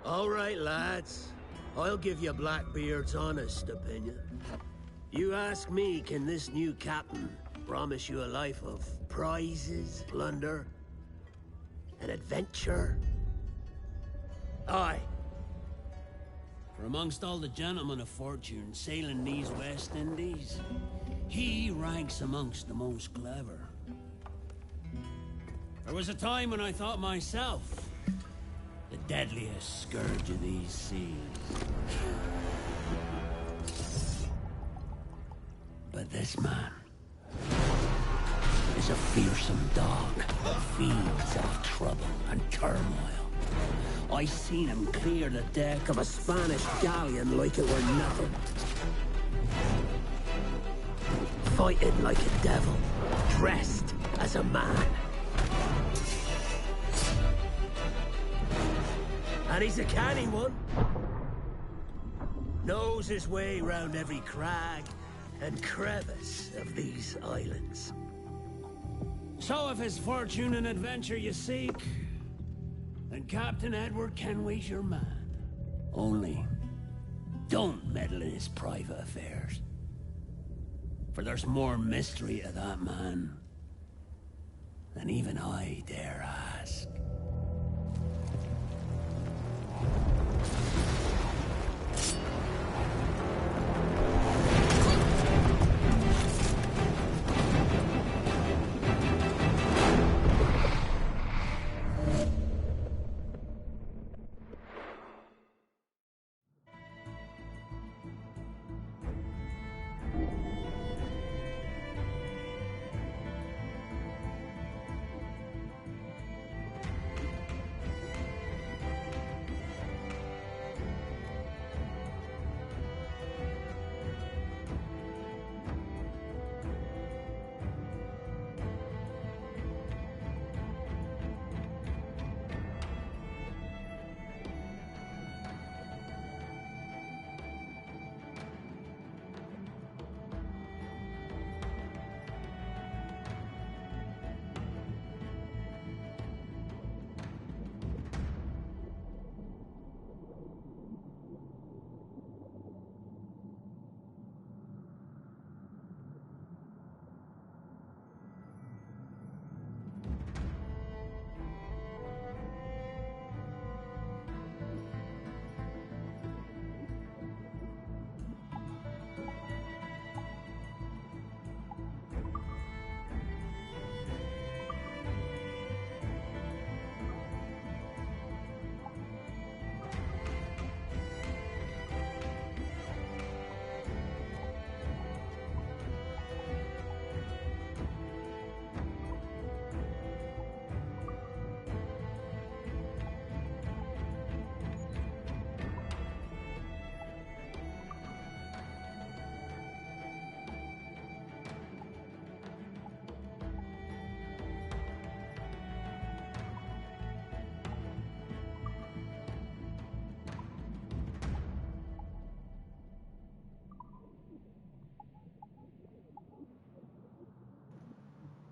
All right, lads. I'll give you Blackbeard's honest opinion. You ask me, can this new captain promise you a life of prizes, plunder, and adventure? Aye. For amongst all the gentlemen of fortune sailing these West Indies, he ranks amongst the most clever. There was a time when I thought myself the deadliest scourge of these seas. But this man is a fearsome dog that feeds off trouble and turmoil. I seen him clear the deck of a Spanish galleon like it were nothing. Fighting like a devil, dressed as a man. And he's a canny one. Knows his way round every crag and crevice of these islands. So if it's fortune and adventure you seek, then Captain Edward Kenway's your man. Only, don't meddle in his private affairs. For there's more mystery to that man than even I dare ask.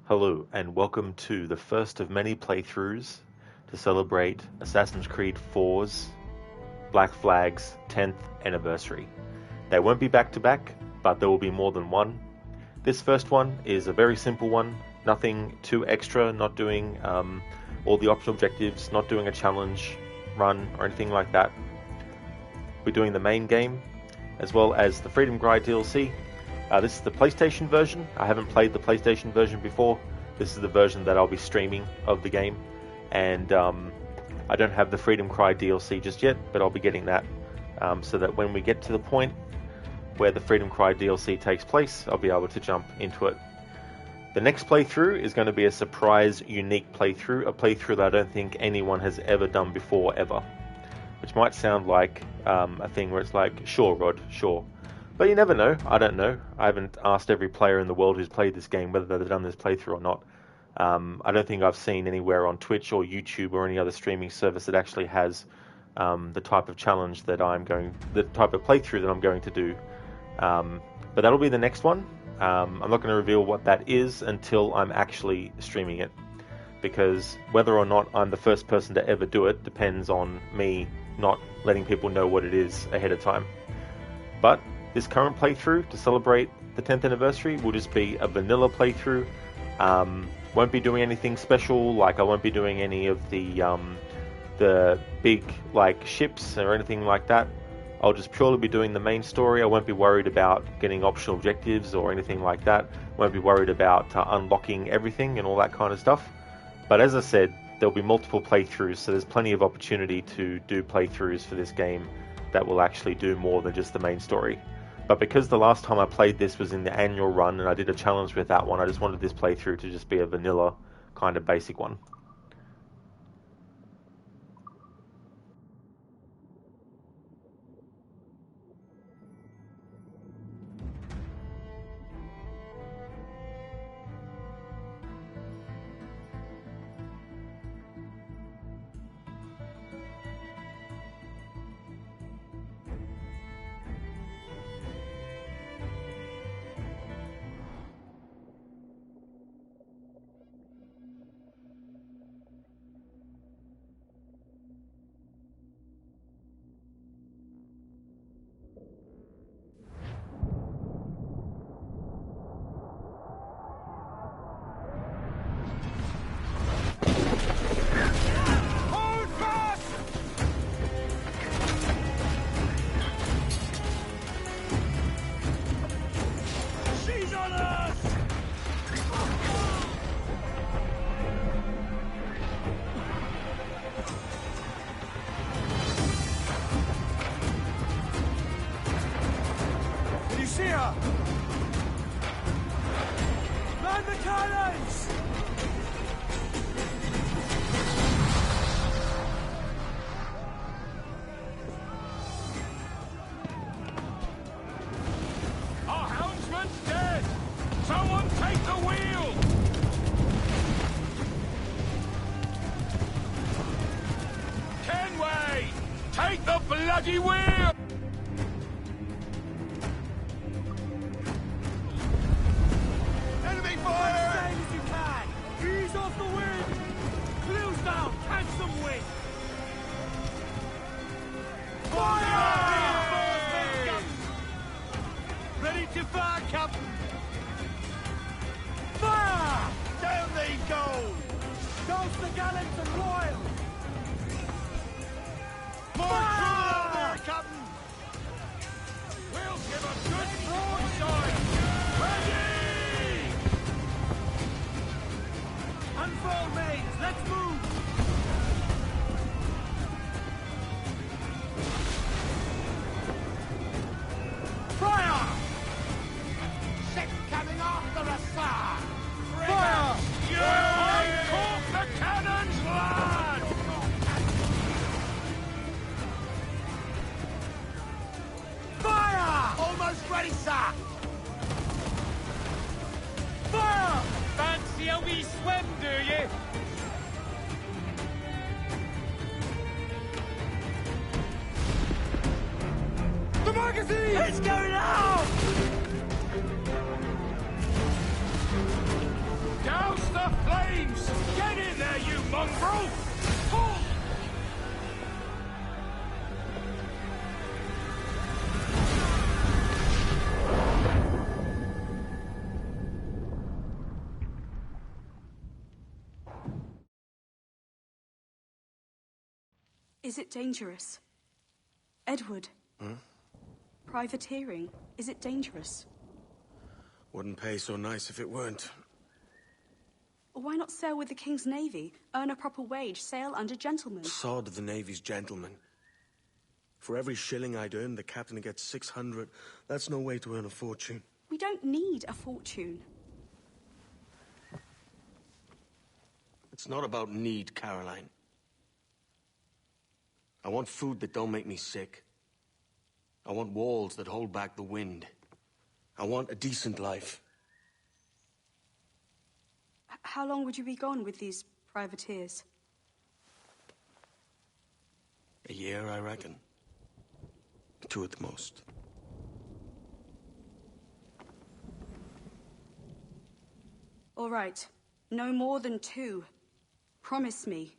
Hello, and welcome to the first of many playthroughs to celebrate Assassin's Creed 4's Black Flag's 10th anniversary. They won't be back-to-back, but there will be more than one. This first one is a very simple one, nothing too extra, not doing all the optional objectives, not doing a challenge run or anything like that. We're doing the main game, as well as the Freedom Cry DLC. This is the PlayStation version. I haven't played the PlayStation version before. This is the version that I'll be streaming of the game. And I don't have the Freedom Cry DLC just yet, but I'll be getting that so that when we get to the point where the Freedom Cry DLC takes place, I'll be able to jump into it. The next playthrough is going to be a surprise, unique playthrough, a playthrough that I don't think anyone has ever done before, ever. Which might sound like a thing where it's like, sure, Rod, sure. But you never know. I don't know. I haven't asked every player in the world who's played this game whether they've done this playthrough or not. I don't think I've seen anywhere on Twitch or YouTube or any other streaming service that actually has the type of challenge that the type of playthrough that I'm going to do. But that'll be the next one. I'm not going to reveal what that is until I'm actually streaming it, because whether or not I'm the first person to ever do it depends on me not letting people know what it is ahead of time. But this current playthrough, to celebrate the 10th anniversary, will just be a vanilla playthrough. Won't be doing anything special, like I won't be doing any of the big like ships or anything like that. I'll just purely be doing the main story. I won't be worried about getting optional objectives or anything like that. Won't be worried about unlocking everything and all that kind of stuff. But as I said, there'll be multiple playthroughs, so there's plenty of opportunity to do playthroughs for this game that will actually do more than just the main story. But because the last time I played this was in the annual run and I did a challenge with that one, I just wanted this playthrough to just be a vanilla kind of basic one. Man the cannons! Our helmsman's dead! Someone take the wheel! Kenway! Take the bloody wheel! Enemy fire! As as you can! Ease off the wind! Clues down! Catch some wind! Fire! Ready to fire, Captain! Fire! Down they go! Douse the gallants and royals! More trouble out there, Captain! We'll give a good broadside! Ready! Unfurl mains, let's move! Fire! Ship coming after us, sir! Fire! Yeah! Uncork the cannons, lad! Fire! Almost ready, sir! Fire! Fancy a wee swim, do you? The magazine! It's going out! Douse the flames! Get in there, you mongrel! Oh. Is it dangerous? Edward? Privateering, is it dangerous? Wouldn't pay so nice if it weren't. Why not sail with the King's Navy, earn a proper wage, sail under gentlemen? Sod the Navy's gentlemen. For every shilling I'd earn, the captain gets 600. That's no way to earn a fortune. We don't need a fortune. It's not about need, Caroline. I want food that don't make me sick. I want walls that hold back the wind. I want a decent life. How long would you be gone with these privateers? A year, I reckon. 2 at the most. All right. No more than 2. Promise me.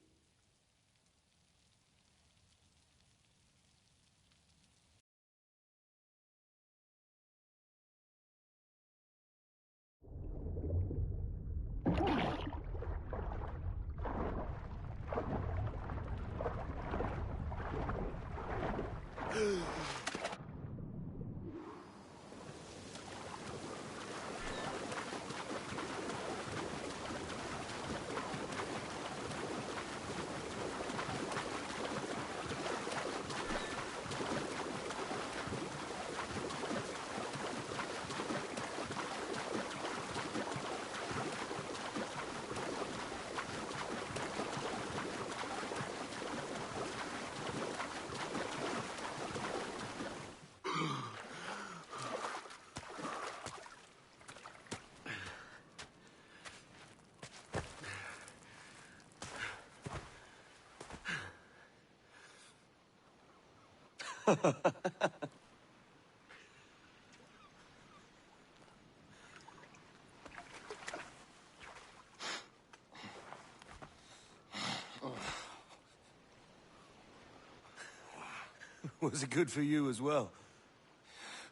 Was it good for you as well?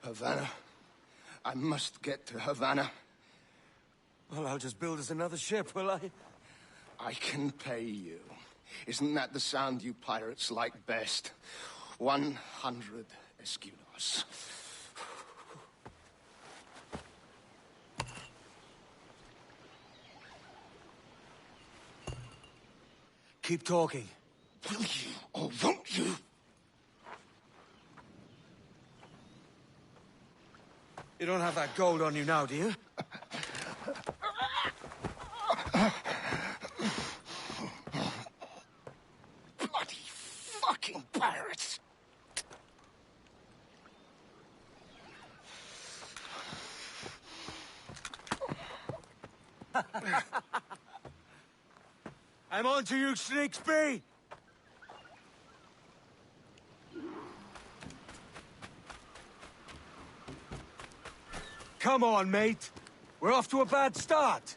Havana. I must get to Havana. Well, I'll just build us another ship, will I? I can pay you. Isn't that the sound you pirates like best? 100 escudos. Keep talking. Will you or won't you? You don't have that gold on you now, do you? Bloody fucking pirates! I'm on to you, Sligsby! Come on, mate. We're off to a bad start.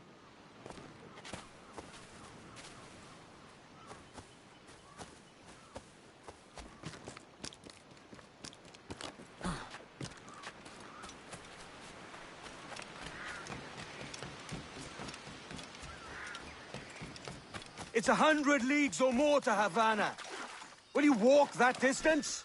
It's 100 leagues or more to Havana. Will you walk that distance?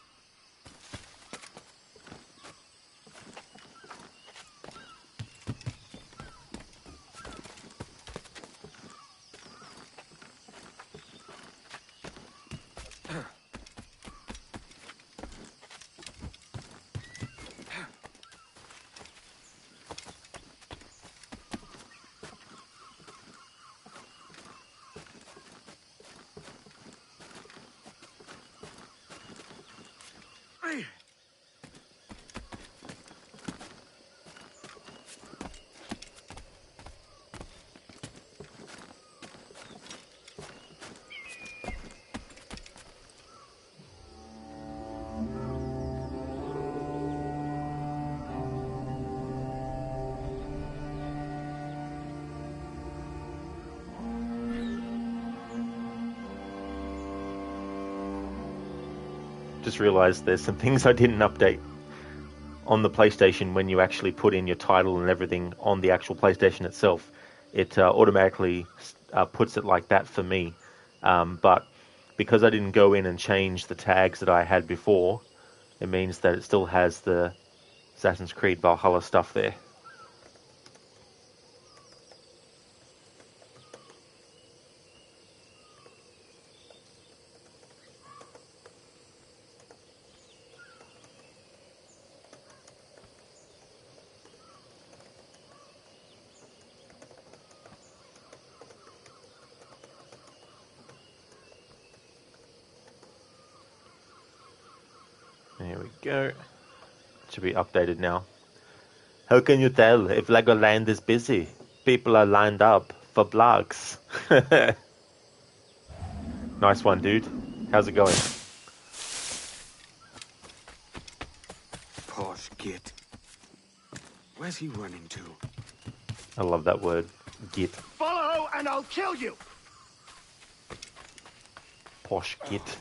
Just realized there's some things I didn't update on the PlayStation. When you actually put in your title and everything on the actual PlayStation itself, it automatically puts it like that for me. But because I didn't go in and change the tags that I had before, it means that it still has the Assassin's Creed Valhalla stuff there. There we go. Should be updated now. How can you tell if Legoland is busy? People are lined up for blogs. Nice one, dude. How's it going? Posh git. Where's he running to? I love that word. Git. Follow and I'll kill you! Posh git.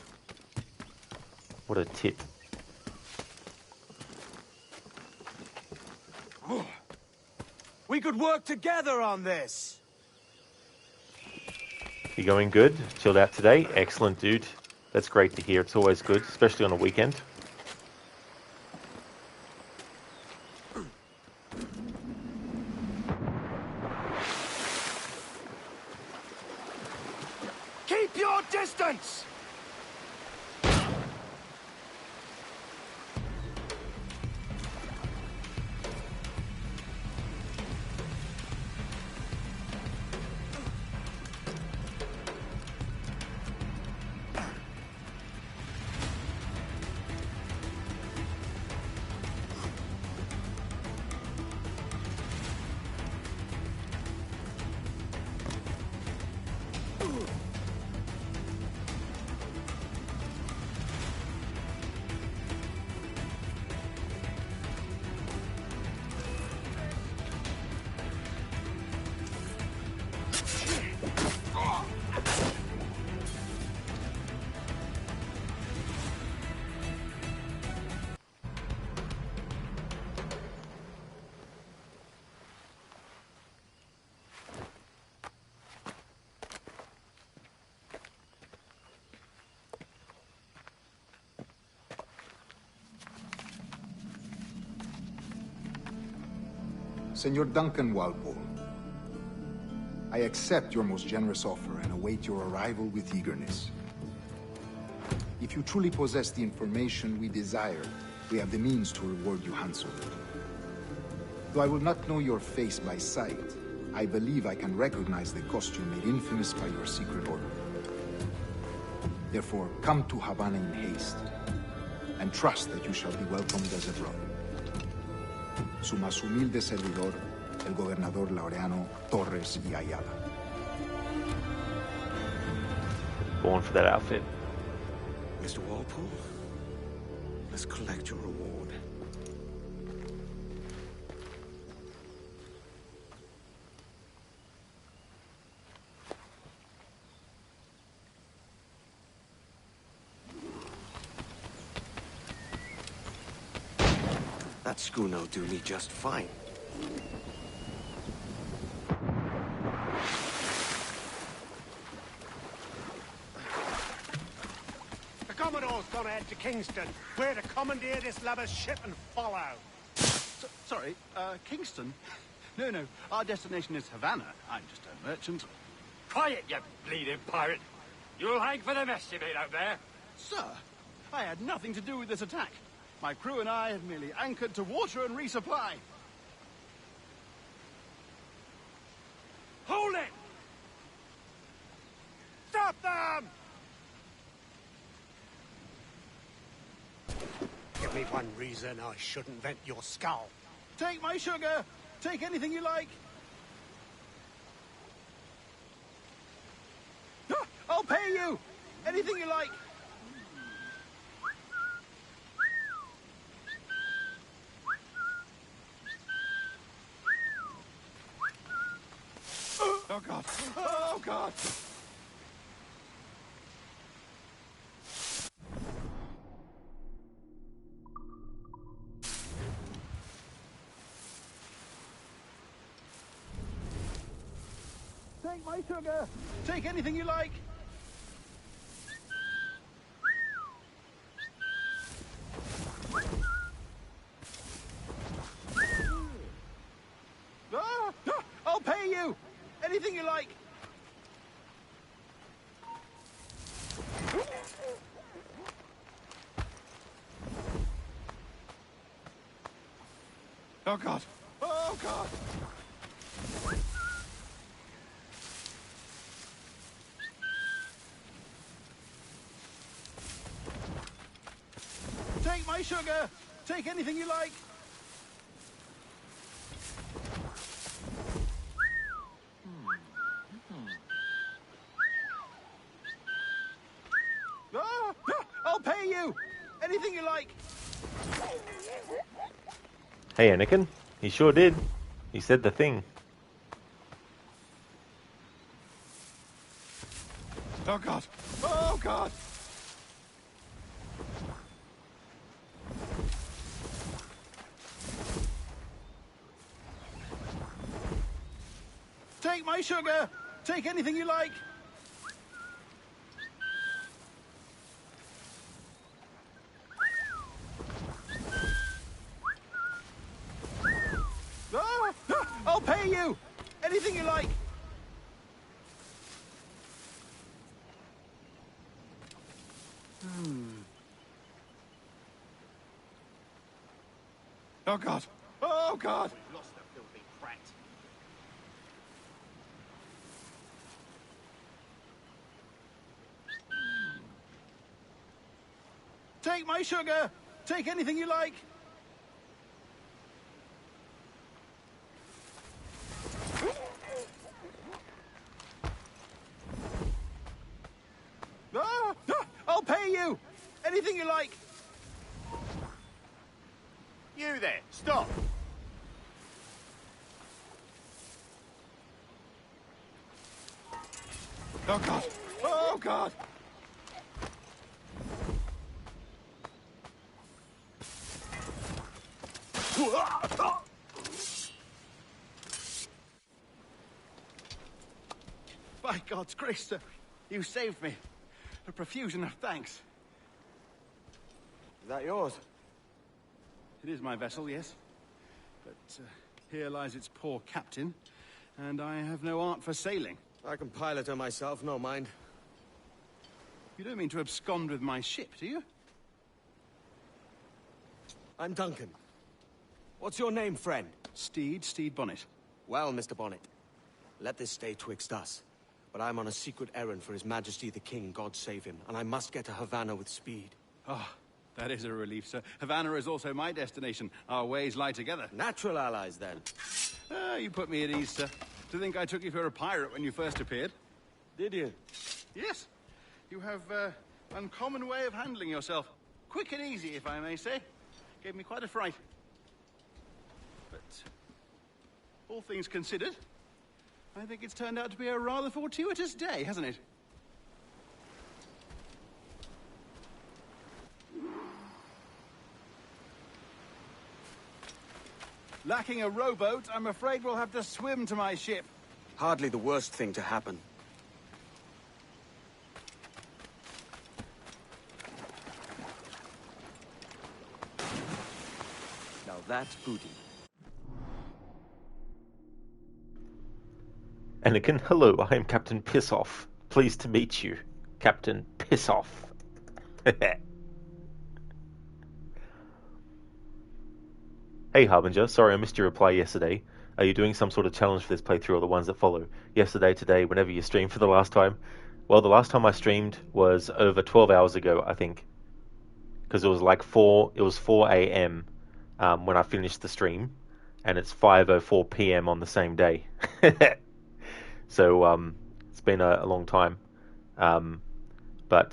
What a tit. We could work together on this. You going good? Chilled out today? Excellent, dude. That's great to hear. It's always good, especially on a weekend. Keep your distance! Senor Duncan Walpole, I accept your most generous offer and await your arrival with eagerness. If you truly possess the information we desire, we have the means to reward you handsomely. Though I will not know your face by sight, I believe I can recognize the costume made infamous by your secret order. Therefore, come to Havana in haste, and trust that you shall be welcomed as a brother. Su más humilde servidor, el gobernador Laureano Torres y Ayala. Born for that outfit. Mr. Walpole, let's collect your reward. That schooner'll do me just fine. The Commodore's gone ahead to Kingston. We're to commandeer this lover's ship and follow. Sorry, Kingston? No, our destination is Havana. I'm just a merchant. Quiet, you bleeding pirate. You'll hang for the mess you made out there. Sir, I had nothing to do with this attack. My crew and I had merely anchored to water and resupply. Hold it! Stop them! Give me one reason I shouldn't vent your skull. Take my sugar! Take anything you like! Ah, I'll pay you! Anything you like! Oh, God. Oh, God. Take my sugar. Take anything you like. I'll pay you. Anything you like. Oh, God. Oh, God. Take my sugar. Take anything you like. I'll pay you. Anything you like. Hey, Anakin. He sure did. He said the thing. Oh, God. Oh, God. Take my sugar. Take anything you like. I'll pay you. Anything you like. Oh, God. Oh, God. We've lost the filthy prat. Take my sugar. Take anything you like. I'll pay you. Anything you like. You there, stop. Oh, God. Oh, God. By God's grace, sir, you saved me. A profusion of thanks. Is that yours? It is my vessel, yes. But Here lies its poor captain, and I have no art for sailing. I can pilot her myself, no mind. You don't mean to abscond with my ship, do you? I'm Duncan. What's your name, friend? Steed Bonnet. Well, Mr. Bonnet, let this stay twixt us. But I'm on a secret errand for His Majesty the King, God save him, and I must get to Havana with speed. Ah, that is a relief, sir. Havana is also my destination. Our ways lie together. Natural allies, then. You put me at ease, sir. To think I took you for a pirate when you first appeared. Did you? Yes. You have uncommon way of handling yourself. Quick and easy, if I may say. Gave me quite a fright. But all things considered, I think it's turned out to be a rather fortuitous day, hasn't it? Lacking a rowboat, I'm afraid we'll have to swim to my ship. Hardly the worst thing to happen. Now that's booty. Anakin, hello, I am Captain Pissoff. Pleased to meet you, Captain Pissoff. Hey Harbinger, sorry I missed your reply yesterday. Are you doing some sort of challenge for this playthrough or the ones that follow? Yesterday, today, whenever you streamed for the last time? Well, the last time I streamed was over 12 hours ago, I think. Because it was like 4 a.m. When I finished the stream. And it's 5:04 p.m. on the same day. So, it's been a long time. But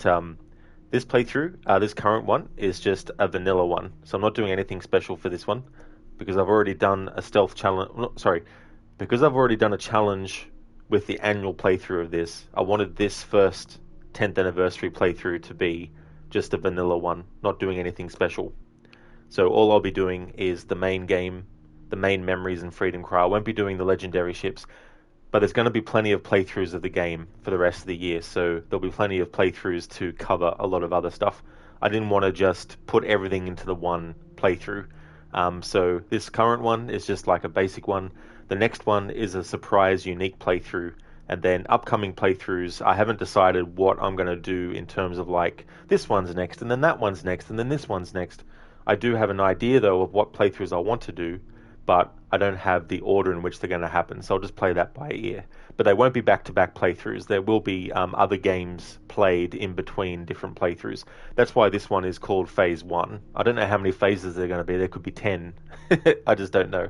this playthrough, this current one, is just a vanilla one. So I'm not doing anything special for this one. Because I've already done a stealth challenge. Because I've already done a challenge with the annual playthrough of this. I wanted this first 10th anniversary playthrough to be just a vanilla one, not doing anything special. So all I'll be doing is the main game, the main memories and Freedom Cry. I won't be doing the legendary ships, but there's going to be plenty of playthroughs of the game for the rest of the year. So there'll be plenty of playthroughs to cover a lot of other stuff. I didn't want to just put everything into the one playthrough. So this current one is just like a basic one. The next one is a surprise, unique playthrough. And then upcoming playthroughs, I haven't decided what I'm going to do in terms of like, this one's next, and then that one's next, and then this one's next. I do have an idea, though, of what playthroughs I want to do, but I don't have the order in which they're going to happen, so I'll just play that by ear. But they won't be back-to-back playthroughs. There will be other games played in between different playthroughs. That's why this one is called Phase 1. I don't know how many phases there are going to be. There could be 10. I just don't know.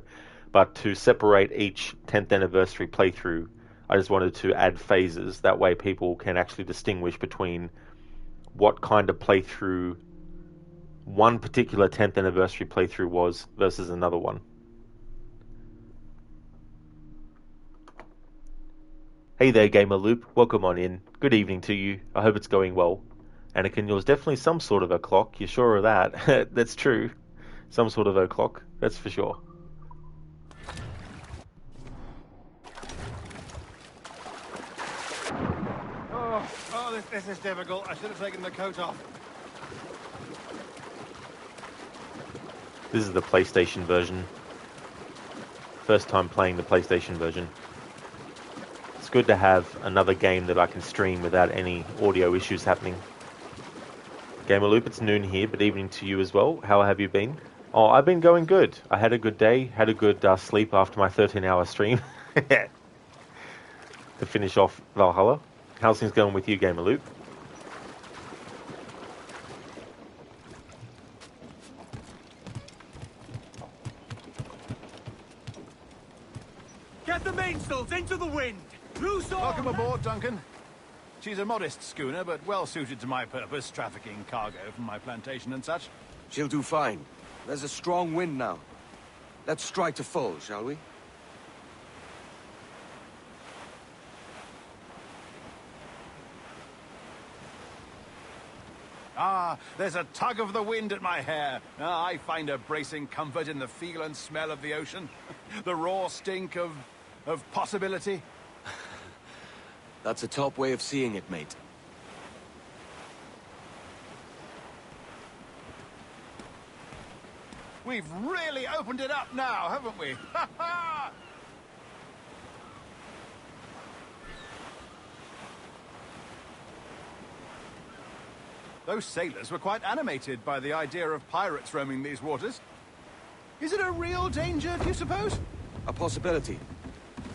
But to separate each 10th anniversary playthrough, I just wanted to add phases. That way people can actually distinguish between what kind of playthrough one particular 10th anniversary playthrough was versus another one. Hey there, Gamer Loop. Welcome on in. Good evening to you. I hope it's going well. Anakin, yours definitely some sort of o'clock. You're sure of that? That's true. Some sort of o'clock. That's for sure. This is difficult. I should have taken the coat off. This is the PlayStation version. First time playing the PlayStation version. It's good to have another game that I can stream without any audio issues happening. Gamer Loop, it's noon here, but evening to you as well. How have you been? Oh, I've been going good. I had a good day, had a good sleep after my 13-hour stream. To finish off Valhalla. How's things going with you, Gamer Loop? Get the mainsails into the wind! Loose off! Welcome aboard, Duncan. She's a modest schooner, but well suited to my purpose, trafficking cargo from my plantation and such. She'll do fine. There's a strong wind now. Let's strike to full, shall we? Ah, there's a tug of the wind at my hair. I find a bracing comfort in the feel and smell of the ocean. The raw stink of possibility. That's a top way of seeing it, mate. We've really opened it up now, haven't we? Ha ha! Those sailors were quite animated by the idea of pirates roaming these waters. Is it a real danger, do you suppose? A possibility.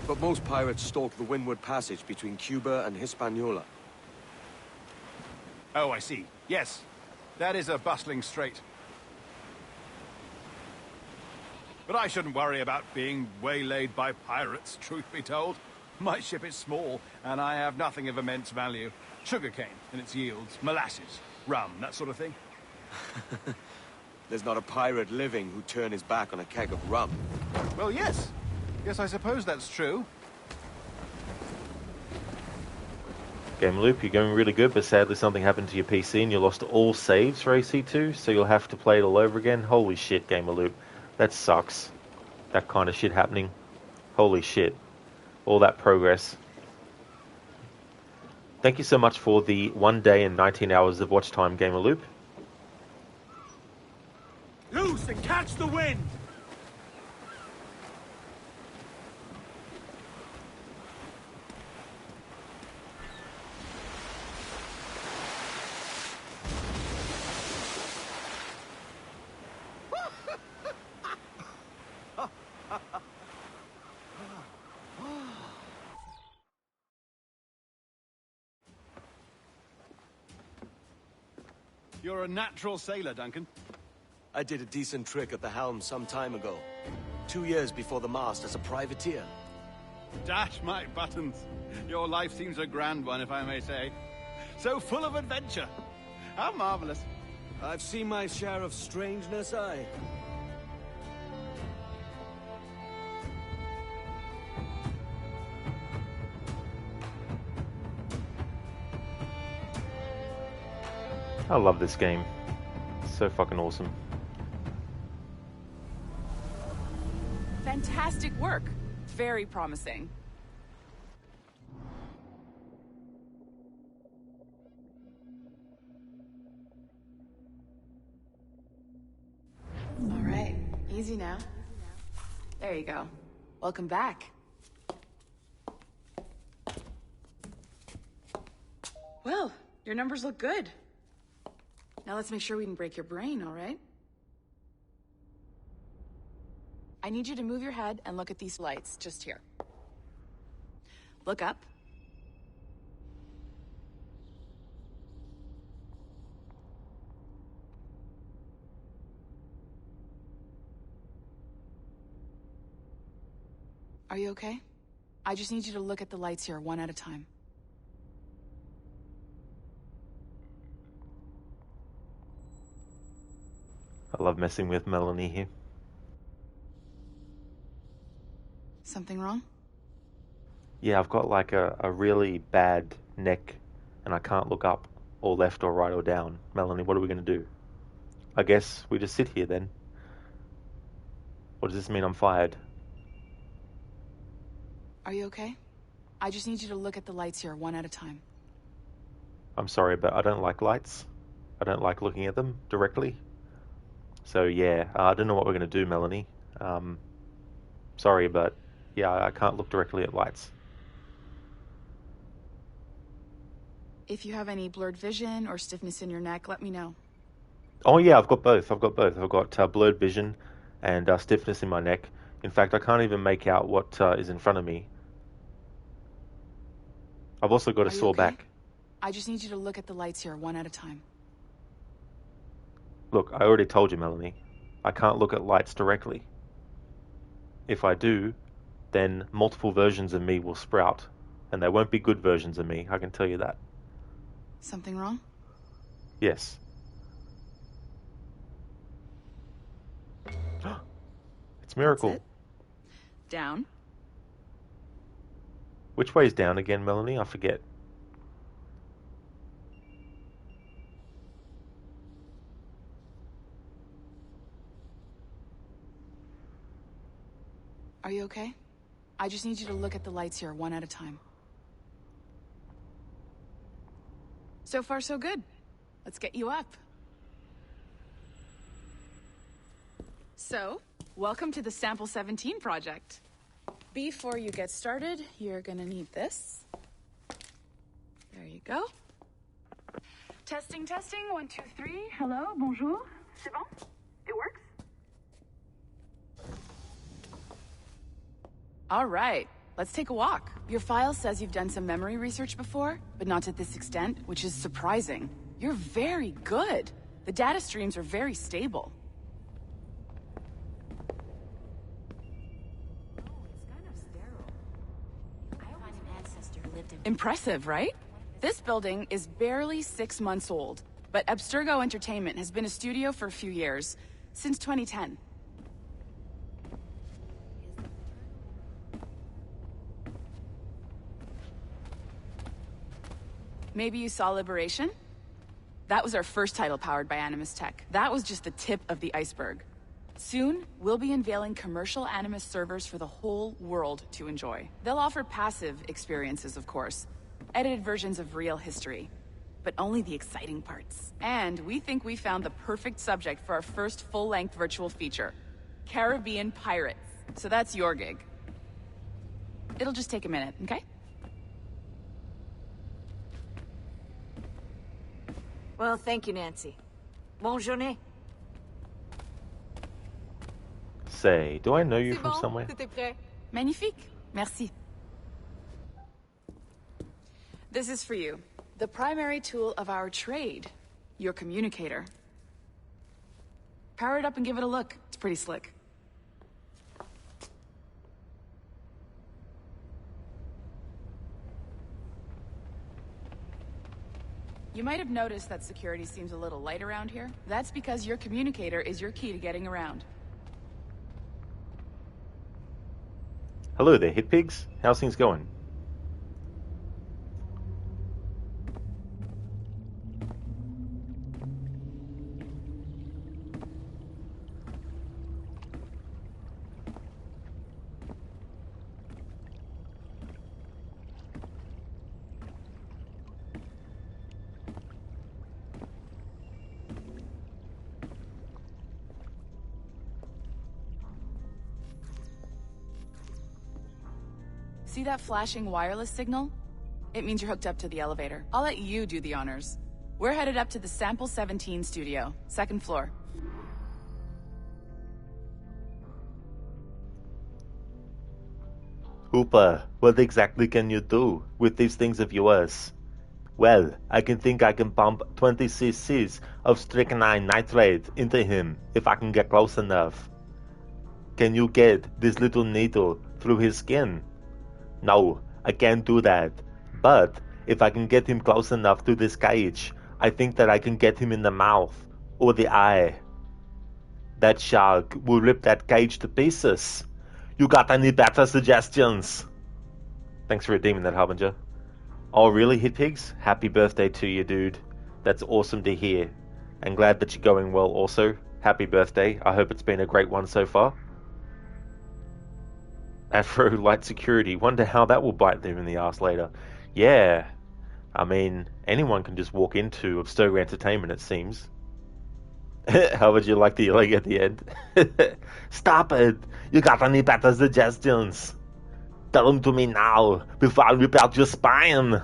But most pirates stalk the windward passage between Cuba and Hispaniola. Oh, I see. Yes. That is a bustling strait. But I shouldn't worry about being waylaid by pirates, truth be told. My ship is small, and I have nothing of immense value. Sugarcane and its yields, molasses, rum, that sort of thing. There's not a pirate living who'd turn his back on a keg of rum. Well, yes. Yes, I suppose that's true. Game Loop, you're going really good, but sadly something happened to your PC and you lost all saves for AC2, so you'll have to play it all over again. Holy shit, Game Loop. That sucks. That kind of shit happening. Holy shit. All that progress. Thank you so much for the 1 day and 19 hours of watch time, Gamer Loop. Loose and catch the wind! You're a natural sailor, Duncan. I did a decent trick at the helm some time ago. 2 years before the mast as a privateer. Dash my buttons. Your life seems a grand one, if I may say. So full of adventure. How marvelous. I've seen my share of strangeness, aye. I love this game. It's so fucking awesome. Fantastic work. Very promising. All right, easy now. There you go. Welcome back. Well, your numbers look good. Now let's make sure we can break your brain, all right? I need you to move your head and look at these lights just here. Look up. Are you okay? I just need you to look at the lights here one at a time. I love messing with Melanie here. Something wrong? Yeah, I've got like a really bad neck and I can't look up or left or right or down. Melanie, what are we going to do? I guess we just sit here then. Or does this mean I'm fired? Are you okay? I just need you to look at the lights here one at a time. I'm sorry, but I don't like lights. I don't like looking at them directly. So yeah, I don't know what we're going to do, Melanie. Sorry, but yeah, I can't look directly at lights. If you have any blurred vision or stiffness in your neck, let me know. Oh yeah, I've got both. I've got blurred vision and stiffness in my neck. In fact, I can't even make out what is in front of me. I've also got a sore back. I just need you to look at the lights here one at a time. Look, I already told you, Melanie. I can't look at lights directly. If I do, then multiple versions of me will sprout. And they won't be good versions of me, I can tell you that. Something wrong? Yes. It's Miracle. That's it. Down. Which way's down again, Melanie? I forget. Are you okay? I just need you to look at the lights here one at a time. So far, so good. Let's get you up. So, welcome to the Sample 17 project. Before you get started, you're gonna need this. There you go. Testing, testing, 1, 2, 3. Hello, bonjour. C'est bon? It works? All right, let's take a walk. Your file says you've done some memory research before, but not to this extent, which is surprising. You're very good. The data streams are very stable. Impressive, right? This building is barely 6 months old, but Abstergo Entertainment has been a studio for a few years, since 2010. Maybe you saw Liberation? That was our first title powered by Animus Tech. That was just the tip of the iceberg. Soon, we'll be unveiling commercial Animus servers for the whole world to enjoy. They'll offer passive experiences, of course. Edited versions of real history. But only the exciting parts. And we think we found the perfect subject for our first full-length virtual feature. Caribbean Pirates. So that's your gig. It'll just take a minute, okay? Well, thank you, Nancy. Bonne journée. Say, do I know you from somewhere? Magnifique. Merci. This is for you. The primary tool of our trade. Your communicator. Power it up and give it a look. It's pretty slick. You might have noticed that security seems a little light around here. That's because your communicator is your key to getting around. Hello there, hit pigs. How's things going? See that flashing wireless signal? It means you're hooked up to the elevator. I'll let you do the honors. We're headed up to the Sample 17 studio, 2nd floor. Hooper, what exactly can you do with these things of yours? Well, I think I can pump 20 cc's of strychnine nitrate into him if I can get close enough. Can you get this little needle through his skin? No, I can't do that. But if I can get him close enough to this cage, I think that I can get him in the mouth or the eye. That shark will rip that cage to pieces. You got any better suggestions? Thanks for redeeming that, Harbinger. Oh, really, hit pigs? Happy birthday to you, dude. That's awesome to hear. And glad that you're going well also. Happy birthday. I hope it's been a great one so far. Afro light security. Wonder how that will bite them in the ass later. Yeah. I mean, anyone can just walk into Abstergo Entertainment, it seems. How would you like the yelling at the end? Stop it! You got any better suggestions? Tell them to me now, before I rip out your spine!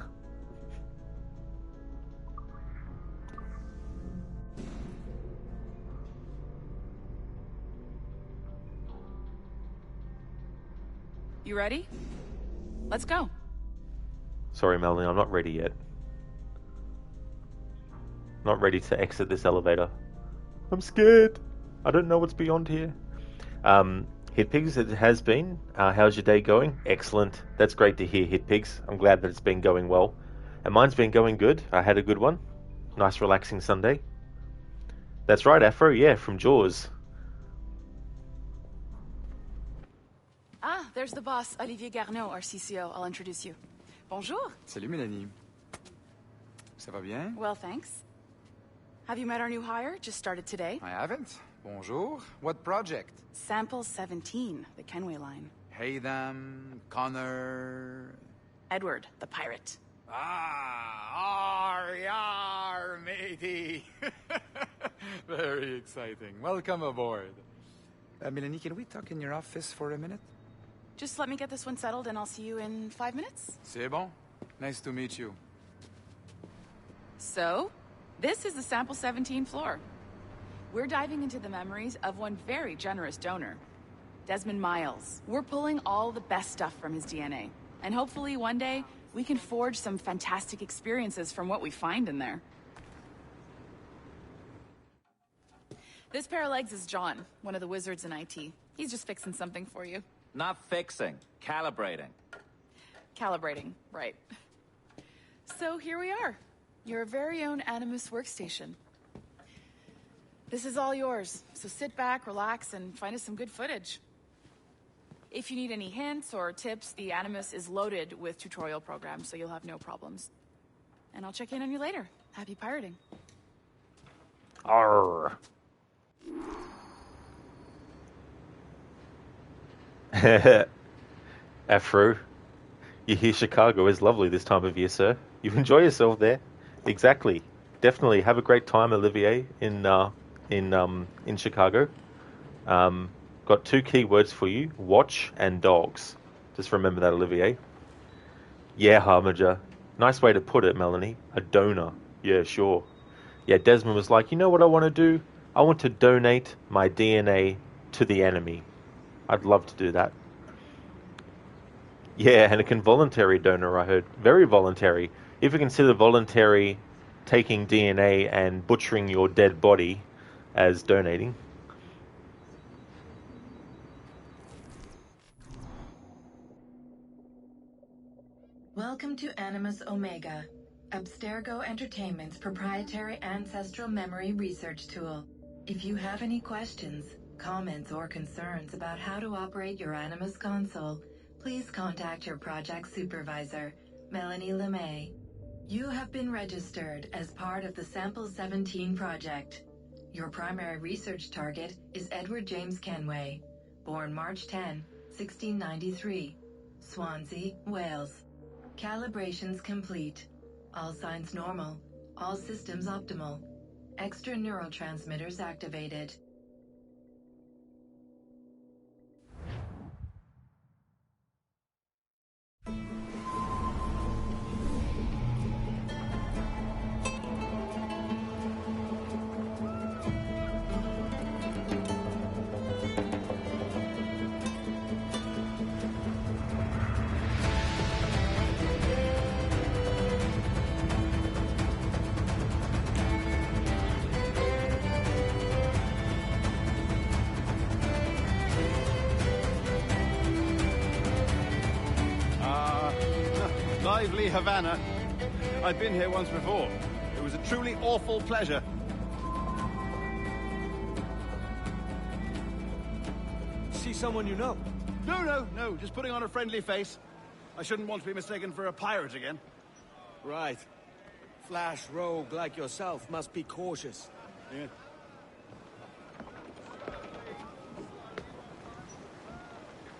You ready? Let's go. Sorry, Melanie, I'm not ready yet. Not ready to exit this elevator. I'm scared. I don't know what's beyond here. Hit Pigs, it has been. How's your day going? Excellent. That's great to hear, Hit Pigs. I'm glad that it's been going well. And mine's been going good. I had a good one. Nice relaxing Sunday. That's right, Afro. Yeah, from Jaws. Ah, there's the boss, Olivier Garneau, our CCO. I'll introduce you. Bonjour. Salut, Mélanie. Ça va bien? Well, thanks. Have you met our new hire? Just started today. I haven't. Bonjour. What project? Sample 17, the Kenway line. Haytham, Connor... Edward, the pirate. Ah, yar, matey. Very exciting. Welcome aboard. Melanie, can we talk in your office for a minute? Just let me get this one settled and I'll see you in 5 minutes. C'est bon. Nice to meet you. So, this is the Sample 17 floor. We're diving into the memories of one very generous donor, Desmond Miles. We're pulling all the best stuff from his DNA. And hopefully one day, we can forge some fantastic experiences from what we find in there. This pair of legs is John, one of the wizards in IT. He's just fixing something for you. Not fixing, calibrating. Calibrating, right. So here we are, your very own Animus workstation. This is all yours, so sit back, relax, and find us some good footage. If you need any hints or tips, the Animus is loaded with tutorial programs, so you'll have no problems. And I'll check in on you later. Happy pirating. Arr. Afro, you hear Chicago is lovely this time of year, sir. You enjoy yourself there. Exactly. Definitely have a great time, Olivier, in Chicago. Got 2 key words for you: watch and dogs. Just remember that, Olivier. Yeah, Harbinger. Nice way to put it, Melanie. A donor. Yeah, sure. Yeah, Desmond was like, you know what I want to do? I want to donate my DNA to the enemy. I'd love to do that. Yeah, and a voluntary donor, I heard. Very voluntary. If you consider voluntary taking DNA and butchering your dead body as donating. Welcome to Animus Omega, Abstergo Entertainment's proprietary ancestral memory research tool. If you have any questions, comments, or concerns about how to operate your Animus console, please contact your project supervisor, Melanie LeMay. You have been registered as part of the Sample 17 project. Your primary research target is Edward James Kenway, born March 10, 1693, Swansea, Wales. Calibrations complete. All signs normal. All systems optimal. Extra neurotransmitters activated. Lively Havana. I've been here once before. It was a truly awful pleasure. See someone you know? No. Just putting on a friendly face. I shouldn't want to be mistaken for a pirate again. Right. Flash rogue like yourself must be cautious. Yeah.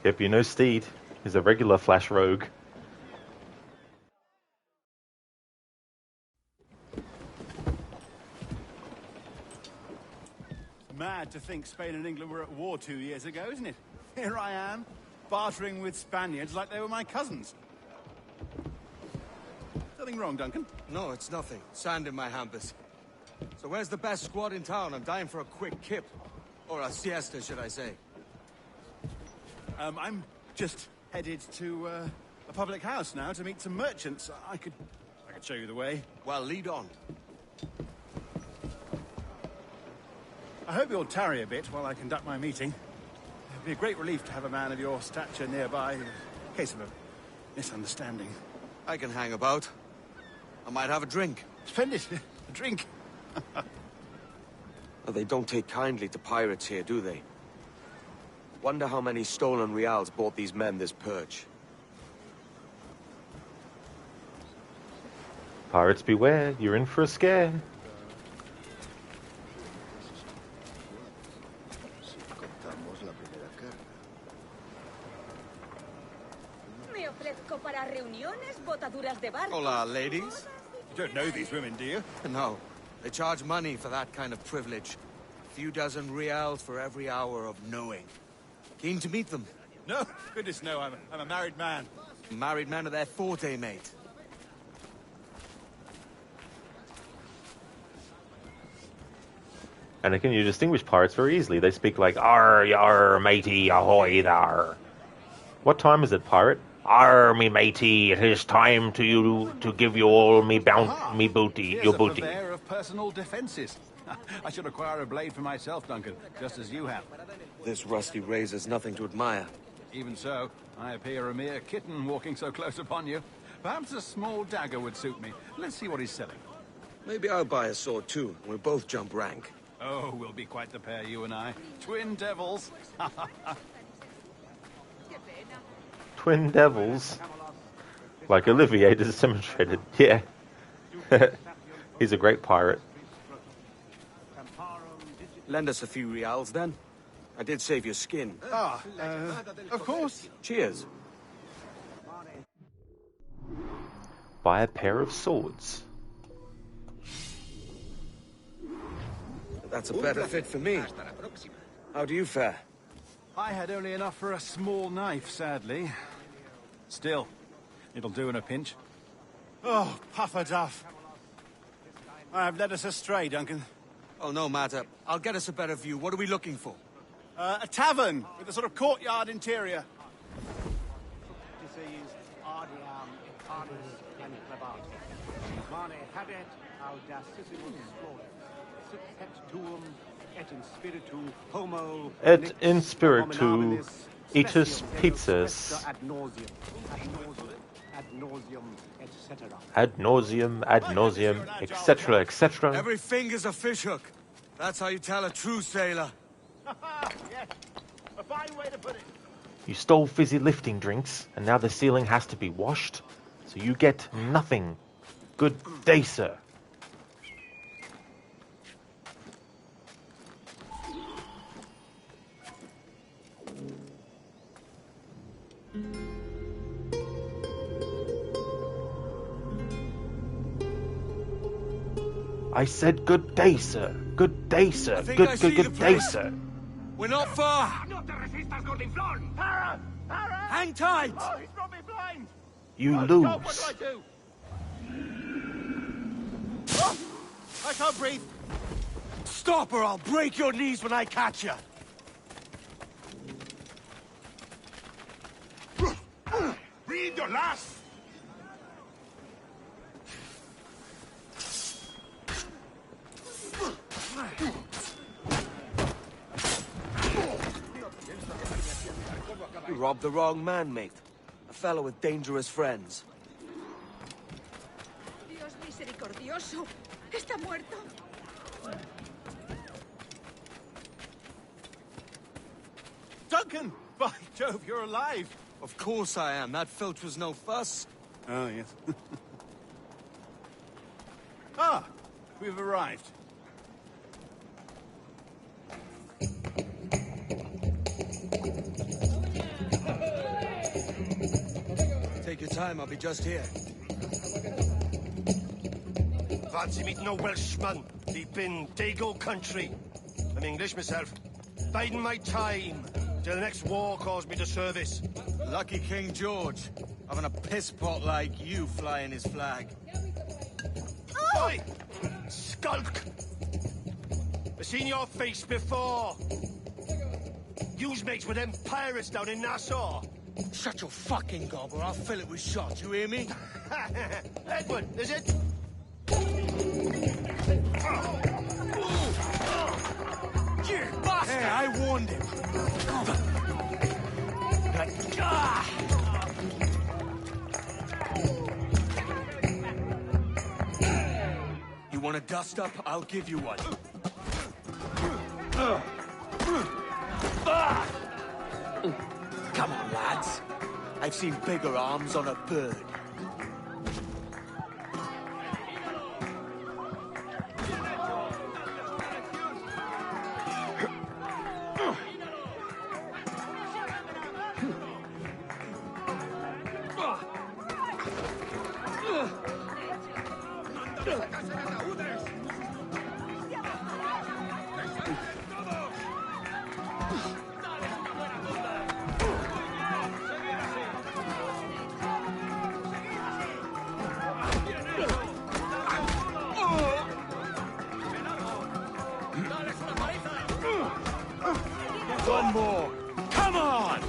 Yep, you know Steed is a regular Flash rogue. Mad to think Spain and England were at war 2 years ago, isn't it? Here I am, bartering with Spaniards like they were my cousins. Something wrong, Duncan? No, it's nothing. Sand in my hampers. So where's the best squad in town? I'm dying for a quick kip. Or a siesta, should I say. I'm just headed to a public house now to meet some merchants. I could show you the way. Well, lead on. I hope you'll tarry a bit while I conduct my meeting. It'd be a great relief to have a man of your stature nearby in case of a misunderstanding. I can hang about. I might have a drink. Splendid. A drink. They don't take kindly to pirates here, do they? Wonder how many stolen reals bought these men this perch. Pirates beware, you're in for a scare. Hola, ladies. You don't know these women, do you? No. They charge money for that kind of privilege. few dozen reals for every hour of knowing. Keen to meet them? No, goodness no, I'm a married man. Married men are their forte, mate. And again, you distinguish pirates very easily. They speak like, "Arr, yar, matey, ahoy there." What time is it, pirate? "Arr, me matey, it is time to give you all me booty, Here's your a booty." purveyor of personal defences. I should acquire a blade for myself, Duncan, just as you have. This rusty razor's nothing to admire. Even so, I appear a mere kitten walking so close upon you. Perhaps a small dagger would suit me. Let's see what he's selling. Maybe I'll buy a sword too, and we'll both jump rank. Oh, we'll be quite the pair, you and I. Twin devils. Twin devils, like Olivier just demonstrated. Yeah, he's a great pirate. Lend us a few reals, then. I did save your skin. Of course. Cheers. Buy a pair of swords. That's a better fit for me. How do you fare? I had only enough for a small knife, sadly. Still, it'll do in a pinch. Oh, puffer duff. I have led us astray, Duncan. Oh, no matter. I'll get us a better view. What are we looking for? A tavern with a sort of courtyard interior. Et in spiritu itus pizzas ad nauseum, etc., etc. Every finger's a fishhook. That's how you tell a true sailor. Yes, a fine way to put it. You stole fizzy lifting drinks, and now the ceiling has to be washed, so you get nothing. Good day, sir. I said good day, sir. Good day, sir. Good day, sir. We're not far. Hang tight. Oh, he's brought me blind. You God, lose. what do I do? Oh, I can't breathe. Stop or I'll break your knees when I catch you. Read your last. You robbed the wrong man, mate. A fellow with dangerous friends. Dios misericordioso. Está muerto. Duncan! By Jove, you're alive. Of course I am. That filch was no fuss. Oh, yes. Ah, we've arrived. Take your time, I'll be just here. Fancy meeting a Welshman deep in Dago country. I'm English myself. Biding my time till the next war calls me to service. Lucky King George, having a piss pot like you flying his flag. Oi! Skulk! I've seen your face before. You's mates with them pirates down in Nassau. Shut your fucking gob or I'll fill it with shot, you hear me? Edward, is it? You bastard! Hey, I warned him. You want a dust up? I'll give you one. Come on, lads. I've seen bigger arms on a bird. One more. Come on!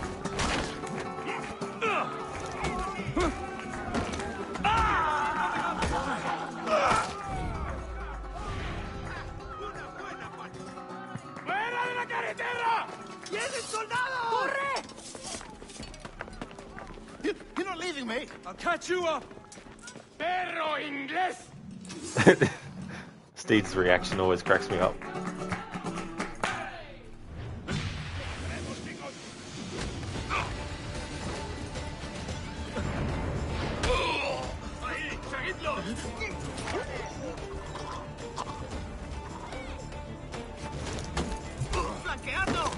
¡Fuera de la carretera! ¡Vienen soldados! ¡Corre! You're not leaving me. I'll catch you up. ¡Perro inglés! Steed's reaction always cracks me up. ¡Flanqueando!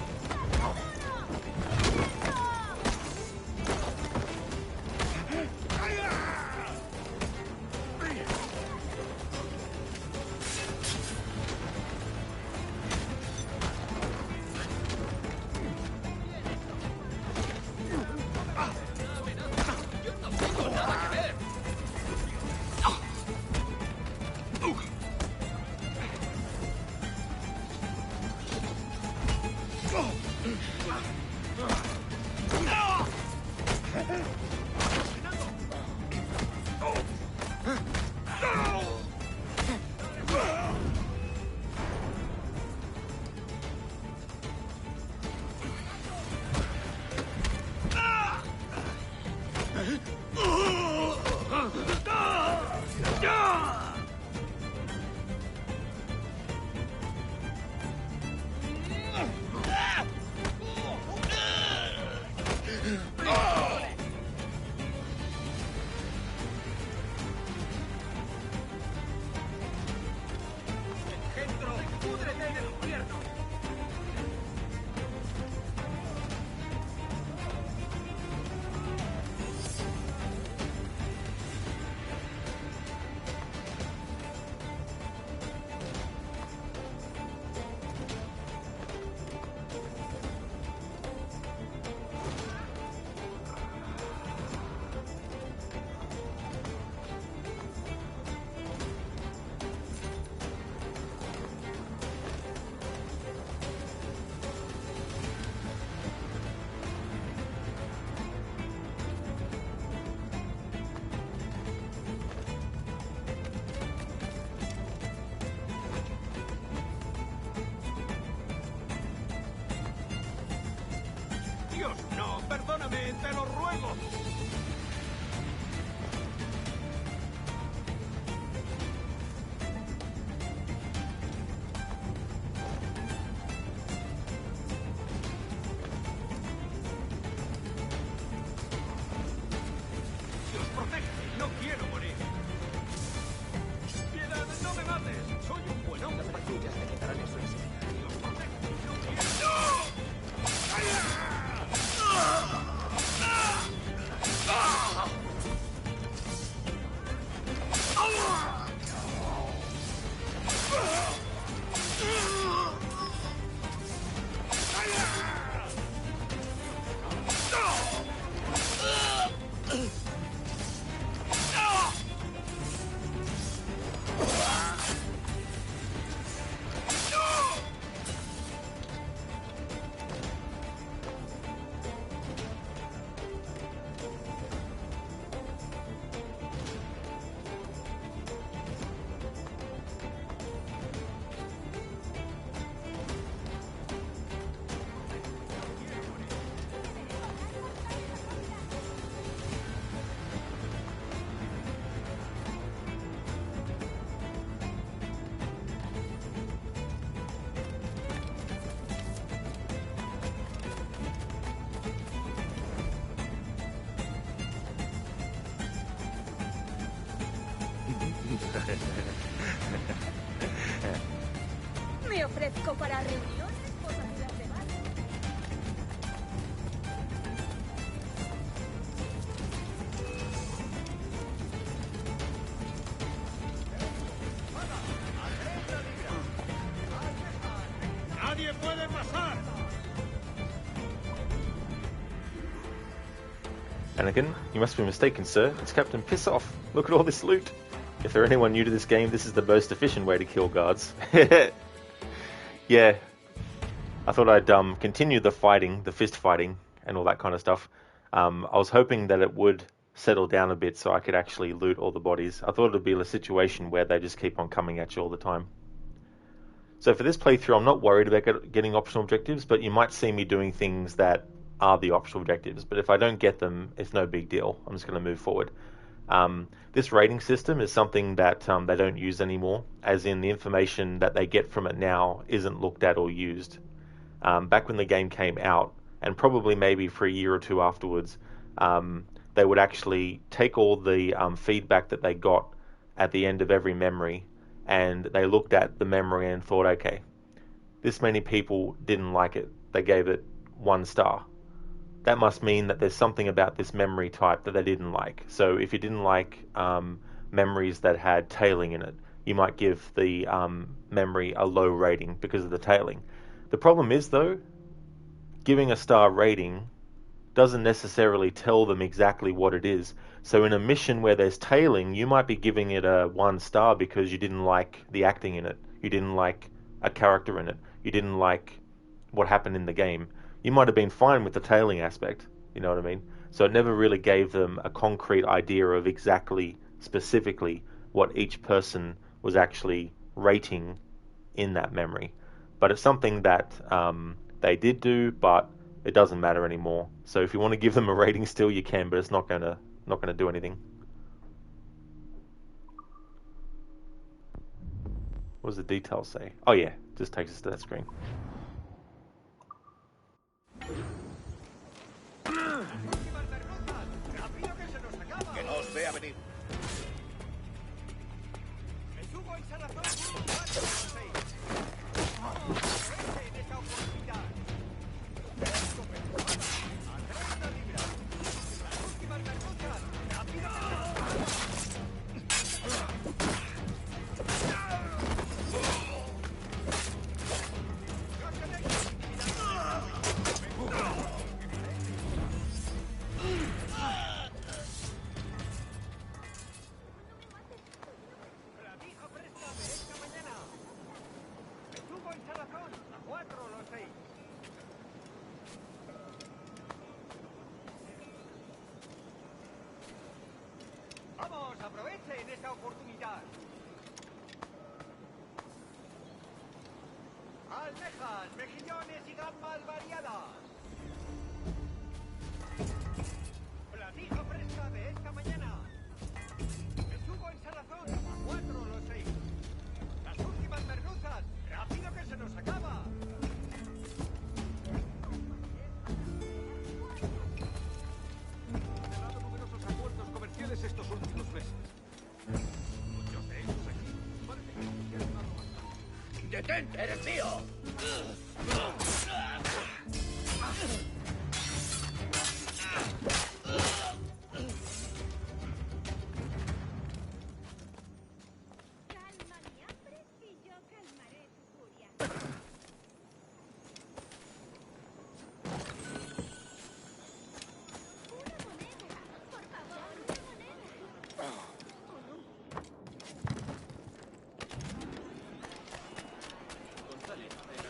Dios, no, perdóname, te lo ruego. Dios, protégeme, no quiero morir. Piedad, no me mates, soy un buen hombre. Las patrullas te quitarán eso enseguida. Dios, protégeme, no quiero. ¡No! Me ofrezco para reuniones o salidas de bar. ¡Nadie puede pasar! Anakin, you must be mistaken, sir. It's Captain Piss Off. Look at all this loot. If there anyone new to this game, this is the most efficient way to kill guards. Yeah, I thought I'd continue the fighting, the fist fighting, and all that kind of stuff. I was hoping that it would settle down a bit so I could actually loot all the bodies. I thought it would be a situation where they just keep on coming at you all the time. So for this playthrough, I'm not worried about getting optional objectives, but you might see me doing things that are the optional objectives. But if I don't get them, it's no big deal. I'm just going to move forward. This rating system is something that they don't use anymore, as in the information that they get from it now isn't looked at or used. Back when the game came out, and probably maybe for a year or two afterwards, they would actually take all the feedback that they got at the end of every memory, and they looked at the memory and thought, okay, this many people didn't like it. They gave it 1 star. That must mean that there's something about this memory type that they didn't like. So if you didn't like memories that had tailing in it, you might give the memory a low rating because of the tailing. The problem is, though, giving a star rating doesn't necessarily tell them exactly what it is. So in a mission where there's tailing, you might be giving it a 1 star because you didn't like the acting in it. You didn't like a character in it. You didn't like what happened in the game. You might have been fine with the tailing aspect, you know what I mean? So it never really gave them a concrete idea of exactly, specifically, what each person was actually rating in that memory. But it's something that they did do, but it doesn't matter anymore. So if you want to give them a rating still, you can, but it's not gonna do anything. What does the details say? Oh yeah, just takes us to that screen. Que no os vea venir. Vamos, aprovechen esta oportunidad. Almejas, mejillones y gambas variadas. Platija fresca de esta mañana. Besugo en salazón, a 4 los 6. Las últimas merluzas, rápido que se nos acaba. He dado numerosos acuerdos comerciales estos últimos meses. Muchos de ellos aquí parece que hicieron una roba. ¡Detente, eres mío!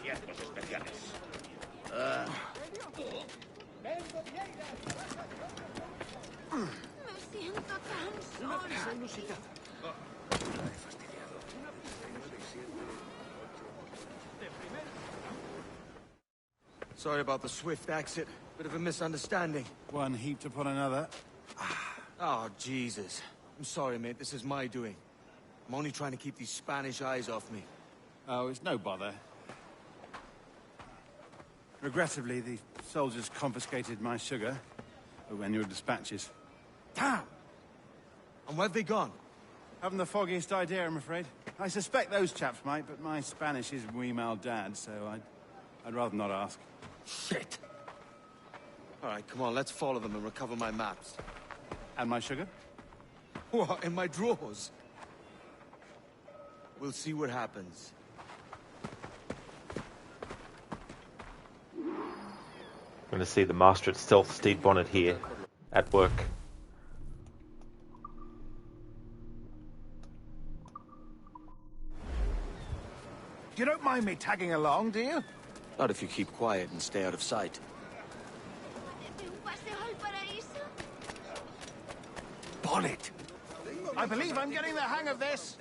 Ciertos especiales. Me siento tan Una sola. prisa inusitada. La he fastidiado. Una prisa 9, 7, 8. De primera. Sorry about the swift exit. Bit of a misunderstanding. One heaped upon another. Oh, Jesus. I'm sorry, mate. This is my doing. I'm only trying to keep these Spanish eyes off me. Oh, it's no bother. Regrettably, the soldiers confiscated my sugar when your dispatches. Damn! And where've they gone? Haven't the foggiest idea, I'm afraid. I suspect those chaps might, but my Spanish is muy mal dad, so I'd rather not ask. Shit! All right, come on, let's follow them and recover my maps. And my sugar? What, in my drawers? We'll see what happens. I'm going to see the Master at Stealth, Stede Bonnet, here at work. You don't don't mind me tagging along, do you? Not if you keep quiet and stay out of sight. Bonnet! I believe I'm getting the hang of this.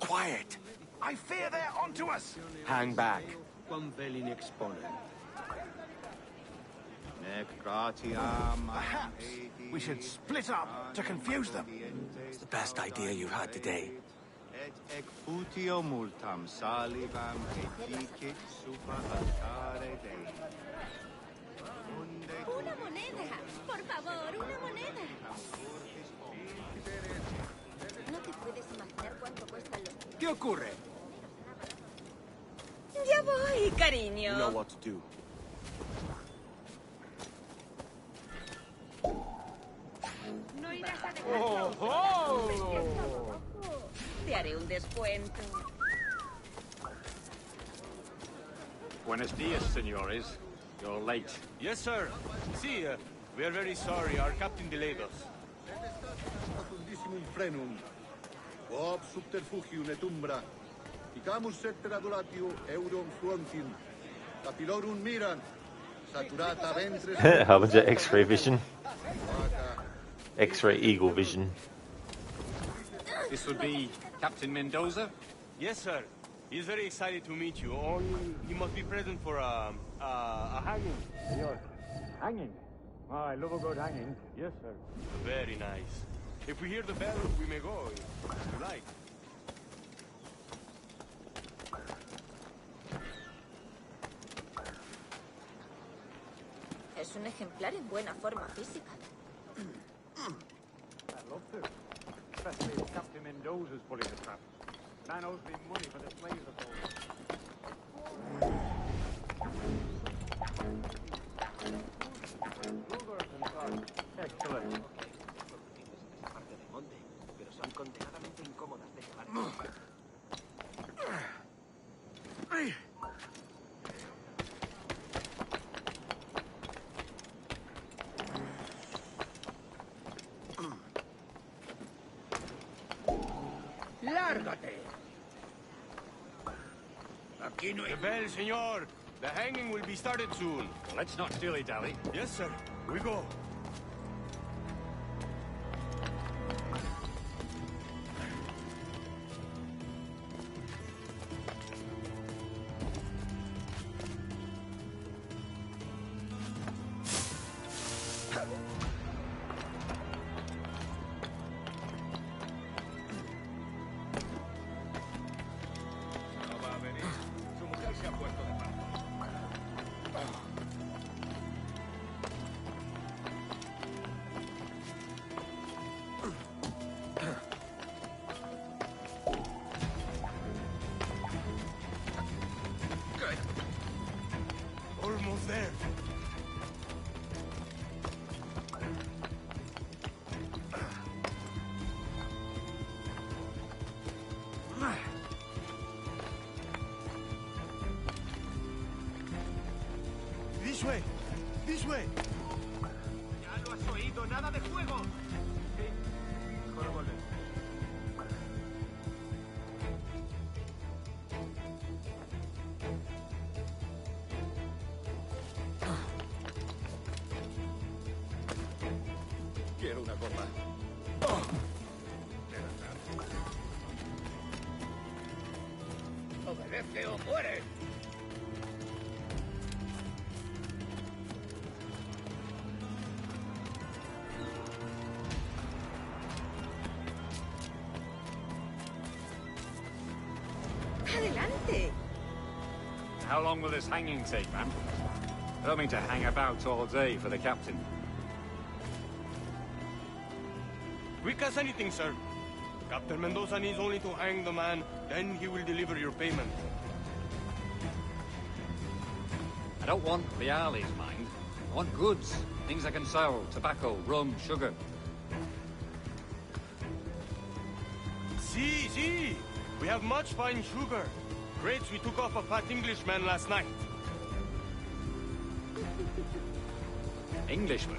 Quiet! I fear they're onto us. Hang back. Perhaps we should split up to confuse them. It's the best idea you had today. Una moneda. Por favor, una moneda. No te puedes imaginar cuánto cuestan los... ¿Qué ocurre? Ya voy, cariño. You know what to do. No irás a dejarlo. Te haré un descuento. Buenos dias, senores. You're late. Yes, sir. See, we are very sorry. Our captain delayed us. Frenum. Ob subterfugium et umbra. Icamus setter adoratio eurum frontin. Capilorum miran. Saturata ventres. Harbinger X-ray vision. X-ray eagle vision. This would be Captain Mendoza? Yes, sir. He's very excited to meet you. Only he must be present for a hanging. Senor, hanging? Oh, I love a good hanging. Yes, sir. Very nice. If we hear the bell, we may go, if you like. Es un ejemplar en buena forma física. I'd love to. Especially if Captain Mendoza's pulling the trap. Man owes me money for the slaves of all. Excellent. Pero son condenadamente incómodas de llevar. ¡Lárgate! Aquí no hay... The bell, senor. The hanging will be started soon. Let's not dilly-dally. Yes, sir. We go. Almost there. This way. This way. Ya lo has oído, nada de fuego. Mejor volver. Quiero una copa. Obedece o muere. ¡Adelante! How long will this hanging take, man? I don't mean to hang about all day for the captain. Quick as anything, sir. Captain Mendoza needs only to hang the man, then he will deliver your payment. I don't want reales, mind. I want goods. Things I can sell. Tobacco, rum, sugar. See. We have much fine sugar. Grapes we took off a fat Englishman last night. Englishman?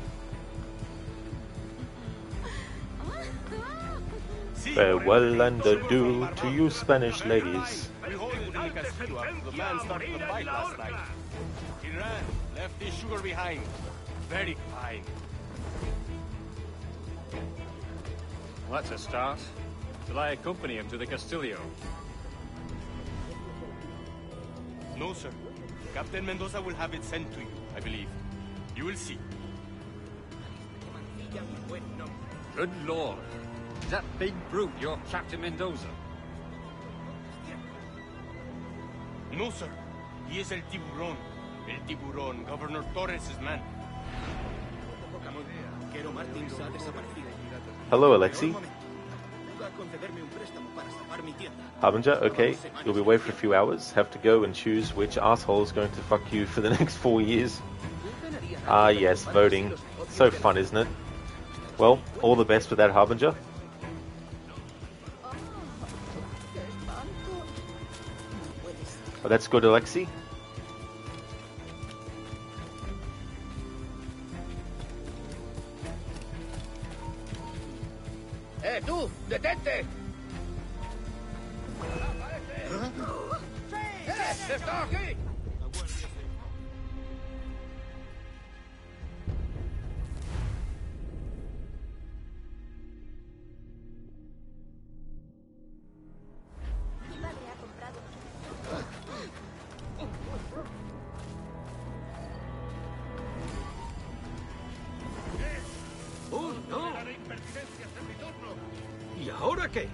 Farewell and adieu to you Spanish ladies. We hold it in the Castillo after the man started the fight last night. He ran, left his sugar behind. Very fine. Well, that's a start. Shall I accompany him to the Castillo? No, sir. Captain Mendoza will have it sent to you, I believe. You will see. Good lord. Is that big brute your Captain Mendoza? No, sir. He is El Tiburón. El Tiburón, Governor Torres' man. Hello, Alexei. Harbinger, okay. You'll be away for a few hours. Have to go and choose which asshole is going to fuck you for the next 4 years. Ah, yes, voting. So fun, isn't it? Well, all the best with that, Harbinger. Oh, that's good, Alexei. ¡Tú! ¡Detente! ¡Está aquí! ¿Y ahora qué?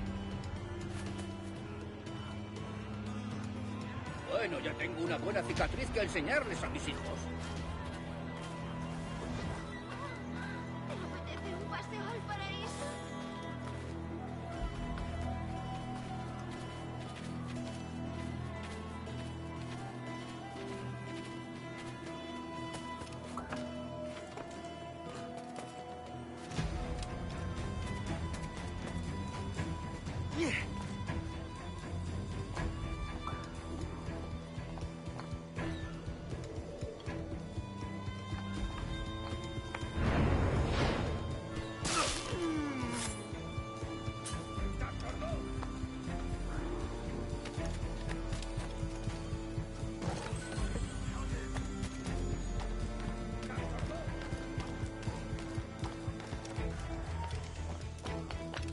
Bueno, ya tengo una buena cicatriz que enseñarles a mis hijos. ¿Un paseo al paraíso?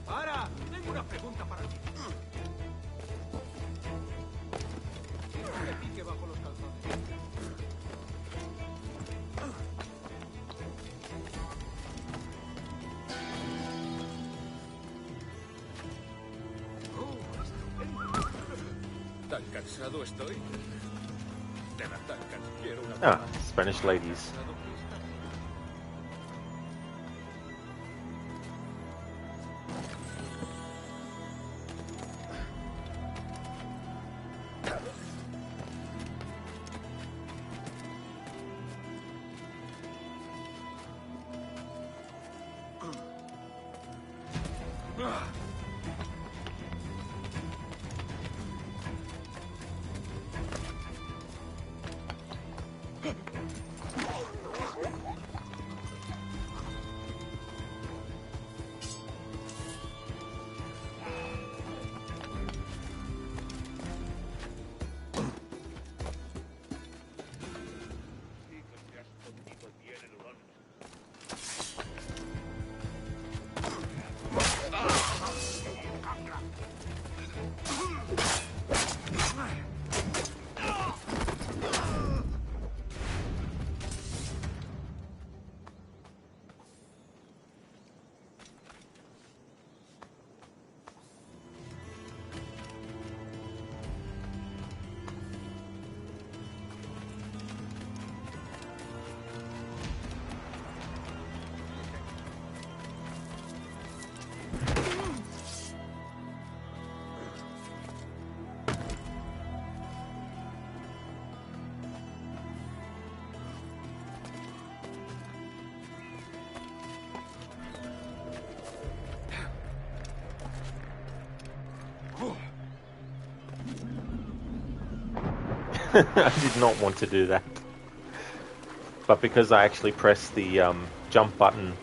Para, tengo una pregunta para ti. ¿Qué pique bajo los calzones? Tan cansado estoy. De verdad, quiero una... Ah, Spanish ladies. I did not want to do that. But because I actually pressed the jump button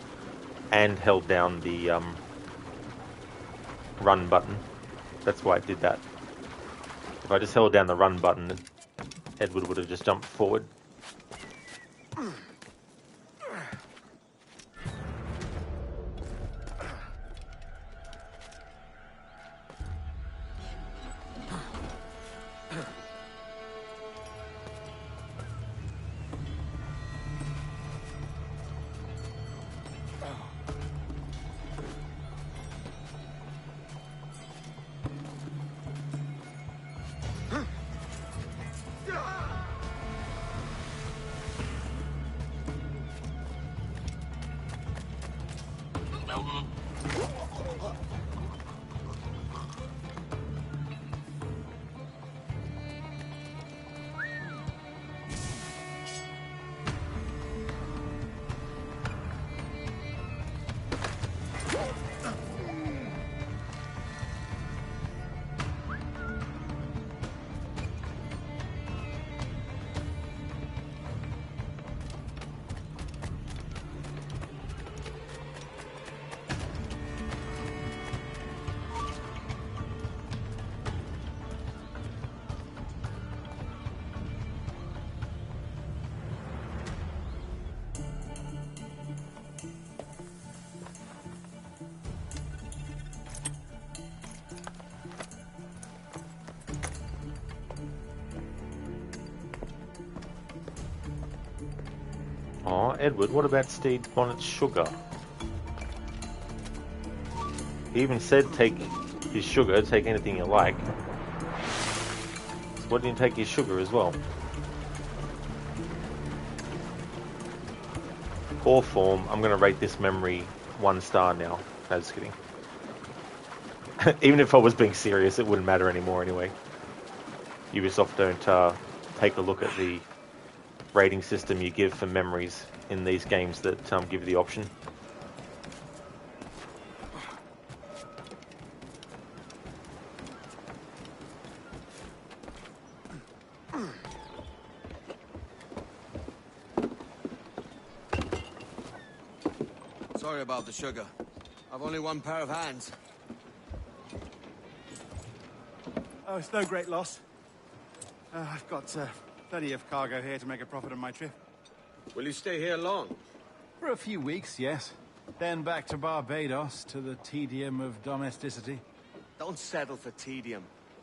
and held down the run button, that's why I did that. If I just held down the run button, Edward would have just jumped forward. Oh, Edward, what about Stede Bonnet's sugar? He even said take his sugar, take anything you like. So why didn't you take his sugar as well? Core form, I'm going to rate this memory 1 star now. No, just kidding. Even if I was being serious, it wouldn't matter anymore anyway. Ubisoft don't take a look at the rating system you give for memories in these games that give you the option. Sorry about the sugar. I've only 1 pair of hands. Oh, it's no great loss. I've got plenty of cargo here to make a profit on my trip. Will you stay here long? For a few weeks, yes. Then back to Barbados, to the tedium of domesticity. Don't settle for tedium.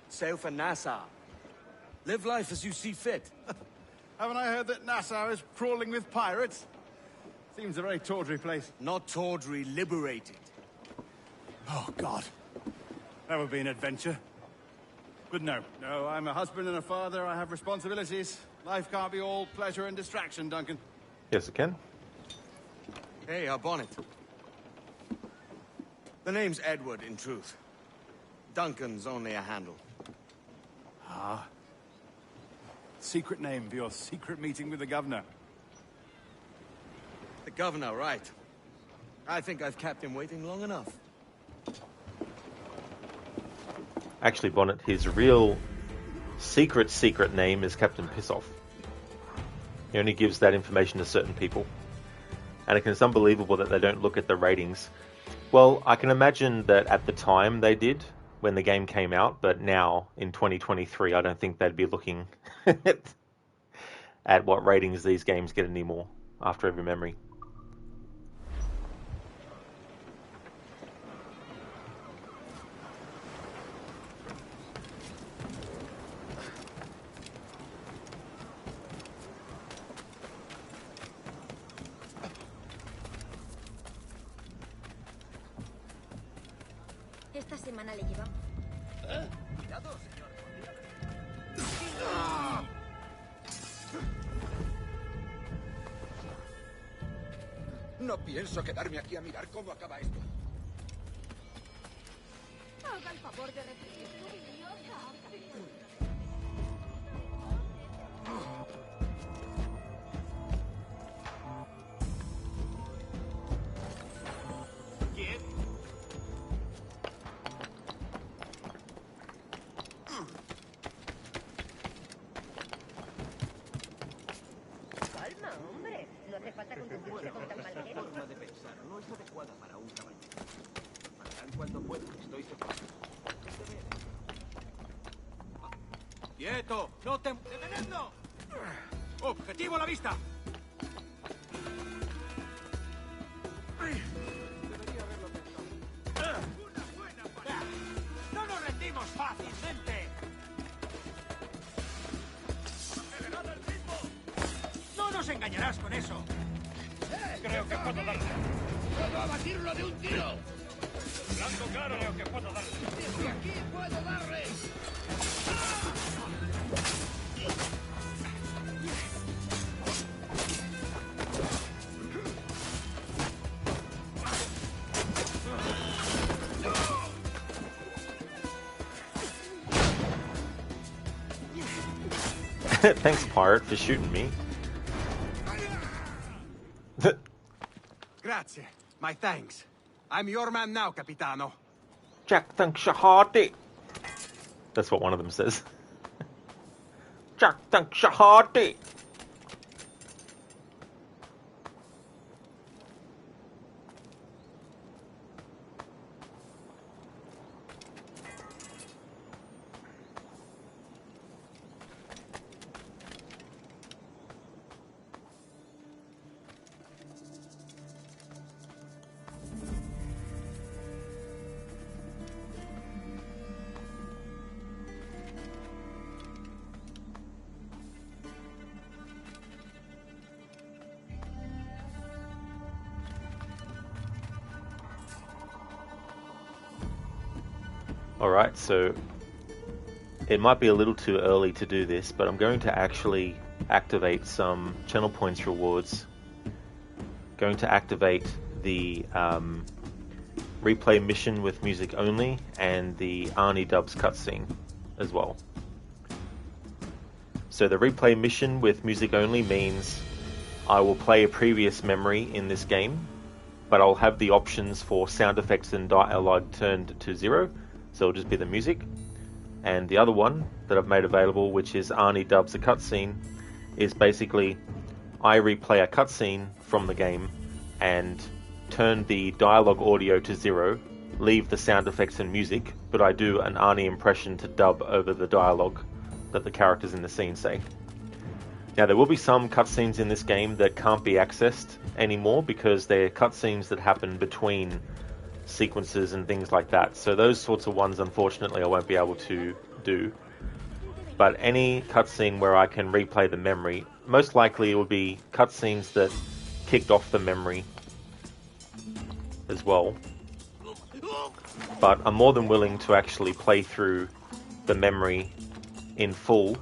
Sail for Nassau. Live life as you see fit. Haven't I heard that Nassau is crawling with pirates? Seems a very tawdry place. Not tawdry, liberated. Oh, God. That would be an adventure. But no, I'm a husband and a father. I have responsibilities. Life can't be all pleasure and distraction, Duncan. Yes, it can. Hey, our bonnet. The name's Edward, in truth. Duncan's only a handle. Ah. Secret name for your secret meeting with the governor. The governor, right. I think I've kept him waiting long enough. Actually, Bonnet, his real secret name is Captain Pissoff. He only gives that information to certain people. And it's unbelievable that they don't look at the ratings. Well, I can imagine that at the time they did, when the game came out, but now, in 2023, I don't think they'd be looking at what ratings these games get anymore after every memory. Esta semana le llevamos. Cuidado, señor. No pienso quedarme aquí a mirar cómo acaba esto. Haga el favor de repetir su idiota. ¿Quién? Calma, hombre. No hace falta conducirse con tan mal genio. Forma de pensar no es adecuada para un caballero. Matarán cuando puedan, estoy seguro. ¡Quieto! ¡No te... ¡Detenedlo! ¡Objetivo a la vista! Debería haberlo pensado. ¡Una buena parada! ¡No nos rendimos fácilmente! ¡Acelerad el ritmo! ¡No nos engañarás con eso! Creo que puedo darle. ¡Puedo abatirlo de un tiro! Blanco claro, creo que puedo darle. ¡Desde aquí puedo darle! Thanks, pirate, for shooting me. Grazie. My thanks. I'm your man now, Capitano. Jack, thanks your hearty. That's what one of them says. Jack, thanks your hearty. Alright, so it might be a little too early to do this, but I'm going to actually activate some channel points rewards. Going to activate the replay mission with music only and the Arnie Dubs cutscene as well. So the replay mission with music only means I will play a previous memory in this game, but I'll have the options for sound effects and dialogue turned to 0. So it'll just be the music. And the other one that I've made available, which is Arnie Dubs a cutscene, is basically I replay a cutscene from the game and turn the dialogue audio to 0, leave the sound effects and music, but I do an Arnie impression to dub over the dialogue that the characters in the scene say. Now there will be some cutscenes in this game that can't be accessed anymore because they're cutscenes that happen between sequences and things like that. So those sorts of ones, unfortunately, I won't be able to do. But any cutscene where I can replay the memory, most likely it will be cutscenes that kicked off the memory as well. But I'm more than willing to actually play through the memory in full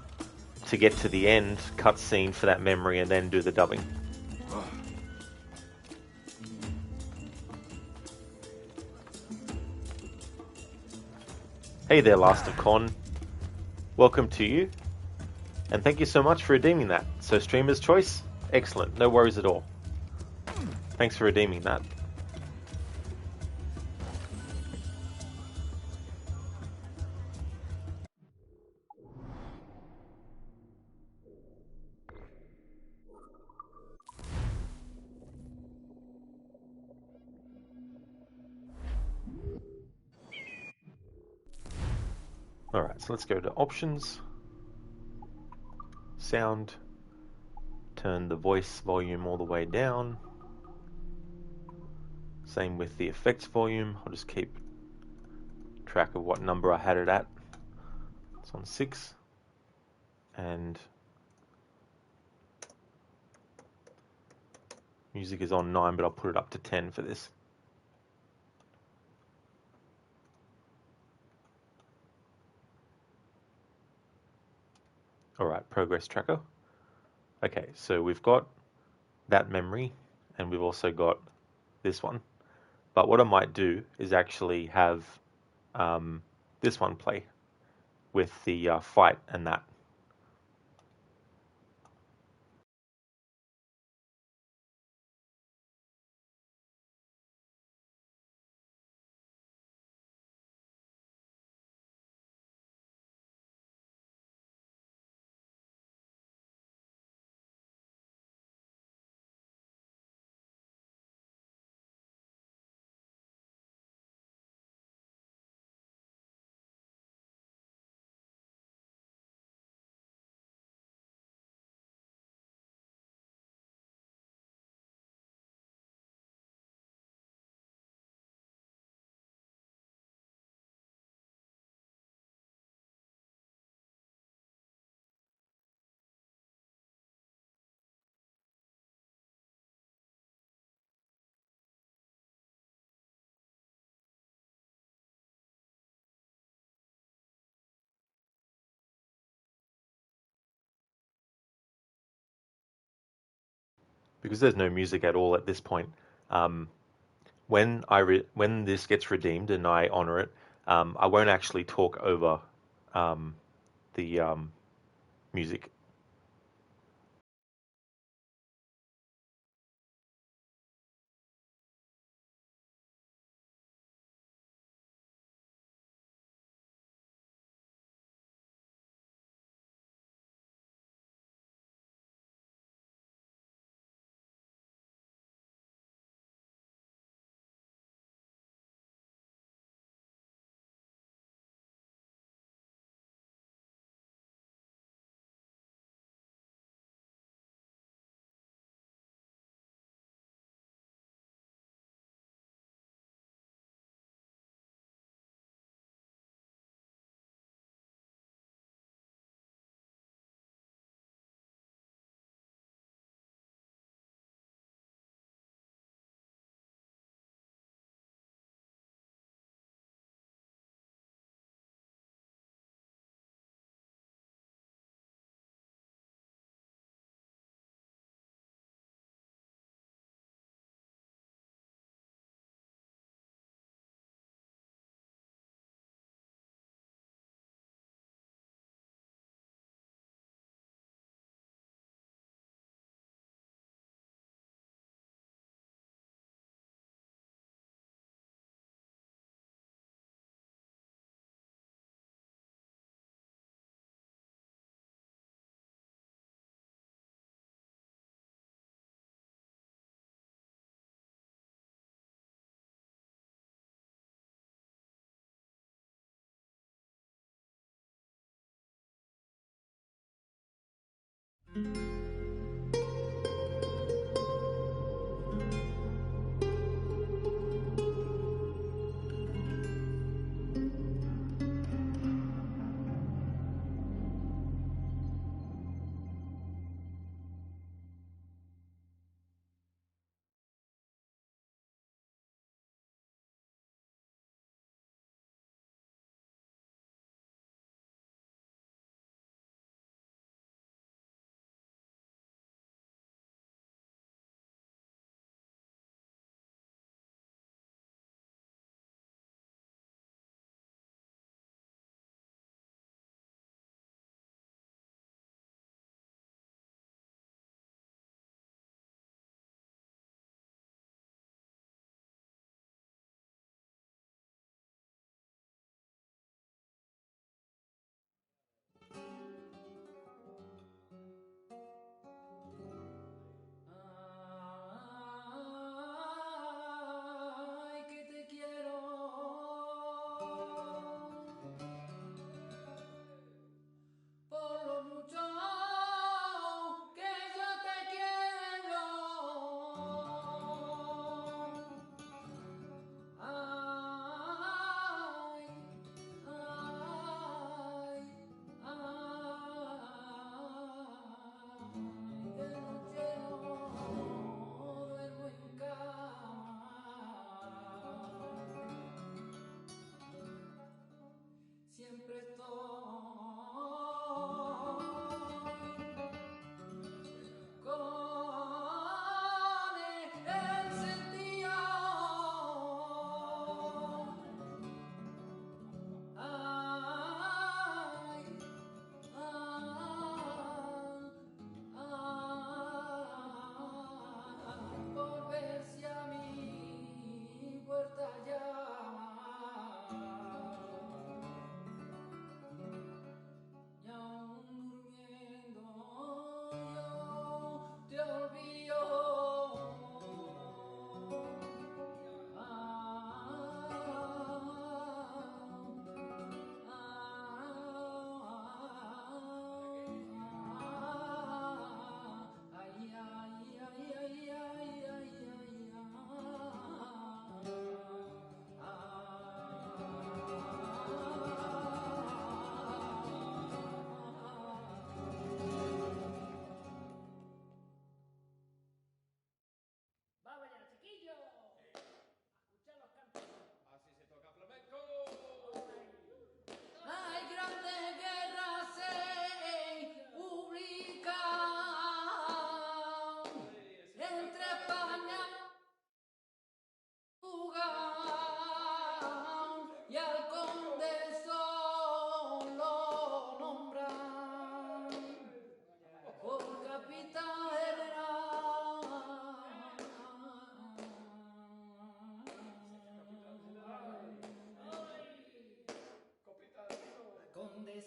to get to the end cutscene for that memory and then do the dubbing. Hey there, Last of Con. Welcome to you. And thank you so much for redeeming that. So streamer's choice? Excellent. No worries at all. Thanks for redeeming that. Alright, so let's go to options, sound, turn the voice volume all the way down, same with the effects volume. I'll just keep track of what number I had it at. It's on 6, and music is on 9, but I'll put it up to 10 for this. Alright, progress tracker. Okay, so we've got that memory and we've also got this one. But what I might do is actually have this one play with the fight and that. because there's no music at all at this point, when this gets redeemed and I honor it, I won't actually talk over the music.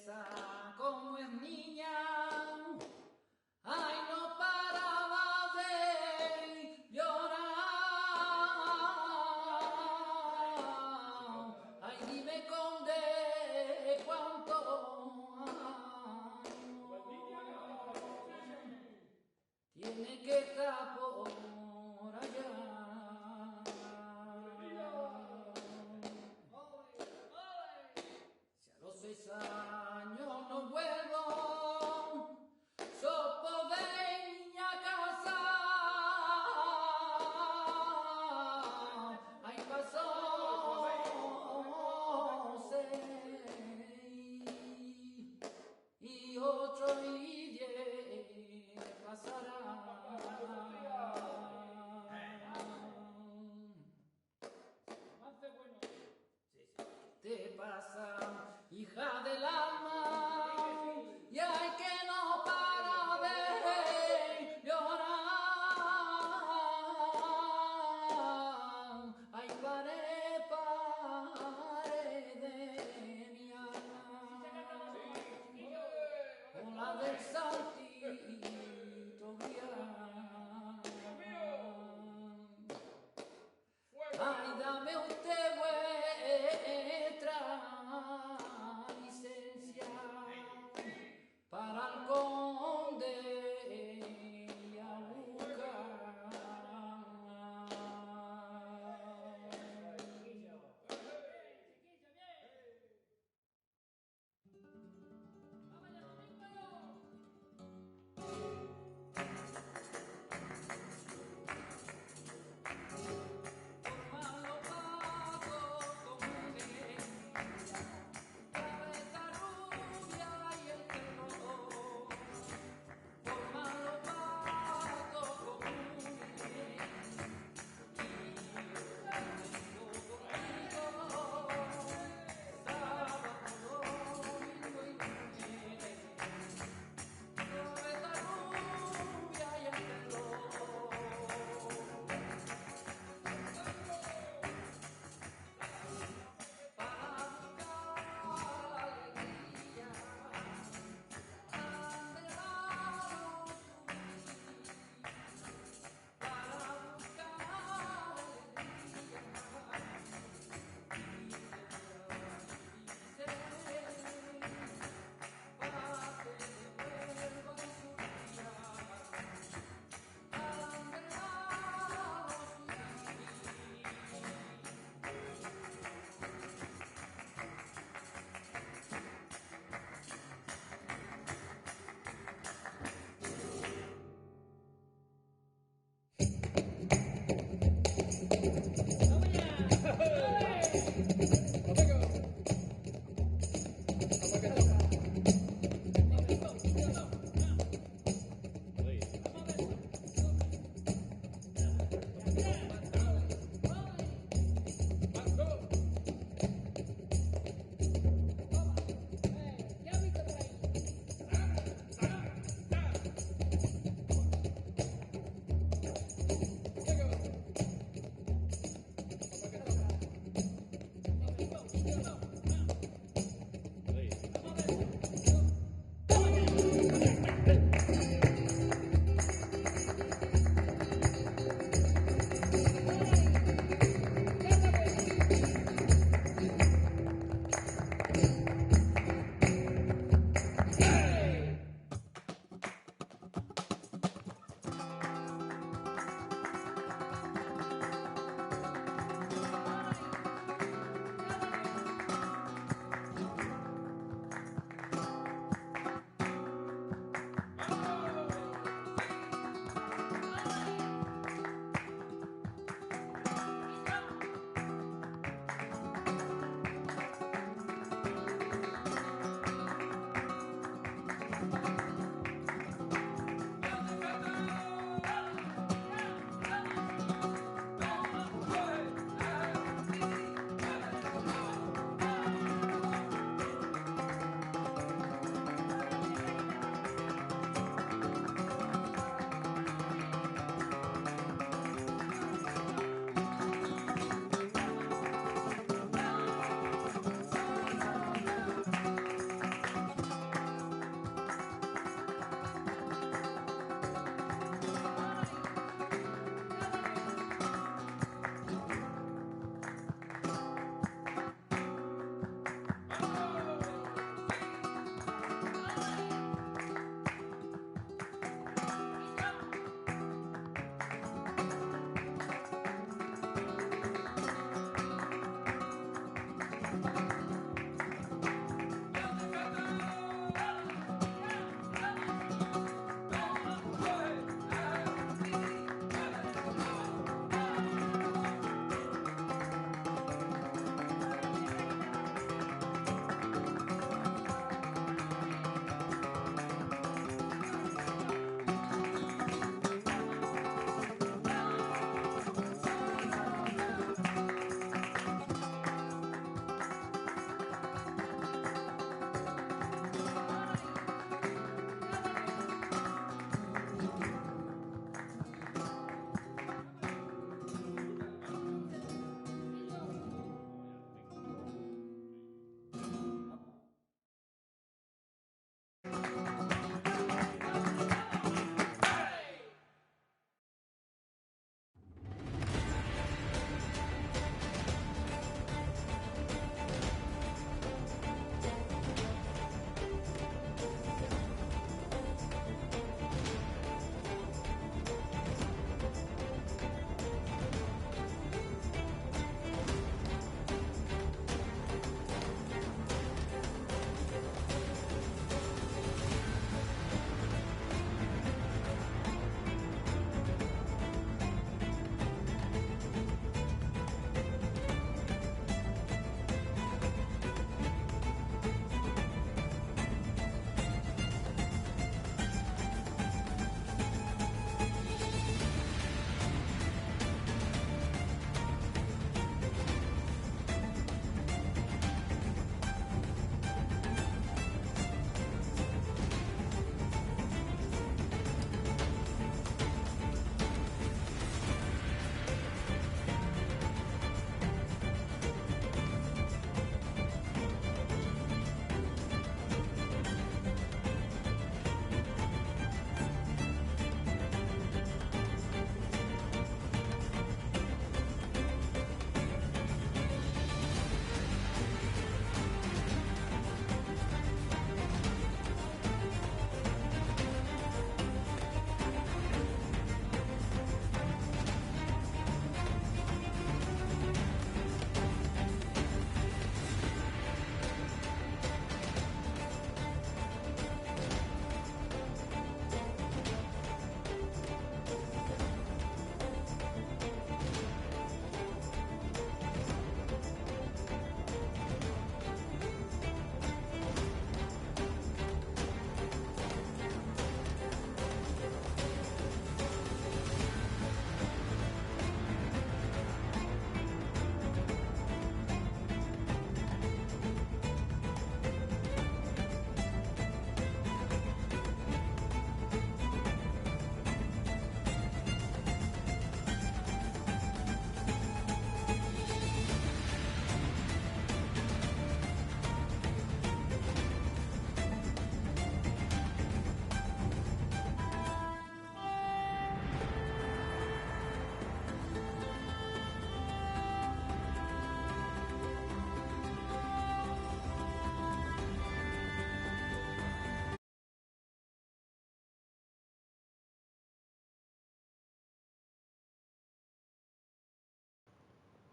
esa como es niña. Ay, no paraba de llorar. Ay, dime conde cuánto tiene que estar por allá. Si a los 6 años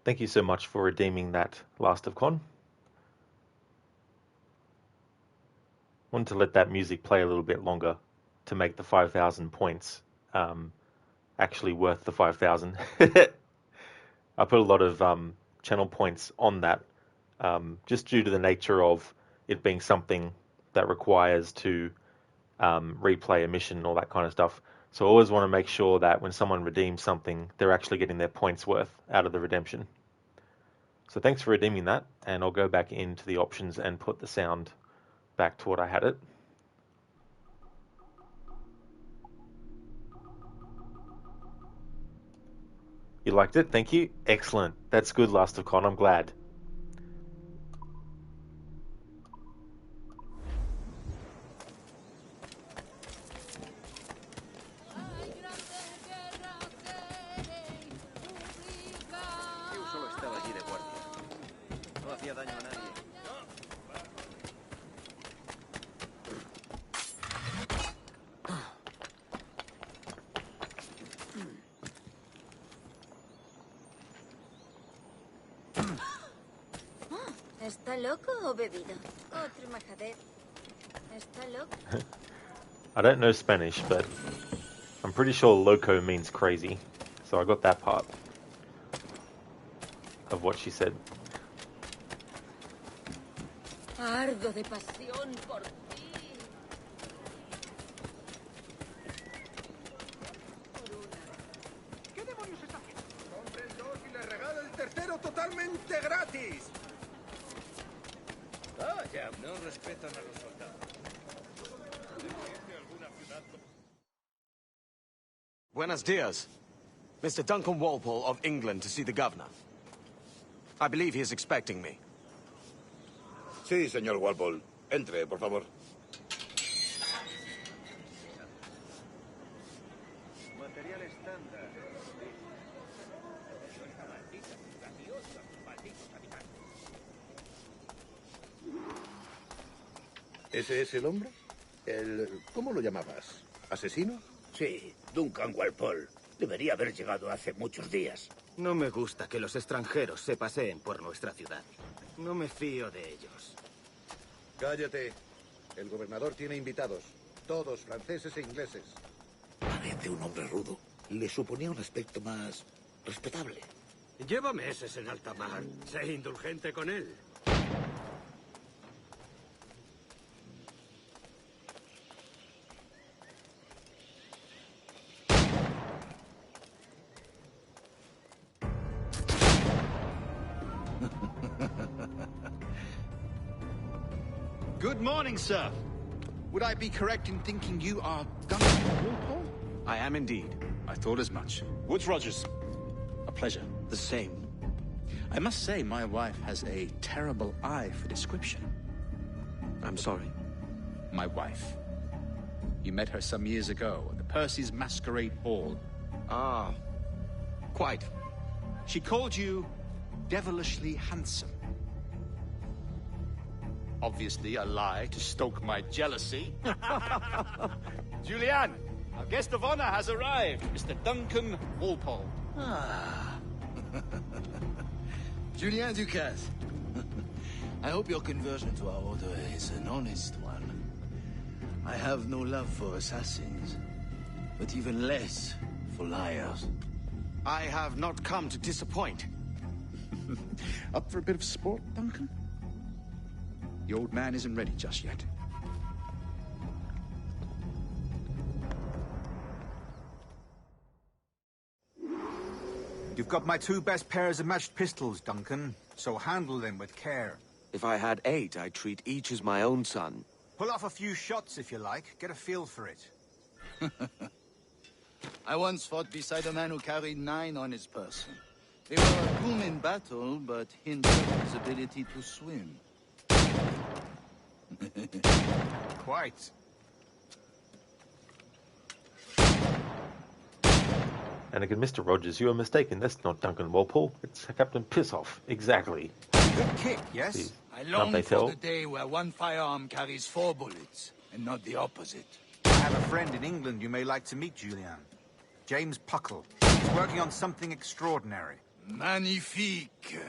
Thank you so much for redeeming that Last of Con. Wanted to let that music play a little bit longer to make the 5,000 points actually worth the 5,000. I put a lot of channel points on that just due to the nature of it being something that requires to replay a mission and all that kind of stuff. So I always want to make sure that when someone redeems something, they're actually getting their points worth out of the redemption. So thanks for redeeming that, and I'll go back into the options and put the sound back to what I had it. You liked it? Thank you. Excellent. That's good, Last of Con. I'm glad. ¿Está loco o bebido? Otro majadero. ¿Está loco? I don't know Spanish, but I'm pretty sure loco means crazy. So I got that part of what she said. Ardo de pasión por ti. ¿Qué demonios está haciendo? Compre el 2 y le regalo el tercero totalmente gratis. Vaya, no respetan a los soldados. Buenos dias. Mr. Duncan Walpole of England to see the governor. I believe he is expecting me. Sí, señor Walpole. Entre, por favor. Material estándar. ¿Ese es el hombre? ¿Cómo lo llamabas? ¿Asesino? Sí, Duncan Walpole. Debería haber llegado hace muchos días. No me gusta que los extranjeros se paseen por nuestra ciudad. No me fío de ellos. Cállate. El gobernador tiene invitados. Todos franceses e ingleses. Parece un hombre rudo. Le suponía un aspecto más respetable. Lleva meses en alta mar. Sé indulgente con él. Good morning, sir. Would I be correct in thinking you are Duncan Walpole? I am indeed. I thought as much. Woods Rogers. A pleasure. The same. I must say, my wife has a terrible eye for description. I'm sorry. My wife. You met her some years ago at the Percy's Masquerade Ball. Ah, quite. She called you devilishly handsome. Obviously a lie to stoke my jealousy. Julianne, our guest of honor has arrived, Mr. Duncan Walpole. Ah. Julien Ducasse. I hope your conversion to our order is an honest one. I have no love for assassins, but even less for liars. I have not come to disappoint. Up for a bit of sport, Duncan? The old man isn't ready just yet. You've got my 2 best pairs of matched pistols, Duncan, so handle them with care. If I had 8, I'd treat each as my own son. Pull off a few shots if you like. Get a feel for it. I once fought beside a man who carried 9 on his person. They were a boom in battle, but hindered his ability to swim. Quite. And again, Mr. Rogers, you are mistaken. That's not Duncan Walpole. It's Captain Pissoff. Exactly. Good kick, yes? Jeez. I Can't long they for tell? the day where one firearm carries 4 bullets, and not the opposite. I have a friend in England you may like to meet, Julian. James Puckle. He's working on something extraordinary. Magnifique.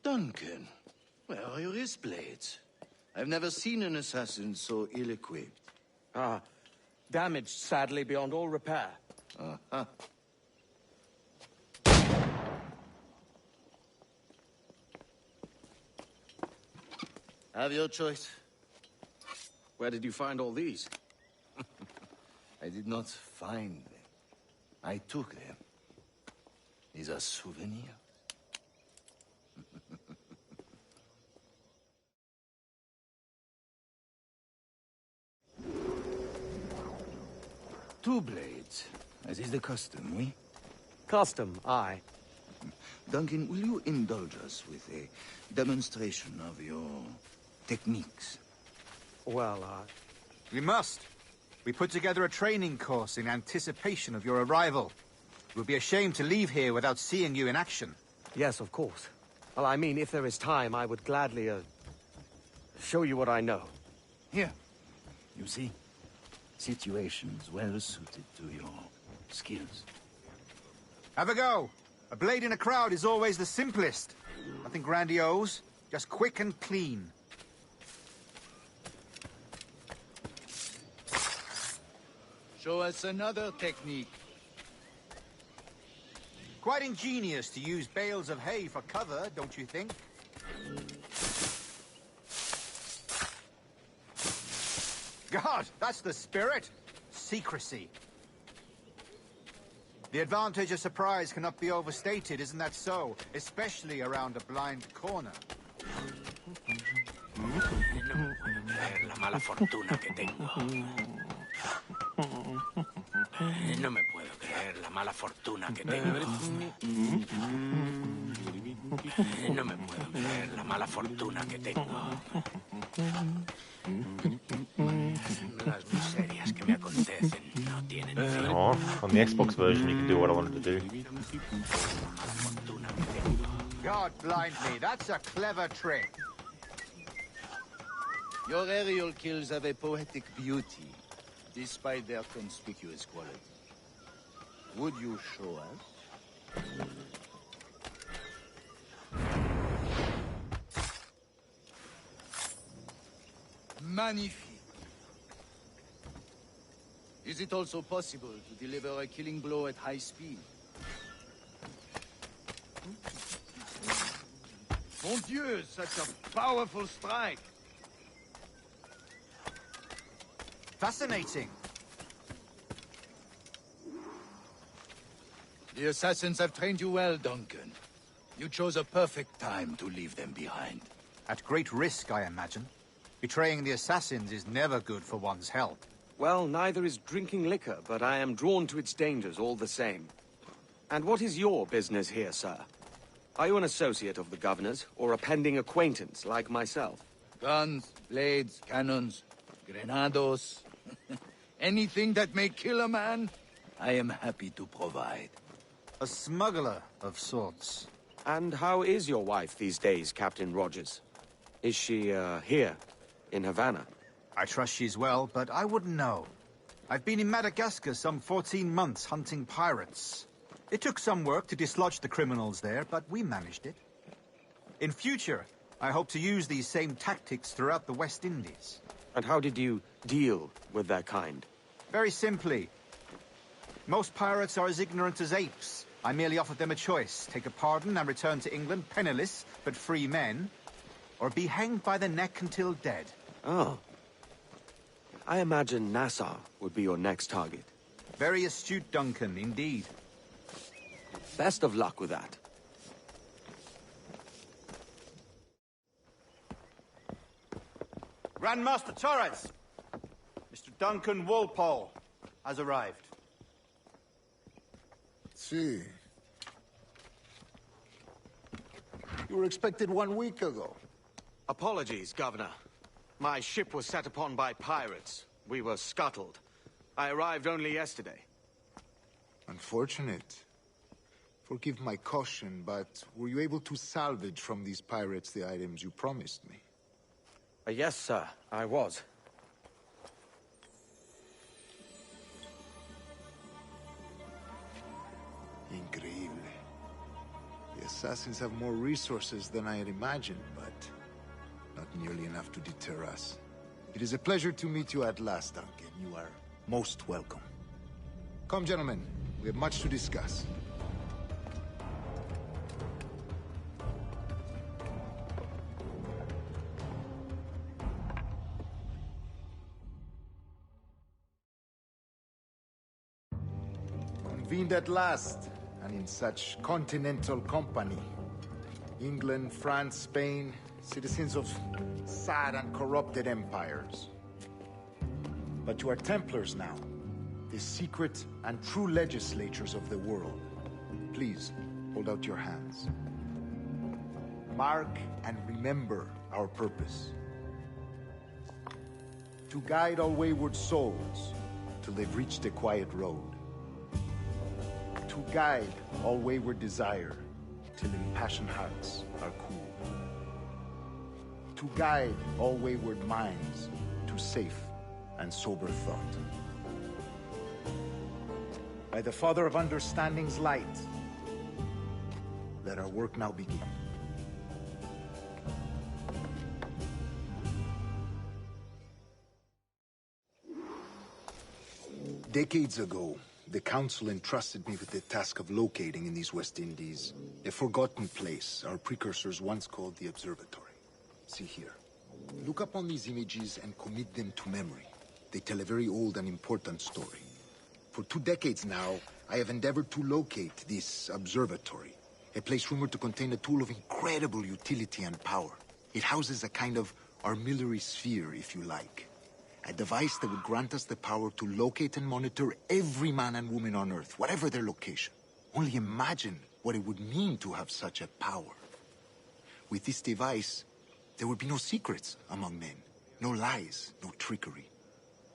Duncan, where are your wrist blades? I've never seen an assassin so ill-equipped. Ah, damaged, sadly, beyond all repair. Uh-huh. Have your choice. Where did you find all these? I did not find them. I took them. These are souvenirs. Two blades, as is the custom, oui? Custom, aye. Duncan, will you indulge us with a demonstration of your techniques? Well, We must. We put together a training course in anticipation of your arrival. It would be a shame to leave here without seeing you in action. Yes, of course. Well, I mean, if there is time, I would gladly, show you what I know. Here. You see? Situations well suited to your skills. Have a go. A blade in a crowd is always the simplest. Nothing grandiose, just quick and clean. Show us another technique. Quite ingenious to use bales of hay for cover, don't you think? God, that's the spirit. Secrecy. The advantage of surprise cannot be overstated, isn't that so? Especially around a blind corner. La mala fortuna que tengo. No me puedo creer la mala fortuna que tengo. No me puedo creer la mala fortuna que tengo. Las miserias que me acontecen no tienen fin. Oh, on the Xbox version you can do what I wanted to do. God blind me, that's a clever trick. Your aerial kills have a poetic beauty, despite their conspicuous quality. Would you show us? Magnifique. Is it also possible to deliver a killing blow at high speed? Mon Dieu, such a powerful strike! Fascinating. The assassins have trained you well, Duncan. You chose a perfect time to leave them behind. At great risk, I imagine. Betraying the assassins is never good for one's health. Well, neither is drinking liquor, but I am drawn to its dangers all the same. And what is your business here, sir? Are you an associate of the governor's, or a pending acquaintance like myself? Guns, blades, cannons, grenados. Anything that may kill a man, I am happy to provide. A smuggler of sorts. And how is your wife these days, Captain Rogers? Is she, here, in Havana? I trust she's well, but I wouldn't know. I've been in Madagascar some 14 months hunting pirates. It took some work to dislodge the criminals there, but we managed it. In future, I hope to use these same tactics throughout the West Indies. And how did you deal with their kind? Very simply. Most pirates are as ignorant as apes. I merely offered them a choice. Take a pardon and return to England penniless, but free men. Or be hanged by the neck until dead. Oh. I imagine Nassau would be your next target. Very astute, Duncan, indeed. Best of luck with that. Grandmaster Torres! Mr. Duncan Walpole has arrived. See. You were expected 1 week ago. Apologies, Governor. My ship was set upon by pirates. We were scuttled. I arrived only yesterday. Unfortunate. Forgive my caution, but were you able to salvage from these pirates the items you promised me? Yes, sir, I was. Increíble. The assassins have more resources than I had imagined, but not nearly enough to deter us. It is a pleasure to meet you at last, Duncan. You are most welcome. Come, gentlemen. We have much to discuss. Convened at last, and in such continental company. England, France, Spain, citizens of sad and corrupted empires. But you are Templars now, the secret and true legislators of the world. Please, hold out your hands. Mark and remember our purpose. To guide all wayward souls till they've reached a quiet road. To guide all wayward desire till impassioned hearts are cool. To guide all wayward minds to safe and sober thought. By the Father of Understanding's light, let our work now begin. Decades ago, the Council entrusted me with the task of locating in these West Indies a forgotten place our precursors once called the Observatory. See here. Look upon these images and commit them to memory. They tell a very old and important story. For 2 decades now, I have endeavored to locate this observatory, a place rumored to contain a tool of incredible utility and power. It houses a kind of armillary sphere, if you like. A device that would grant us the power to locate and monitor every man and woman on Earth, whatever their location. Only imagine what it would mean to have such a power. With this device, there would be no secrets among men, no lies, no trickery.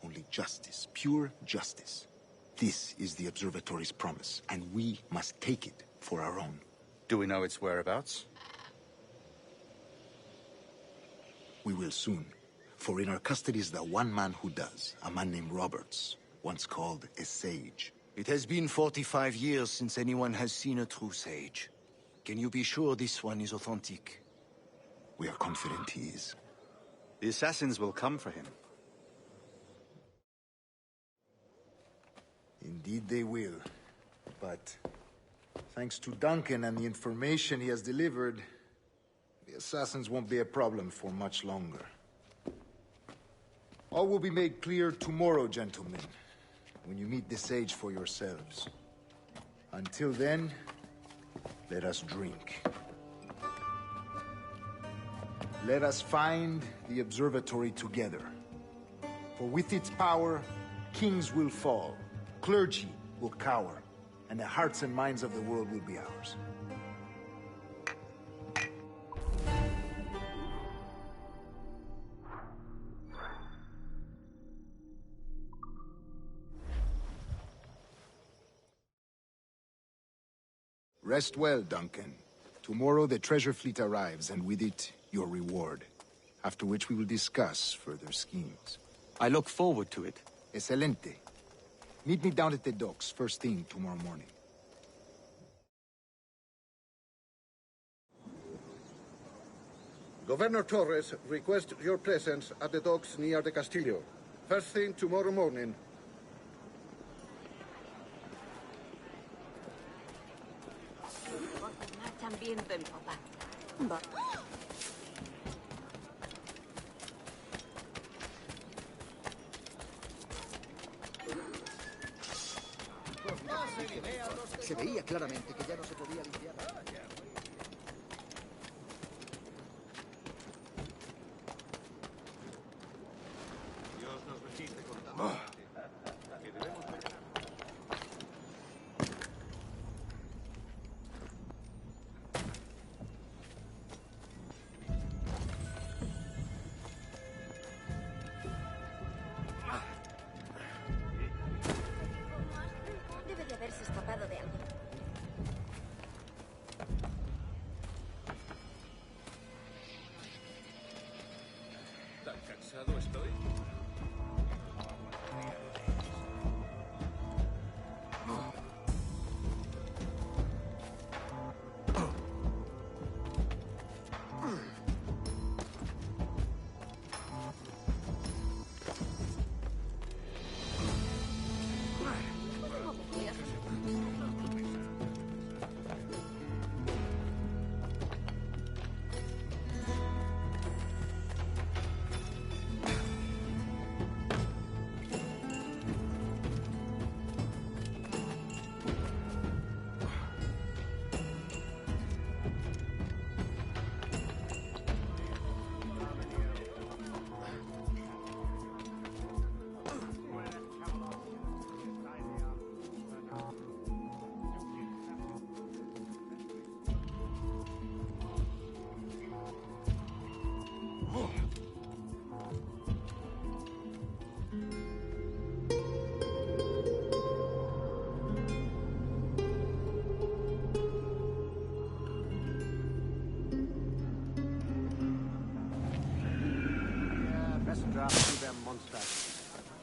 Only justice, pure justice. This is the Observatory's promise, and we must take it for our own. Do we know its whereabouts? We will soon. For in our custody is the one man who does, a man named Roberts, once called a sage. It has been 45 years since anyone has seen a true sage. Can you be sure this one is authentic? We are confident he is. The assassins will come for him. Indeed they will. But thanks to Duncan and the information he has delivered, the assassins won't be a problem for much longer. All will be made clear tomorrow, gentlemen, when you meet the sage for yourselves. Until then, let us drink. Let us find the observatory together. For with its power, kings will fall, clergy will cower, and the hearts and minds of the world will be ours. Rest well, Duncan. Tomorrow the treasure fleet arrives, and with it, your reward. After which we will discuss further schemes. I look forward to it. Excelente. Meet me down at the docks first thing tomorrow morning. Governor Torres requests your presence at the docks near the Castillo. First thing tomorrow morning. También de mi papá. Va. Se veía claramente que ya no se podía limpiar. Dios nos bendice con tanto que debemos ver. cansado estoy?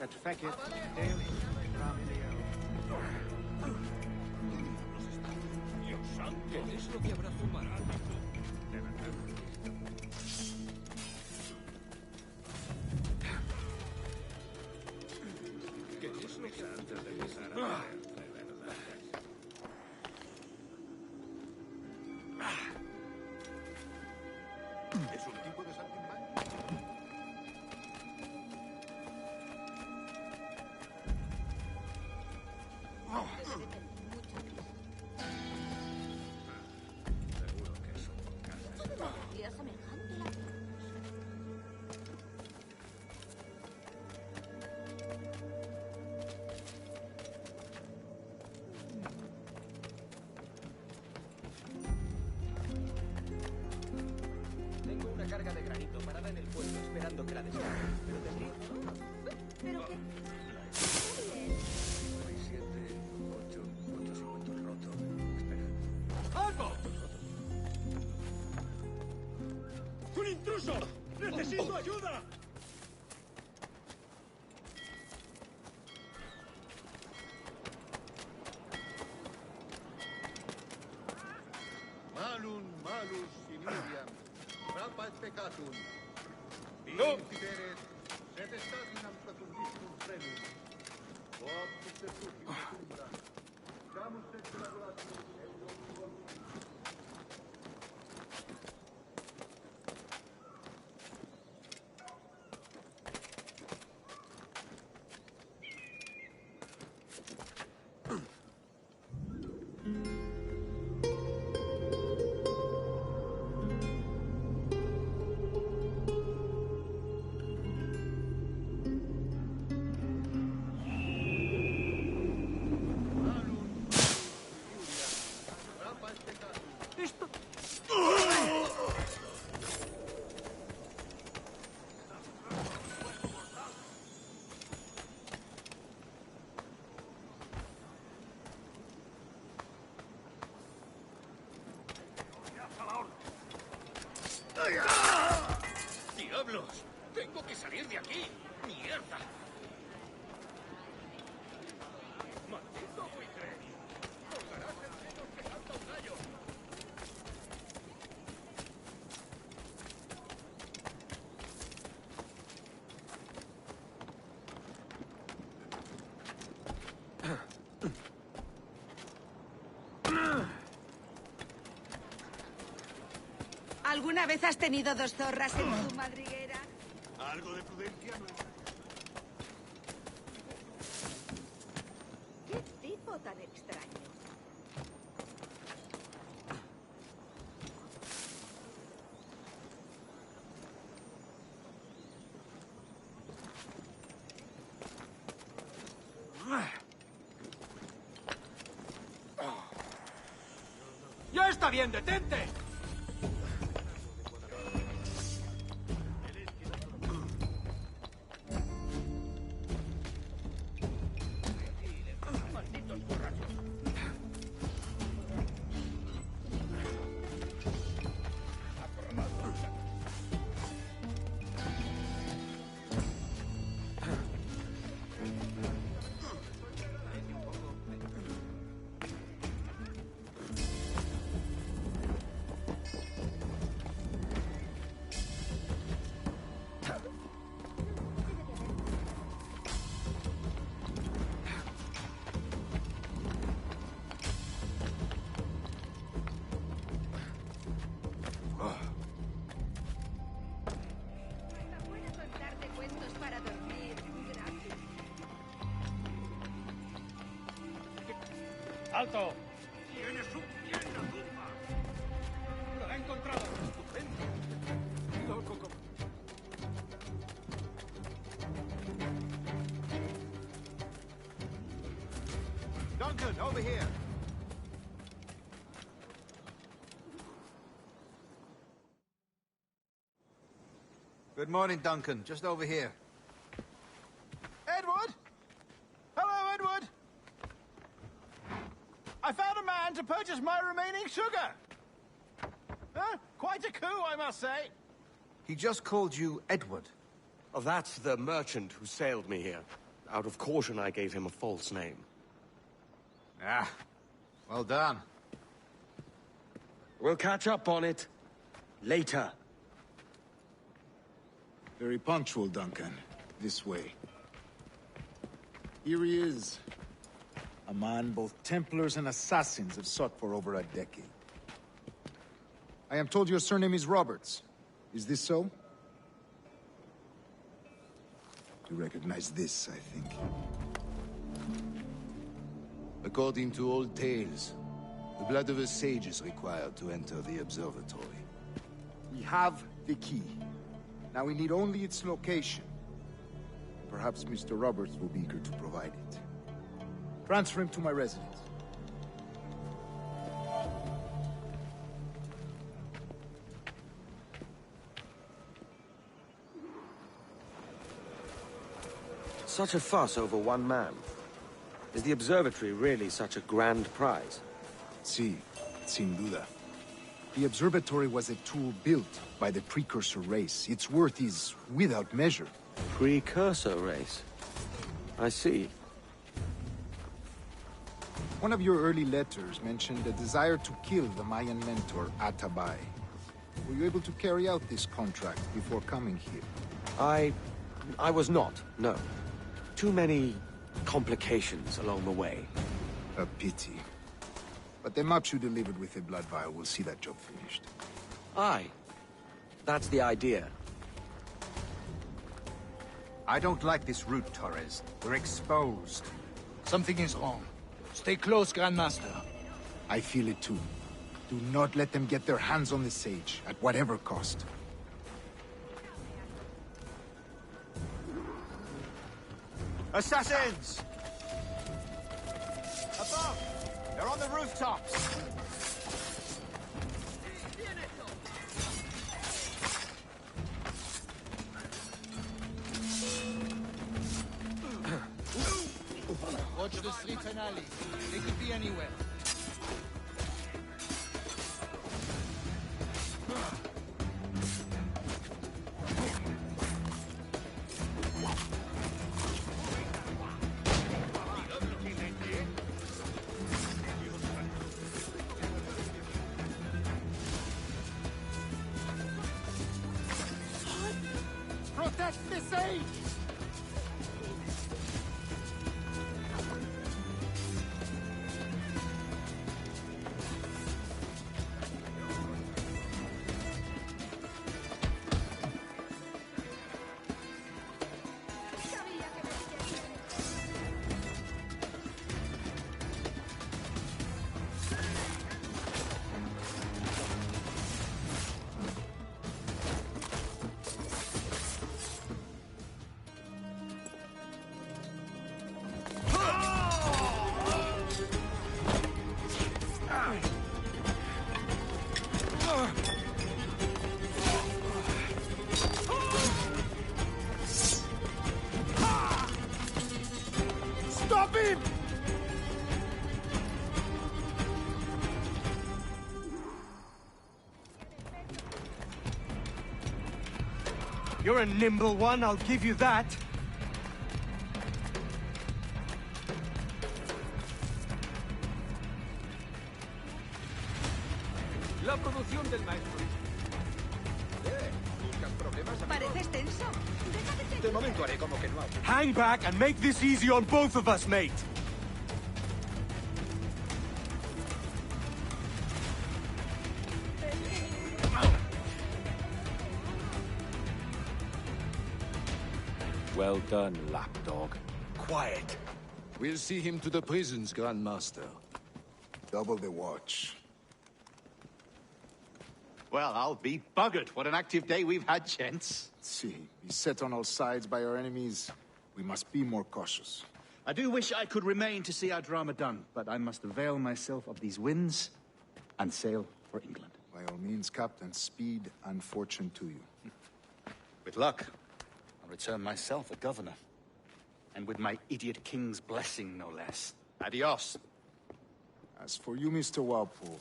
Et fecit Deus Ramilio. Dios santo, ¿qué es lo que habrá fumado? De verdad. ¿Qué es lo que antes de empezar a beber? De verdad. ¿Es un tipo de saltimbanqui? Seguro que es un caso. ¿Cómo parecía semejante la... Tengo una carga de granito parada en el puerto esperando que la descargue. Pero tendría... ¿Pero qué? 7, 8 si cuento el roto. Espera. ¡Algo! ¡Un intruso! ¡Necesito ayuda! Malum, malus, similiam. Rapa et peccatum. No. Incideret, sed estatinam facundissimum fremum. Optus et suffit umbra. Camus et collaboratum ¡Diablos! ¡Tengo que salir de aquí! ¡Mierda! ¡Maldito buitre! ¡Colgarás el menos que salta un gallo! ¿Alguna vez has tenido dos zorras en tu madriguera? Algo de prudencia no es. ¿Qué tipo tan extraño? ¡Ya está bien, detente! ¡Alto! ¡Tiene su pierna, zumba! ¡Lo he encontrado! ¡Estupendo! ¡Loco como... Duncan, over here. Good morning, Duncan. Just over here. Edward? Hello, Edward! I found a man to purchase my remaining sugar! Huh? Quite a coup, I must say. He just called you Edward. Oh, that's the merchant who sailed me here. Out of caution, I gave him a false name. Ah, well done. We'll catch up on it later. Very punctual, Duncan. This way. Here he is. A man both Templars and Assassins have sought for over a decade. I am told your surname is Roberts. Is this so? You recognize this, I think. According to old tales, the blood of a sage is required to enter the observatory. We have the key. Now we need only its location. Perhaps Mr. Roberts will be eager to provide it. Transfer him to my residence. Such a fuss over one man. Is the observatory really such a grand prize? Sí, sin duda. The observatory was a tool built by the Precursor race. Its worth is without measure. Precursor race? I see. One of your early letters mentioned a desire to kill the Mayan mentor, Atabay. Were you able to carry out this contract before coming here? I was not, no. Too many complications along the way. A pity. But the maps you delivered with the blood vial will see that job finished. Aye. That's the idea. I don't like this route, Torres. We're exposed. Something is wrong. Stay close, Grandmaster. I feel it too. Do not let them get their hands on the sage, at whatever cost. Assassins! Above! They're on the rooftops! Watch the streets and alleys. They could be anywhere. Protect the sage! Stop him! You're a nimble one, I'll give you that. La producción del maestro. ¿Buscas problemas, amigo? Parece extenso. De momento haré como que no hago. Hang back and make this easy on both of us, mate. Well done, lapdog. Quiet. We'll see him to the prisons, Grandmaster. Double the watch. Well, I'll be buggered. What an active day we've had, gents. See, beset on all sides by our enemies, we must be more cautious. I do wish I could remain to see our drama done, but I must avail myself of these winds and sail for England. By all means, Captain, speed and fortune to you. With luck, I'll return myself a governor. And with my idiot king's blessing, no less. Adios. As for you, Mr. Walpole,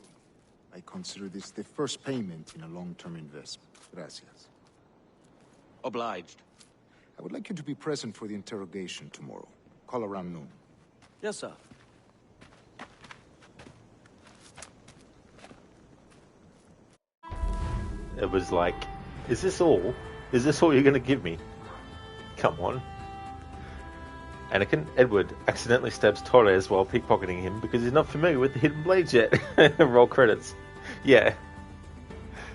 I consider this the first payment in a long-term investment. Gracias. Obliged. I would like you to be present for the interrogation tomorrow. Call around noon. Yes, sir. It was like, is this all? Is this all you're going to give me? Come on. Anakin, Edward accidentally stabs Torres while pickpocketing him because he's not familiar with the hidden blades yet. Roll credits. Yeah.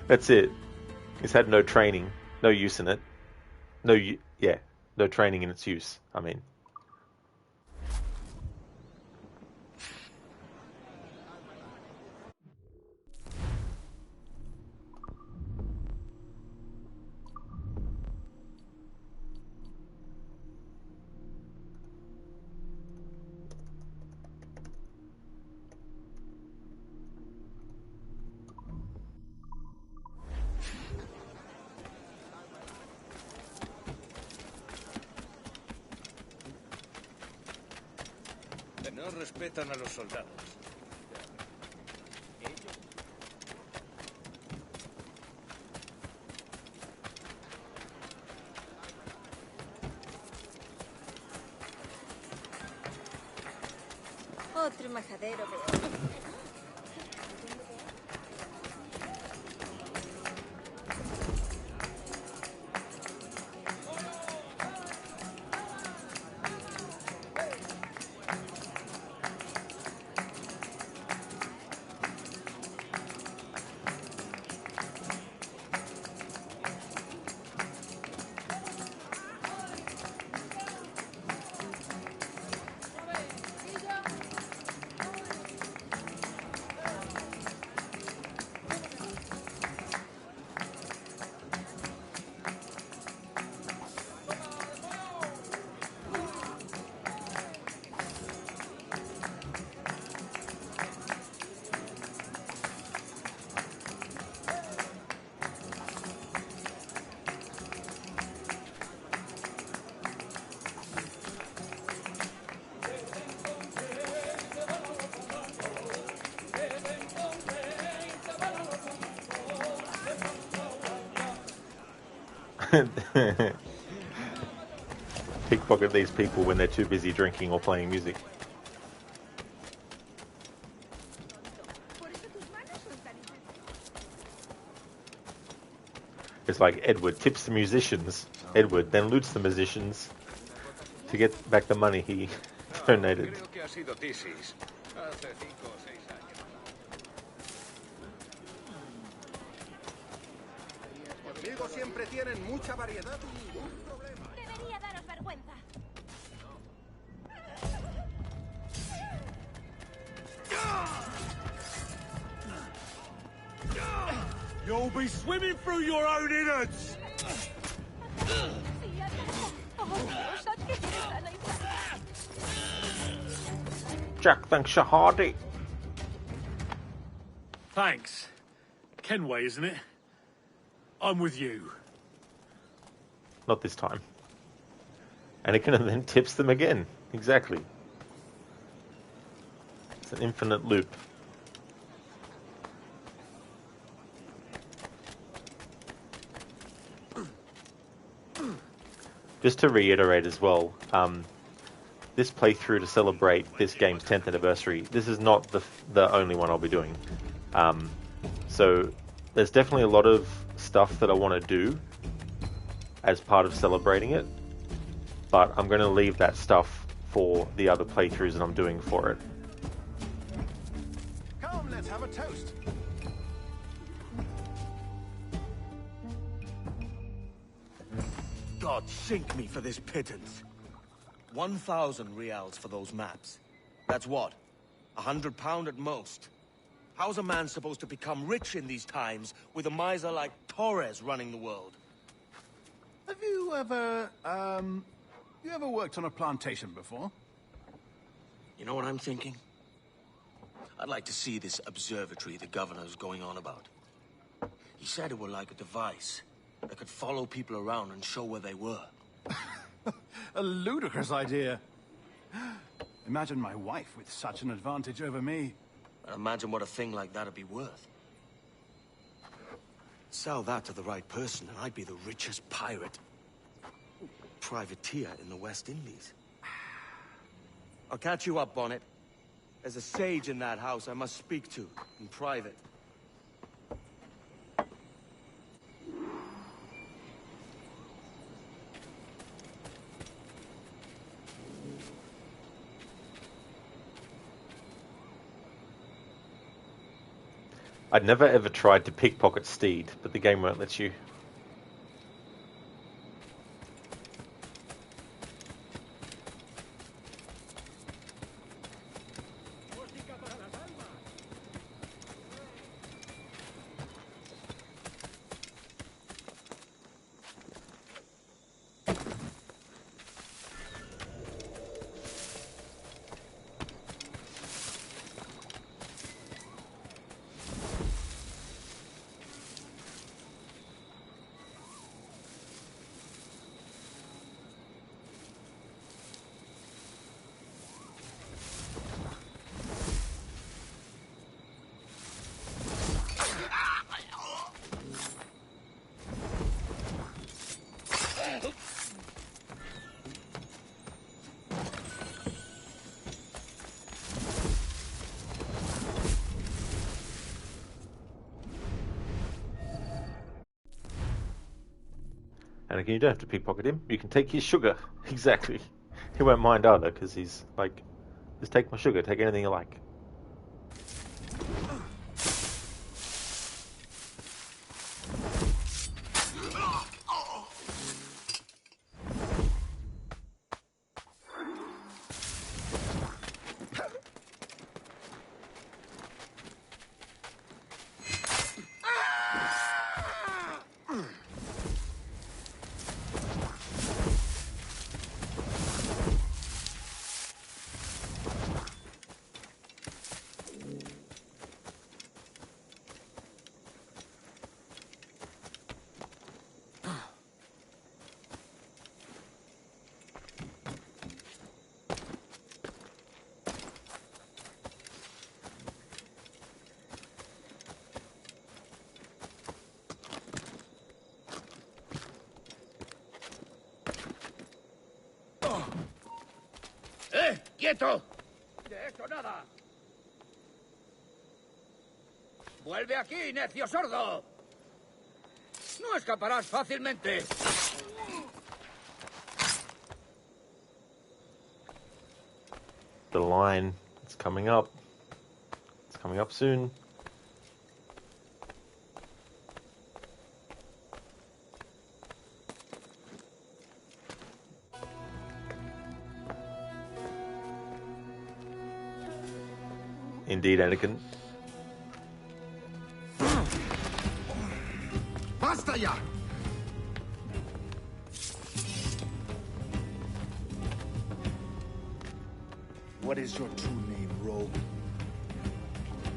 That's it. He's had no training, no use in it. No training in its use, I mean. No respetan a los soldados. Otro majadero, veo. Pickpocket these people when they're too busy drinking or playing music. It's like Edward tips the musicians. Edward then loots the musicians to get back the money he donated. Conmigo siempre tienen mucha variedad y ningún problema. Debería daros vergüenza. You'll be swimming through your own innards! Jack thanks you, Hardy. Thanks. Kenway, isn't it? I'm with you. Not this time. Anakin then tips them again. Exactly. It's an infinite loop. Just to reiterate as well, this playthrough to celebrate this game's 10th anniversary, this is not the only one I'll be doing. So there's definitely a lot of stuff that I want to do as part of celebrating it, but I'm going to leave that stuff for the other playthroughs that I'm doing for it. Come, let's have a toast. God sink me for this pittance. 1,000 reals for those maps. That's what? £100 at most. How's a man supposed to become rich in these times with a miser like Torres running the world? Have you ever worked on a plantation before? You know what I'm thinking? I'd like to see this observatory the governor's going on about. He said it were like a device that could follow people around and show where they were. A ludicrous idea. Imagine my wife with such an advantage over me. And imagine what a thing like that'd be worth. Sell that to the right person and I'd be the richest pirate. Privateer in the West Indies. I'll catch you up, Bonnet. There's a sage in that house I must speak to, in private. I'd never ever tried to pickpocket Steed, but the game won't let you. And again, you don't have to pickpocket him. You can take his sugar. Exactly. He won't mind either, because he's like, just take my sugar, take anything you like. ¡Quieto! De eso nada. Vuelve aquí, necio sordo. No escaparás fácilmente. The line is coming up. It's coming up soon. Indeed, Anakin. Basta ya! What is your true name, rogue?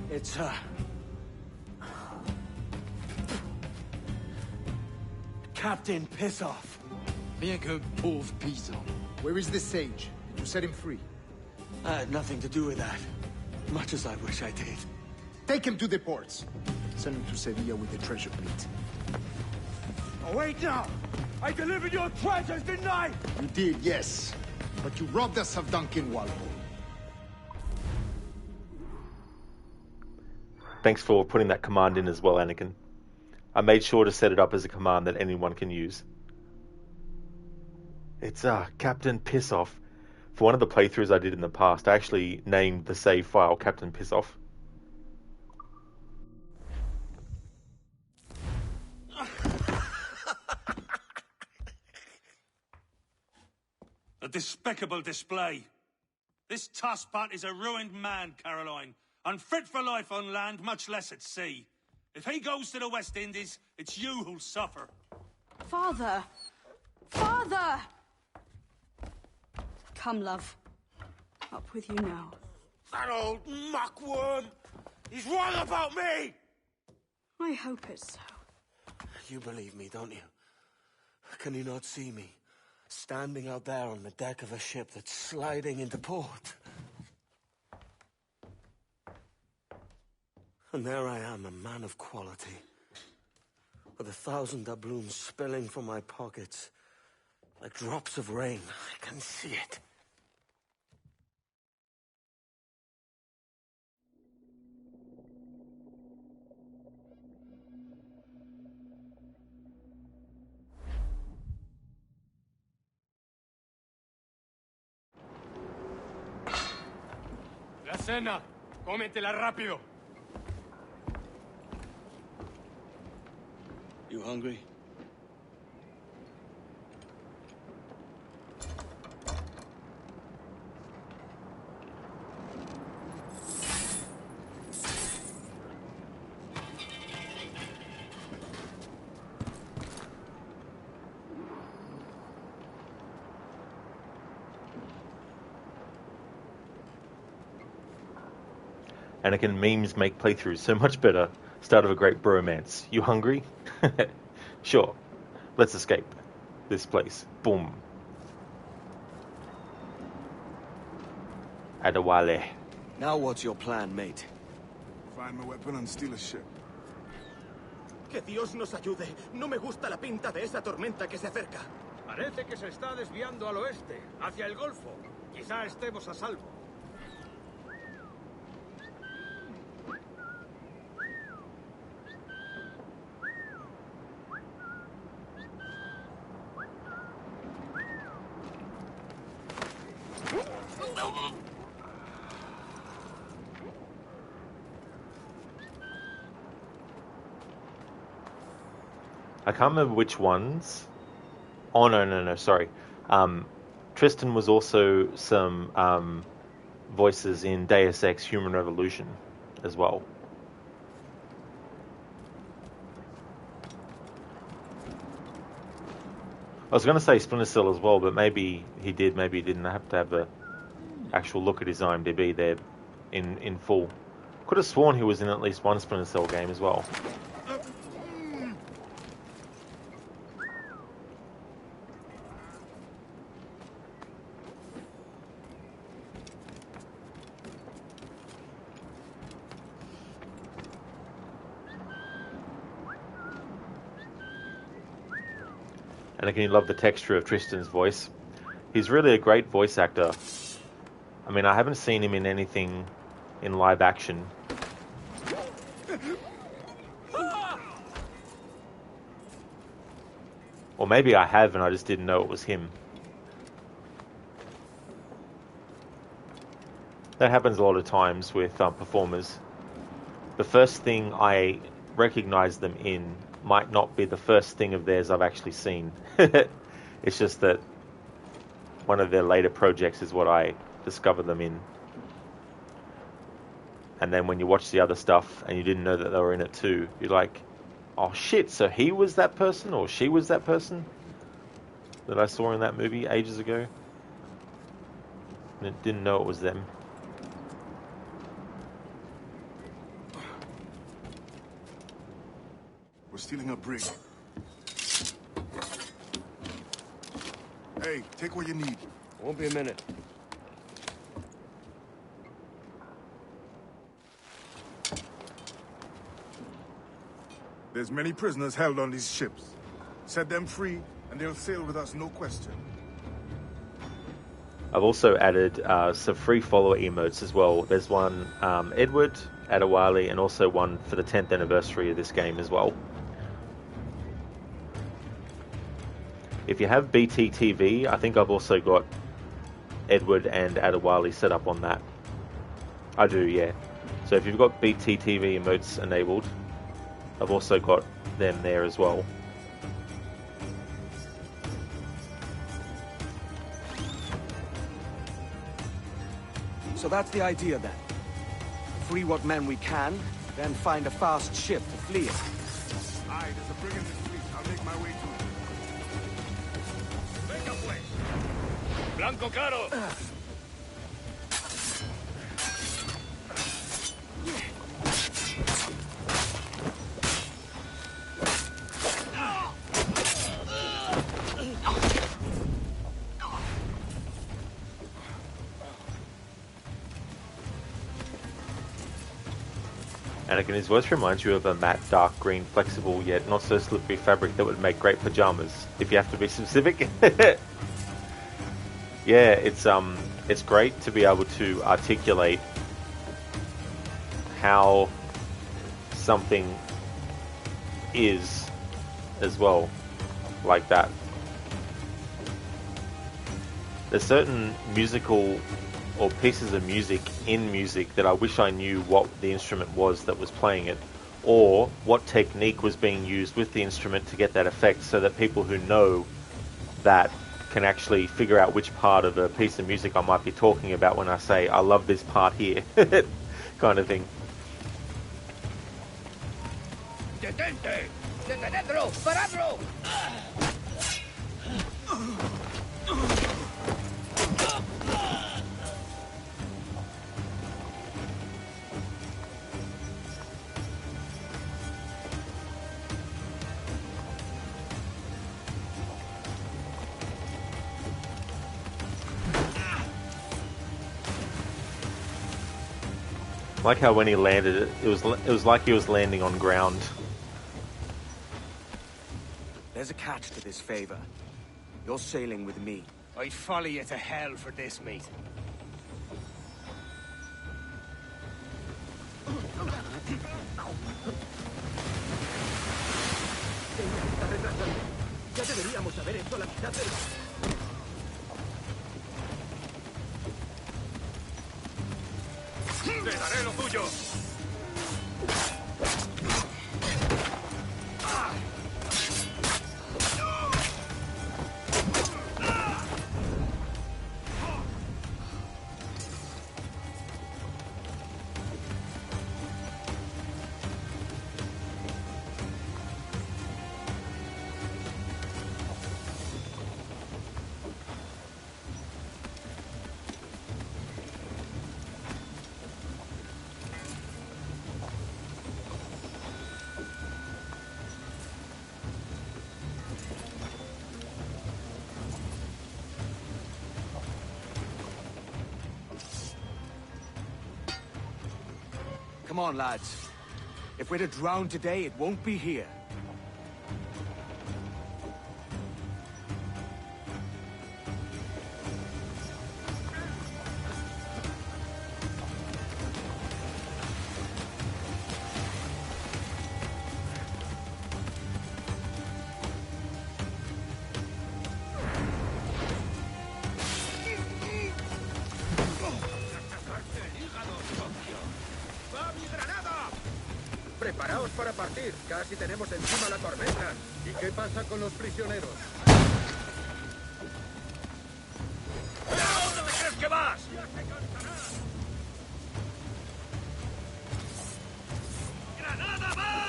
It's, Captain Pissoff. Bien que pauvre paysan. Where is the sage? Did you set him free? I had nothing to do with that. Much as I wish I did. Take him to the ports. Send him to Sevilla with the treasure fleet. Oh, wait now! I delivered your treasures, didn't I? You did, yes. But you robbed us of Duncan Walpole. Thanks for putting that command in as well, Anakin. I made sure to set it up as a command that anyone can use. It's Captain Pissoff. For one of the playthroughs I did in the past, I actually named the save file Captain Pissoff. A despicable display. This Tosspot is a ruined man, Caroline. Unfit for life on land, much less at sea. If he goes to the West Indies, it's you who'll suffer. Father! Father! Come, love. Up with you now. That old muckworm! He's wrong about me! I hope it's so. You believe me, don't you? Can you not see me? Standing out there on the deck of a ship that's sliding into port. And there I am, a man of quality. With 1,000 doubloons spilling from my pockets. Like drops of rain. I can see it. La cena. Cómetela rápido. You hungry? Anakin memes make playthroughs so much better. Start of a great bromance. You hungry? Sure. Let's escape this place. Boom. Adewale. Now what's your plan, mate? Find my weapon and steal a ship. Que Dios nos ayude. No me gusta la pinta de esa tormenta que se acerca. Parece que se está desviando al oeste, hacia el Golfo. Quizá estemos a salvo. I can't remember which ones. Oh, no, sorry. Tristan was also some voices in Deus Ex Human Revolution as well. I was going to say Splinter Cell as well, but maybe he did, maybe he didn't. I have to have a actual look at his IMDb there in full. Could have sworn he was in at least one Splinter Cell game as well. And again, you love the texture of Tristan's voice. He's really a great voice actor. I mean, I haven't seen him in anything in live action. Or maybe I have and I just didn't know it was him. That happens a lot of times with performers. The first thing I recognize them in might not be the first thing of theirs I've actually seen. It's just that one of their later projects is what I discover them in. And then when you watch the other stuff and you didn't know that they were in it too, you're like, oh shit, so he was that person or she was that person that I saw in that movie ages ago and didn't know it was them. We're stealing a brig. Hey, take what you need. Won't be a minute. There's many prisoners held on these ships. Set them free, and they'll sail with us, no question. I've also added some free follower emotes as well. There's one Edward, Adewale, and also one for the 10th anniversary of this game as well. If you have BT TV, I think I've also got Edward and Adewale set up on that. I do, yeah. So if you've got BT TV emotes enabled, I've also got them there as well. So that's the idea then. Free what men we can, then find a fast ship to flee it. Aye, there's a brig in this fleet. I'll make my way to it. Venga pues. Blanco Caro. Anakin, his voice reminds you of a matte, dark green, flexible yet not so slippery fabric that would make great pajamas, if you have to be specific. Yeah, it's great to be able to articulate how something is as well, like that. There's certain musical or pieces of music in music that I wish I knew what the instrument was that was playing it, or what technique was being used with the instrument to get that effect, so that people who know that can actually figure out which part of a piece of music I might be talking about when I say, I love this part here, kind of thing. Detente! Detenedlo! Paradlo! I like how when he landed, it was like he was landing on ground. There's a catch to this favor. You're sailing with me. I'd follow you to hell for this, mate. Ya deberíamos haber hecho la mitad del... ¡Te daré lo tuyo! Come on, lads. If we're to drown today, it won't be here. Preparaos para partir. Casi tenemos encima la tormenta. ¿Y qué pasa con los prisioneros? ¿Dónde crees que vas? ¡Granada, va!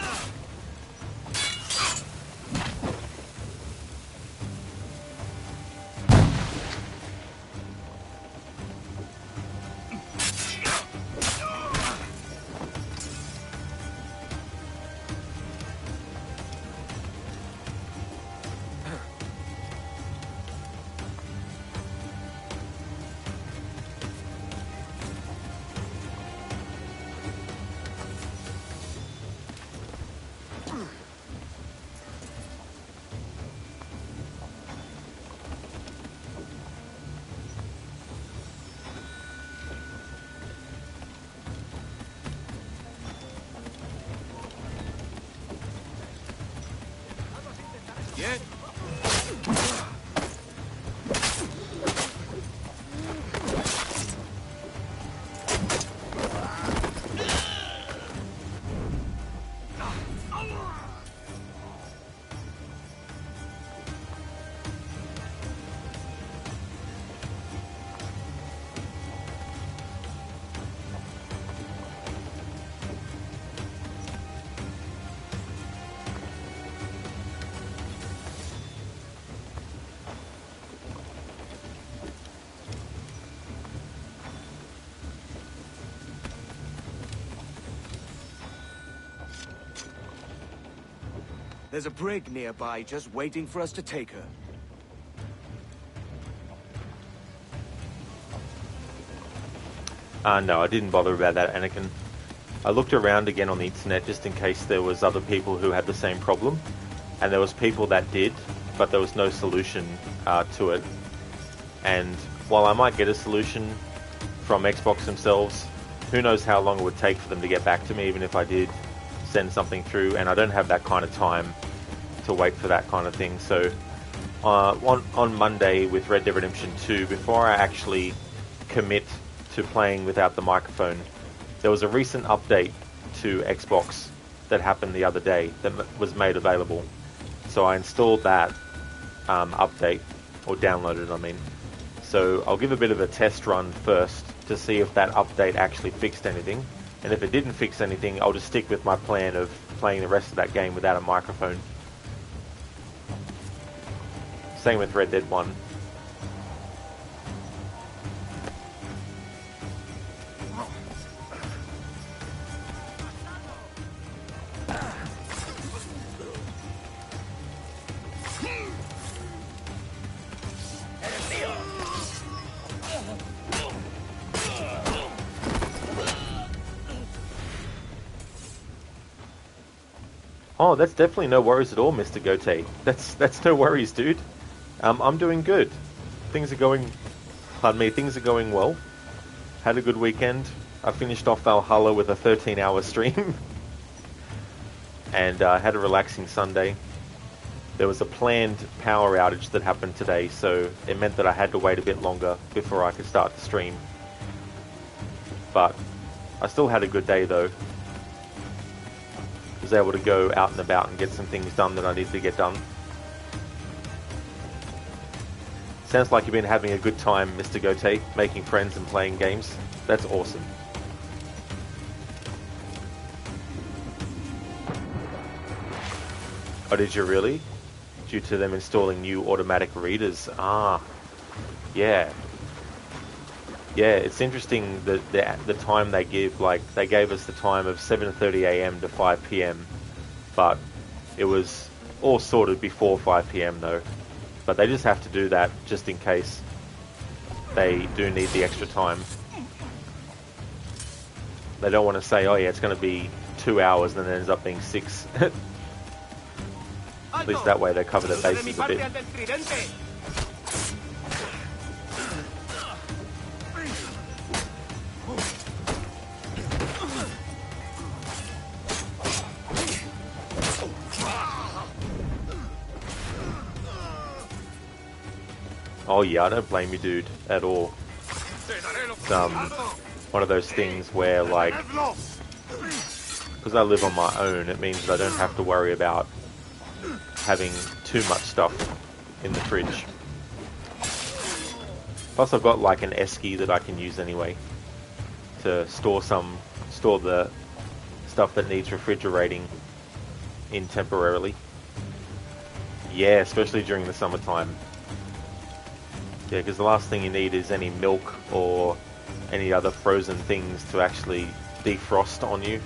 There's a brig nearby just waiting for us to take her. No, I didn't bother about that, Anakin. I looked around again on the internet just in case there was other people who had the same problem. And there was people that did, but there was no solution to it. And while I might get a solution from Xbox themselves, who knows how long it would take for them to get back to me, even if I did send something through, and I don't have that kind of time to wait for that kind of thing. So on Monday with Red Dead Redemption 2, before I actually commit to playing without the microphone, there was a recent update to Xbox that happened the other day that was made available. So I installed that update, or downloaded it, I mean. So I'll give a bit of a test run first to see if that update actually fixed anything. And if it didn't fix anything, I'll just stick with my plan of playing the rest of that game without a microphone. Same with Red Dead 1. Oh, that's definitely no worries at all, Mr. Gote. That's no worries, dude. I'm doing good. Things are going well. Had a good weekend. I finished off Valhalla with a 13-hour stream. And had a relaxing Sunday. There was a planned power outage that happened today, so it meant that I had to wait a bit longer before I could start the stream. But I still had a good day, though. Was able to go out and about and get some things done that I needed to get done. Sounds like you've been having a good time, Mr. Gote, making friends and playing games. That's awesome. Oh, did you really? Due to them installing new automatic readers. Ah, yeah. Yeah, it's interesting that the time they give, like, they gave us the time of 7:30 AM to 5 PM, but it was all sorted before 5 PM though. But they just have to do that just in case they do need the extra time. They don't want to say, oh yeah, it's going to be 2 hours and then it ends up being 6. At least that way they cover their bases a bit. Oh yeah, I don't blame you, dude, at all. It's one of those things where, like, because I live on my own, it means that I don't have to worry about having too much stuff in the fridge. Plus I've got like an esky that I can use anyway to store the stuff that needs refrigerating in temporarily. Yeah, especially during the summertime. Yeah, because the last thing you need is any milk or any other frozen things to actually defrost on you.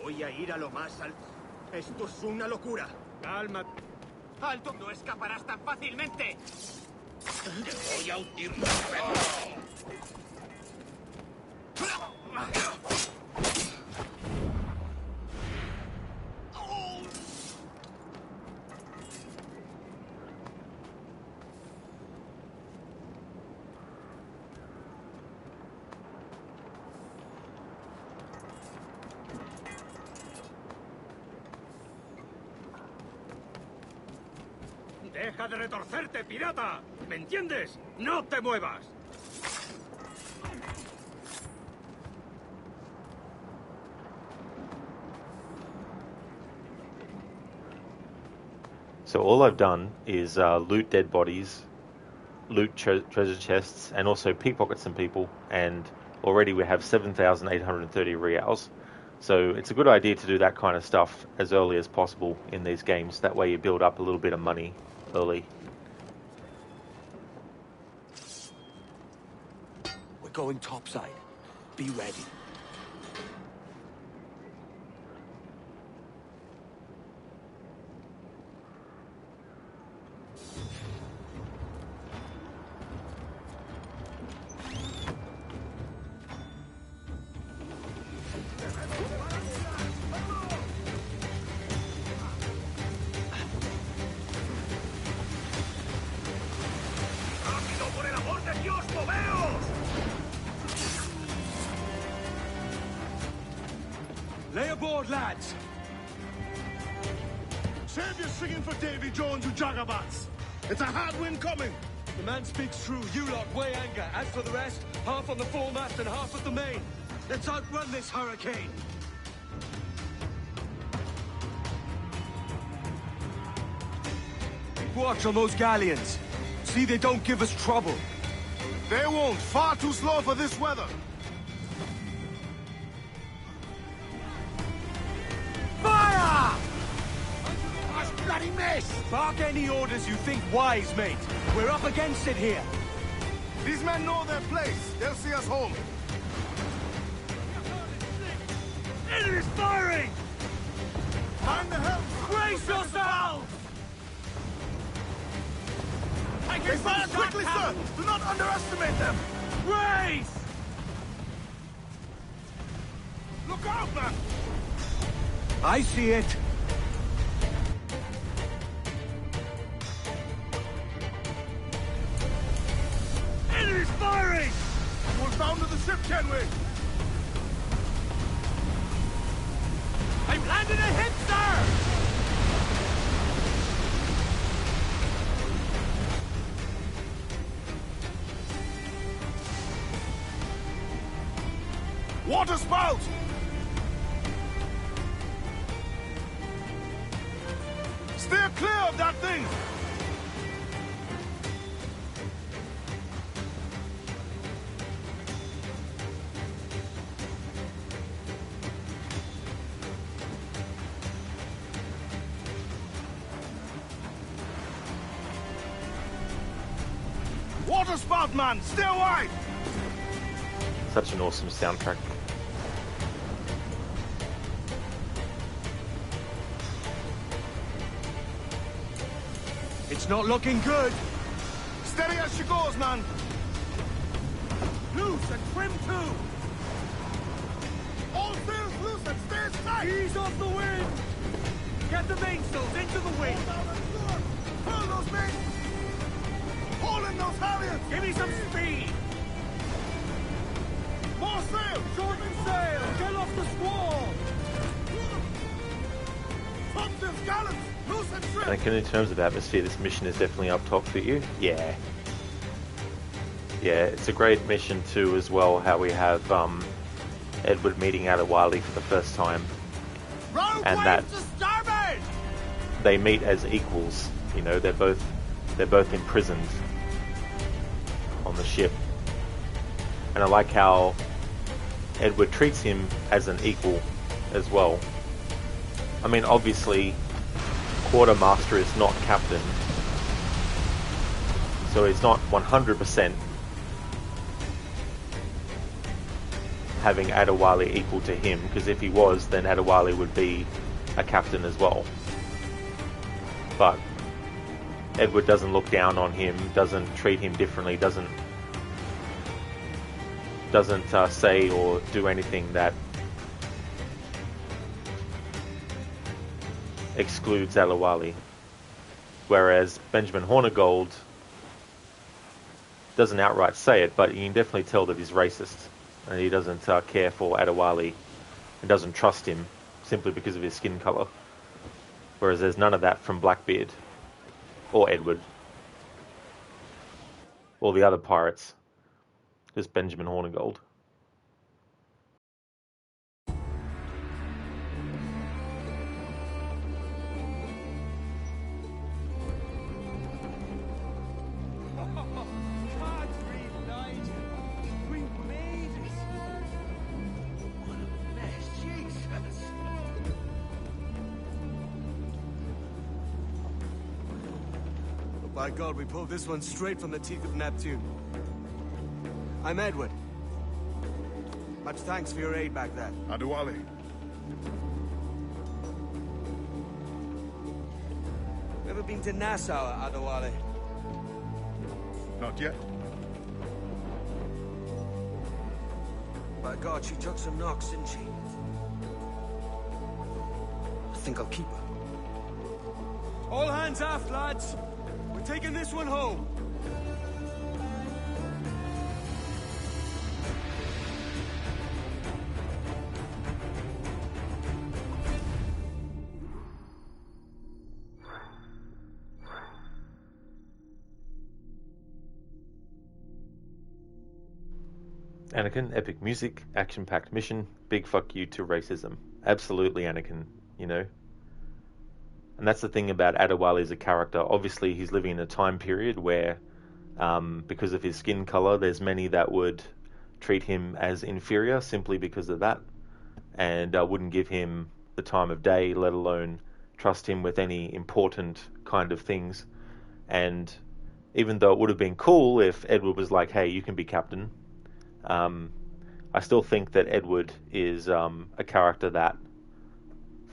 Voy a ir a lo más alto. Esto es una locura. Calma. ¡Alto! ¡No escaparás tan fácilmente! ¡Te voy a hundir los Deja de retorcerte, pirata. ¿Me entiendes? No te muevas. So all I've done is loot dead bodies, loot treasure chests, and also pickpocket some people, and already we have 7,830 reals. So it's a good idea to do that kind of stuff as early as possible in these games. That way you build up a little bit of money early. We're going topside. Be ready. Lay aboard, lads! Save your singing for Davy Jones, you jagabats! It's a hard wind coming! The man speaks true. You lot weigh anchor. As for the rest, half on the foremast and half at the main. Let's outrun this hurricane. Keep watch on those galleons. See they don't give us trouble. They won't. Far too slow for this weather. Fire! Gosh, bloody miss! Bark any orders you think wise, mate. We're up against it here. These men know their place. They'll see us home. Enemy's firing! Mind the helm! Brace yourselves! They fire quickly, sir! Do not underestimate them! Brace! Look out, man! I see it. Enemy's firing! We're bound to the ship, can we? I've landed a hit, sir! Water spout! Steer clear of that thing! Water spout, man! Stay wide! Such an awesome soundtrack. It's not looking good. Steady as she goes, man! Loose and trim too! All sails loose and stay tight! Ease off the wind! Get the mainsails into the wind! Pull those main! Hold in those halyards! Give me some speed! More sail! Shorten sail! Get off the squall! Topsails, gallants! Loose and trim! And in terms of atmosphere, this mission is definitely up top for you. Yeah. Yeah, it's a great mission too as well, how we have Edward meeting Adewale for the first time. And that they meet as equals. You know, they're both imprisoned on the ship. And I like how Edward treats him as an equal as well. I mean, obviously, Quartermaster is not captain, so he's not 100% having Adewale equal to him, because if he was, then Adewale would be a captain as well. But Edward doesn't look down on him, doesn't treat him differently, doesn't say or do anything that excludes Adewale. Whereas Benjamin Hornigold doesn't outright say it, but you can definitely tell that he's racist, and he doesn't care for Adewale and doesn't trust him simply because of his skin color. Whereas there's none of that from Blackbeard. Or Edward. Or the other pirates. Just Benjamin Hornigold. By God, we pulled this one straight from the teeth of Neptune. I'm Edward. Much thanks for your aid back then. Adewale. Ever been to Nassau, Adewale? Not yet. By God, she took some knocks, didn't she? I think I'll keep her. All hands aft, lads! We're taking this one home! Anakin, epic music, action-packed mission, big fuck you to racism. Absolutely, Anakin, you know. And that's the thing about Adewale as a character. Obviously, he's living in a time period where, because of his skin color, there's many that would treat him as inferior simply because of that, and wouldn't give him the time of day, let alone trust him with any important kind of things. And even though it would have been cool if Edward was like, hey, you can be captain, I still think that Edward is a character that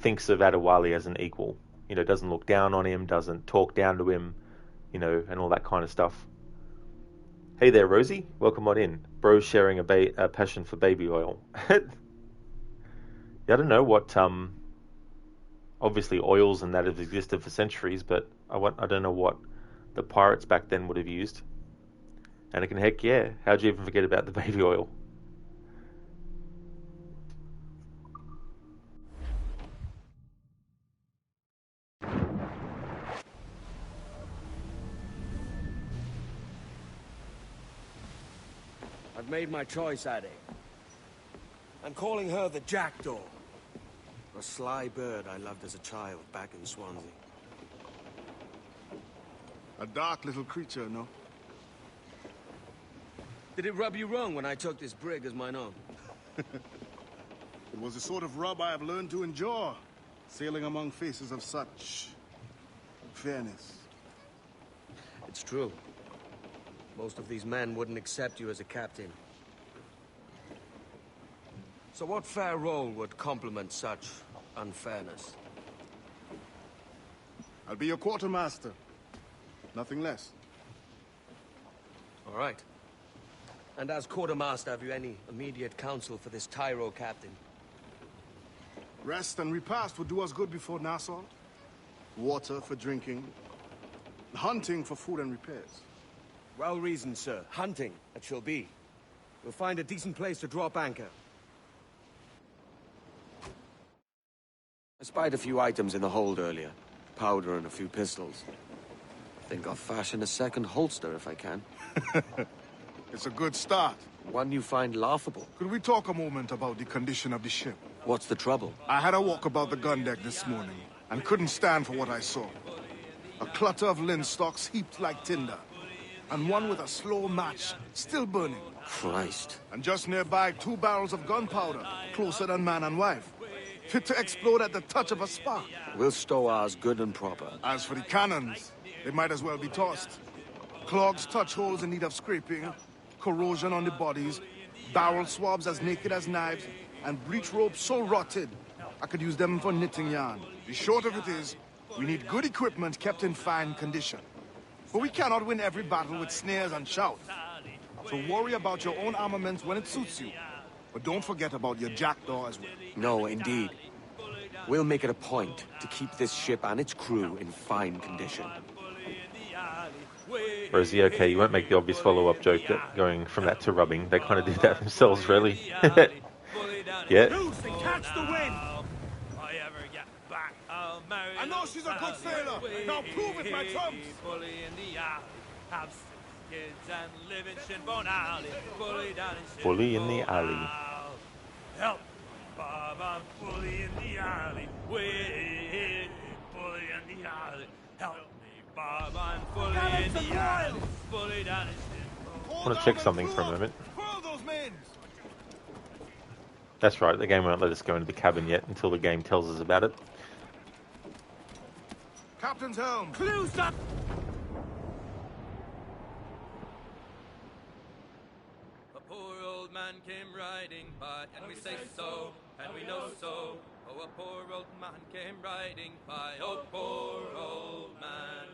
thinks of Adewale as an equal. You know, doesn't look down on him, doesn't talk down to him, you know, and all that kind of stuff. Hey there, Rosie. Welcome on in. Bro's sharing a passion for baby oil. Yeah, I don't know what, obviously oils and that have existed for centuries, but I don't know what the pirates back then would have used. Anakin, heck yeah. How'd you even forget about the baby oil? I've made my choice, Addy. I'm calling her the Jackdaw. A sly bird I loved as a child back in Swansea. A dark little creature, no? Did it rub you wrong when I took this brig as mine own? It was the sort of rub I have learned to endure, sailing among faces of such fairness. It's true. Most of these men wouldn't accept you as a captain. So what fair role would complement such unfairness? I'll be your quartermaster. Nothing less. All right. And as quartermaster, have you any immediate counsel for this Tyro captain? Rest and repast would do us good before Nassau. Water for drinking. Hunting for food and repairs. Well reasoned, sir. Hunting, it shall be. We'll find a decent place to drop anchor. I spied a few items in the hold earlier. Powder and a few pistols. Think I'll fashion a second holster if I can. It's a good start. One you find laughable. Could we talk a moment about the condition of the ship? What's the trouble? I had a walk about the gun deck this morning, and couldn't stand for what I saw. A clutter of linstocks heaped like tinder, and one with a slow match still burning. Christ. And just nearby, 2 barrels of gunpowder, closer than man and wife, fit to explode at the touch of a spark. We'll stow ours good and proper. As for the cannons, they might as well be tossed. Clogs touch holes in need of scraping, corrosion on the bodies, barrel swabs as naked as knives, and breech ropes so rotted, I could use them for knitting yarn. The short of it is, we need good equipment kept in fine condition. But we cannot win every battle with snares and shouts. So worry about your own armaments when it suits you. But don't forget about your Jackdaw as well. No, indeed. We'll make it a point to keep this ship and its crew in fine condition. Rosie, okay, you won't make the obvious follow-up joke that going from that to rubbing. They kind of did that themselves, really. Yeah. Loose and catch the wind! I ever get back I know she's a good sailor. Now prove it, my trumps. Bully in the alley. Have 6 kids and live in Shinbone Alley. Bully down in Bully in the alley. Help me, Bob, I'm bully in the alley. Wait, bully in the alley. Help me, Bob, I'm bully in the alley. Bully down in Shinbone. I want to check something for a moment. That's right, the game won't let us go into the cabin yet until the game tells us about it. Captain's helm. Clues up! A poor old man came riding by, and we say so, and we know so. Oh, a poor old man came riding by, oh, poor old man.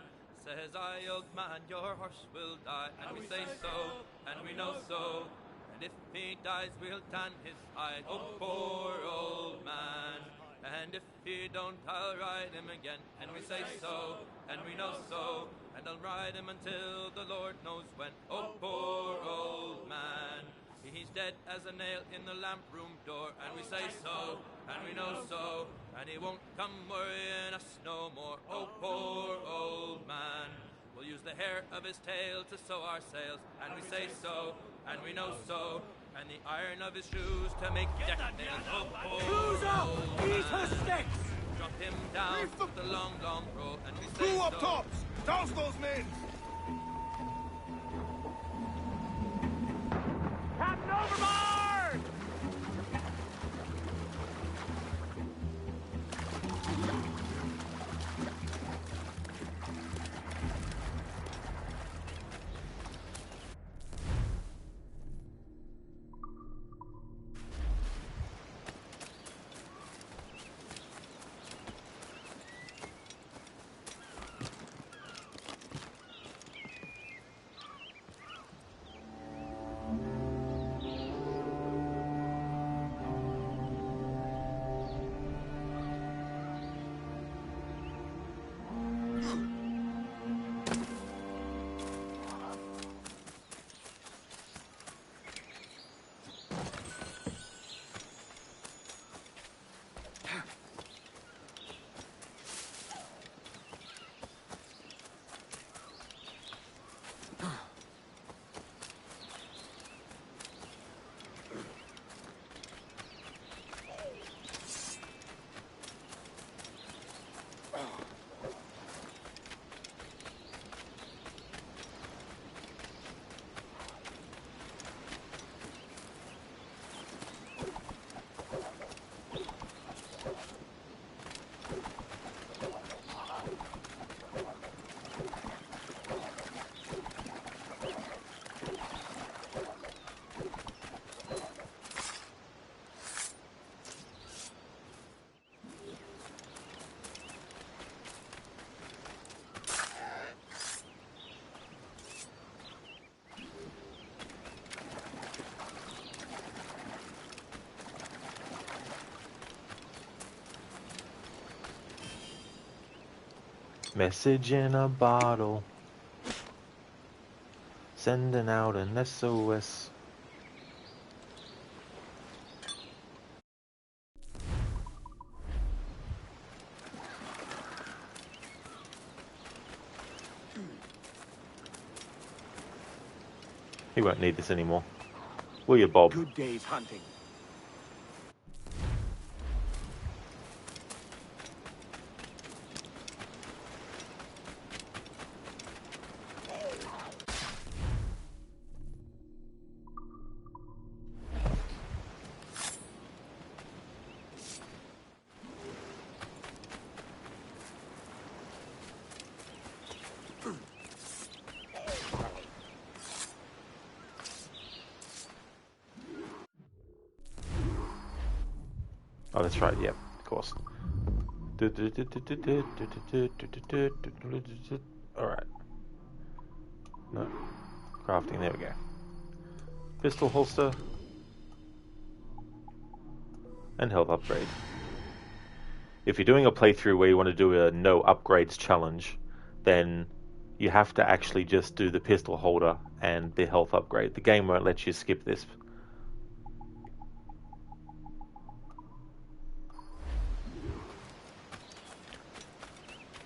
Says I, old man, your horse will die, and we say so, and we know so. And if he dies, we'll tan his hide, oh, poor old man. And if he don't, I'll ride him again, and we say so, and we know so. And I'll ride him until the Lord knows when, oh, poor old man. He's dead as a nail in the lamp room door, and we say so, and we know so. And he won't come worrying us no more, oh, poor old man. We'll use the hair of his tail to sew our sails, and we say so, and we know so. And the iron of his shoes to make deck nails, oh, poor Crews up! old Eat her man. sticks! Drop him down the long, long roll, and we say Crew so. up tops! Douse those men! Captain overboard! Message in a bottle. Sending out an SOS. He won't need this anymore. Will you, Bob? Good day's hunting. Oh, that's right, yep, of course. Alright. No. Crafting, there we go. Pistol holster. And health upgrade. If you're doing a playthrough where you want to do a no upgrades challenge, then you have to actually just do the pistol holder and the health upgrade. The game won't let you skip this.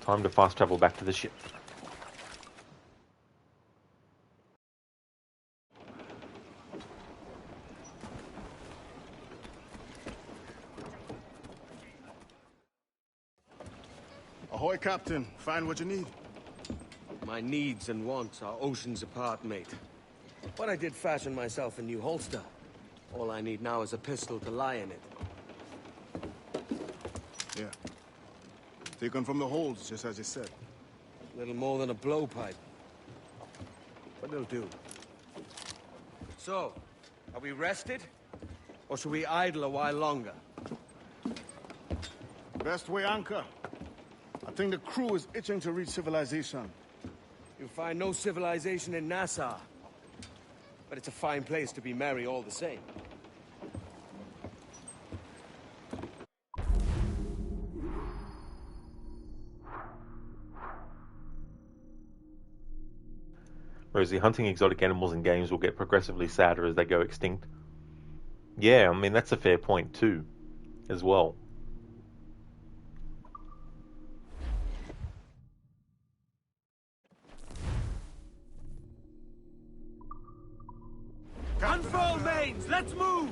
Time to fast travel back to the ship. Ahoy, Captain. Find what you need. My needs and wants are oceans apart, mate. But I did fashion myself a new holster. All I need now is a pistol to lie in it. Yeah. Taken from the holds, just as you said. Little more than a blowpipe. But it'll do. So, are we rested? Or should we idle a while longer? Best way anchor. I think the crew is itching to reach civilization. You'll find no civilization in Nassau. But it's a fine place to be merry all the same. Rosie, hunting exotic animals in games will get progressively sadder as they go extinct. Yeah, I mean, that's a fair point too, as well. Unfurl mains! Let's move!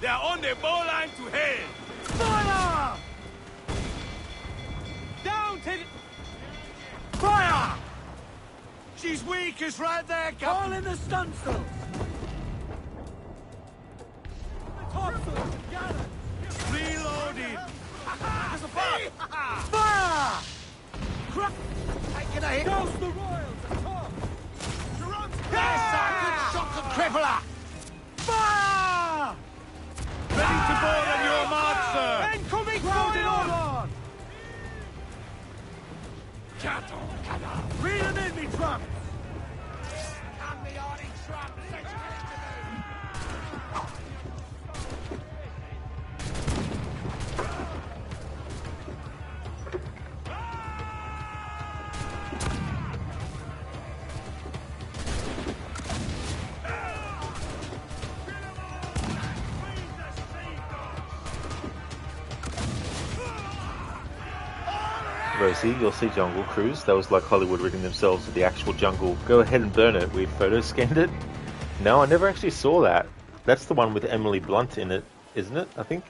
They're on the bowline to hell! Fire! Down to the... Fire! She's weak, is right there, Captain! All in the stunsails! Topsails, gather! Reloading! There's a fire! Fire! Taking a hit! Douse the royals at top! Yes, I could shock the crippler! Fire! Ready to board on your mark, sir! Incoming fire! Read them in, me trump! Come the Arnie Trump! Rosie, you'll see Jungle Cruise. That was like Hollywood rigging themselves with the actual jungle. Go ahead and burn it. We photo scanned it. No, I never actually saw that. That's the one with Emily Blunt in it, isn't it? I think.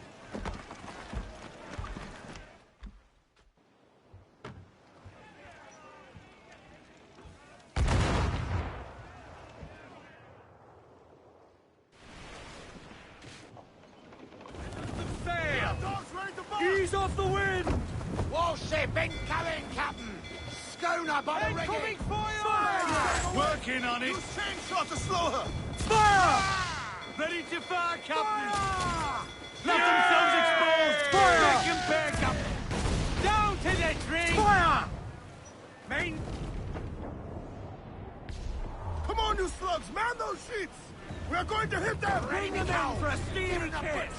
Ease off the wind! Warship incoming, Captain! Schooner by the rigging! Incoming fire! Working on it! Shot to slow her! Fire! Ready to fire, Captain! Fire! Left themselves exposed! Fire! Take 'em back, Captain! Down to the tree! Fire! Main... Come on, you slugs! Man those sheets! We're going to hit them! Bring them in for a steamy kiss!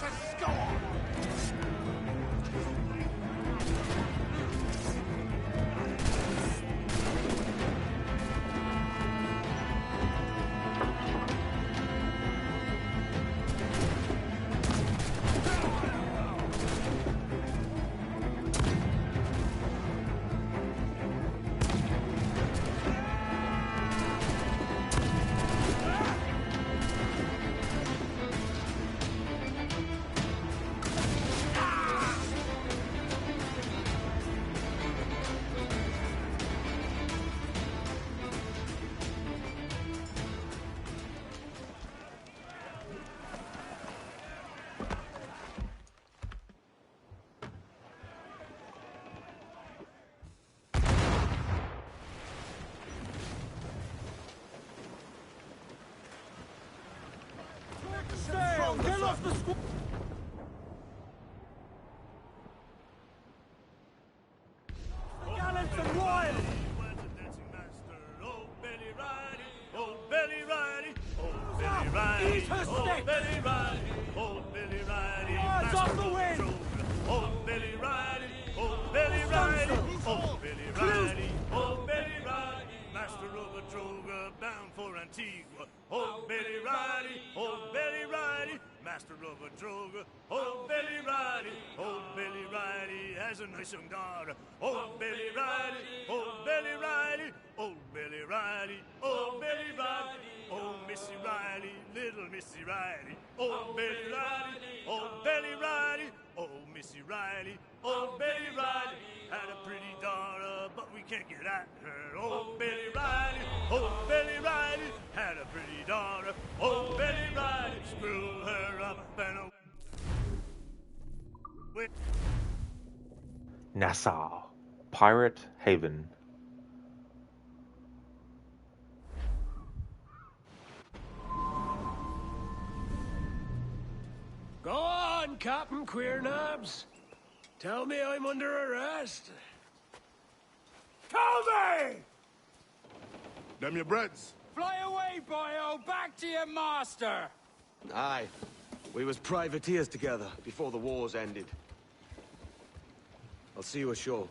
Across the square! The gallants and wild! Eat her stick! Old Billy Riley, Yards off the wind! Old Billy Riley, old Billy Riley, old Billy Riley, old Billy Riley, master of a droga bound for Antigua. Old Billy Riley, old Billy Riley, master of a droga. Old Billy Riley has a nice young daughter. Old Billy Riley, old Billy Riley, old Billy Riley, old Billy Riley. Old Missy Riley, little Missy Riley, old Billy Riley, old Billy Riley, old Missy Riley, old Billy Riley had a pretty daughter, but we can't get at her. Old Billy Riley had a pretty daughter, old Billy Riley screwed her up and Nassau, Pirate Haven. Go on, Captain Queernabs. Tell me I'm under arrest. Tell me! Them your breads. Fly away, boyo! Back to your master! Aye. We was privateers together before the wars ended. I'll see you ashore.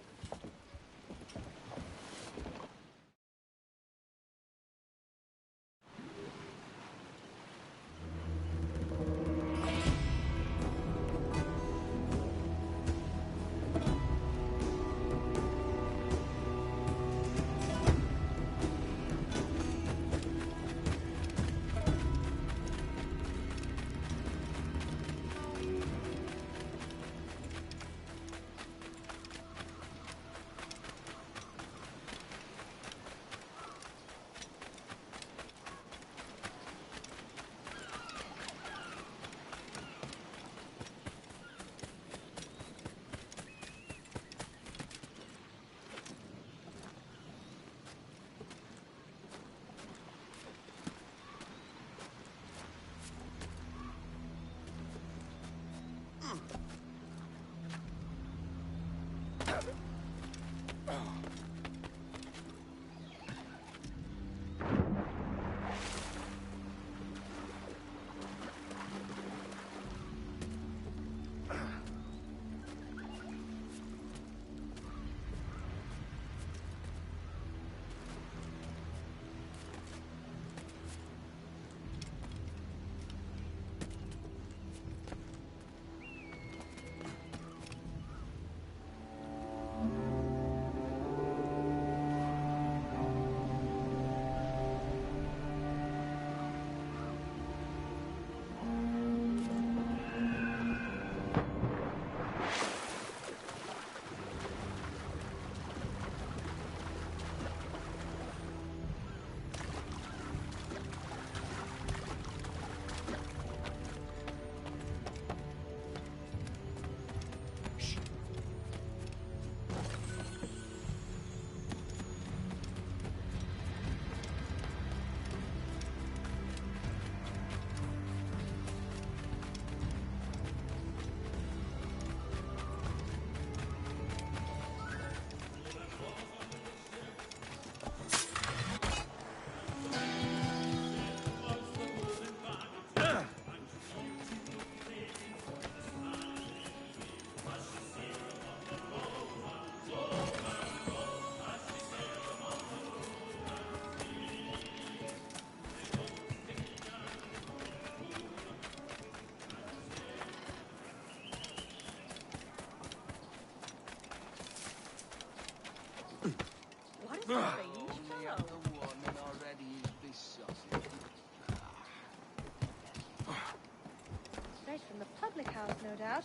Straight from the public house, no doubt.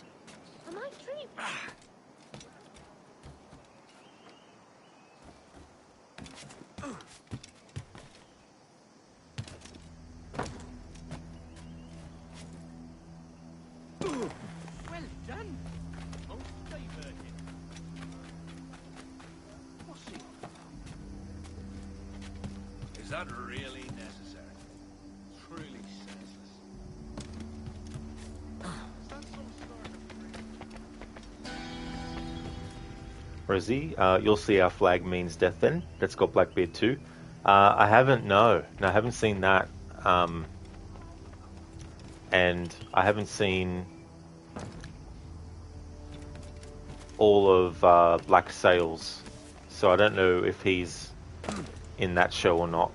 Am I dreaming? Well done. Most diverted. What's it? Is that really necessary? Truly senseless. Rosie, you'll see our flag means death then. That's got Blackbeard too. I haven't seen that. And I haven't seen all of Black Sails, so I don't know if he's in that show or not.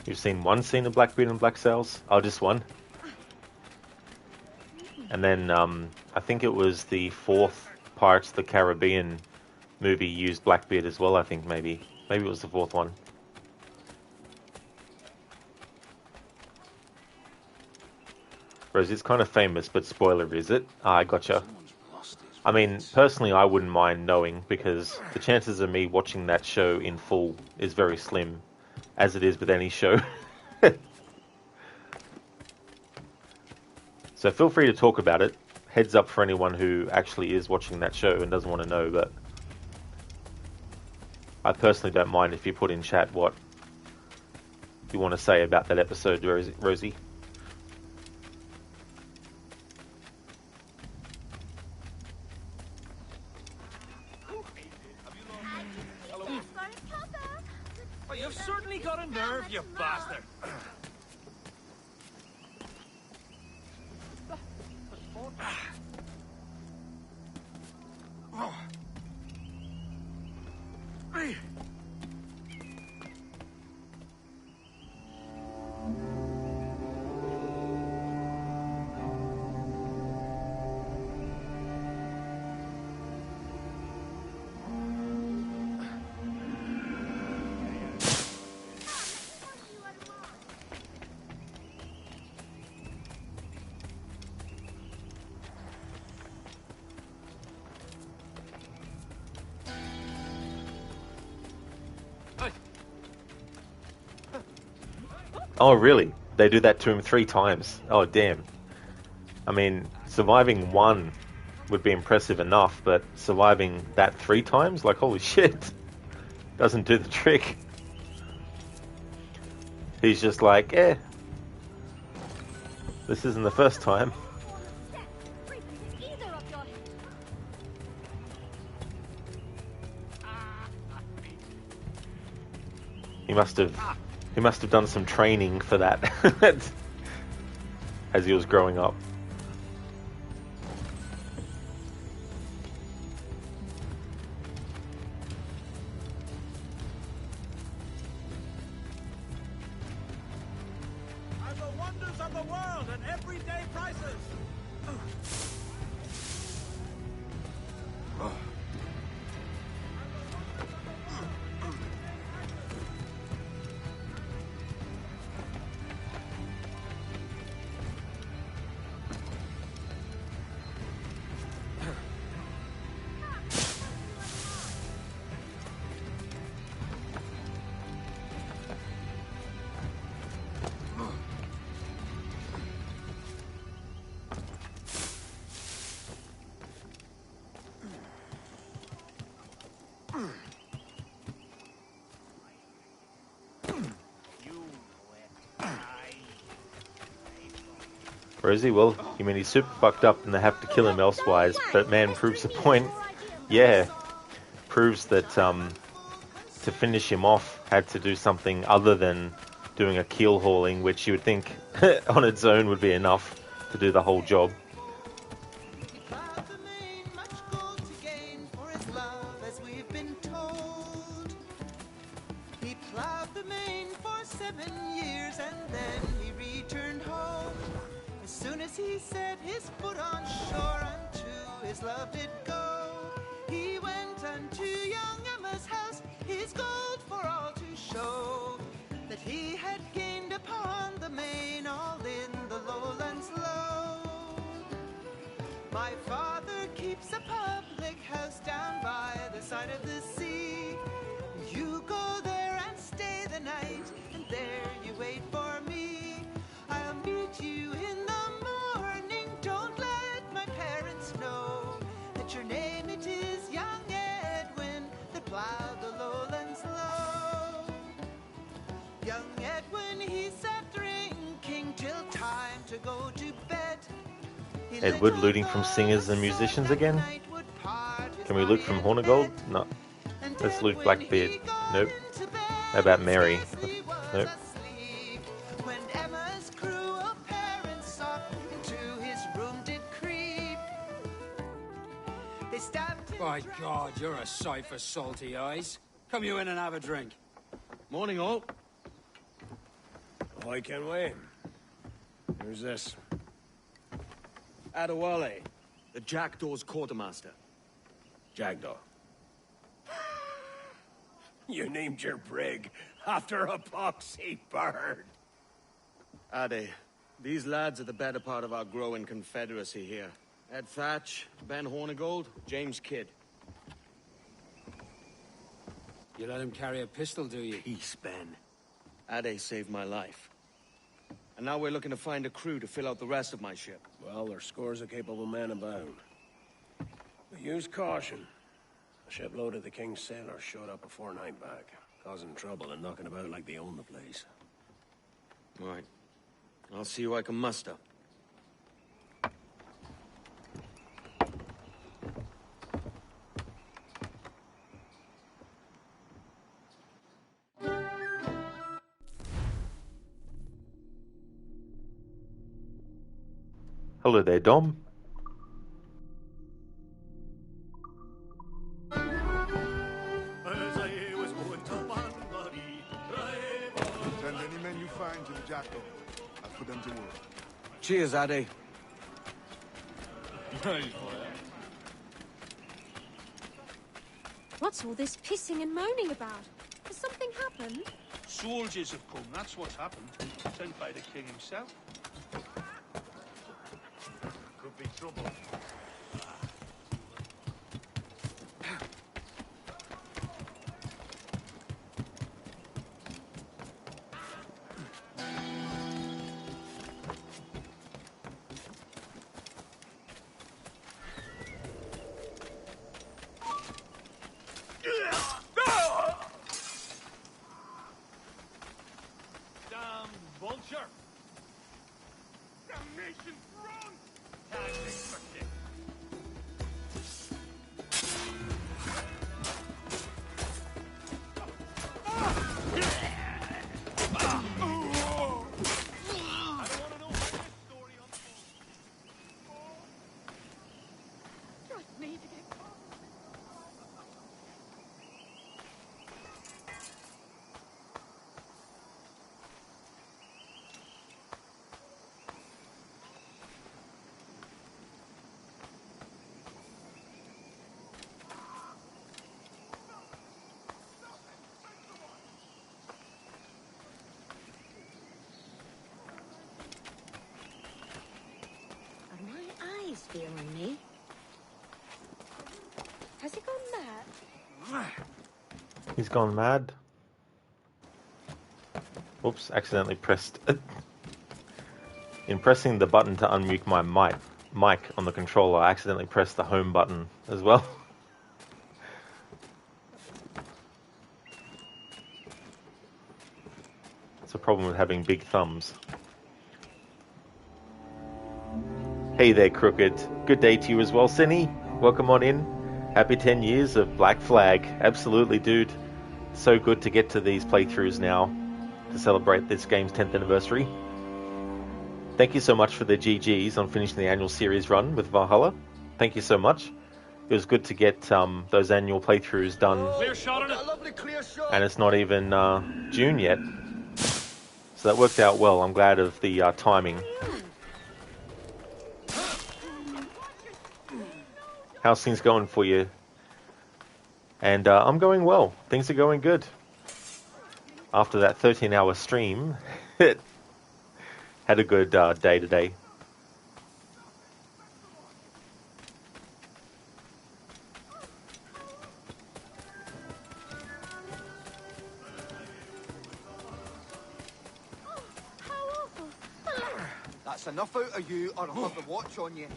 You've seen one scene of Blackbeard and Black Sails? Oh, just one. And then I think it was the fourth Pirates of the Caribbean movie used Blackbeard as well, I think, maybe. Maybe it was the fourth one. Rose, it's kind of famous, but spoiler, is it? Ah, I gotcha. I mean, personally, I wouldn't mind knowing, because the chances of me watching that show in full is very slim, as it is with any show. So feel free to talk about it. Heads up for anyone who actually is watching that show and doesn't want to know, but I personally don't mind if you put in chat what you want to say about that episode, Rosie. Oh, you've certainly got a nerve, you bastard! Oh, really? They do that to him 3 times? Oh, damn. I mean, surviving 1 would be impressive enough, but surviving that 3 times? Like, holy shit. Doesn't do the trick. He's just like, this isn't the first time. He must have done some training for that as he was growing up. Are the wonders of the world at everyday prices. Rosie, well, you mean he's super fucked up and they have to kill him elsewise, but man, proves the point. Yeah, proves that to finish him off had to do something other than doing a keel hauling, which you would think on its own would be enough to do the whole job. He plowed the Main for 7 years and then he returned home. As soon as he set his foot on shore, unto his love did go. He went unto young Emma's house, his gold for all to show, that he had gained upon the Main, all in the lowlands low. My father keeps a public house down by the side of the sea. You go there and stay the night, and there you wait for me. I'll meet you in the morning. Don't let my parents know that your name it is young Edwin that plowed the lowlands low. Young Edwin, he sat drinking till time to go to bed. Edward looting from singers and musicians again? Can we loot from Hornigold? No. Let's loot Blackbeard. Nope. How about Mary? Nope. When Emma's crew of parents off into his room did creep, they stabbed him. By God, you're a sight for salty eyes. Come you in and have a drink. Morning, all. I can wait. Who's this? Adewale, the Jackdaw's quartermaster. Jackdaw. You named your brig after a poxy bird. Ade, these lads are the better part of our growing confederacy here. Ed Thatch, Ben Hornigold, James Kidd. You let him carry a pistol, do you? Peace, Ben. Ade saved my life. And now we're looking to find a crew to fill out the rest of my ship. Well, there's scores of capable men about. But use caution. A shipload of the King's sailors showed up before night back, causing trouble and knocking about like they own the place. Right. I'll see who I can muster. Hello there, Dom. Send any men you find to the Jackdaw. I'll put them to work. Cheers, Ade. What's all this pissing and moaning about? Has something happened? Soldiers have come, that's what's happened. Sent by the king himself. Could be trouble. Damn vulture! Damnation run! Tactics for kick. Trust me to get Are my eyes failing me? Has he gone mad? He's gone mad. Oops, accidentally pressed. In pressing the button to unmute my mic on the controller, I accidentally pressed the home button as well. It's a problem with having big thumbs. Hey there, Crooked. Good day to you as well, Cinny. Welcome on in. Happy 10 years of Black Flag. Absolutely, dude. So good to get to these playthroughs now to celebrate this game's 10th anniversary. Thank you so much for the GGs on finishing the annual series run with Valhalla. Thank you so much. It was good to get those annual playthroughs done. Clear shot on it. And it's not even June yet. So that worked out well. I'm glad of the timing. How's things going for you? And I'm going well. Things are going good. After that 13-hour stream, had a good day today. That's enough out of you, or I'll have the watch on you.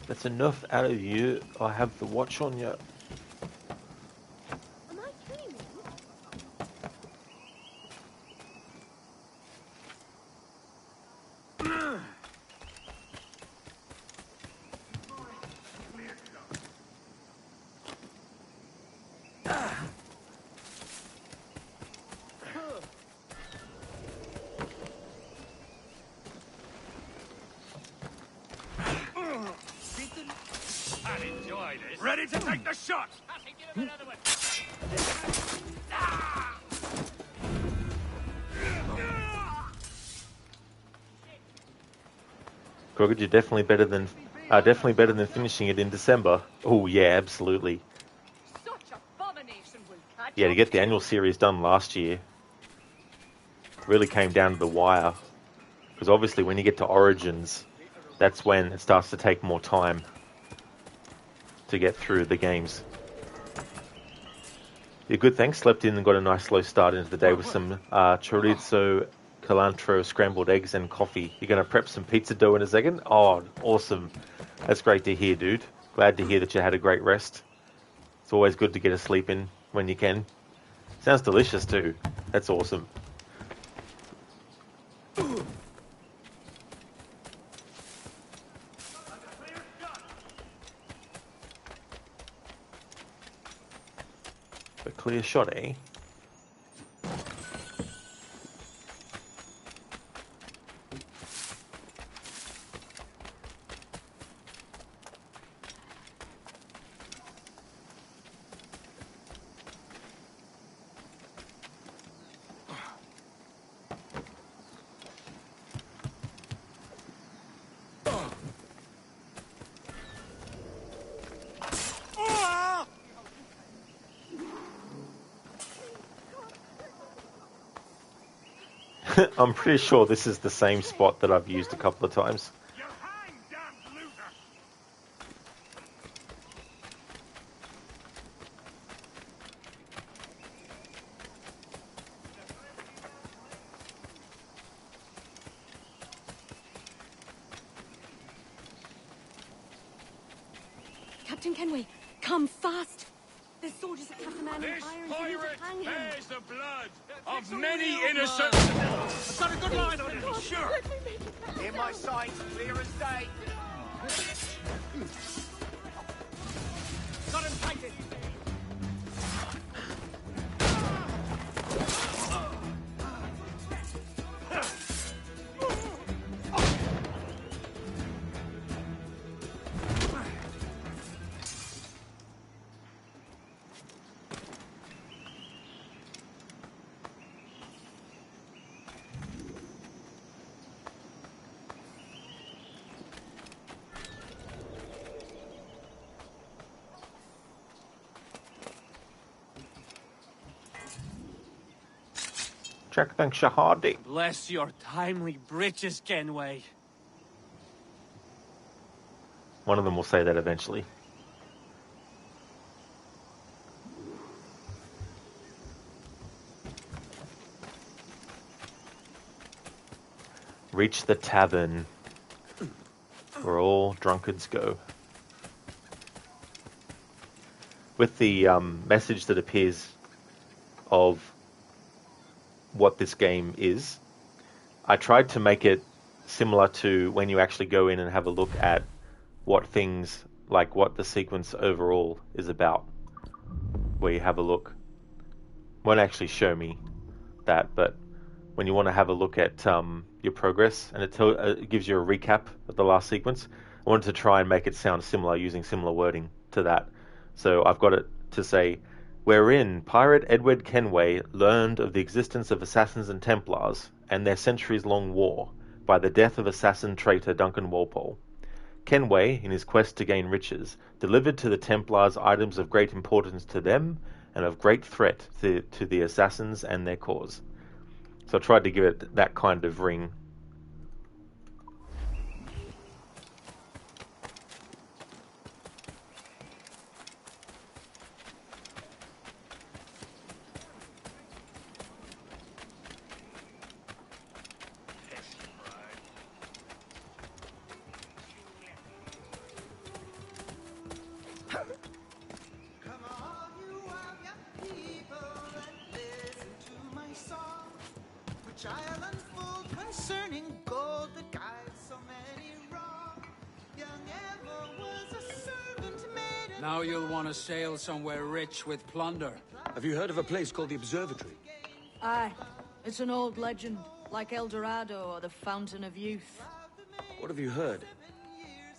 That's enough out of you. I have the watch on you. I'll enjoy this. Ready to take the shot. Crooked, you're definitely better than finishing it in December. Oh yeah, absolutely. Yeah, to get the annual series done last year really came down to the wire. Because obviously when you get to Origins, that's when it starts to take more time to get through the games. Yeah, good, thanks. Slept in and got a nice slow start into the day with some chorizo, cilantro, scrambled eggs and coffee. You're going to prep some pizza dough in a second? Oh, awesome. That's great to hear, dude. Glad to hear that you had a great rest. It's always good to get a sleep in when you can. Sounds delicious too. That's awesome. A clear shot, eh? I'm pretty sure this is the same spot that I've used a couple of times. Captain Kenway, come fast! The soldiers have cut the man in irons. We need to hang him. Bears the blood of many innocent. I've got a good line on him, sure. In my sight, clear as day. Got him tighted. Thanks, Shahadi. Bless your timely breeches, Kenway. One of them will say that eventually. Reach the tavern where all drunkards go. With the message that appears of what this game is, I tried to make it similar to when you actually go in and have a look at what things, like what the sequence overall is about, where you have a look. Won't actually show me that, but when you want to have a look at your progress, and it gives you a recap of the last sequence, I wanted to try and make it sound similar using similar wording to that. So I've got it to say, wherein Pirate Edward Kenway learned of the existence of assassins and Templars and their centuries-long war by the death of assassin traitor Duncan Walpole. Kenway, in his quest to gain riches, delivered to the Templars items of great importance to them and of great threat to the assassins and their cause. So I tried to give it that kind of ring. Now you'll want to sail somewhere rich with plunder. Have you heard of a place called the Observatory? Aye. It's an old legend, like El Dorado or the Fountain of Youth. What have you heard?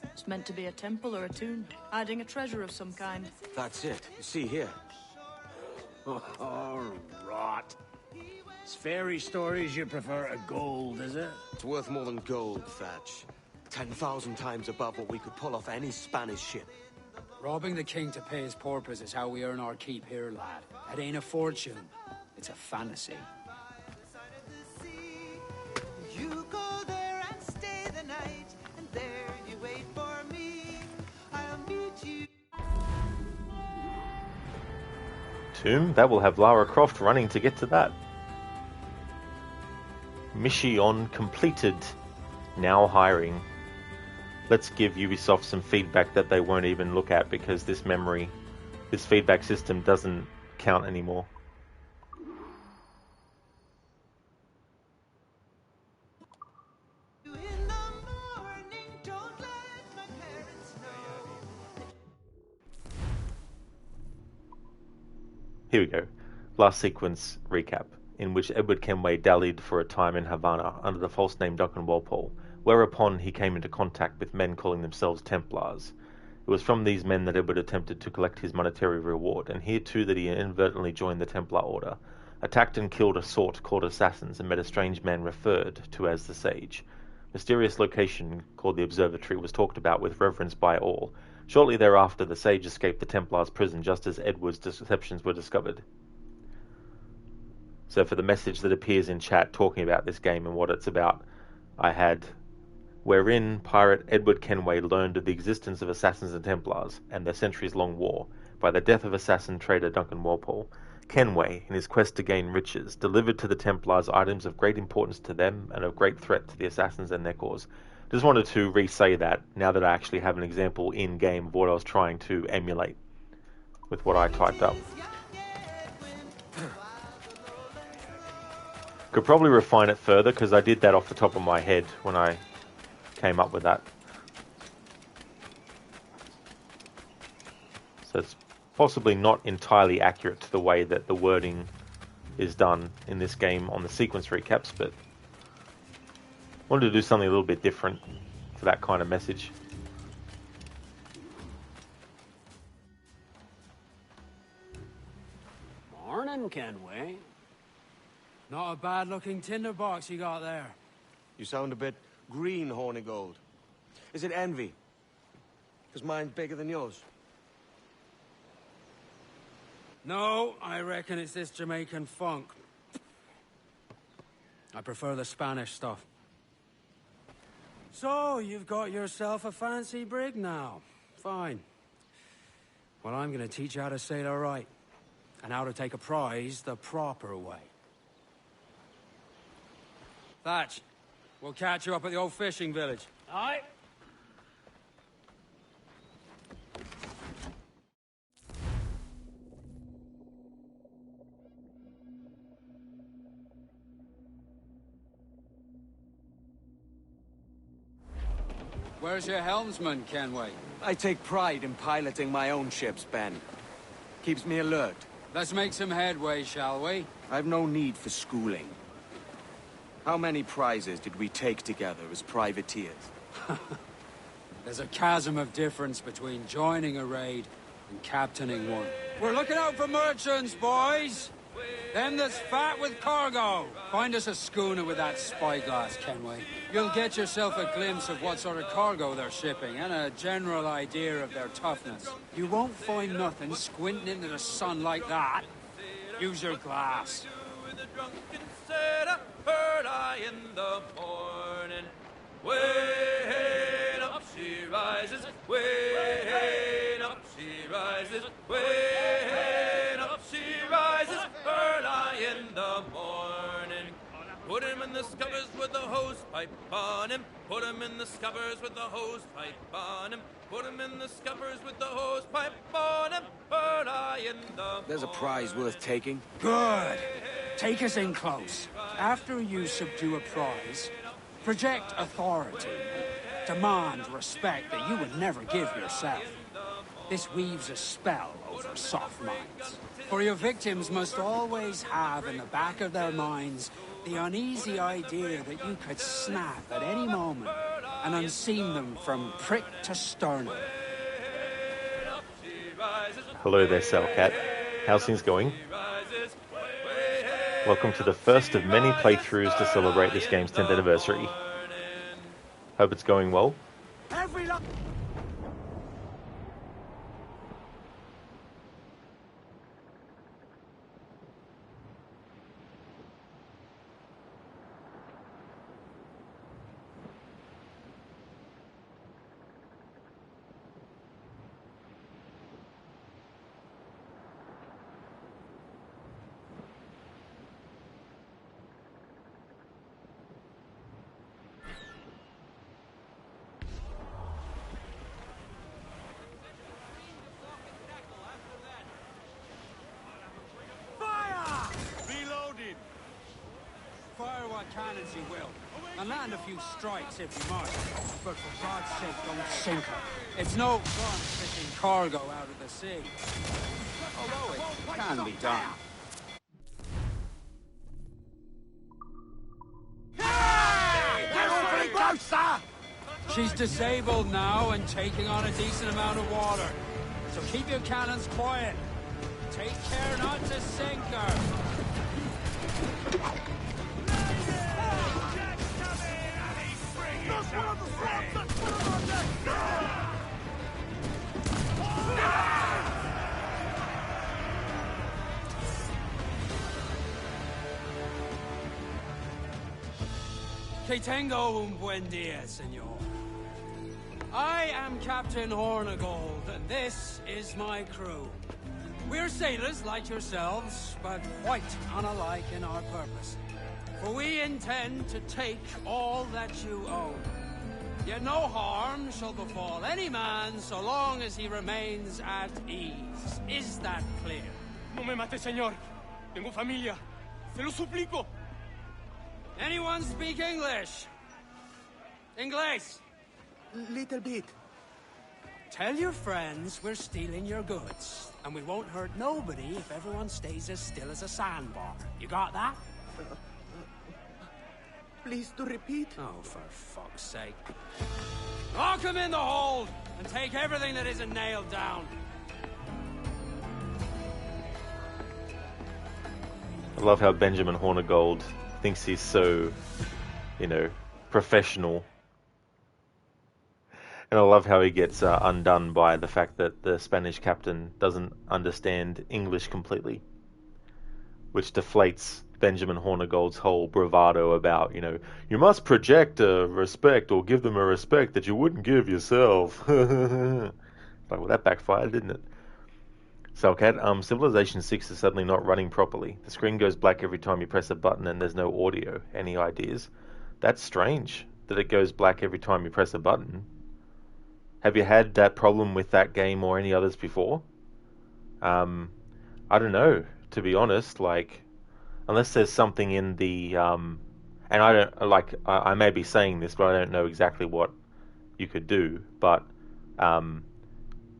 It's meant to be a temple or a tomb, hiding a treasure of some kind. That's it. You see here. Oh, rot. It's fairy stories you prefer to gold, is it? It's worth more than gold, Thatch. 10,000 times above what we could pull off any Spanish ship. Robbing the king to pay his porpoise is how we earn our keep here, lad. It ain't a fortune. It's a fantasy. You go there and stay the night, and there you wait for me. I'll meet you. Tomb, that will have Lara Croft running to get to that. Mission completed. Now hiring. Let's give Ubisoft some feedback that they won't even look at because this feedback system doesn't count anymore. Here we go. Last sequence recap, in which Edward Kenway dallied for a time in Havana under the false name Duncan Walpole, whereupon he came into contact with men calling themselves Templars. It was from these men that Edward attempted to collect his monetary reward, and here too that he inadvertently joined the Templar Order, attacked and killed a sort called assassins, and met a strange man referred to as the Sage. Mysterious location called the Observatory was talked about with reverence by all. Shortly thereafter, the Sage escaped the Templars' prison just as Edward's deceptions were discovered. So for the message that appears in chat talking about this game and what it's about, I had, wherein Pirate Edward Kenway learned of the existence of assassins and Templars and their centuries-long war by the death of assassin trader Duncan Walpole. Kenway, in his quest to gain riches, delivered to the Templars items of great importance to them and of great threat to the assassins and their cause. Just wanted to re-say that now that I actually have an example in-game of what I was trying to emulate with what I typed up. Could probably refine it further because I did that off the top of my head when I came up with that. So it's possibly not entirely accurate to the way that the wording is done in this game on the sequence recaps, but wanted to do something a little bit different for that kind of message. Morning, Kenway. Not a bad-looking tinderbox you got there. You sound a bit green, Hornigold. Is it envy? Because mine's bigger than yours. No, I reckon it's this Jamaican funk. I prefer the Spanish stuff. So, you've got yourself a fancy brig now. Fine. Well, I'm gonna teach you how to sail her right. And how to take a prize the proper way. Thatch, we'll catch you up at the old fishing village. Aye. Where's your helmsman, Kenway? I take pride in piloting my own ships, Ben. Keeps me alert. Let's make some headway, shall we? I've no need for schooling. How many prizes did we take together as privateers? There's a chasm of difference between joining a raid and captaining one. We're looking out for merchants, boys! Them that's fat with cargo. Find us a schooner with that spyglass, Kenway. You'll get yourself a glimpse of what sort of cargo they're shipping and a general idea of their toughness. You won't find nothing squinting into the sun like that. Use your glass. Heard I in the morning, way up she rises, way up she rises, way up she rises, heard I in the morning. Put him in the scuppers with the hose pipe on him, put him in the scuppers with the hose pipe on him, put him in the scuppers with the hose pipe on him, heard I in the There's a prize worth taking. Good. Take us in close. After you subdue a prize, project authority. Demand respect that you would never give yourself. This weaves a spell over soft minds. For your victims must always have in the back of their minds the uneasy idea that you could snap at any moment and unseam them from prick to sternum. Hello there, Salcat. How's things going? Welcome to the first of many playthroughs to celebrate this game's 10th anniversary. Hope it's going well. Fire what cannons you will, and land a few strikes if you must. But for God's sake, don't sink her. It's no fun fishing cargo out of the sea. Although it can be done. She's disabled now and taking on a decent amount of water. So keep your cannons quiet. Take care not to sink her. Que tengo un buen día, senor. I am Captain Hornigold, and this is my crew. We're sailors like yourselves, but quite unalike in our purpose. For we intend to take all that you own. Yet no harm shall befall any man so long as he remains at ease. Is that clear? No me mate, señor. Tengo familia. Se lo suplico. Anyone speak English? English? Little bit. Tell your friends we're stealing your goods, and we won't hurt nobody if everyone stays as still as a sandbar. You got that? Please to repeat. Oh, for fuck's sake. Lock him in the hold, and take everything that isn't nailed down. I love how Benjamin Hornigold thinks he's so, professional. And I love how he gets undone by the fact that the Spanish captain doesn't understand English completely, which deflates Benjamin Hornigold's whole bravado about, you must project a respect or give them a respect that you wouldn't give yourself. Well, that backfired, didn't it? Salcat, Civilization 6 is suddenly not running properly. The screen goes black every time you press a button and there's no audio. Any ideas? That's strange, that it goes black every time you press a button. Have you had that problem with that game or any others before? I don't know, to be honest, unless there's something in the, and I may be saying this, but I don't know exactly what, you could do, but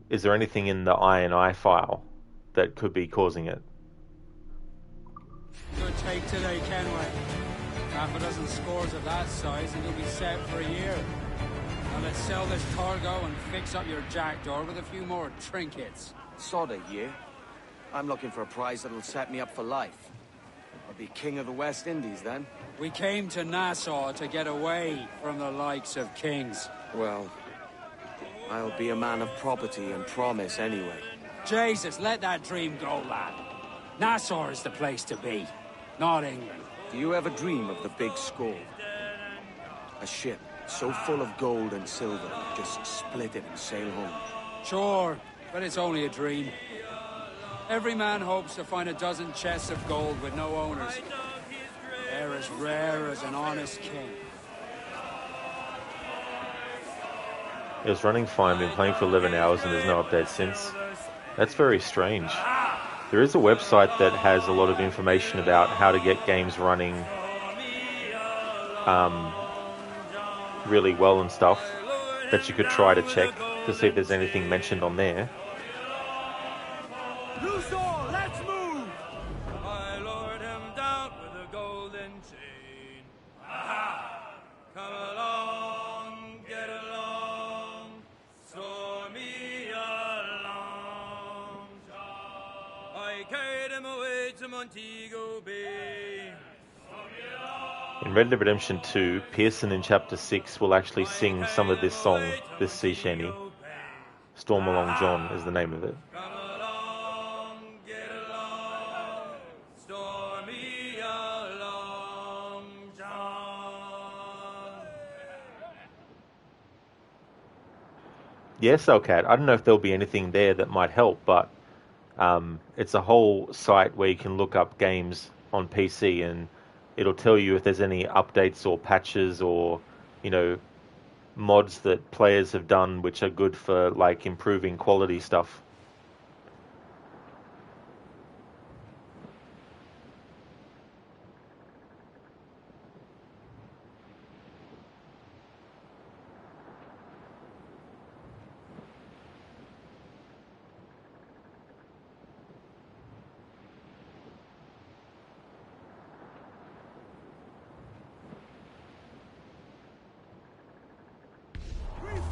is there anything in the INI file that could be causing it? Good take today, Kenway. Half a dozen scores of that size and you'll be set for a year. Now let's sell this cargo and fix up your jackdaw with a few more trinkets. Sod a year. I'm looking for a prize that'll set me up for life. I'll be king of the West Indies then. We came to Nassau to get away from the likes of kings. Well, I'll be a man of property and promise anyway. Jesus, let that dream go, lad. Nassau is the place to be, not England. Do you ever dream of the big score? A ship so full of gold and silver, just split it and sail home. Sure, but it's only a dream. Every man hopes to find a dozen chests of gold with no owners. They're as rare as an honest king. It was running fine, been playing for 11 hours and there's no update since. That's very strange. There is a website that has a lot of information about how to get games running really well and stuff that you could try to check to see if there's anything mentioned on there. Loose all, let's move! I lured him down with a golden chain. Aha! Come along, get along, store me along. I carried him away to Montego Bay. In Red Dead Redemption 2, Pearson in Chapter 6 will actually sing some of this song, this sea shanty. Storm Along John is the name of it. Yes, Elcat, I don't know if there'll be anything there that might help, but it's a whole site where you can look up games on PC and it'll tell you if there's any updates or patches or, you know, mods that players have done which are good for, like, improving quality stuff.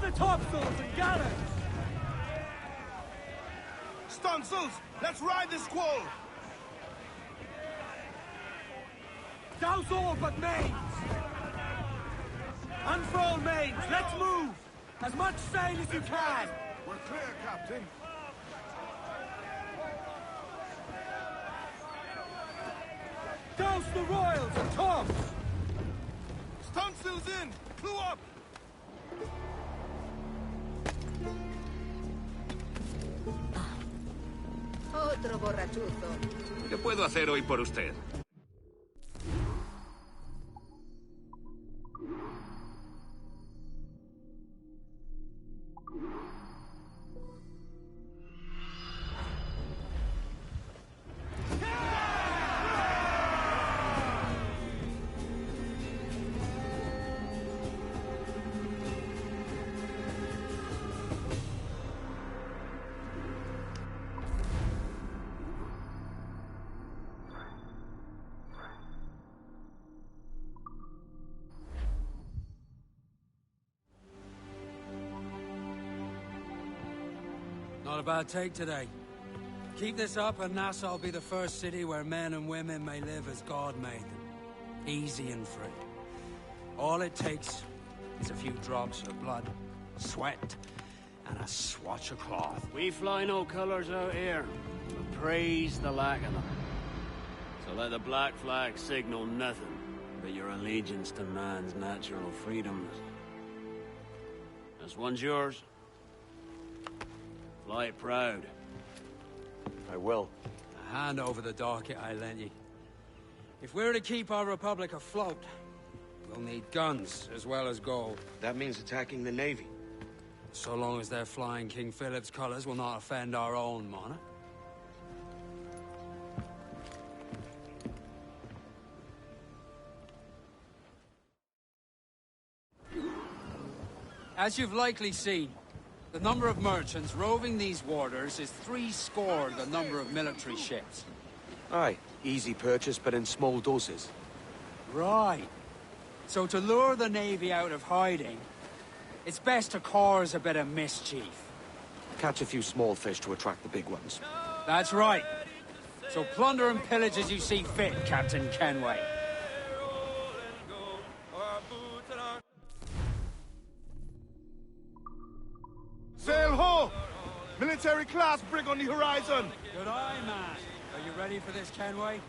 The topsails and gallants! Stunsails, let's ride this squall! Douse all but mains! Unfurl mains, let's move! As much sail as you can! We're clear, Captain. Douse the royals and tops! Stunsails in! Clew up! Otro borrachuzo. ¿Qué puedo hacer hoy por usted? Not a bad take today. Keep this up and Nassau will be the first city where men and women may live as God made them. Easy and free. All it takes is a few drops of blood, sweat, and a swatch of cloth. We fly no colours out here, but praise the lack of them. So let the black flag signal nothing but your allegiance to man's natural freedoms. This one's yours. Fly it proud. I will. A hand over the docket I lent you. If we're to keep our republic afloat, we'll need guns as well as gold. That means attacking the Navy. So long as they're flying King Philip's colours will not offend our own monarch. As you've likely seen, the number of merchants roving these waters is 70 the number of military ships. Aye, easy purchase, but in small doses. Right. So to lure the Navy out of hiding, it's best to cause a bit of mischief. Catch a few small fish to attract the big ones. That's right. So plunder and pillage as you see fit, Captain Kenway. Sail ho! Military class brig on the horizon. Good eye, man. Are you ready for this, Kenway?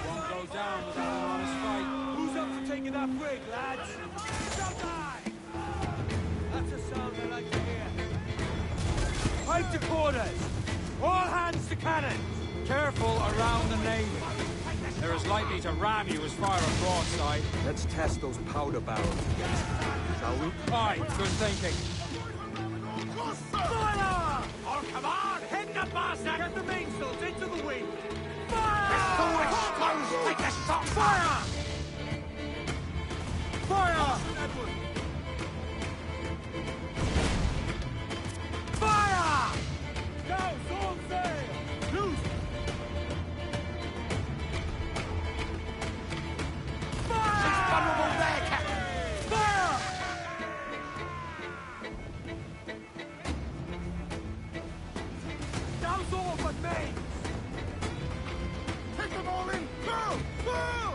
Won't go down without an honest fight. Who's up for taking that brig, lads? Somebody! That's a sound I like to hear. Pipe to quarters! All hands to cannon! Careful around the Navy. They're as likely to ram you as fire a broadside. Let's test those powder barrels against them, shall we? Aye, good thinking. Fire! Oh, come on! Hit the bastard! Get the mainsails into the wind! Fire! Take a shot! Fire! Fire! Fire! Down, all sail! Loose! Fire! She's vulnerable there, Captain! Fire! Down's all but main! Take them all in! Go! Go!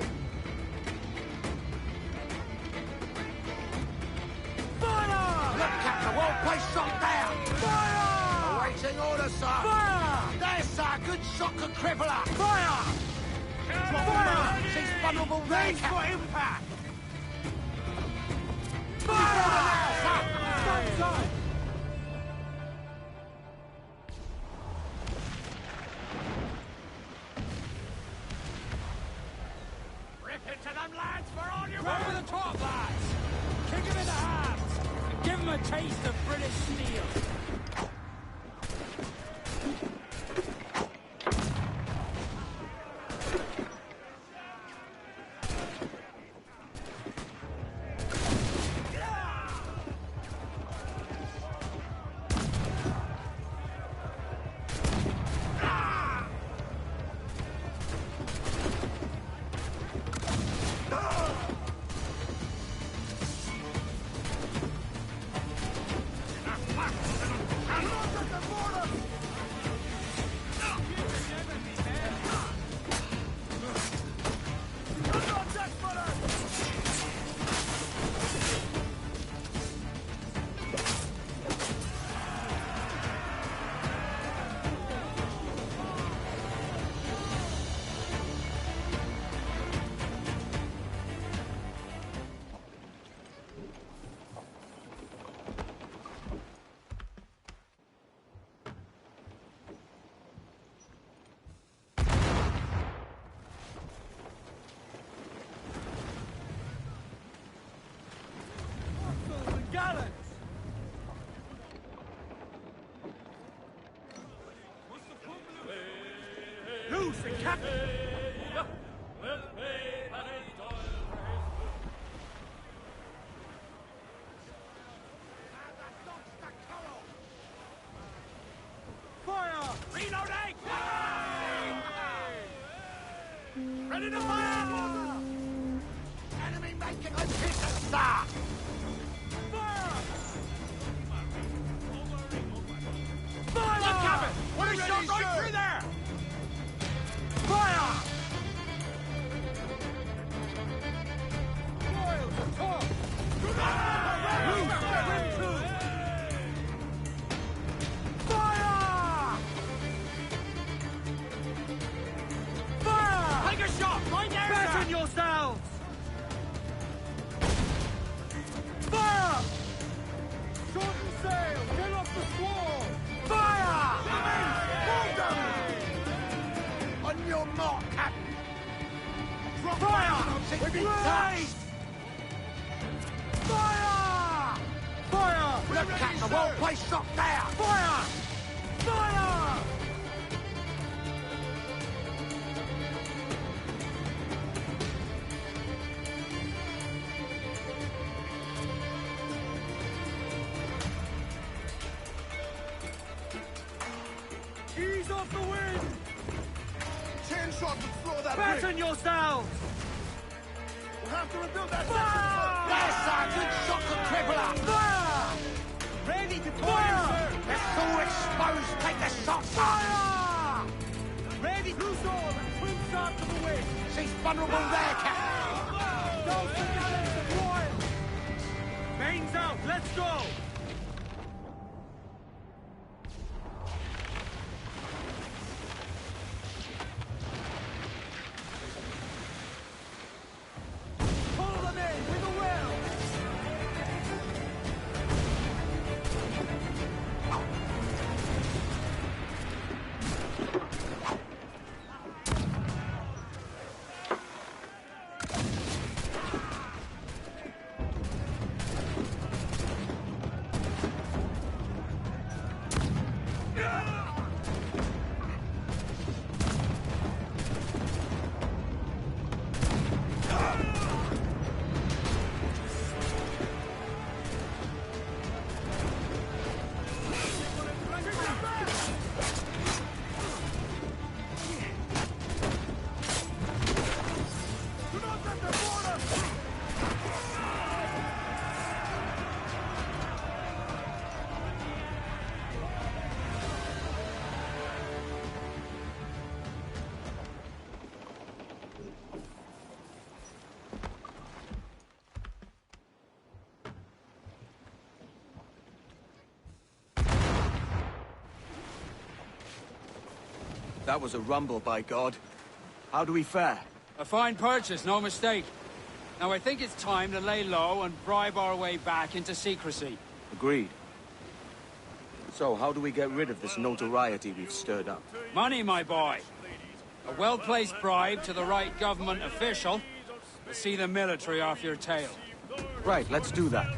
Fire! Look, Captain, well placed shot there! Fire! Awaiting orders, sir! Fire! There, sir! Good shot could cripple her! Fire! Fire! She's vulnerable there, Ready for Captain! impact! Fire! Stand side! Rip into them, lads, for all you Over the top, lads! Kick him in the hands! And give him a taste of British steel! Gallants! Loose and captain! Fire! Reloading! Ready to fire! Enemy making a hit, sir! Fire! Look, Captain! What a shot right through there! Fire! Royals, top! Loose, win two! Fire! Fire! Take a shot! Right there, Fasten sir! yourselves! Fire! Shorten sail! Get off the squall! Fire! On your mark, Captain! Drop Fire! We've been Raise! Fire! Fire! Look, Captain, well placed shot there! Fire! Fire! Fasten yourselves! We'll have to rebuild that Fire! Yes, Sergeant! Shock the crippler! Fire! Ready to fire, sir! They're so exposed! Take the shots! Fire! Ready to soar and twin start to the wind! She's vulnerable there, Captain! Those gallants deployed! Mains out, let's go! Pull them in with a will! That was a rumble, by God. How do we fare? A fine purchase, no mistake. Now I think it's time to lay low and bribe our way back into secrecy. Agreed. So, how do we get rid of this notoriety we've stirred up? Money, my boy. A well-placed bribe to the right government official will see the military off your tail. Right, let's do that.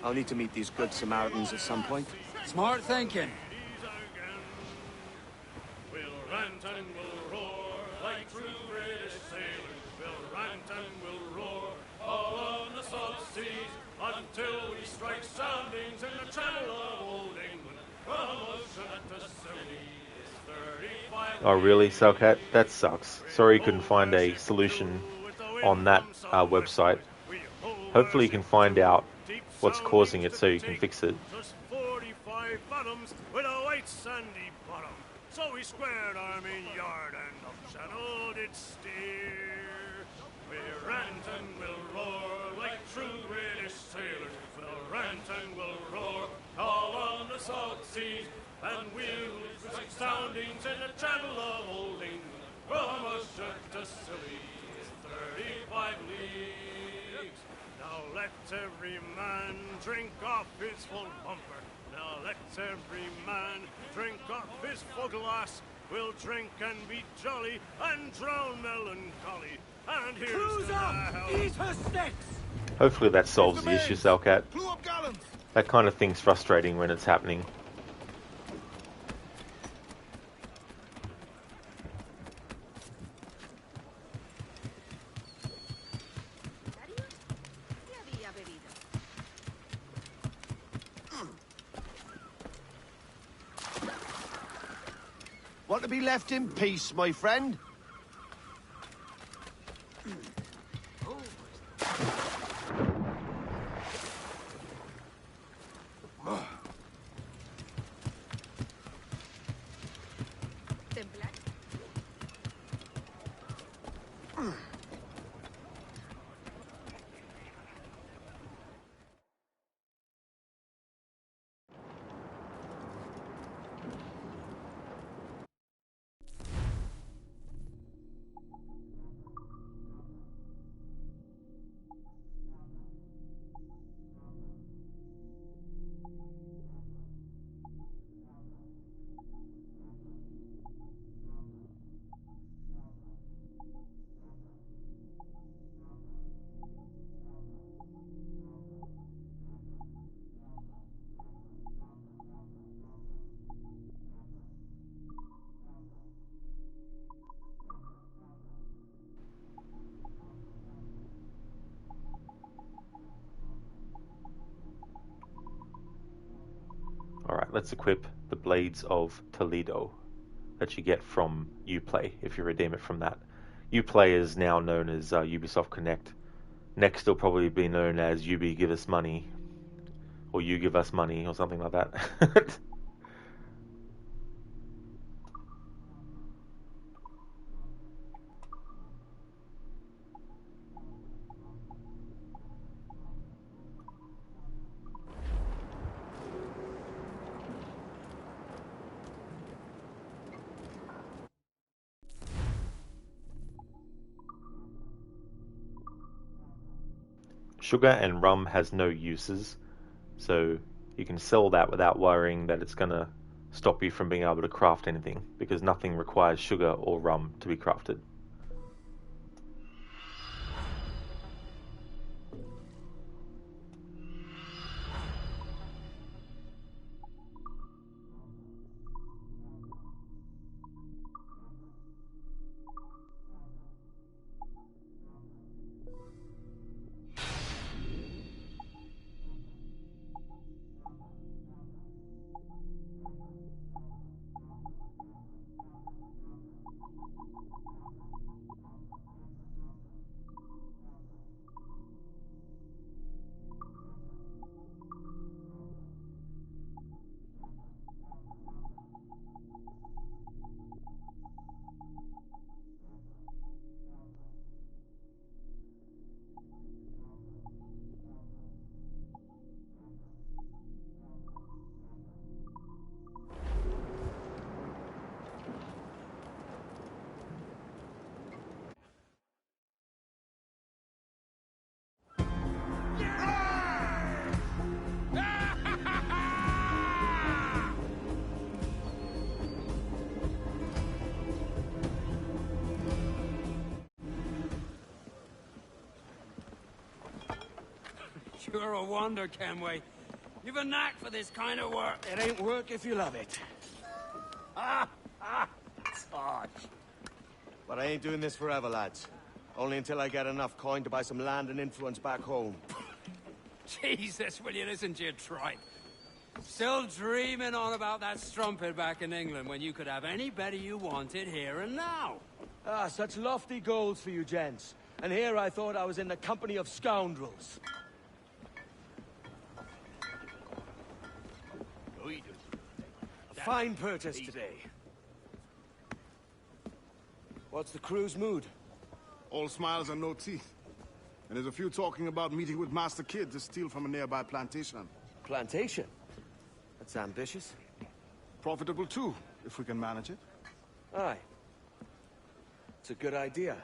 I'll need to meet these good Samaritans at some point. Smart thinking. We'll rant and we'll roar like true British sailors. We'll rant and we'll roar all on the salt seas until we strike soundings in the channel of old England. From ocean to Scilly is 35. Oh really, Salcat? That sucks. Sorry you couldn't find a solution on that website. Hopefully you can find out what's causing it so you can fix it. Just 45 bottoms with a white sandy bottom. So we squared our main yard and up channel did steer. We'll rant and we'll roar like true British sailors. We'll rant and we'll roar all on the salt seas. And we'll strike soundings in the channel of old England. From Usher to Scilly is 35 leagues. Now let every man drink off his full bumper. Now let every man drink off his full glass. We'll drink and be jolly and drown melancholy. And here's Cruise to up! the health. Eat her sticks! Hopefully that solves the issue, Salcat. Clew up gallants! That kind of thing's frustrating when it's happening. ¿Qué había bebido? Want to be left in peace, my friend? ¿Templar? Alright, let's equip the Blades of Toledo that you get from Uplay if you redeem it from that. Uplay is now known as Ubisoft Connect. Next, it'll probably be known as Ubi Give Us Money, or You Give Us Money, or something like that. Sugar and rum has no uses, so you can sell that without worrying that it's going to stop you from being able to craft anything, because nothing requires sugar or rum to be crafted. You're a wonder, Kenway. You've a knack for this kind of work. It ain't work if you love it. Sarge. But I ain't doing this forever, lads. Only until I get enough coin to buy some land and influence back home. Jesus, will you listen to your tripe? Still dreaming on about that strumpet back in England when you could have anybody you wanted here and now. Ah, such lofty goals for you gents. And here I thought I was in the company of scoundrels. A fine purchase today. What's the crew's mood? All smiles and no teeth. And there's a few talking about meeting with Master Kid to steal from a nearby plantation. Plantation? That's ambitious. Profitable too, if we can manage it. Aye. It's a good idea.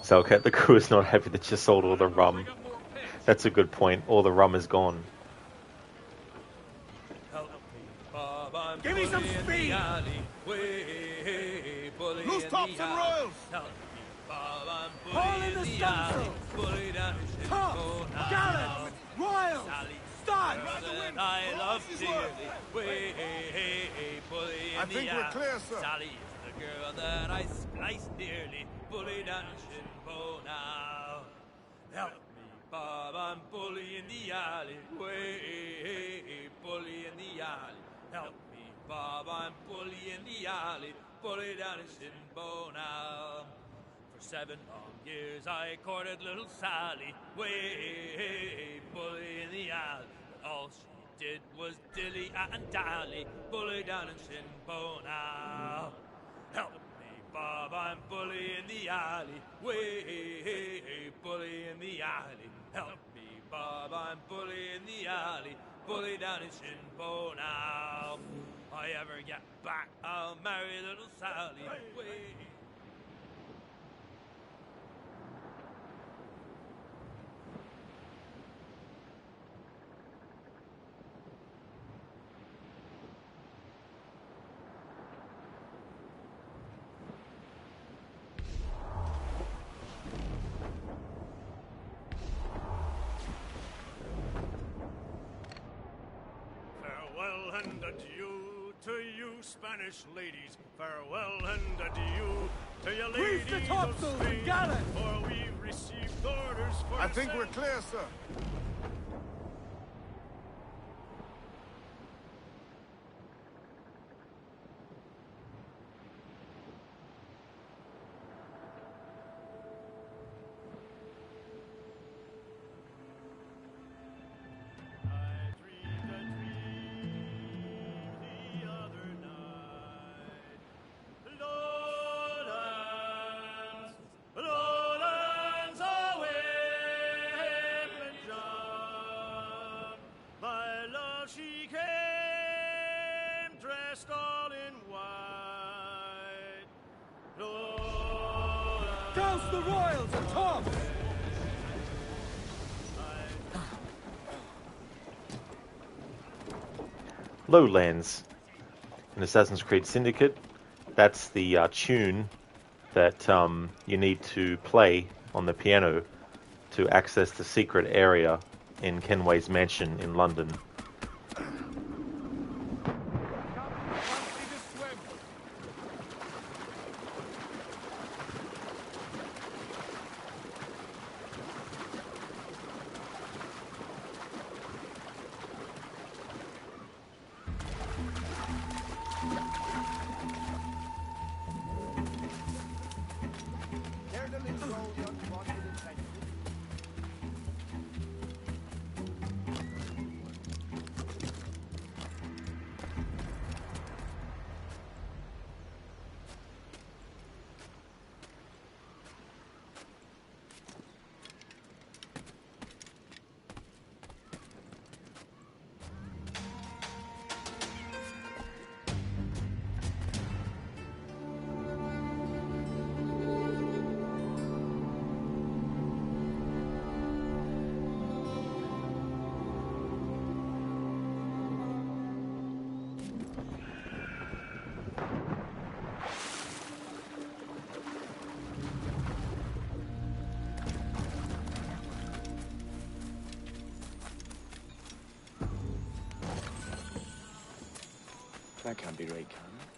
So okay, the crew is not happy that you sold all the rum. That's a good point. All the rum is gone. Give me some speed! Loose tops and royals! Haul in the stunsail! Tops! Gallants! Royals! Start! I love dearly. I think we're clear, sir. Sally is the girl that I slice dearly. Bully down in Shinbo now. Help me, Bob, I'm bully in the alley. Way, bully in the alley. Help me, Bob, I'm bully in the alley. Bully down in Shinbo now. For 7 long years I courted little Sally. Way, bully in the alley. But all she did was dilly and dally. Bully down in Shinbo now. Help me, Bob, I'm bully in the alley. Way, bully in the alley. Help me, Bob, I'm bully in the alley. Bully down in Shinbo now. If I ever get back, I'll marry little Sally. Way. Farewell and adieu to you Spanish ladies. Farewell and adieu to your Reef the ladies topsails of and Spain, gallant! for we've received orders for I think we're clear, sir. Lowlands away, John. My love, she came dressed all in white. Lowlands Douse the royals and tops! Lowlands in Assassin's Creed Syndicate. That's the tune that you need to play on the piano to access the secret area in Kenway's mansion in London. That can't be right, can it?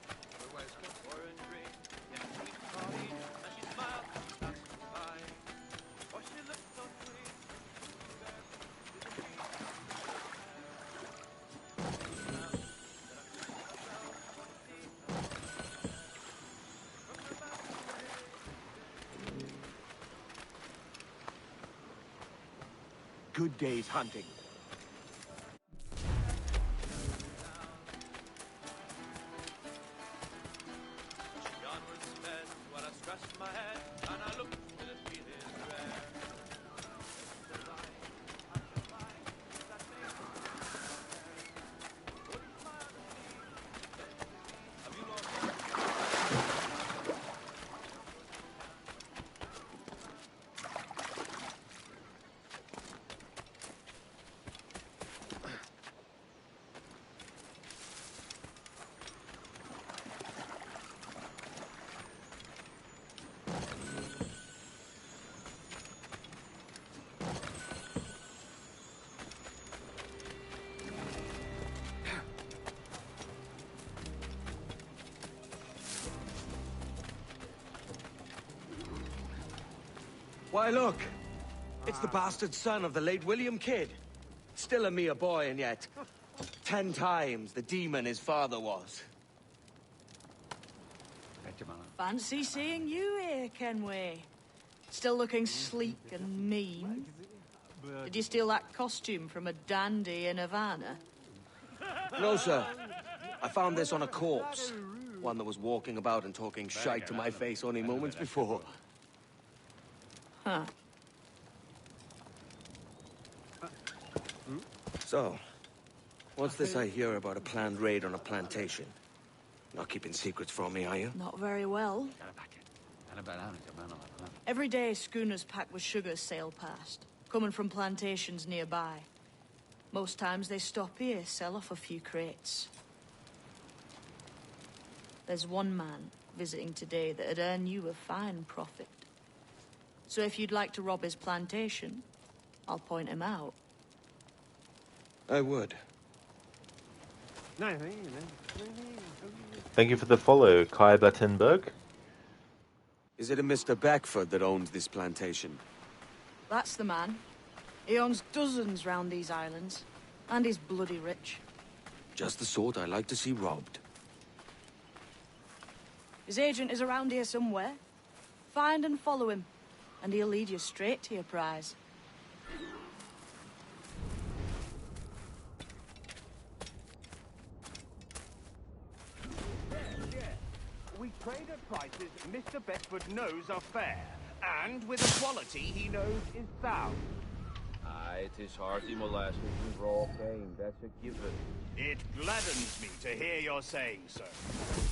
Good day's hunting. Why, look! It's the bastard son of the late William Kidd. Still a mere boy, and yet 10 times the demon his father was. Fancy seeing you here, Kenway. Still looking sleek and mean. Did you steal that costume from a dandy in Havana? No, sir. I found this on a corpse. One that was walking about and talking shite to my face only moments before. Huh. So, what's this I hear about a planned raid on a plantation? Not keeping secrets from me, are you? Not very well. Every day, schooners packed with sugar sail past, coming from plantations nearby. Most times they stop here, sell off a few crates. There's one man visiting today that'd earn you a fine profit. So if you'd like to rob his plantation, I'll point him out. I would. Thank you for the follow, Kai Battenberg. Is it a Mr. Beckford that owns this plantation? That's the man. He owns dozens round these islands. And he's bloody rich. Just the sort I like to see robbed. His agent is around here somewhere. Find and follow him, and he'll lead you straight to your prize. We trade at prices Mr. Beckford knows are fair, and with a quality he knows is sound. Aye, it is hearty molasses and raw cane, that's a given. It gladdens me to hear your saying so.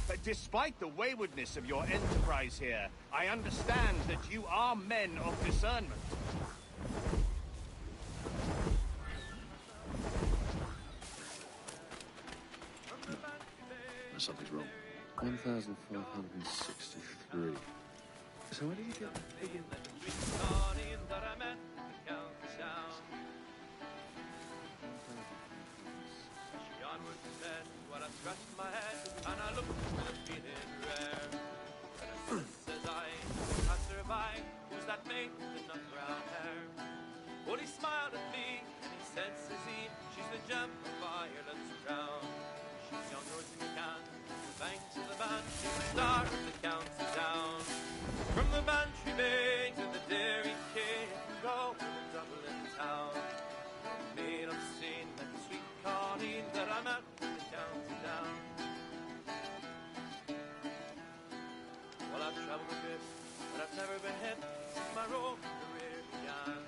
But despite the waywardness of your enterprise here, I understand that you are men of discernment. Something's wrong. 1,563. So where did you get that figure? Scratched my head and I looked for the feeling rare. And I says I, passerby, who's that mate with the nut brown hair? Well, he smiled at me and he said, says he, she's the gem of Ireland's crown. She's younger than you can, thanks to the band, she's the star of the county town. From the Bantry Bay to the Derry Quay, go to Dublin town. Made up scene like the sweet Colleen that I met in the county down. Well, I've traveled a bit, but I've never been hit since my road career began.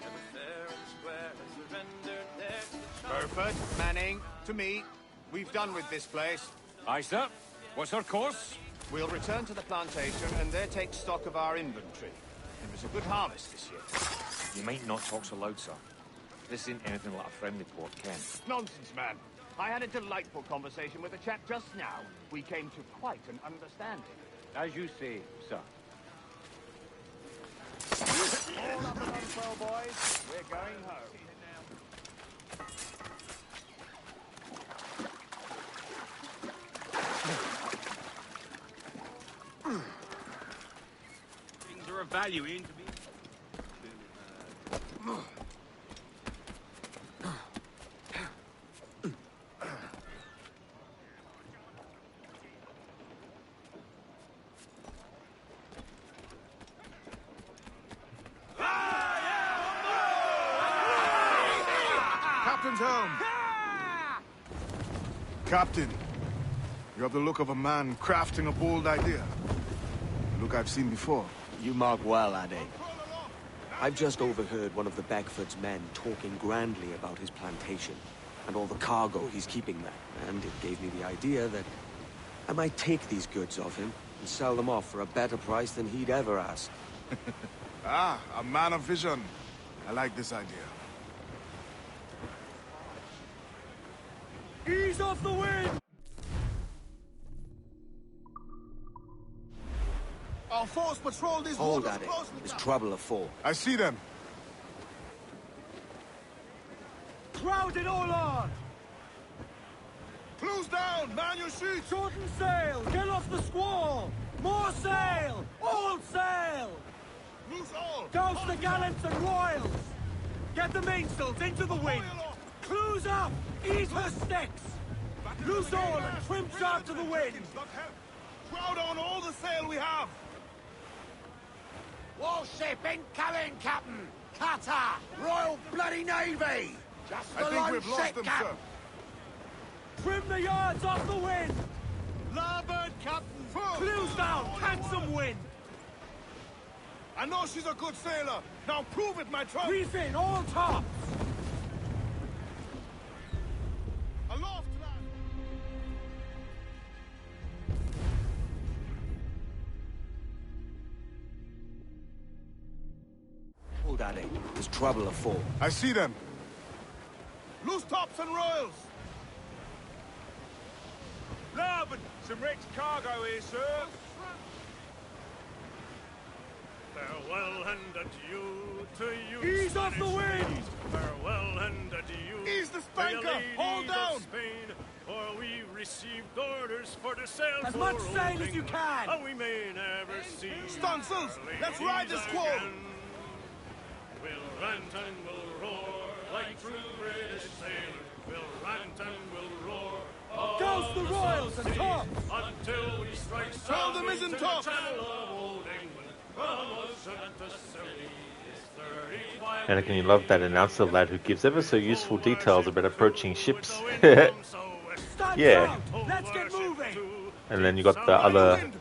Never fair and square, I surrendered there to the child. Burford, Manning, to me. We've done with this place. Aye, sir. What's our course? We'll return to the plantation and there take stock of our inventory. It was a good harvest this year. You might not talk so loud, sir. This ain't anything like a friendly port, Ken. Nonsense, man. I had a delightful conversation with a chap just now. We came to quite an understanding. As you say, sir. All up and unfurl, boys. We're going home. Things are of value, ain't to be. Captain's home. Captain, you have the look of a man crafting a bold idea. A look I've seen before. You mark well, Ade. I've just overheard one of the Beckford's men talking grandly about his plantation and all the cargo he's keeping there. And it gave me the idea that I might take these goods off him and sell them off for a better price than he'd ever ask. Ah, a man of vision. I like this idea. Ease off the wind! Our force patrol these Hold waters at it. closely. There's trouble afoot. I see them. Crowd it all on! Close down! Man your sheets! Shorten sail! Get off the squall! More sail! All sail! Loose all! Douse the gallants and royals! Get the mainsails into the wind! Close up! Ease her sticks! Loose all and trim sharp to the wind! Crowd on all the sail we have! Warship incoming, Captain! Cutter! Royal Bloody Navy! Just I think we've lost them, sir. Trim the yards off the wind! Larboard, Captain! Close down! Catch some wind! I know she's a good sailor. Now prove it, my trunk! Reef in all tops! Aloft, lad! Hold at it. There's trouble afoot. I see them. Loose tops and royals! Larboard, some rich cargo here, sir. Farewell and adieu to you. Ease off the wind! Farewell and adieu. Ease the spanker! Hold down! Spain. For we received orders for the sail As for much old sail as you England, can. and we may never see Stunsails, let's ride this squall. again. We'll rant and we'll roar like true British sailors. We'll rant and we'll roar. Douse the royals and tops! Until we strike Tell them soundings isn't in tops. the channel of old England. From Ocean to Scilly is 35 And you love that announcer lad who gives ever so useful details about approaching ships. Stand Yeah. down. Let's get moving! And then you got the other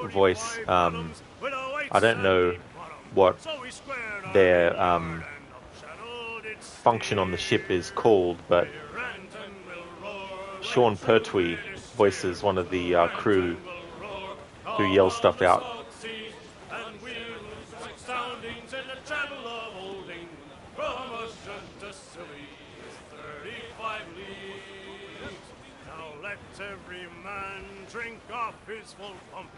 voice. I don't know what their function on the ship is called, but Sean Pertwee voices one of the crew who yells stuff out. and we'll strike soundings in the channel of old England. From Ocean to Scilly is 35 leagues. Now let every man drink off his full bumper.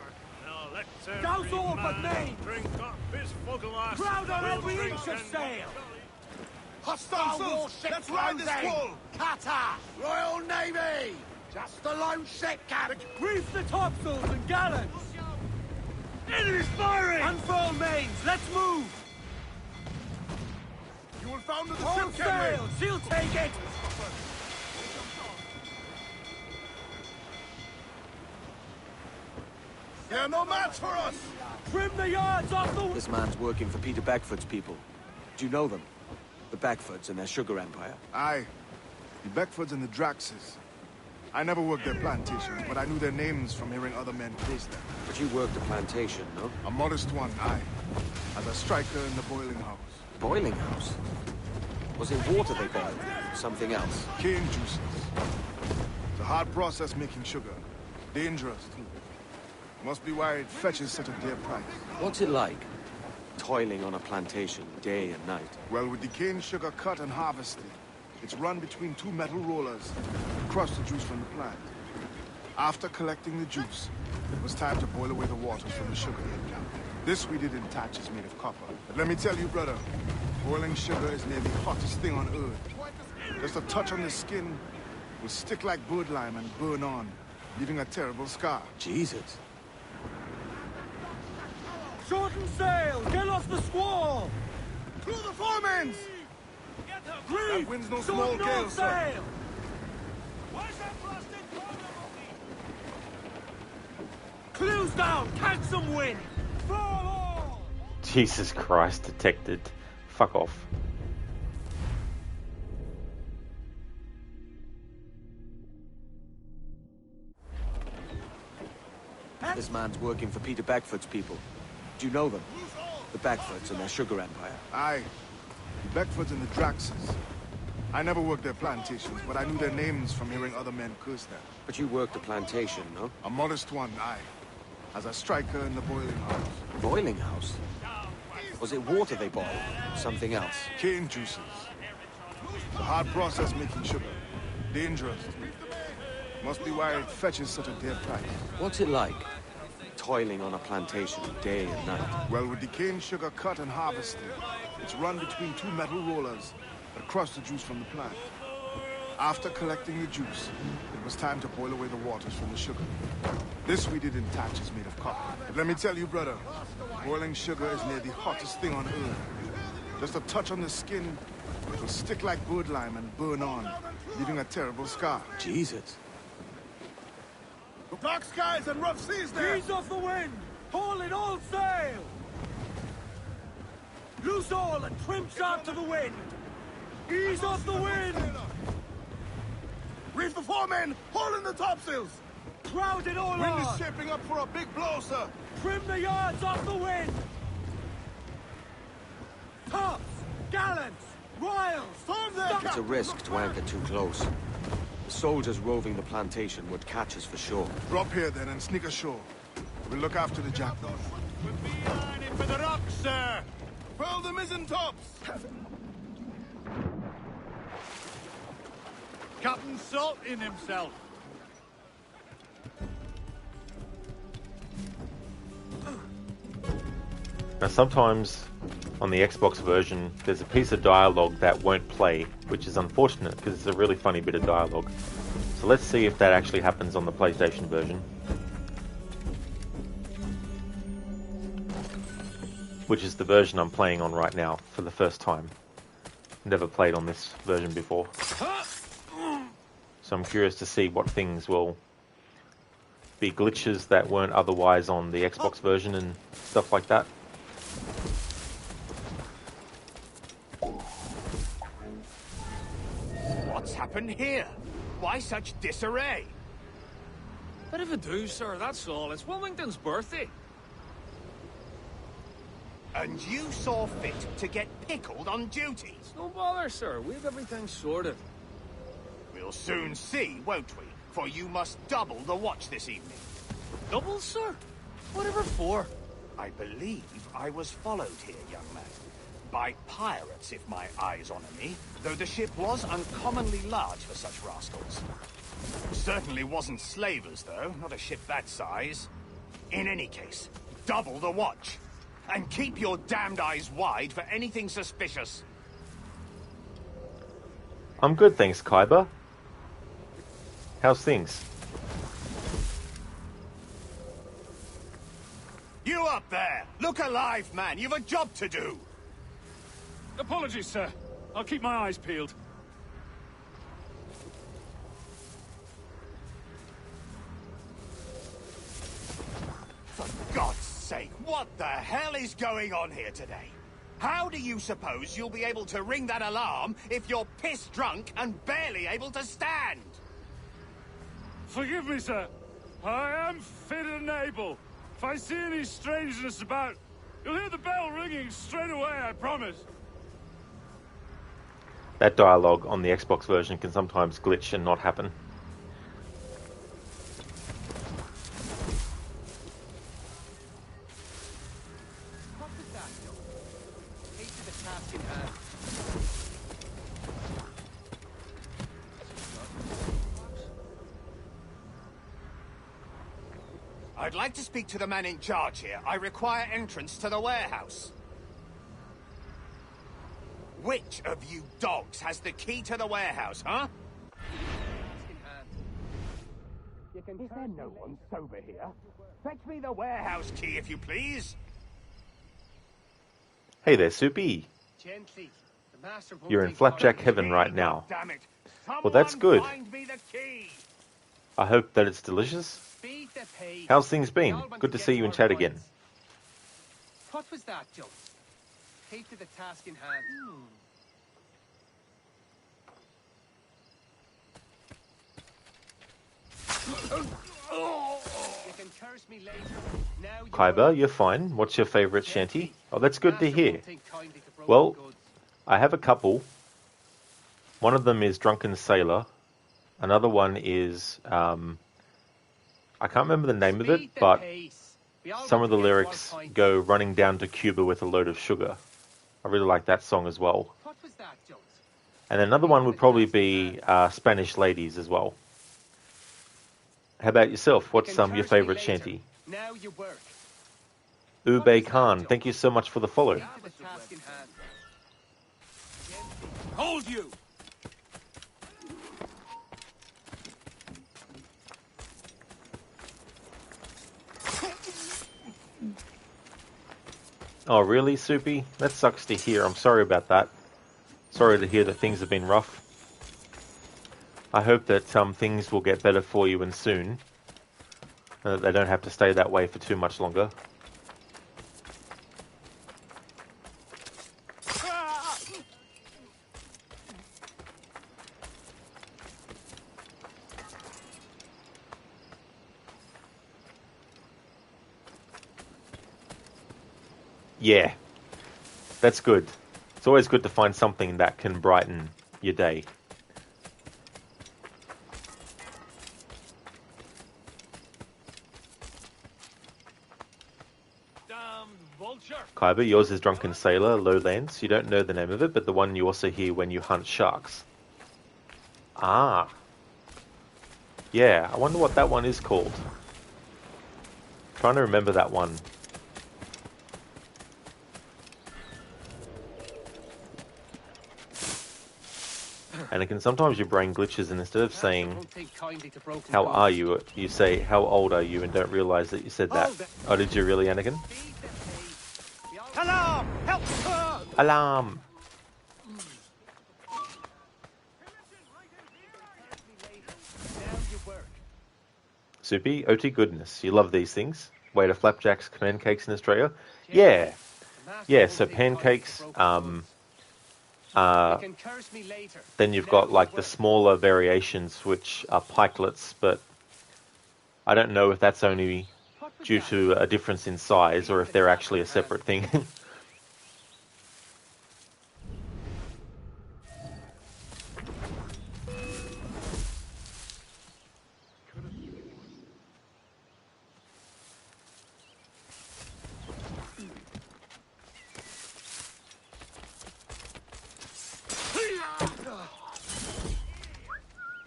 Now let Douse every all but man me. drink off his full glass. Crowd on We'll every drink inch of and- sail! Stunsails, let's ride this squall. Cutter! Royal Navy! Just the lone ship, Captain! Reef the topsails and gallants! Enemy's firing! Unfurl mains, let's move! You will founder the All ship, Kenway. sail, she'll take it! They're no match for us. Trim the yards off the... This man's working for Peter Beckford's people. Do you know them? The Beckfords and their sugar empire? Aye. The Beckfords and the Draxes. I never worked their plantations, but I knew their names from hearing other men praise them. But you worked a plantation, no? A modest one, aye. As a striker in the boiling house. Boiling house? Was it water they boiled? Something else? Cane juices. It's a hard process making sugar. Dangerous, too. Must be why it fetches such a dear price. What's it like? Toiling on a plantation day and night. Well, with the cane sugar cut and harvested, it's run between two metal rollers to crush the juice from the plant. After collecting the juice, it was time to boil away the waters from the sugar. This we did in thatches made of copper. But let me tell you, brother, boiling sugar is near the hottest thing on earth. Just a touch on the skin will stick like bird lime and burn on, leaving a terrible scar. Jesus. Shorten sail! Get off the squall! Through the foremans! Reef! That wind's no small Shorten gale, all sir. sail! Clews down! Catch some wind! Jesus Christ, detected. Fuck off. This man's working for Peter Beckford's people. Do you know them? The Beckfords and their sugar empire. Aye. The Beckfords and the Draxes. I never worked their plantations, but I knew their names from hearing other men curse them. But you worked a plantation, no? A modest one, aye. As a striker in the boiling house. Boiling house? Was it water they boiled? Something else? Cane juices. It's a hard process making sugar. Dangerous. Must be why it fetches such a dear price. What's it like? Toiling on a plantation day and night. Well, with the cane sugar cut and harvested, it's run between two metal rollers that crush the juice from the plant. After collecting the juice, it was time to boil away the waters from the sugar. This we did in thatches made of copper. But let me tell you, brother, boiling sugar is near the hottest thing on earth. Just a touch on the skin, it will stick like bird lime and burn on, leaving a terrible scar. Jesus. Dark skies and rough seas there! Ease off the wind! Haul in all sail! Loose all and trim sharp to the wind! Ease off the wind! Reef the foremen! Haul in the topsails! Crowd it all Wind on! is shaping up for a big blow, sir! Trim the yards off the wind! Tops! Gallants! Royals! Storm there, It's a risk to anchor too close. The soldiers roving the plantation would catch us for sure. Drop here then and sneak ashore. We'll look after the jackdaw. Lining for the rocks, sir! Furl the mizzen tops! Captain Salt in himself. Now sometimes on the Xbox version there's a piece of dialogue that won't play, which is unfortunate because it's a really funny bit of dialogue. So let's see if that actually happens on the PlayStation version. Which is the version I'm playing on right now for the first time. Never played on this version before. So I'm curious to see what things will be glitches that weren't otherwise on the Xbox version and stuff like that. What's happened here? Why such disarray? Bit of a do, sir, that's all. It's Wilmington's birthday. And you saw fit to get pickled on duty? No bother, sir. We've everything sorted. We'll soon see, won't we? For you must double the watch this evening. Double, sir? Whatever for? I believe I was followed here, young man. By pirates, if my eyes honour me, though the ship was uncommonly large for such rascals. Certainly wasn't slavers, though, not a ship that size. In any case, double the watch. And keep your damned eyes wide for anything suspicious. I'm good, thanks, Kaiba. How's things? You up there! Look alive, man! You've a job to do! Apologies, sir. I'll keep my eyes peeled. For God's sake, what the hell is going on here today? How do you suppose you'll be able to ring that alarm if you're piss drunk and barely able to stand? Forgive me, sir. I am fit and able. If I see any strangeness about, you'll hear the bell ringing straight away, I promise. That dialogue on the Xbox version can sometimes glitch and not happen. What was that, Joe? Hate to the task in hand. I'd like to speak to the man in charge here. I require entrance to the warehouse. Which of you dogs has the key to the warehouse, huh? Is there no one sober here? Fetch me the warehouse key, if you please. Hey there, Soupy. Gently. The master won't You're in take flapjack long. heaven right now. Damn it. Well, that's good. Find me the key. I hope that it's delicious. Beat the pace. How's things been? We all want Good to get see you in our chat points. again. What was that, Joe? Hate to the task in hand. You can curse me later. Now you Kaiba, you're fine. What's your favourite shanty? Oh, that's good to hear. Well, I have a couple. One of them is Drunken Sailor. Another one is, I can't remember the name of it, but some of the lyrics go running down to Cuba with a load of sugar. I really like that song as well. What was that, Jones? And another one would probably be Spanish Ladies as well. How about yourself? What's your favourite shanty? Now you work. Ube Khan, thank you so much for the follow. Hold you! Oh, really, Soupy? That sucks to hear. I'm sorry about that. Sorry to hear that things have been rough. I hope that things will get better for you and soon. And that they don't have to stay that way for too much longer. Yeah, that's good. It's always good to find something that can brighten your day. Kaiba, yours is Drunken Sailor, Lowlands. You don't know the name of it, but the one you also hear when you hunt sharks. Ah. Yeah, I wonder what that one is called. Trying to remember that one. Anakin, sometimes your brain glitches, and instead of saying, Don't take kindly to broken how promises. are you, you say, how old are you, and don't realize that you said that. Oh, did you really, Anakin? Alarm! Help! Alarm! Soupy, OT goodness. You love these things. Way to flapjacks, command cakes in Australia? Yeah. Yeah, so pancakes, You can curse me later. then you've got like the smaller variations, which are pikelets, but I don't know if that's only due to a difference in size or if they're actually a separate thing.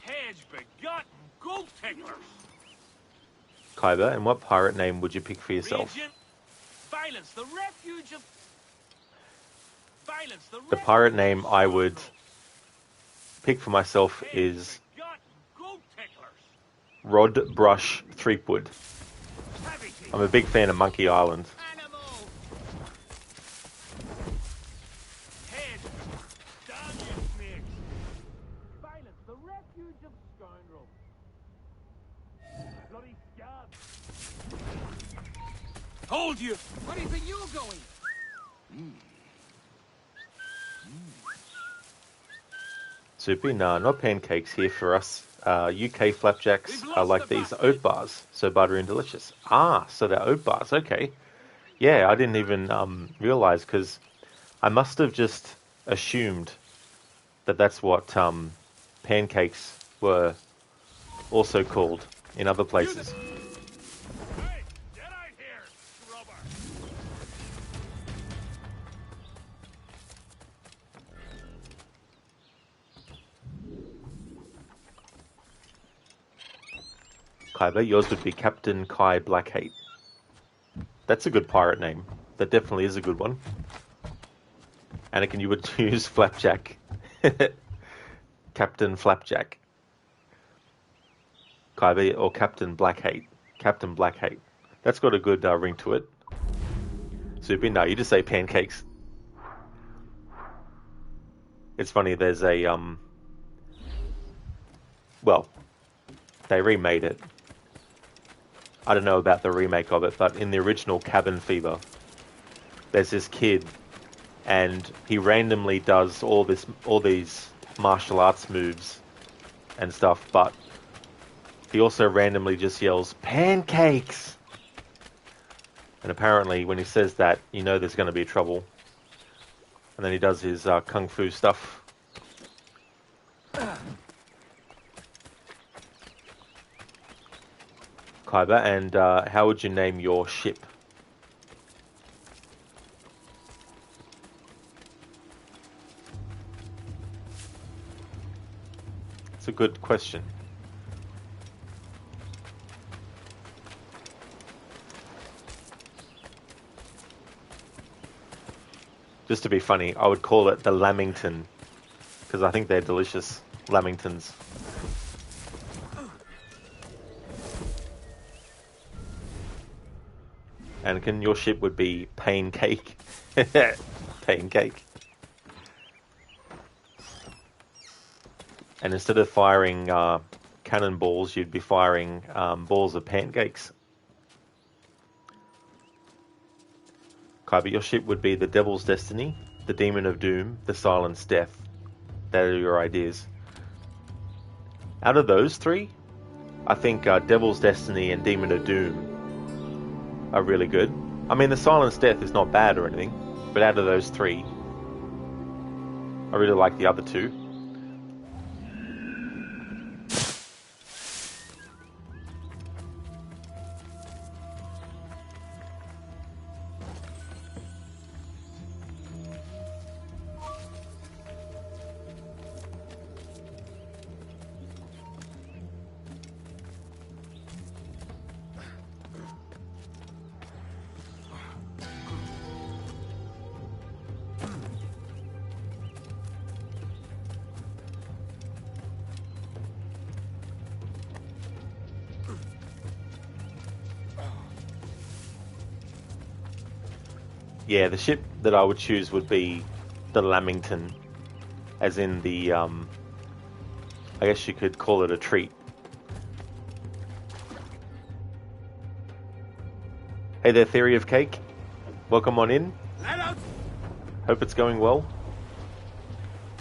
Hedge begotten goat ticklers. Kyber, and what pirate name would you pick for yourself? Regent, Violence, the refuge of... Violence, The pirate name I would pick for myself is Rod Brush Threepwood. I'm a big fan of Monkey Island. Violence, the refuge of scoundrels. Bloody scab. Hold you! Where do you think you're going? Soupy, nah, not pancakes here for us. UK flapjacks are like these oat bars, so buttery and delicious. Ah, so they're oat bars, okay. Yeah, I didn't even realize, because I must have just assumed that that's what pancakes were also called in other places. Kyber, yours would be Captain Kai Blackheart. That's a good pirate name. That definitely is a good one. Anakin, you would choose Flapjack. Captain Flapjack. Kyber, or Captain Blackheart. Captain Blackheart. That's got a good ring to it. Soupy, no, you just say pancakes. It's funny, there's a, well, they remade it. I don't know about the remake of it, but in the original Cabin Fever, there's this kid, and he randomly does all these martial arts moves and stuff, but he also randomly just yells, "Pancakes!" And apparently when he says that, you know there's going to be trouble. And then he does his kung fu stuff. Kyber, and how would you name your ship? It's a good question. Just to be funny, I would call it the Lamington, because I think they're delicious. Lamingtons. Anakin, your ship would be Pancake. Pancake. And instead of firing cannonballs, you'd be firing balls of pancakes. Kyber, your ship would be the Devil's Destiny, the Demon of Doom, the Silence Death. That are your ideas. Out of those three, I think Devil's Destiny and Demon of Doom are really good. I mean, the Silence Death is not bad or anything, but out of those three, I really like the other two. Yeah, the ship that I would choose would be the Lamington, as in the, I guess you could call it a treat. Hey there, Theory of Cake. Welcome on in. Hope it's going well.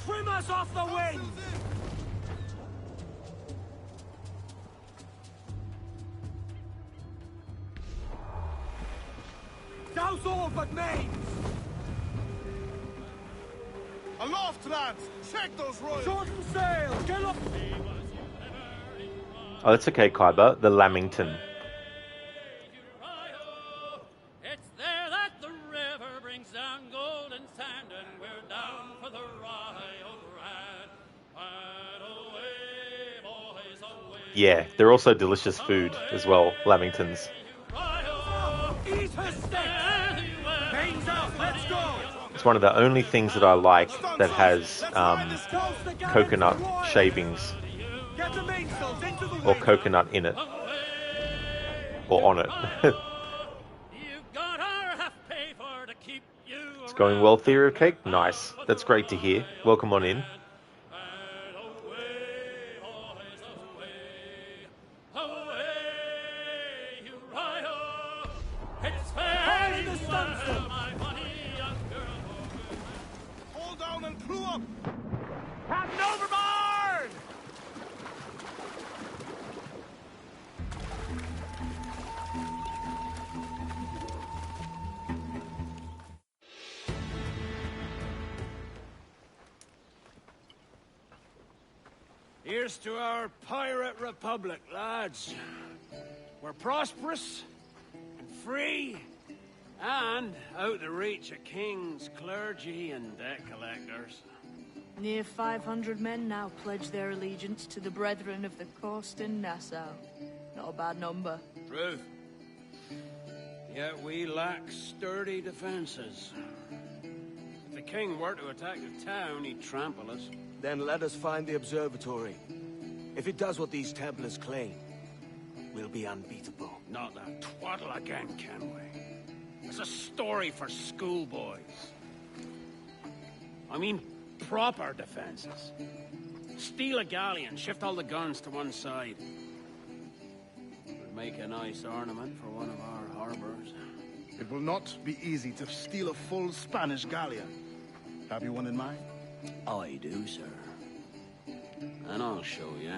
Trim us off the wind! Douse all but mains! Aloft, lads! Check those royals! Shorten sail! Get up! Oh, that's okay, Kyber. The Lamington. It's there that the river brings down golden sand, and we're down for the Rio Grande. And away, boys, away. Yeah, they're also delicious food as well, Lamingtons. Eat her steak! Mains out, let's go! It's one of the only things that I like that has coconut shavings or coconut in it or on it. It's going well, Theory of Cake? Nice. That's great to hear. Welcome on in. Hold down and crew up! Captain overboard! Here's to our pirate republic, lads. We're prosperous and free and out the reach of kings, clergy, and debt collectors. Near 500 men now pledge their allegiance to the Brethren of the Coast in Nassau. Not a bad number. Truth. Yet we lack sturdy defenses. If the king were to attack the town, he'd trample us. Then let us find the observatory. If it does what these Templars claim, we'll be unbeatable. Not that twaddle again, can we? It's a story for schoolboys. I mean, proper defenses. Steal a galleon, shift all the guns to one side. Would make a nice ornament for one of our harbors. It will not be easy to steal a full Spanish galleon. Have you one in mind? I do, sir. And I'll show you.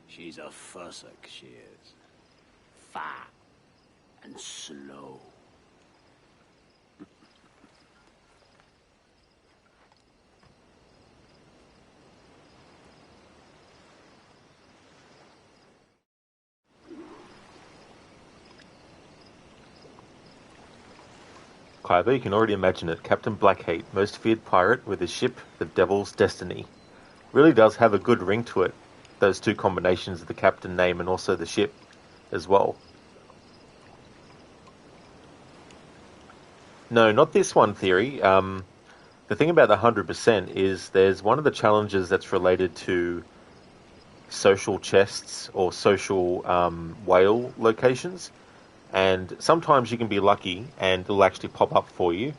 She's a fussock, she is. Fat and slow. Kyber, you can already imagine it. Captain Blackheart, most feared pirate with his ship, the Devil's Destiny. Really does have a good ring to it. Those two combinations of the captain name and also the ship as well. No, not this one, Theory. The thing about the 100% is there's one of the challenges that's related to social chests or social whale locations. And sometimes you can be lucky and it'll actually pop up for you.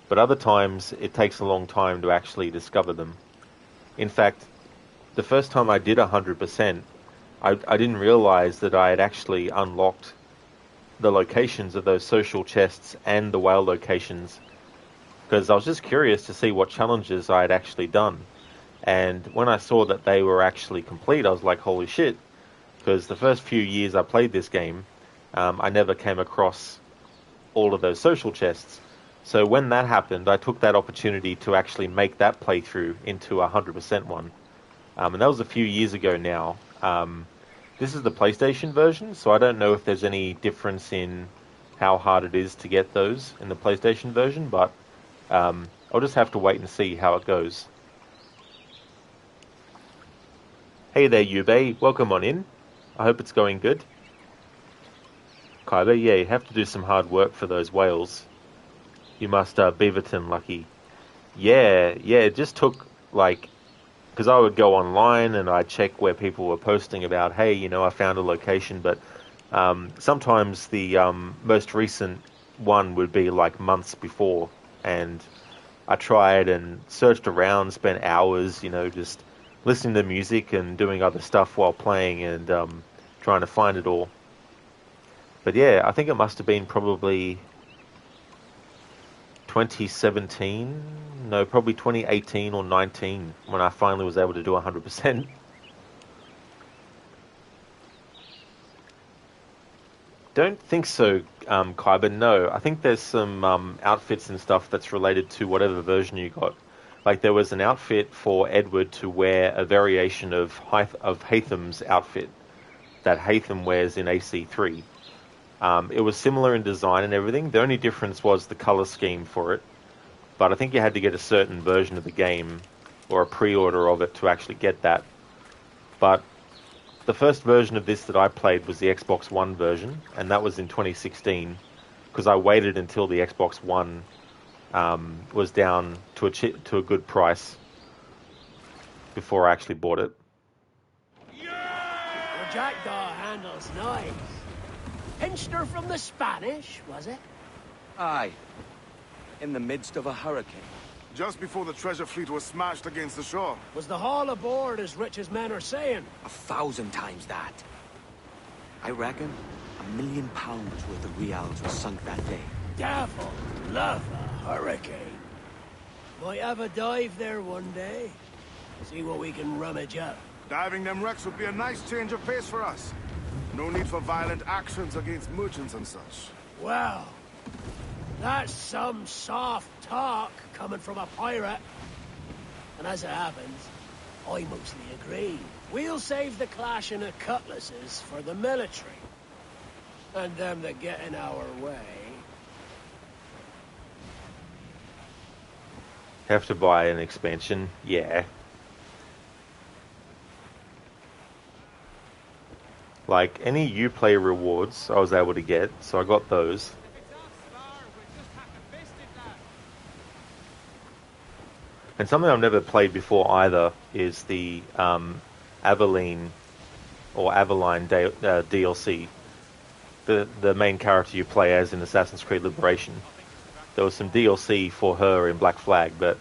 But other times it takes a long time to actually discover them. In fact, the first time I did 100%, I didn't realize that I had actually unlocked the locations of those social chests and the whale locations, because I was just curious to see what challenges I had actually done. And when I saw that they were actually complete, I was like, holy shit, because the first few years I played this game, I never came across all of those social chests. So when that happened, I took that opportunity to actually make that playthrough into a 100% one. And that was a few years ago now. This is the PlayStation version, so I don't know if there's any difference in how hard it is to get those in the PlayStation version, but I'll just have to wait and see how it goes. Hey there, Yubei. Welcome on in. I hope it's going good. Kyber, yeah, you have to do some hard work for those whales. You must Beaverton lucky. Yeah, it just took, like, because I would go online and I'd check where people were posting about, hey, I found a location, but sometimes the most recent 1 would be like months before, and I tried and searched around, spent hours, just listening to music and doing other stuff while playing and trying to find it all. But yeah, I think it must have been probably 2017, no, probably 2018 or 19 when I finally was able to do 100%. Don't think so, Kyber. No, I think there's some outfits and stuff that's related to whatever version you got. Like there was an outfit for Edward to wear a variation of Haytham's outfit that Haytham wears in AC3. It was similar in design and everything. The only difference was the color scheme for it. But I think you had to get a certain version of the game or a pre-order of it to actually get that. But the first version of this that I played was the Xbox One version, and that was in 2016, because I waited until the Xbox One was down to a good price before I actually bought it. Your jackdaw handles nice. Pinched her from the Spanish, was it? Aye. In the midst of a hurricane. Just before the treasure fleet was smashed against the shore. Was the haul aboard as rich as men are saying? 1,000 times that. I reckon £1 million worth of reals was sunk that day. Devil love a hurricane. Might have a dive there one day. See what we can rummage up. Diving them wrecks would be a nice change of pace for us. No need for violent actions against merchants and such. Well, that's some soft talk coming from a pirate. And as it happens, I mostly agree. We'll save the clashing of cutlasses for the military. And them that get in our way. Have to buy an expansion? Yeah. Like, any Uplay rewards I was able to get, so I got those. And something I've never played before either is the Aveline DLC. The main character you play as in Assassin's Creed Liberation. There was some DLC for her in Black Flag, but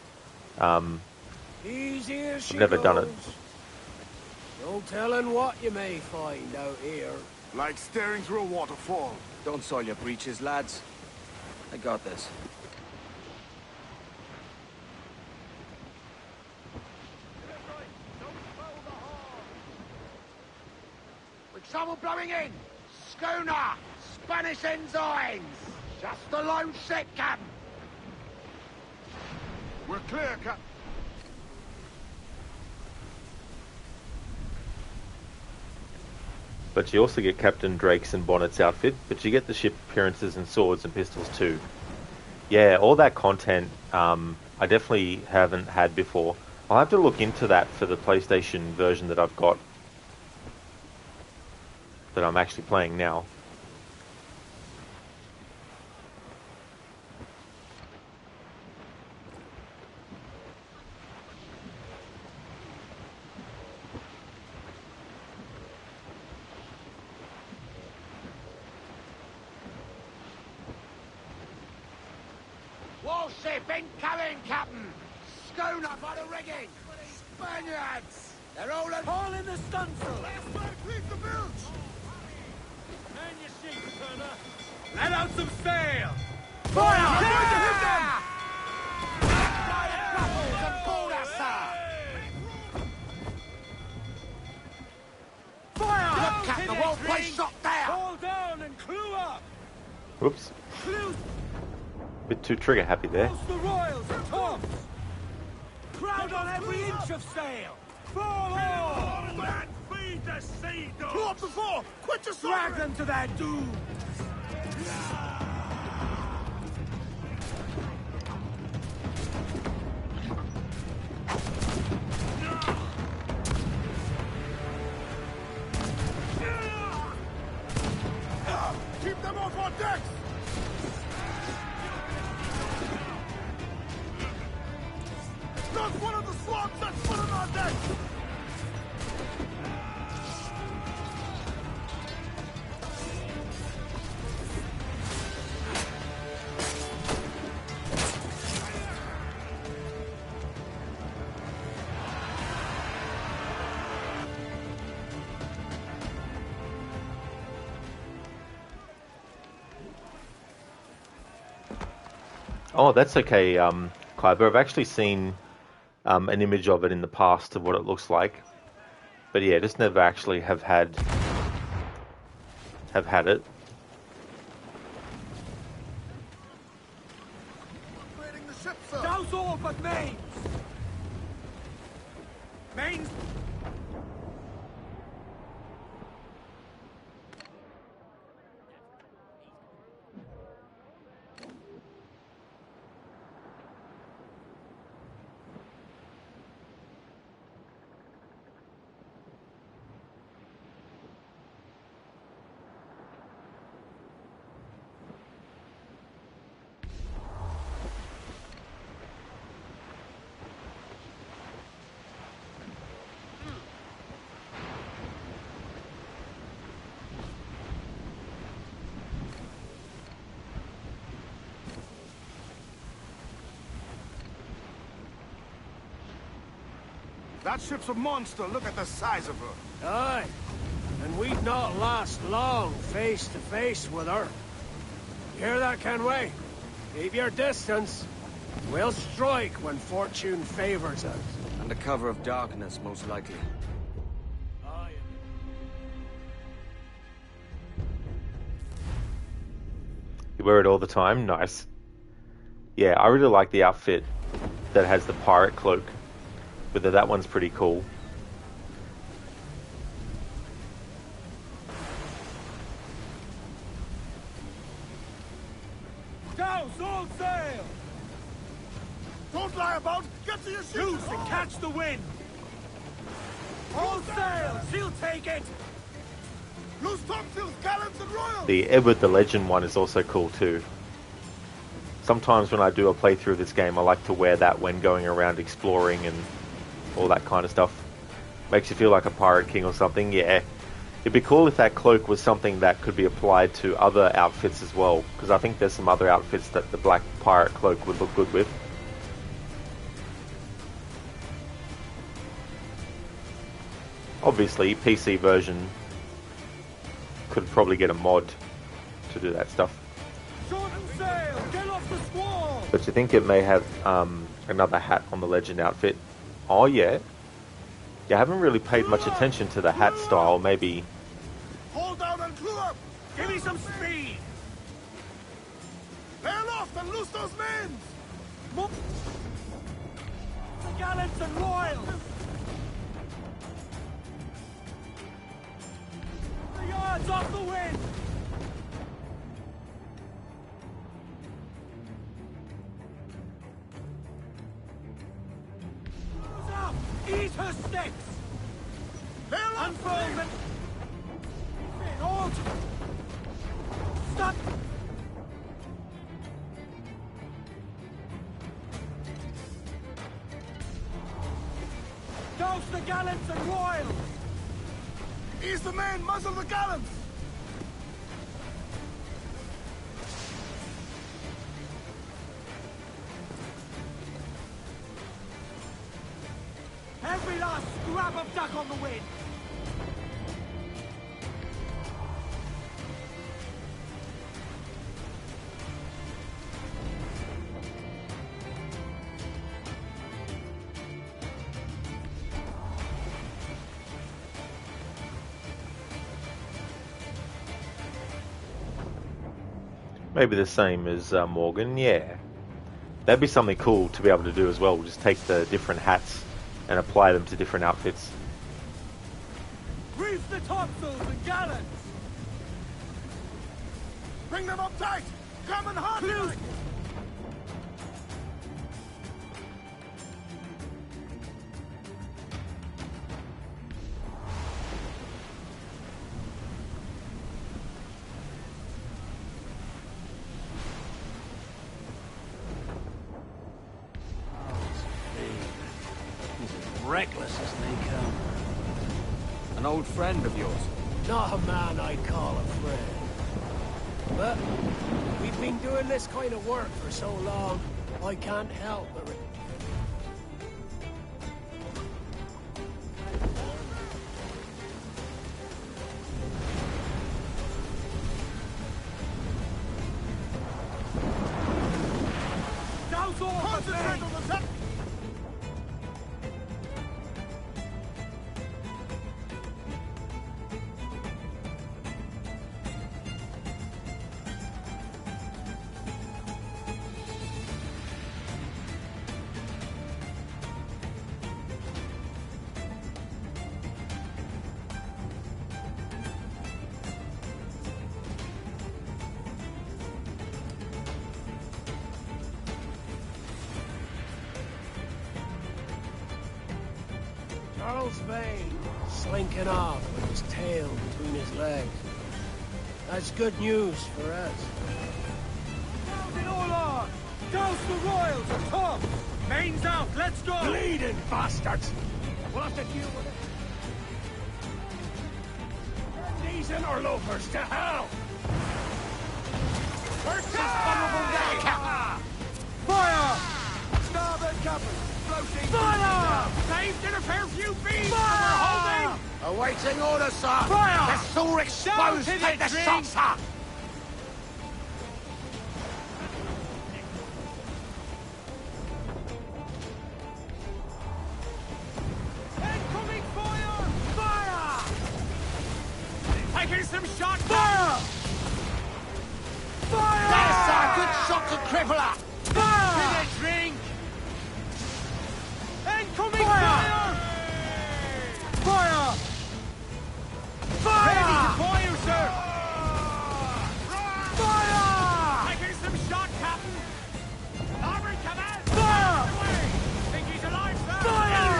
I've never done it. No telling what you may find out here. Like staring through a waterfall. Don't soil your breeches, lads. I got this. With trouble blowing in! Schooner! Spanish ensigns! Just a lone ship, Captain! We're clear, Captain. But you also get Captain Drake's and Bonnet's outfit, but you get the ship appearances and swords and pistols too. Yeah, all that content I definitely haven't had before. I'll have to look into that for the PlayStation version that I've got, that I'm actually playing now. Warship incoming, Captain! Schooner by the rigging! Spaniards! They're all at Haul in the stunsail! Leave the bilge! Man your sheets, Turner! Let out some sail! Fire! We're going to hit them! Fire troubles and board us, sir! Fire! Look, Captain, the whole place shot down! Fall down and clue up! Whoops. Clue! Bit too trigger happy there. Close the royals and tops! Crowd on every inch of sail! Fall on! And feed the sea dogs! Pull up the fore! Quit your Drag them to their doom! Keep them off our decks! Not one of the swabs that's put on our decks! Oh, that's okay, Kyber. I've actually seen an image of it in the past of what it looks like. But yeah, just never actually have had it. Douse all but mains! Mains! That ship's a monster. Look at the size of her. Aye, and we'd not last long face to face with her. You hear that, Kenway? Keep your distance. We'll strike when fortune favors us. Under cover of darkness, most likely. You wear it all the time? Nice. Yeah, I really like the outfit that has the pirate cloak. But that one's pretty cool. Douse all sail! Don't lie about! Get to your ship! Loose and catch the wind! All sail! She'll take it! Loose topsails, gallants and royals! The Edward the Legend one is also cool too. Sometimes when I do a playthrough of this game, I like to wear that when going around exploring and all that kind of stuff. Makes you feel like a pirate king or something. Yeah, it'd be cool if that cloak was something that could be applied to other outfits as well, because I think there's some other outfits that the black pirate cloak would look good with. Obviously, PC version could probably get a mod to do that stuff. Shorten sail! Get off the squall! But you think it may have another hat on the Legend outfit? Oh yeah. Yeah, I haven't really paid much attention to the hat style. Maybe. Hold down and clue up! Give me some speed! Lay aloft and loose those men! The gallants and royals! The yards off the wind! Eat her sticks! Unfurl them! Hold! Stop! Douse the gallants and royals! Ease the men, muzzle the gallants! Every last scrap of duck on the wind! Maybe the same as Morgan, yeah. That'd be something cool to be able to do as well. Just take the different hats and apply them to different outfits. Reef the topsails and gallants! Bring them up tight! Come and hard like. Reckless as they come. An old friend of yours? Not a man I'd call a friend. But we've been doing this kind of work for so long, I can't help but... Concentrate on the top! Charles Vane, slinking off with his tail between his legs. That's good news for us. Round it all on! Douse the royals and come! Main's out, let's go! Bleeding bastards! We'll have to deal with it. These interlopers to hell! Where's this vulnerable guy? Fire! Starboard captain! Floating! Fire! Saved in a fair few feet! Fire! We're holding! Awaiting orders, sir! Fire! It's all exposed! Down to Take the the shot, sir! Incoming fire! Fire! Taking some shot! Fire! Fire! Yes, sir! Good shot to cripple her! Fire! Did it drink? Incoming fire! Fire! Fire! Ready to fire, sir! Fire! Taking some shot, Captain! Armored command! Fire! Think he's alive, sir? Fire!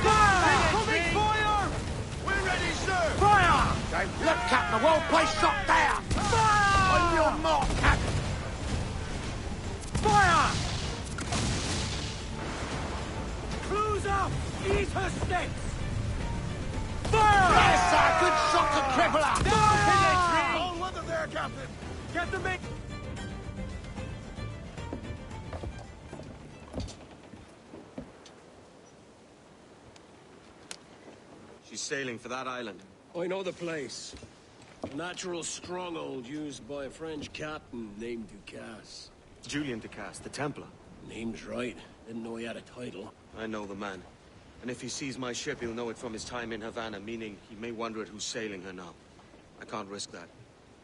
Fire! Incoming fire! We're ready, sir! Fire! Look, Captain, a well-placed shot there! Fire! On your mark, Captain! Fire! Clues up! Eat her sticks! Fire! Yes, sir! Good shot to cripple her! Fire! All weather there, Captain! Get the mix! She's sailing for that island. I know the place. A natural stronghold used by a French captain named Ducasse. Julian Ducasse, the Templar. Name's right. Didn't know he had a title. I know the man. And if he sees my ship, he'll know it from his time in Havana, meaning he may wonder at who's sailing her now. I can't risk that.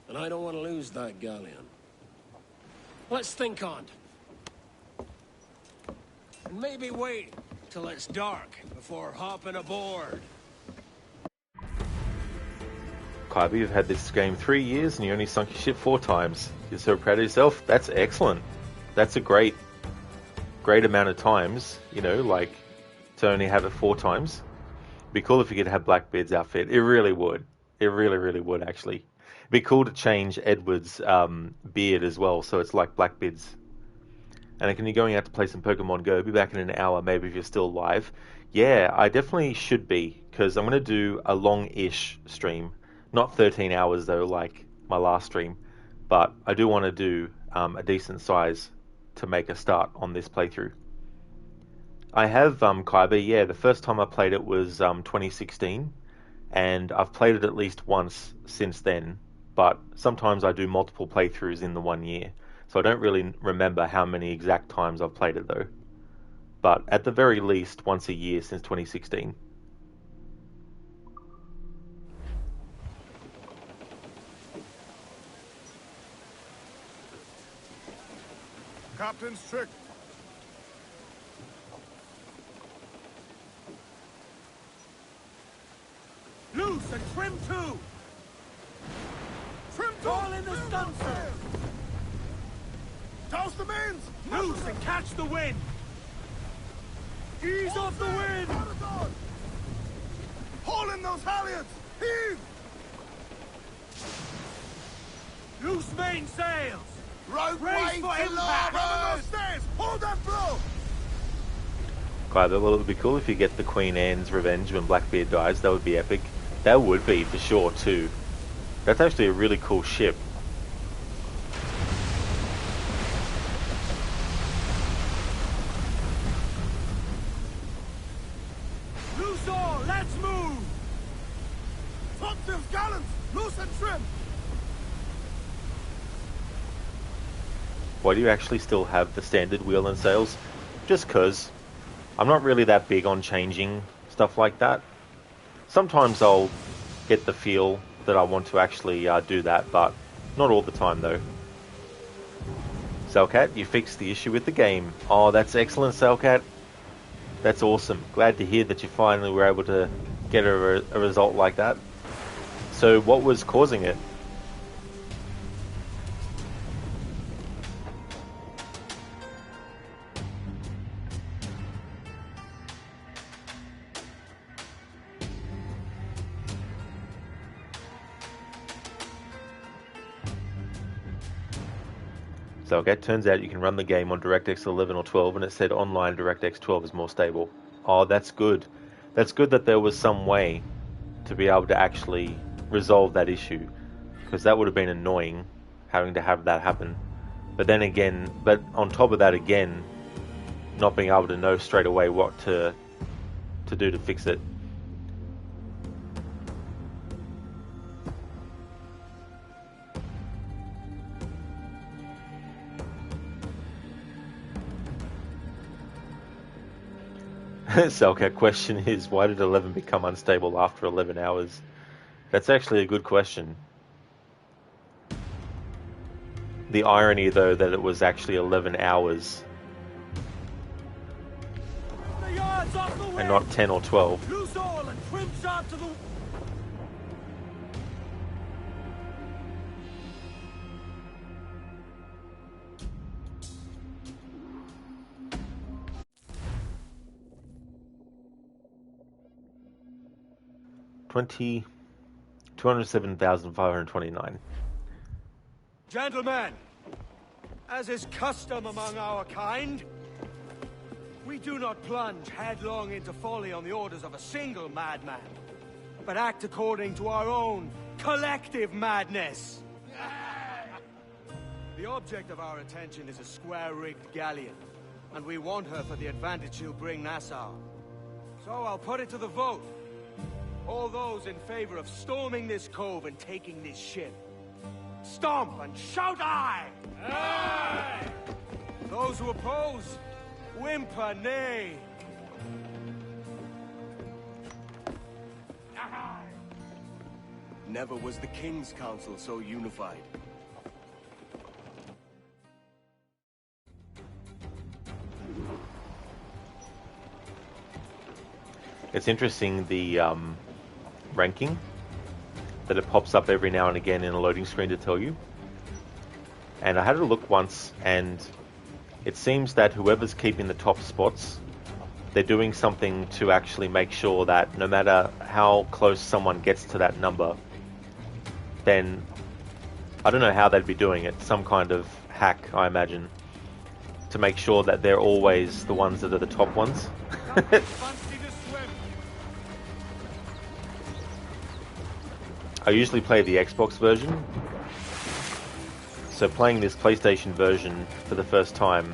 And I don't want to lose that galleon. Let's think on it. And maybe wait till it's dark before hopping aboard. Kaiba, you've had this game 3 years and you only sunk your ship 4 times. You're so proud of yourself. That's excellent. That's a great amount of times, you know, like, to only have it 4 times. It'd be cool if you could have Blackbeard's outfit. It really would. It really, really would, actually. It'd be cool to change Edward's beard as well, so it's like Blackbeard's. And can you going out to play some Pokemon Go? Be back in an hour, maybe, if you're still live. Yeah, I definitely should be, because I'm going to do a long-ish stream. Not 13 hours, though, like my last stream. But I do want to do a decent size to make a start on this playthrough. I have Kaiba, yeah, the first time I played it was 2016, and I've played it at least once since then, but sometimes I do multiple playthroughs in the 1 year, so I don't really remember how many exact times I've played it though. But at the very least, once a year since 2016. Captain's trick. Loose and trim too! Trim to All in the stunsail! Toss the mains! Loose and catch the wind! Ease off the wind! Haul in those halyards! Heave! Loose main sails! Rope Race weight for to impact! larboard! Those stairs! Hold that blow! Kaiba, well, it would be cool if you get the Queen Anne's revenge when Blackbeard dies. That would be epic. That would be, for sure, too. That's actually a really cool ship. Loose all! Let's move! Topsails, gallants! Loose and trim! why do you actually still have the standard wheel and sails? Just 'cause I'm not really that big on changing stuff like that. Sometimes I'll get the feel that I want to actually do that, but not all the time though. Salcat, you fixed the issue with the game. Oh, that's excellent, Salcat. That's awesome. Glad to hear that you finally were able to get a result like that. So what was causing it? So okay, turns out you can run the game on DirectX 11 or 12, and it said online DirectX 12 is more stable. Oh, that's good. That's good that there was some way to be able to actually resolve that issue, because that would have been annoying having to have that happen. But then again, but on top of that again, not being able to know straight away what to do to fix it. Selcat question is, why did 11 become unstable after 11 hours? That's actually a good question. The irony, though, that it was actually 11 hours and not 10 or 12. Loose all and trim sharp to the... $207,529. Gentlemen, as is custom among our kind, we do not plunge headlong into folly on the orders of a single madman, but act according to our own collective madness. The object of our attention is a square-rigged galleon, and we want her for the advantage she'll bring Nassau. So I'll put it to the vote. All those in favor of storming this cove and taking this ship, stomp and shout aye! Aye! Those who oppose, whimper nay. Never was the King's Council so unified. It's interesting, the ranking, that it pops up every now and again in a loading screen to tell you. And I had a look once, and it seems that whoever's keeping the top spots, they're doing something to actually make sure that no matter how close someone gets to that number, then I don't know how they'd be doing it, some kind of hack, I imagine, to make sure that they're always the ones that are the top ones. I usually play the Xbox version, so playing this PlayStation version for the first time,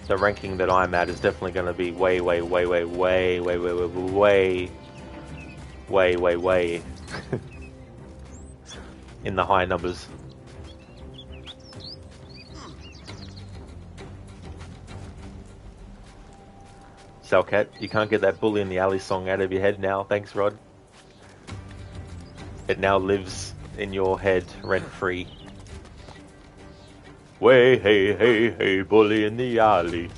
the ranking that I'm at is definitely going to be way in the high numbers. Salcat, you can't get that Bully in the Alley song out of your head now. Thanks, Rod. It now lives in your head rent-free. Way, hey, hey, hey, bully in the alley.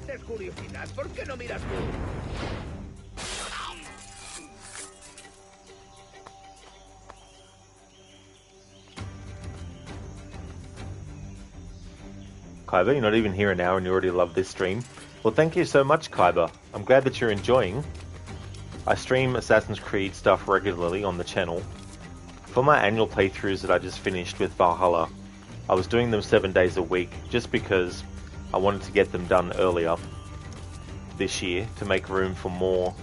sientes curiosidad, ¿por qué no miras tú? Kyber, you're not even here an hour and you already love this stream. Well, thank you so much, Kyber. I'm glad that you're enjoying. I stream Assassin's Creed stuff regularly on the channel. For my annual playthroughs that I just finished with Valhalla, I was doing them 7 days a week just because I wanted to get them done earlier this year to make room for more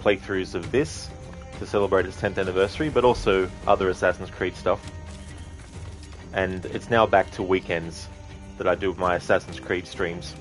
playthroughs of this to celebrate its 10th anniversary, but also other Assassin's Creed stuff. And it's now back to weekends that I do my Assassin's Creed streams.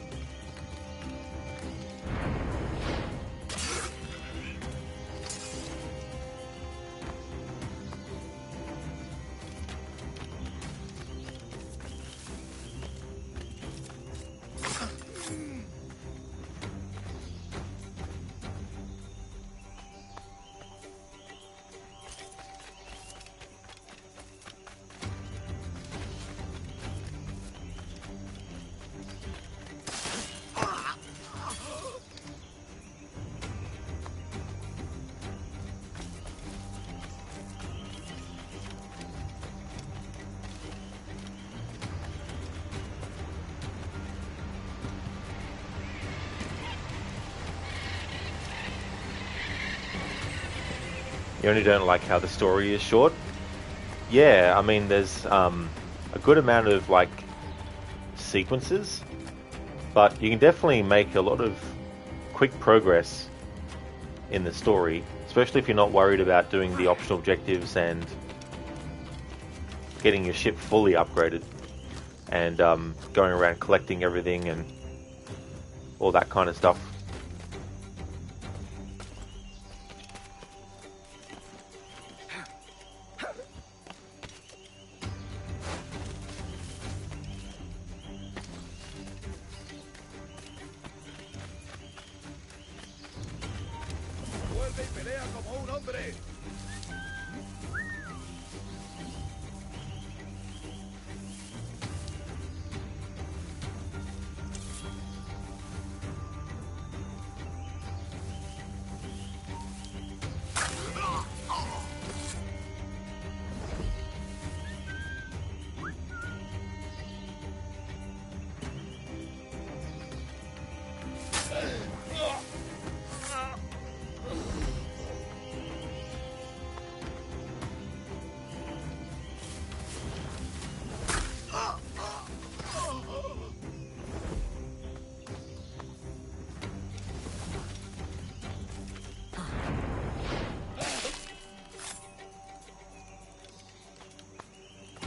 You only don't like how the story is short? Yeah, I mean, there's a good amount of, like, sequences, but you can definitely make a lot of quick progress in the story, especially if you're not worried about doing the optional objectives and getting your ship fully upgraded and going around collecting everything and all that kind of stuff.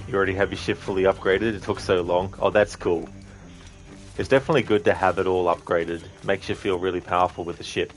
You already have your ship fully upgraded, it took so long. Oh, that's cool. It's definitely good to have it all upgraded. Makes you feel really powerful with the ship.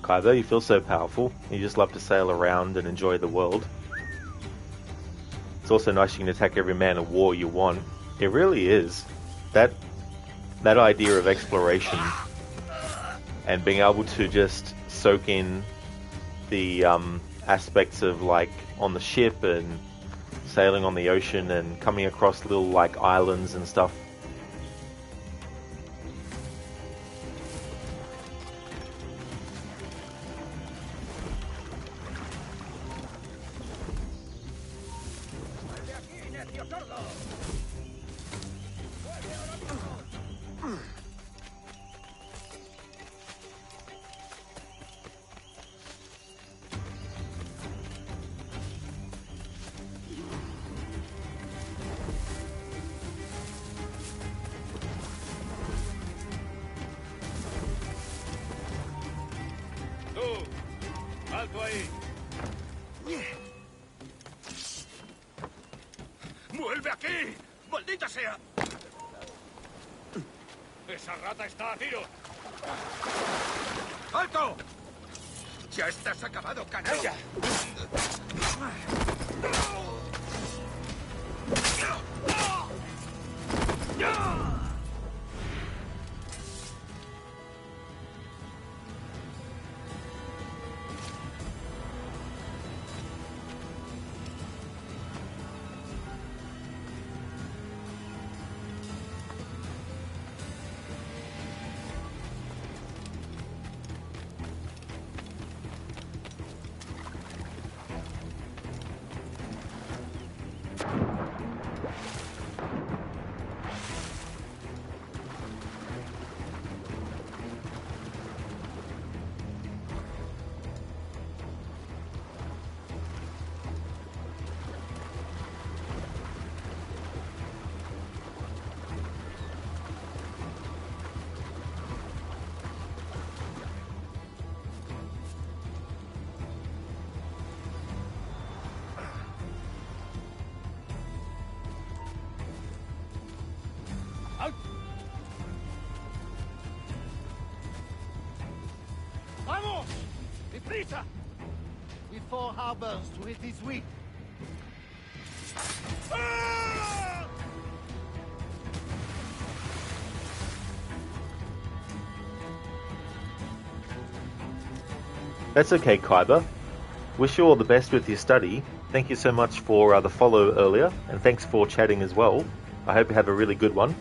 Kyber, you feel so powerful. You just love to sail around and enjoy the world. It's also nice you can attack every man of war you want. It really is. That idea of exploration and being able to just soak in the aspects of, like, on the ship and sailing on the ocean and coming across little, like, islands and stuff. sordo! ¡Tú! ¡Alto ahí! ¡Vuelve aquí! ¡Maldita sea! ¡Esa rata está a tiro! ¡Alto! ¡Ya estás acabado, canalla! ¡Vamos! ¡Deprisa! With 4 harbors to hit his weak. That's okay, Kyber. Wish you all the best with your study. Thank you so much for the follow earlier, and thanks for chatting as well. I hope you have a really good one.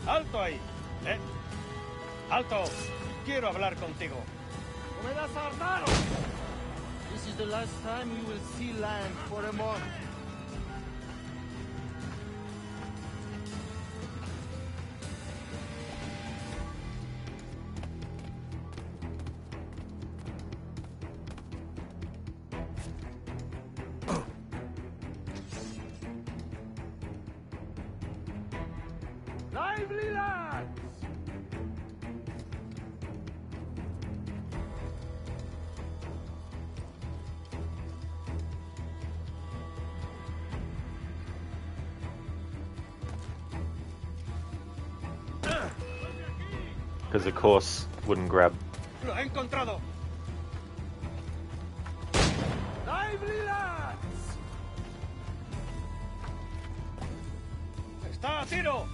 ¡Alto ahí! ¡Alto! Quiero hablar contigo. ¡Comedas armado! This is the last time we will see land for a month. Lively, lads! Because of course, wouldn't grab. ¡Lo he encontrado! Lively, lads! ¡Está a tiro!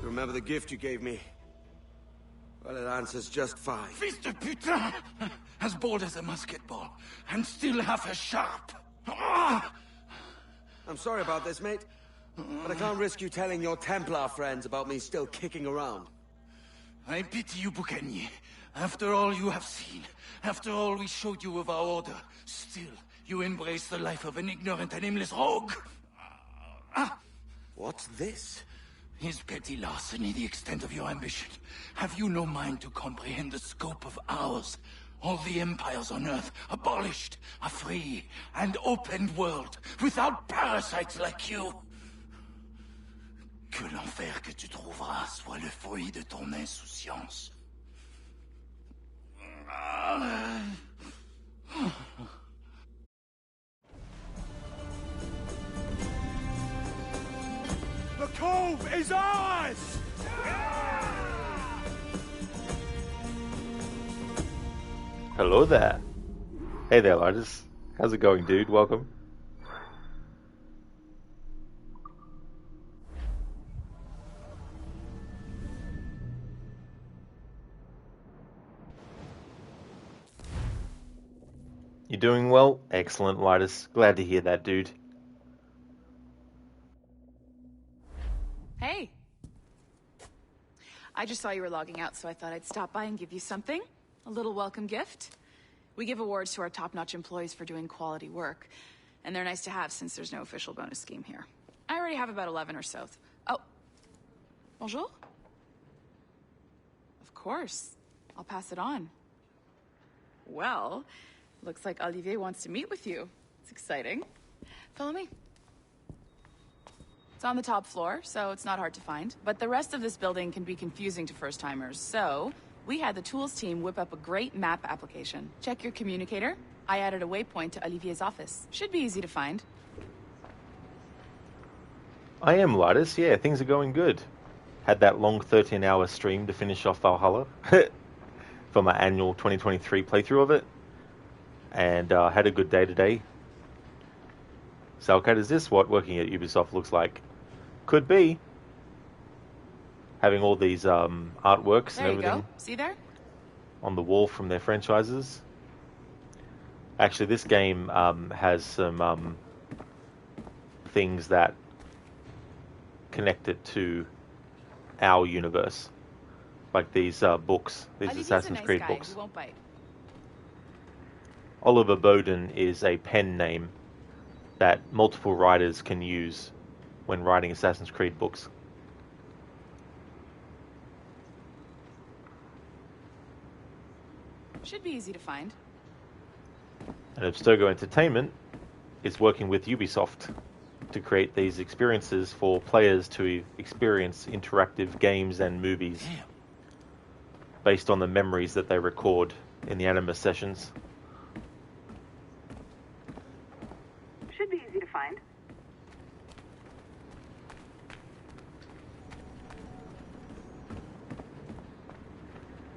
You remember the gift you gave me? Well, it answers just fine. Fils de putain! As bold as a musket ball, and still half as sharp. I'm sorry about this, mate. But I can't risk you telling your Templar friends about me still kicking around. I pity you, Bucanier. After all you have seen, after all we showed you of our order, still you embrace the life of an ignorant and aimless rogue. What's this? Is petty larceny the extent of your ambition? Have you no mind to comprehend the scope of ours? All the empires on Earth abolished, a free and open world, without parasites like you. Que l'enfer que tu trouveras soit le fruit de ton insouciance. The cove is ours! Hello there. Hey there, Linus. How's it going, dude? Welcome. You doing well? Excellent, Linus. Glad to hear that, dude. Hey. I just saw you were logging out, so I thought I'd stop by and give you something. A little welcome gift. We give awards to our top-notch employees for doing quality work, and they're nice to have since there's no official bonus scheme here. I already have about 11 or so. Oh. Bonjour? Of course. I'll pass it on. Well, looks like Olivier wants to meet with you. It's exciting. Follow me. It's on the top floor, so it's not hard to find. But the rest of this building can be confusing to first-timers, so we had the tools team whip up a great map application. Check your communicator. I added a waypoint to Olivier's office. Should be easy to find. I am, Lidus. Yeah, things are going good. Had that long 13-hour stream to finish off Valhalla for my annual 2023 playthrough of it. And had a good day today. Salcat, is this what working at Ubisoft looks like? Could be. Having all these artworks and everything. There you go. See there? On the wall from their franchises. Actually, this game has some things that connect it to our universe. Like these books, these Assassin's Creed books. He won't bite. Oliver Bowden is a pen name that multiple writers can use when writing Assassin's Creed books. Should be easy to find. And Abstergo Entertainment is working with Ubisoft to create these experiences for players to experience interactive games and movies based on the memories that they record in the Animus sessions. Should be easy to find.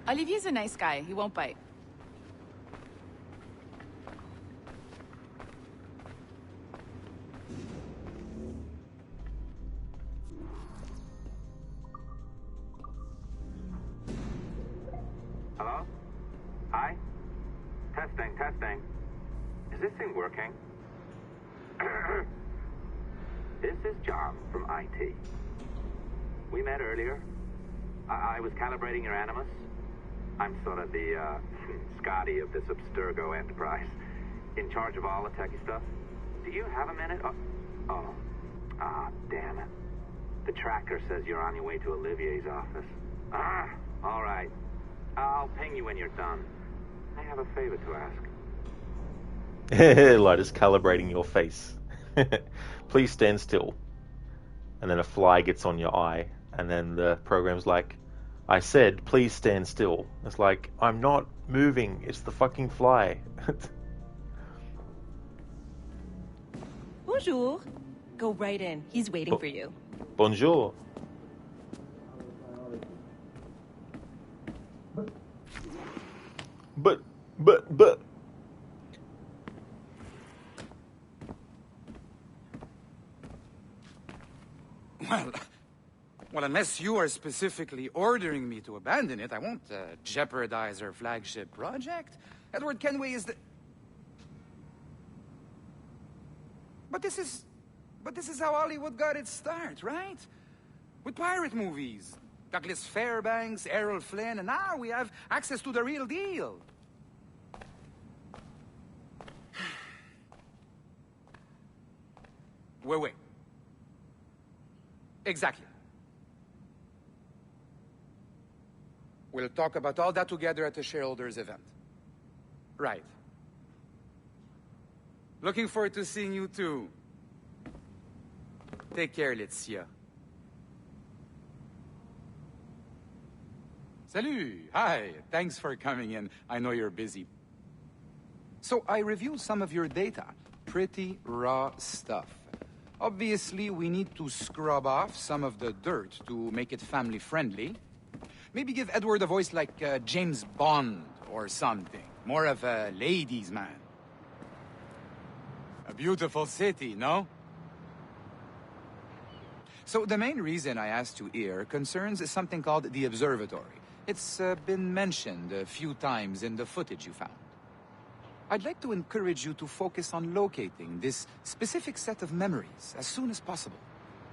Olivier's a nice guy. He won't bite. Hello? Hi? Testing. Is this thing working? This is John from IT. We met earlier. I was calibrating your Animus. I'm sort of the Scotty of this Abstergo enterprise, in charge of all the techie stuff. Do you have a minute? Damn it. The tracker says you're on your way to Olivier's office. All right. I'll ping you when you're done. I have a favor to ask. Lidus calibrating your face. Please stand still. And then a fly gets on your eye, and then the program's like, I said, please stand still. It's like, I'm not moving. It's the fucking fly. Bonjour. Go right in. He's waiting for you. Bonjour. But. Well, unless you are specifically ordering me to abandon it, I won't jeopardize our flagship project. Edward Kenway is the... But this is how Hollywood got its start, right? With pirate movies. Douglas Fairbanks, Errol Flynn, and now we have access to the real deal. Wait. Exactly. We'll talk about all that together at the shareholders event. Right. Looking forward to seeing you too. Take care, Laetitia. Salut! Hi! Thanks for coming in. I know you're busy. So I reviewed some of your data. Pretty raw stuff. Obviously, we need to scrub off some of the dirt to make it family-friendly. Maybe give Edward a voice like James Bond or something. More of a ladies' man. A beautiful city, no? So the main reason I asked you here concerns something called the Observatory. It's been mentioned a few times in the footage you found. I'd like to encourage you to focus on locating this specific set of memories as soon as possible.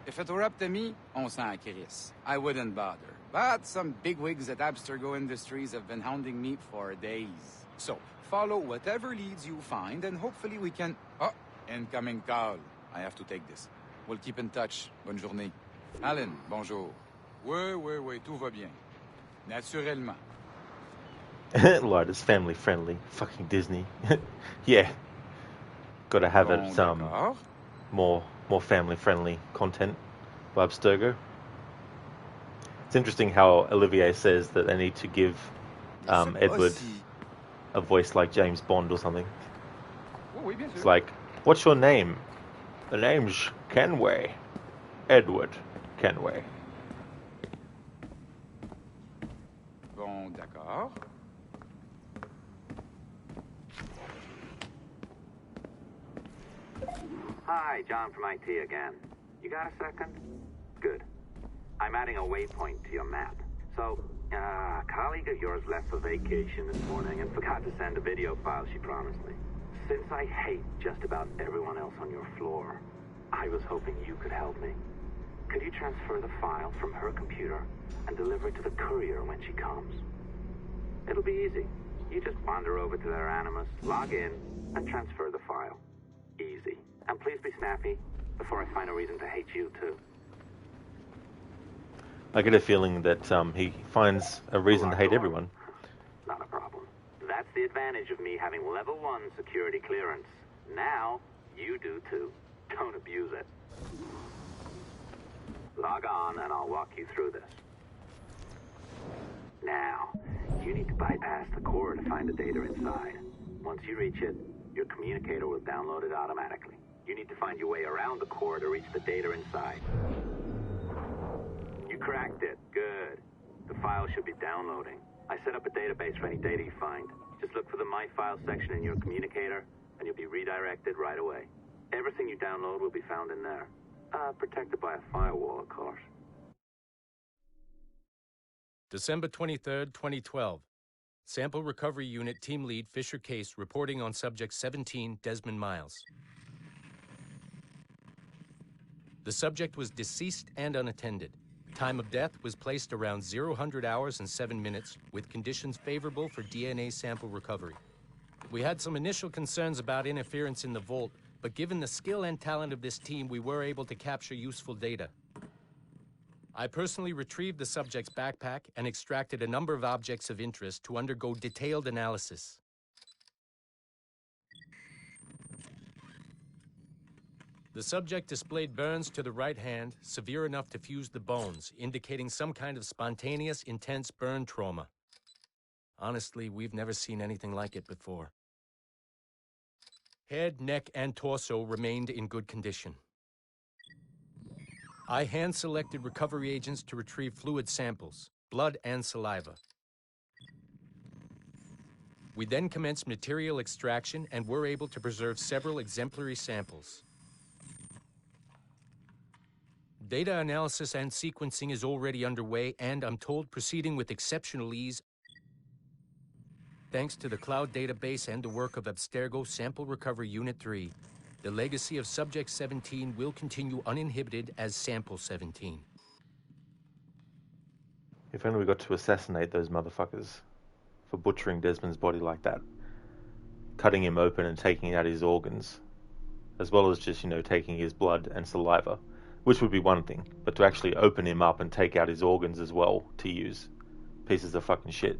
If it were up to me, on s'en crisse. I wouldn't bother. But some bigwigs at Abstergo Industries have been hounding me for days. So, follow whatever leads you find, and hopefully we can... Oh, incoming call. I have to take this. We'll keep in touch. Bonne journée. Alan, bonjour. Oui, tout va bien. Naturellement. Light is family friendly. Fucking Disney. Yeah. Gotta have it more family friendly content by Abstergo. It's interesting how Olivier says that they need to give Edward a voice like James Bond or something. It's like, what's your name? The name's Kenway. Edward Kenway. Bon, d'accord. Hi, John from IT again. You got a second? Good. I'm adding a waypoint to your map. So, a colleague of yours left for vacation this morning and forgot to send a video file she promised me. Since I hate just about everyone else on your floor, I was hoping you could help me. Could you transfer the file from her computer and deliver it to the courier when she comes? It'll be easy. You just wander over to their Animus, log in, and transfer the file. Easy. And please be snappy before I find a reason to hate you, too. I get a feeling that he finds a reason to hate everyone. Not a problem. That's the advantage of me having level 1 security clearance. Now, you do too. Don't abuse it. Log on and I'll walk you through this. Now, you need to bypass the core to find the data inside. Once you reach it, your communicator will download it automatically. You need to find your way around the core to reach the data inside. You cracked it. Good. The file should be downloading. I set up a database for any data you find. Just look for the My Files section in your communicator, and you'll be redirected right away. Everything you download will be found in there. Protected by a firewall, of course. December 23rd, 2012. Sample Recovery Unit Team Lead Fisher Case reporting on Subject 17, Desmond Miles. The subject was deceased and unattended. Time of death was placed around 0000 hours and 7 minutes, with conditions favorable for DNA sample recovery. We had some initial concerns about interference in the vault, but given the skill and talent of this team, we were able to capture useful data. I personally retrieved the subject's backpack and extracted a number of objects of interest to undergo detailed analysis. The subject displayed burns to the right hand, severe enough to fuse the bones, indicating some kind of spontaneous, intense burn trauma. Honestly, we've never seen anything like it before. Head, neck, and torso remained in good condition. I hand-selected recovery agents to retrieve fluid samples, blood and saliva. We then commenced material extraction and were able to preserve several exemplary samples. Data analysis and sequencing is already underway, and I'm told proceeding with exceptional ease thanks to the cloud database and the work of Abstergo Sample Recovery Unit 3. The legacy of Subject 17 will continue uninhibited as Sample 17. If only we got to assassinate those motherfuckers for butchering Desmond's body like that. Cutting him open and taking out his organs. As well as just, taking his blood and saliva. Which would be one thing, but to actually open him up and take out his organs as well to use. Pieces of fucking shit.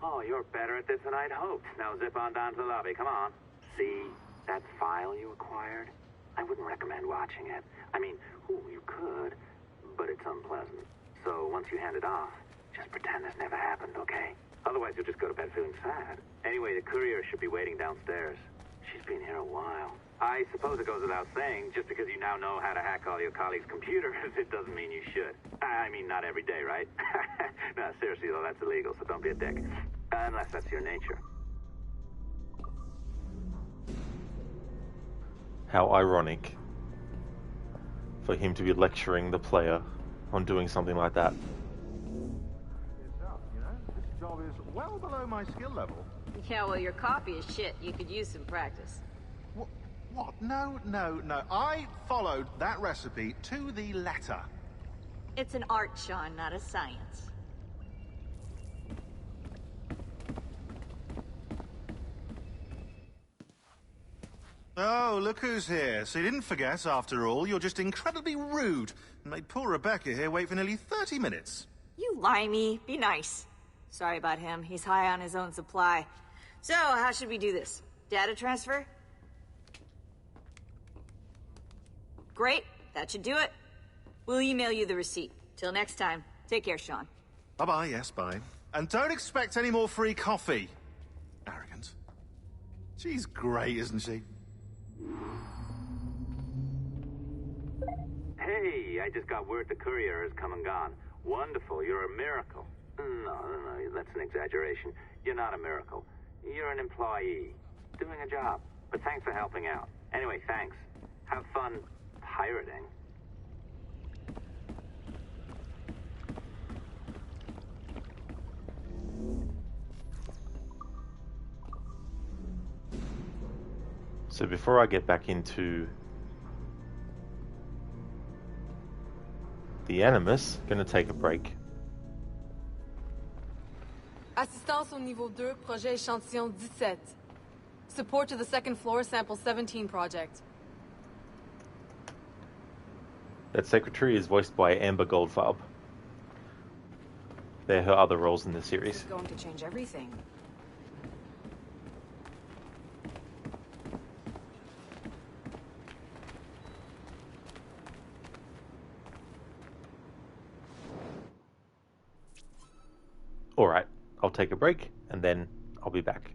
Oh, you're better at this than I'd hoped. Now zip on down to the lobby, come on. See that file you acquired? I wouldn't recommend watching it. I mean, you could, but it's unpleasant. So once you hand it off, just pretend this never happened, okay? Otherwise you'll just go to bed feeling sad. Anyway, the courier should be waiting downstairs. She's been here a while. I suppose it goes without saying, just because you now know how to hack all your colleagues' computers, it doesn't mean you should. I mean, not every day, right? No, seriously, though, that's illegal, so don't be a dick. Unless that's your nature. How ironic for him to be lecturing the player on doing something like that. This job is well below my skill level. Yeah, well, your copy is shit. You could use some practice. What? No. I followed that recipe to the letter. It's an art, Sean, not a science. Oh, look who's here. So you didn't forget, after all. You're just incredibly rude and made poor Rebecca here wait for nearly 30 minutes. You limey. Be nice. Sorry about him. He's high on his own supply. So, how should we do this? Data transfer? Great. That should do it. We'll email you the receipt. Till next time. Take care, Sean. Bye-bye, yes, bye. And don't expect any more free coffee. Arrogant. She's great, isn't she? Hey, I just got word the courier has come and gone. Wonderful, you're a miracle. No, that's an exaggeration. You're not a miracle. You're an employee, doing a job. But thanks for helping out. Anyway, thanks. Have fun pirating. So before I get back into the Animus, gonna take a break. Assistance au niveau 2, projet échantillon 17. Support to the second floor, sample 17 project. That secretary is voiced by Amber Goldfarb. They're her other roles in the series. This is going to change everything. Alright, I'll take a break and then I'll be back.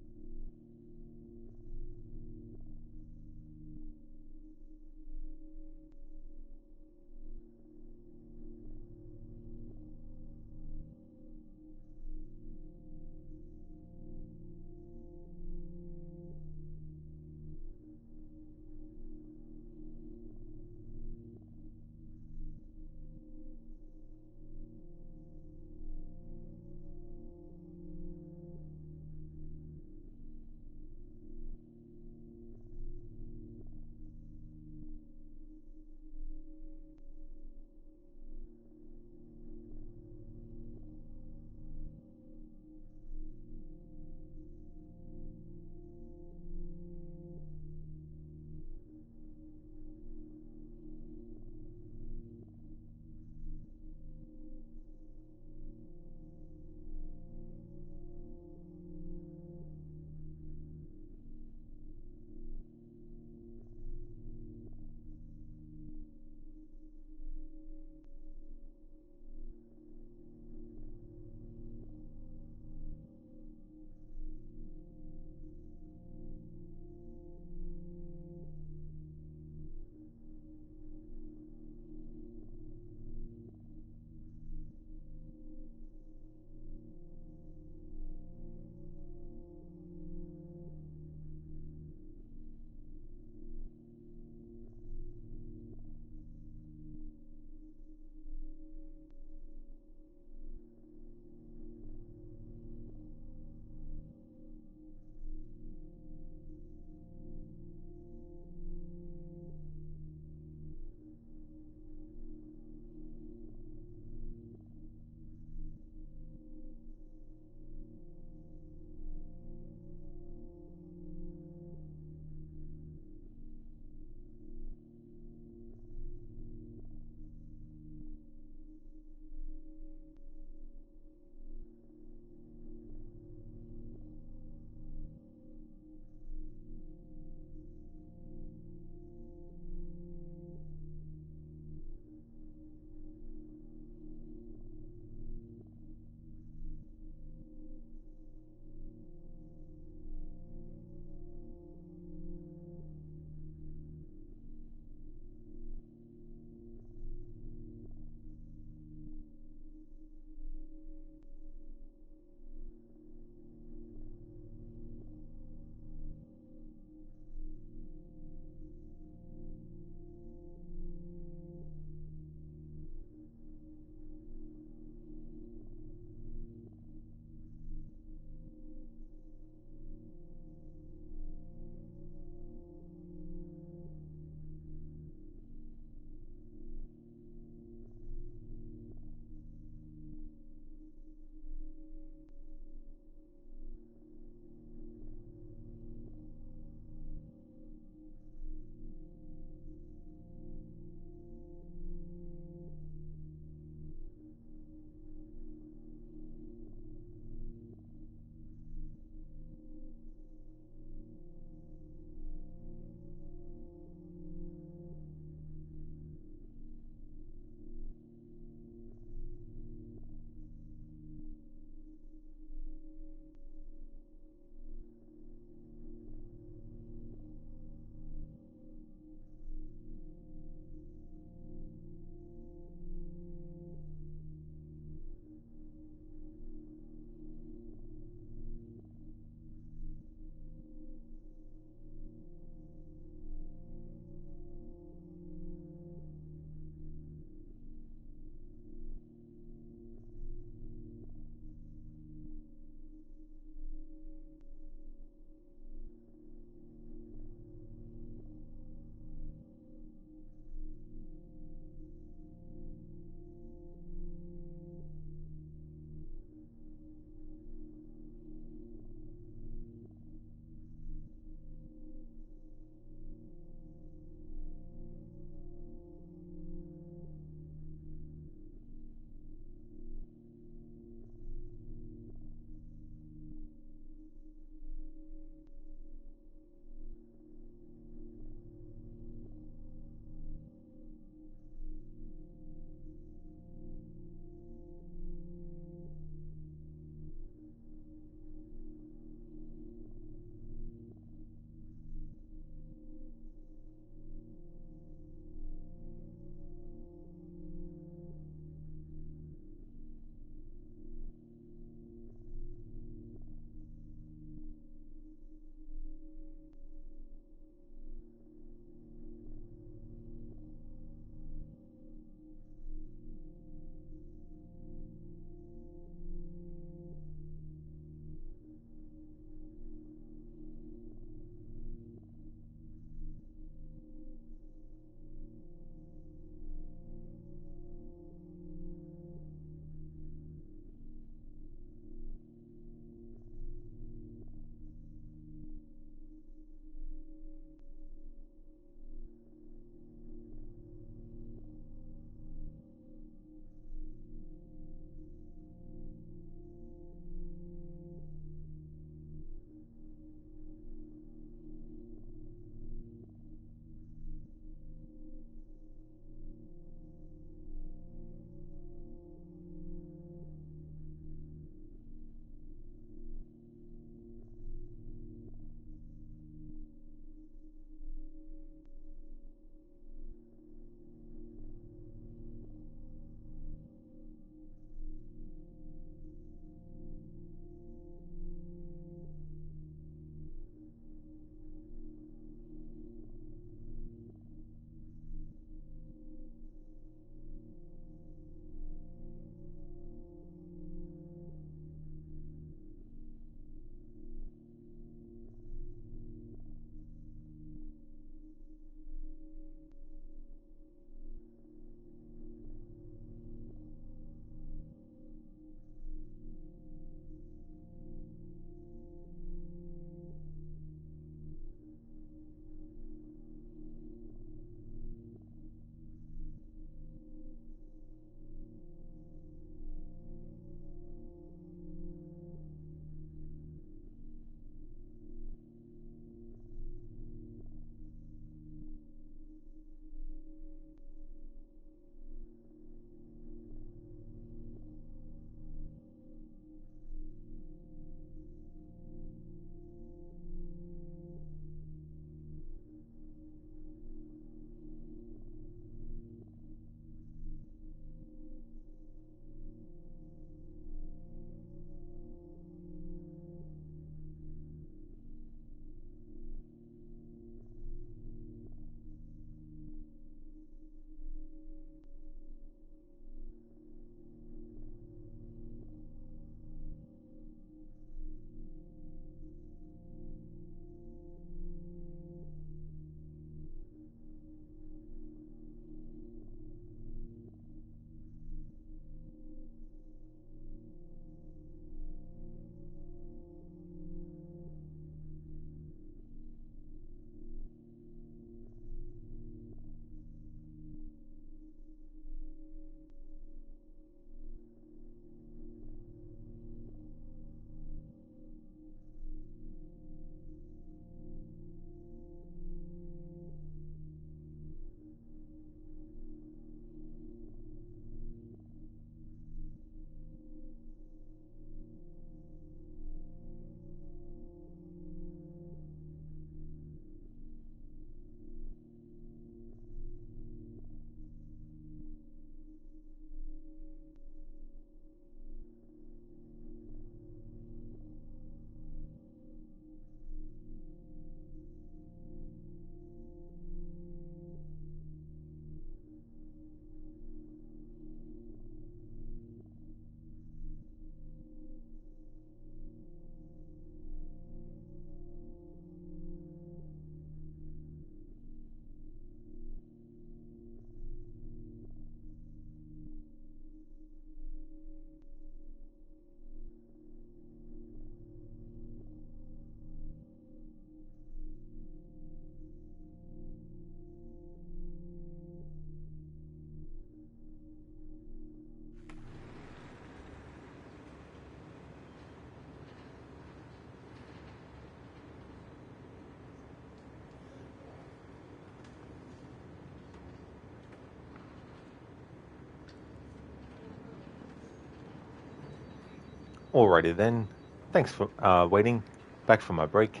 Alrighty then. Thanks for waiting. Back from my break.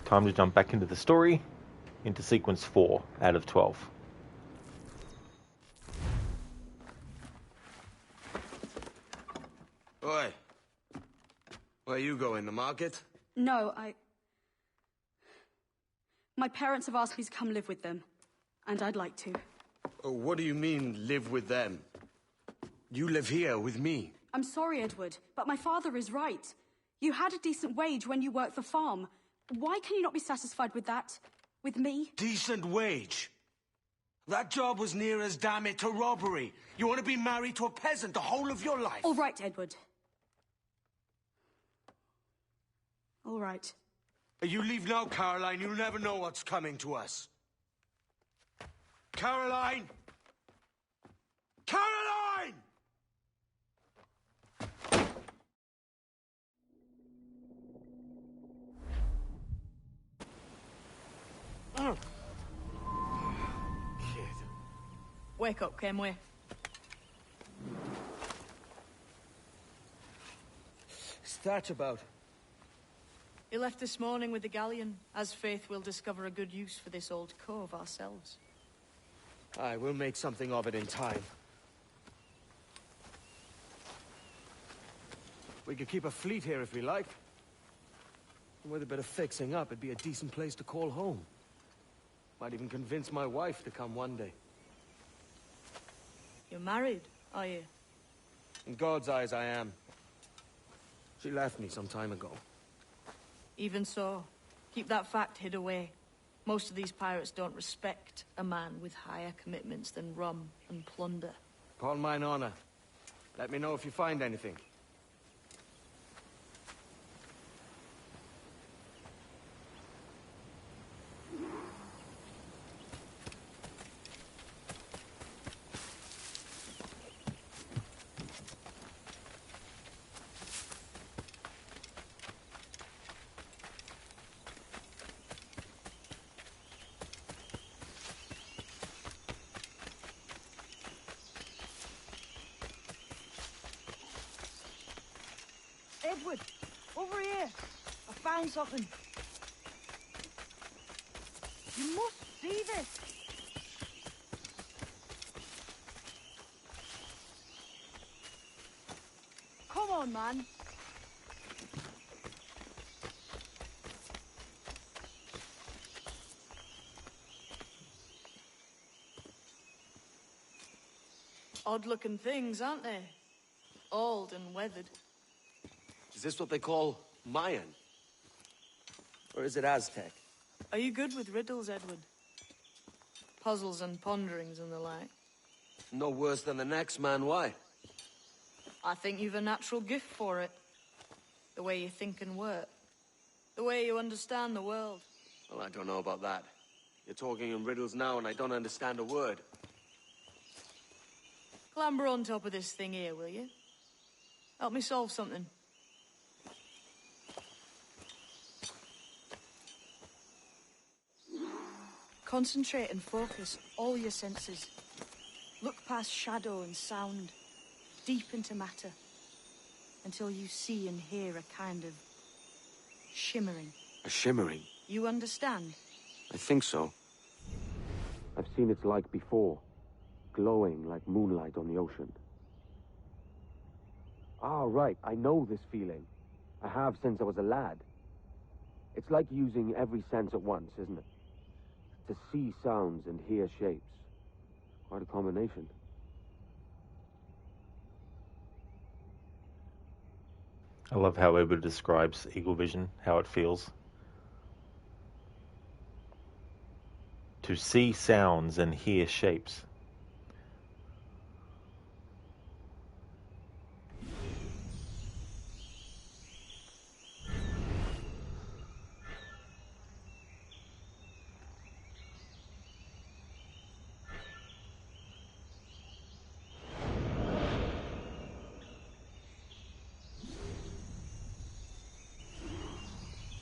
Time to jump back into the story, into sequence 4 out of 12. Oi. Where you going, the market? No, my parents have asked me to come live with them, and I'd like to. Oh, what do you mean, live with them? You live here with me. I'm sorry, Edward, but my father is right. You had a decent wage when you worked the farm. Why can you not be satisfied with that? With me? Decent wage? That job was near as, damn it, to robbery. You want to be married to a peasant the whole of your life? All right, Edward. All right. You leave now, Caroline. You'll never know what's coming to us. Caroline! Caroline! Oh. Kid. Wake up, Kenway. What's that about? He left this morning with the galleon, as faith will discover a good use for this old cove ourselves. Aye, we'll make something of it in time. We could keep a fleet here if we like. And with a bit of fixing up, it'd be a decent place to call home. Might even convince my wife to come one day. You're married, are you? In God's eyes, I am. She left me some time ago. Even so, keep that fact hid away. Most of these pirates don't respect a man with higher commitments than rum and plunder. Upon mine honor. Let me know if you find anything. Edward, over here. I found something. You must see this. Come on, man. Odd-looking things, aren't they? Old and weathered. Is this what they call Mayan? Or is it Aztec? Are you good with riddles, Edward? Puzzles and ponderings and the like? No worse than the next man, why? I think you've a natural gift for it. The way you think and work. The way you understand the world. Well, I don't know about that. You're talking in riddles now and I don't understand a word. Clamber on top of this thing here, will you? Help me solve something. Concentrate and focus all your senses. Look past shadow and sound, deep into matter, until you see and hear a kind of shimmering. A shimmering? You understand? I think so. I've seen its like before, glowing like moonlight on the ocean. Ah, right, I know this feeling. I have since I was a lad. It's like using every sense at once, isn't it? To see sounds and hear shapes. Quite a combination. I love how Edward describes eagle vision, how it feels. To see sounds and hear shapes.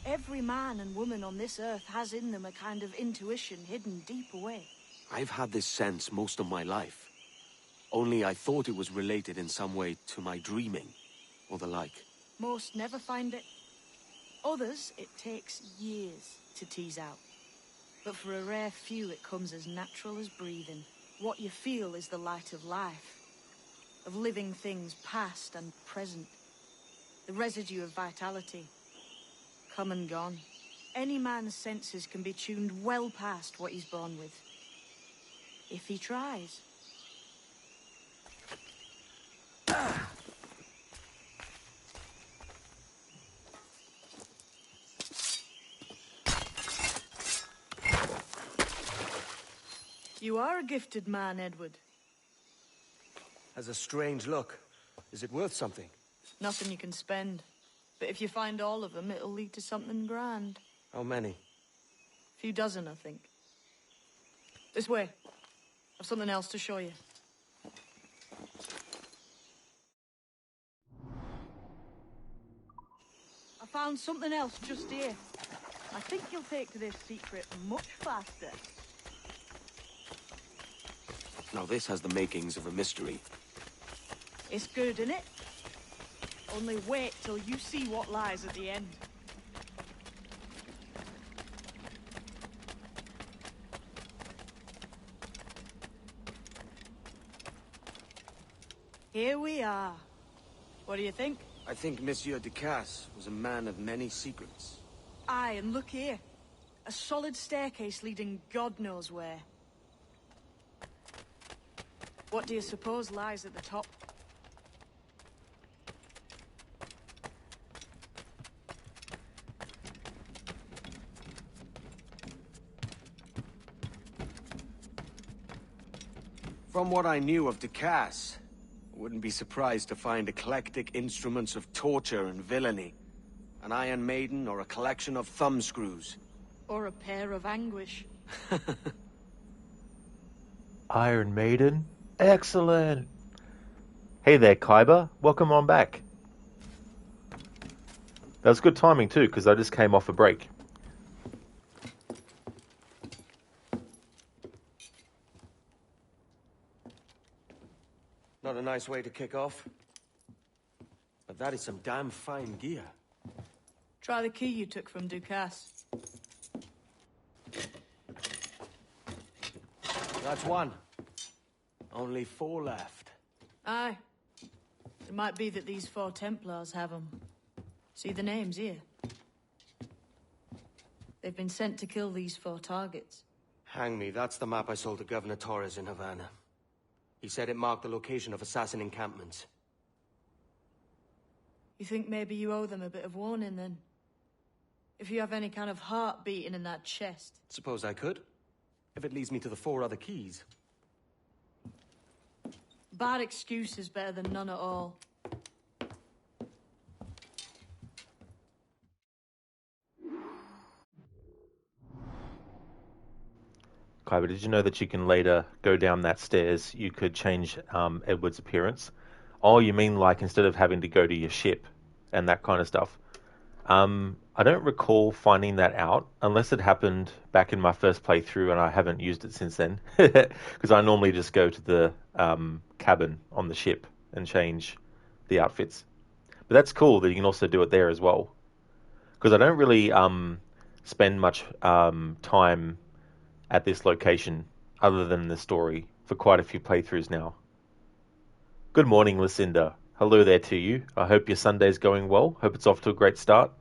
Every man and woman on this earth has in them a kind of intuition hidden deep away. I've had this sense most of my life. Only I thought it was related in some way to my dreaming, or the like. Most never find it. Others, it takes years to tease out. But for a rare few, it comes as natural as breathing. What you feel is the light of life, of living things past and present. The residue of vitality, come and gone. Any man's senses can be tuned well past what he's born with, if he tries. You are a gifted man, Edward. Has a strange look. Is it worth something? Nothing you can spend. But if you find all of them, it'll lead to something grand. How many? A few dozen, I think. This way. I've something else to show you. I found something else just here. I think you'll take to this secret much faster. Now this has the makings of a mystery. It's good, isn't it? Only wait till you see what lies at the end. Here we are. What do you think? I think Monsieur Ducasse was a man of many secrets. Aye, and look here. A solid staircase leading God knows where. What do you suppose lies at the top? From what I knew of Ducasse, I wouldn't be surprised to find eclectic instruments of torture and villainy. An Iron Maiden or a collection of thumbscrews. Or a pair of anguish. Iron Maiden? Excellent! Hey there, Khyber. Welcome on back. That was good timing too, because I just came off a break. Not a nice way to kick off. But that is some damn fine gear. Try the key you took from Ducasse. That's one. Only 4 left. Aye. It might be that these 4 Templars have them. See the names here? They've been sent to kill these 4 targets. Hang me, that's the map I sold to Governor Torres in Havana. He said it marked the location of assassin encampments. You think maybe you owe them a bit of warning, then? If you have any kind of heart beating in that chest. Suppose I could. If it leads me to the 4 other keys. Bad excuse is better than none at all. Khyber, did you know that you can later go down that stairs, you could change Edward's appearance? Oh, you mean like instead of having to go to your ship and that kind of stuff? I don't recall finding that out, unless it happened back in my first playthrough and I haven't used it since then. Because I normally just go to the cabin on the ship and change the outfits. But that's cool that you can also do it there as well. Because I don't really spend much time at this location other than the story for quite a few playthroughs now. Good morning, Lucinda. Hello there to you. I hope your Sunday's going well. Hope it's off to a great start.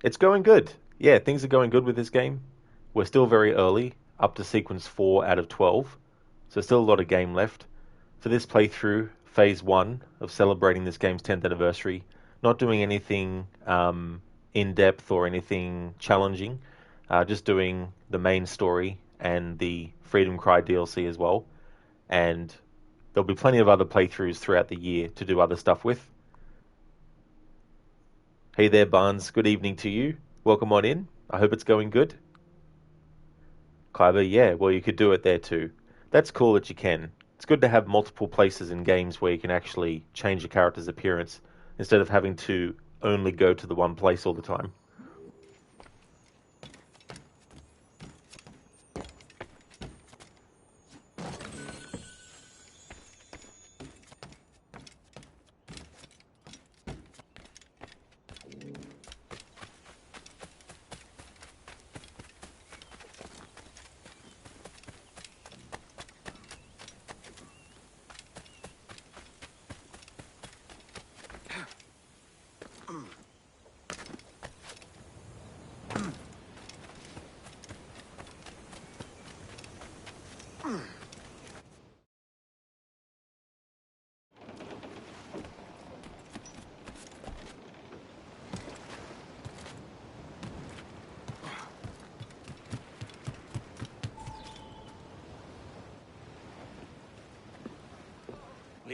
It's going good. Yeah, things are going good with this game. We're still very early, up to sequence 4 out of 12. So still a lot of game left. For this playthrough, phase 1 of celebrating this game's 10th anniversary, not doing anything in-depth or anything challenging. Just doing the main story and the Freedom Cry DLC as well. And there'll be plenty of other playthroughs throughout the year to do other stuff with. Hey there, Barnes. Good evening to you. Welcome on in. I hope it's going good. Khyber, yeah, well, you could do it there too. That's cool that you can. It's good to have multiple places in games where you can actually change your character's appearance instead of having to only go to the one place all the time.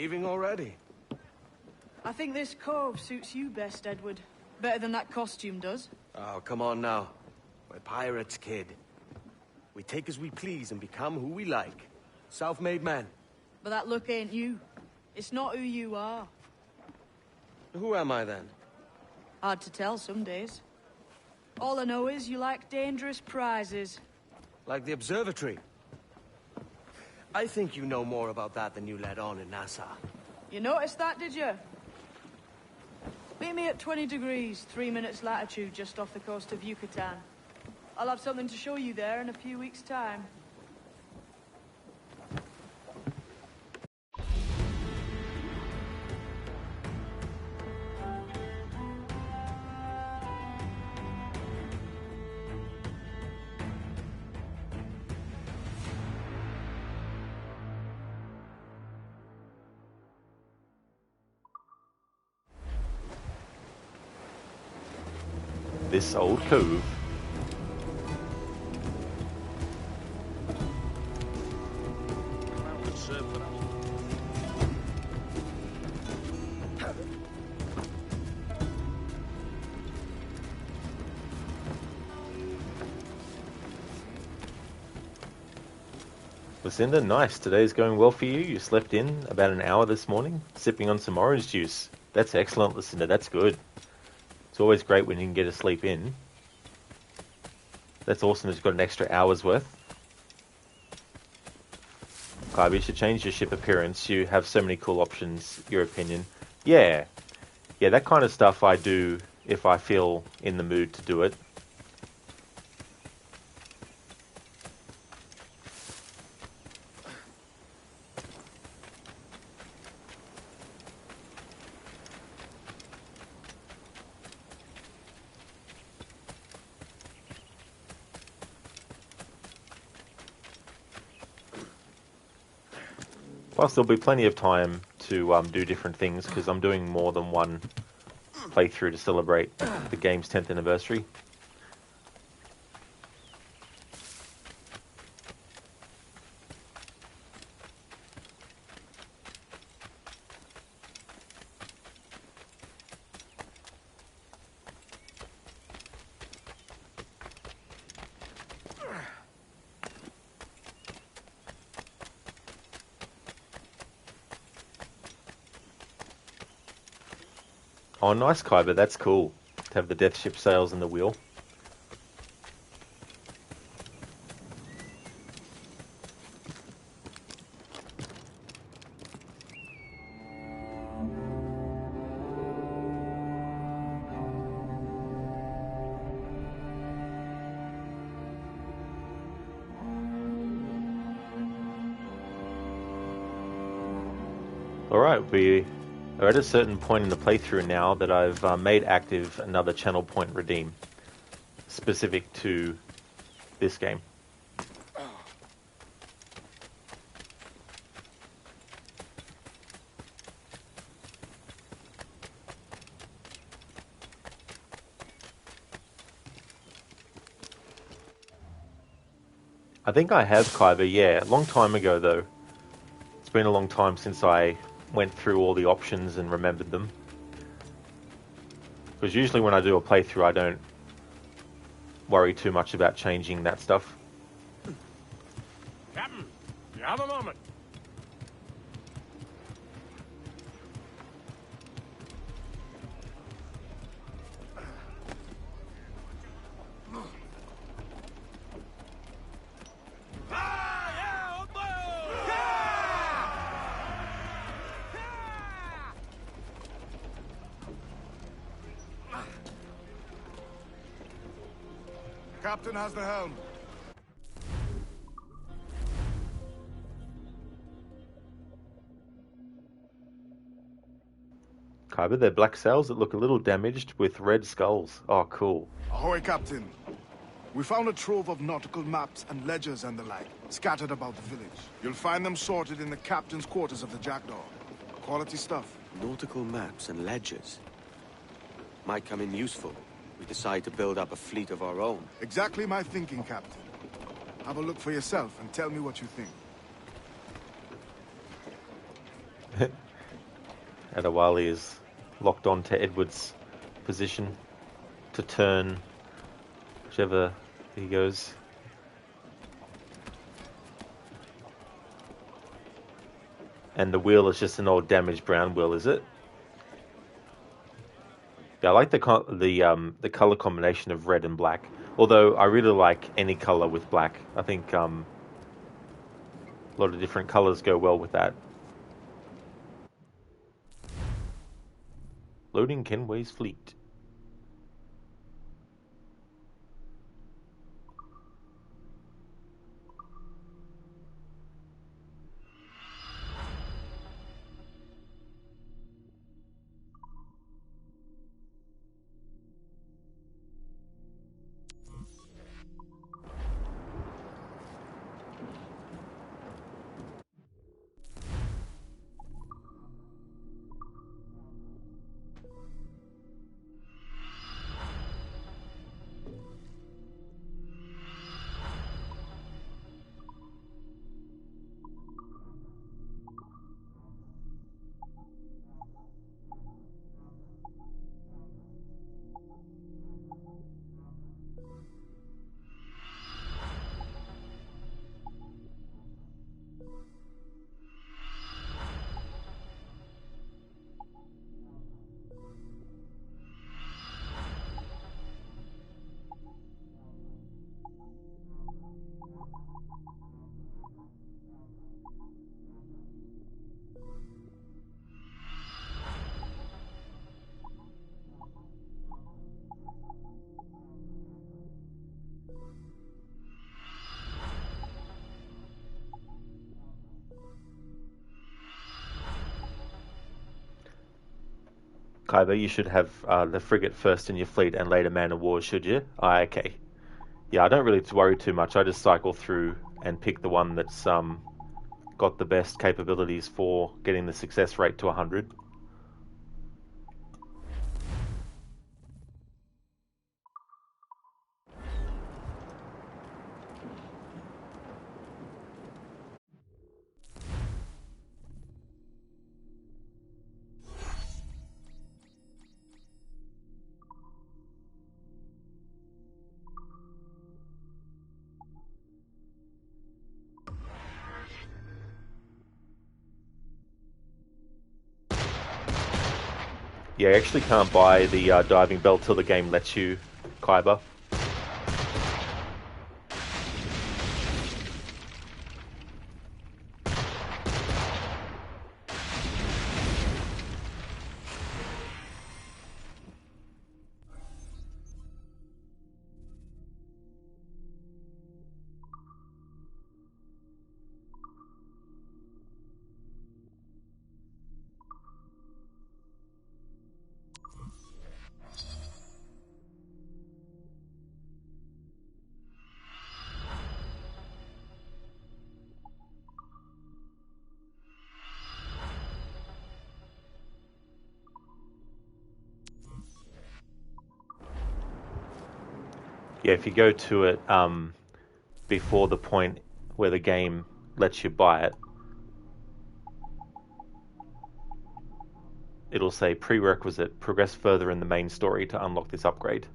Leaving already? I think this cove suits you best, Edward. Better than that costume does. Oh, come on now. We're pirates, kid. We take as we please and become who we like. Self-made men. But that look ain't you. It's not who you are. Who am I then? Hard to tell some days. All I know is you like dangerous prizes. Like the observatory. I think you know more about that than you let on in Nassau. You noticed that, did you? Meet me at 20 degrees, 3 minutes latitude, just off the coast of Yucatan. I'll have something to show you there in a few weeks' time. This old cove. Lucinda, nice. Today's going well for you. You slept in about an hour this morning, sipping on some orange juice. That's excellent, Lucinda. That's good. It's always great when you can get a sleep in. That's awesome. It's got an extra hour's worth. Kyber, you should change your ship appearance. You have so many cool options. Your opinion. Yeah, that kind of stuff I do if I feel in the mood to do it. Plus, there'll be plenty of time to do different things, because I'm doing more than one playthrough to celebrate the game's 10th anniversary. Oh, nice, Kyber. That's cool. To have the death ship sails and the wheel. Alright, we are at a certain point in the playthrough now that I've made active another channel point redeem specific to this game. I think I have, Kyber, yeah. A long time ago, though. It's been a long time since I went through all the options and remembered them. Because usually when I do a playthrough, I don't worry too much about changing that stuff. Captain, you have a moment. Captain has the helm. Kyber, they're black sails that look a little damaged with red skulls. Oh, cool. Ahoy, Captain. We found a trove of nautical maps and ledgers and the like, scattered about the village. You'll find them sorted in the captain's quarters of the Jackdaw. Quality stuff. Nautical maps and ledgers. Might come in useful. We decide to build up a fleet of our own. Exactly my thinking, Captain. Have a look for yourself and tell me what you think. Adewale is locked on to Edward's position to turn whichever he goes. And the wheel is just an old damaged brown wheel, is it? Yeah, I like the color combination of red and black. Although I really like any color with black. I think a lot of different colors go well with that. Loading Kenway's fleet. Kaiba, you should have the frigate first in your fleet and later man of war, should you? Okay. Yeah, I don't really worry too much. I just cycle through and pick the one that's got the best capabilities for getting the success rate to 100. Yeah, I actually can't buy the diving bell till the game lets you, Kaiba. Yeah, if you go to it before the point where the game lets you buy it, it'll say prerequisite, progress further in the main story to unlock this upgrade.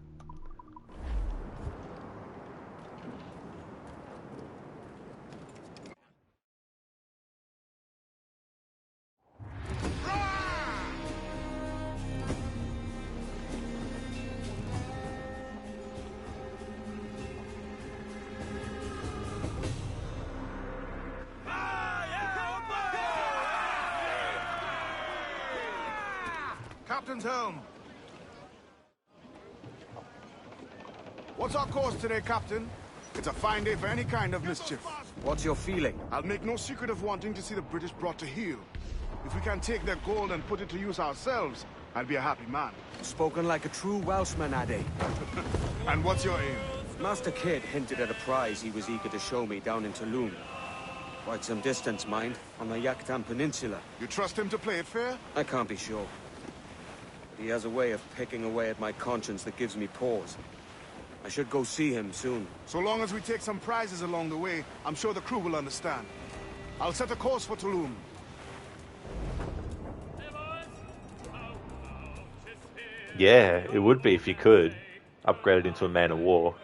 Captain's helm. What's our course today, Captain? It's a fine day for any kind of mischief. What's your feeling? I'll make no secret of wanting to see the British brought to heel. If we can take their gold and put it to use ourselves, I'll be a happy man. Spoken like a true Welshman, Ade. And what's your aim? Master Kidd hinted at a prize he was eager to show me down in Tulum. Quite some distance, mind, on the Yaktan Peninsula. You trust him to play it fair? I can't be sure. But he has a way of picking away at my conscience that gives me pause. I should go see him soon. So long as we take some prizes along the way, I'm sure the crew will understand. I'll set a course for Tulum. Yeah, it would be if you could. Upgrade it into a man of war.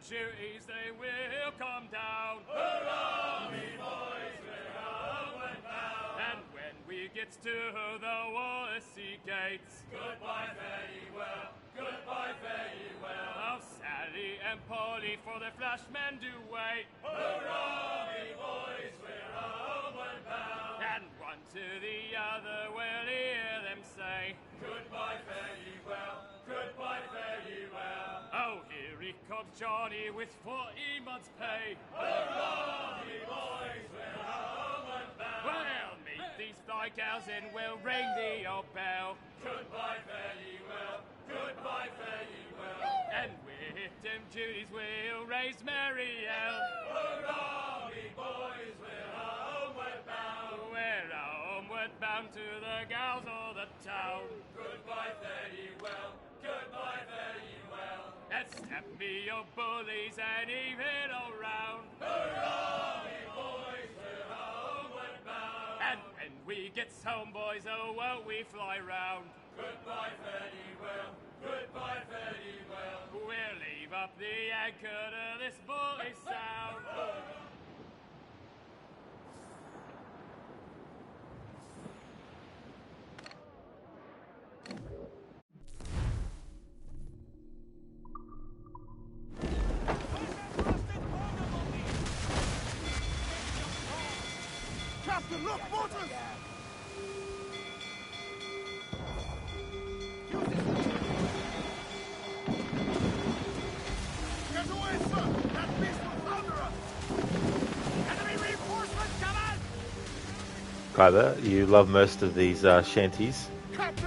Duties they will come down. Hurrah, me boys, we're homeward bound. And when we get to the Wallasey gates, goodbye, fare ye well, goodbye, fare ye well. Oh, Sally and Polly for the flashmen do wait. Hurrah, me boys, we're homeward bound. And one to the other will hear them say, goodbye, fare ye well, goodbye, fare ye well. Oh, here he comes, Johnny, with 40 months' pay. Hurrah, me boys, we're homeward bound. Well, meet these fly gals and we'll ring the old bell. Goodbye, fare ye well, goodbye, fare ye well. And with them duties we'll raise Marielle. Hurrah, me boys, we're homeward bound. We're homeward bound to the gals of the town. Goodbye, fare ye well, goodbye, fare ye well. And step me your bullies and even around. Hurrah, me boys, we're homeward bound. And when we get home, boys, oh, won't we fly round? Goodbye, fare ye well, goodbye, fare ye well. We'll leave up the anchor to this bully sound. Captain, look, motors! Get away, sir! That beast will thunder us! Enemy reinforcements coming! Kyber, you love most of these shanties.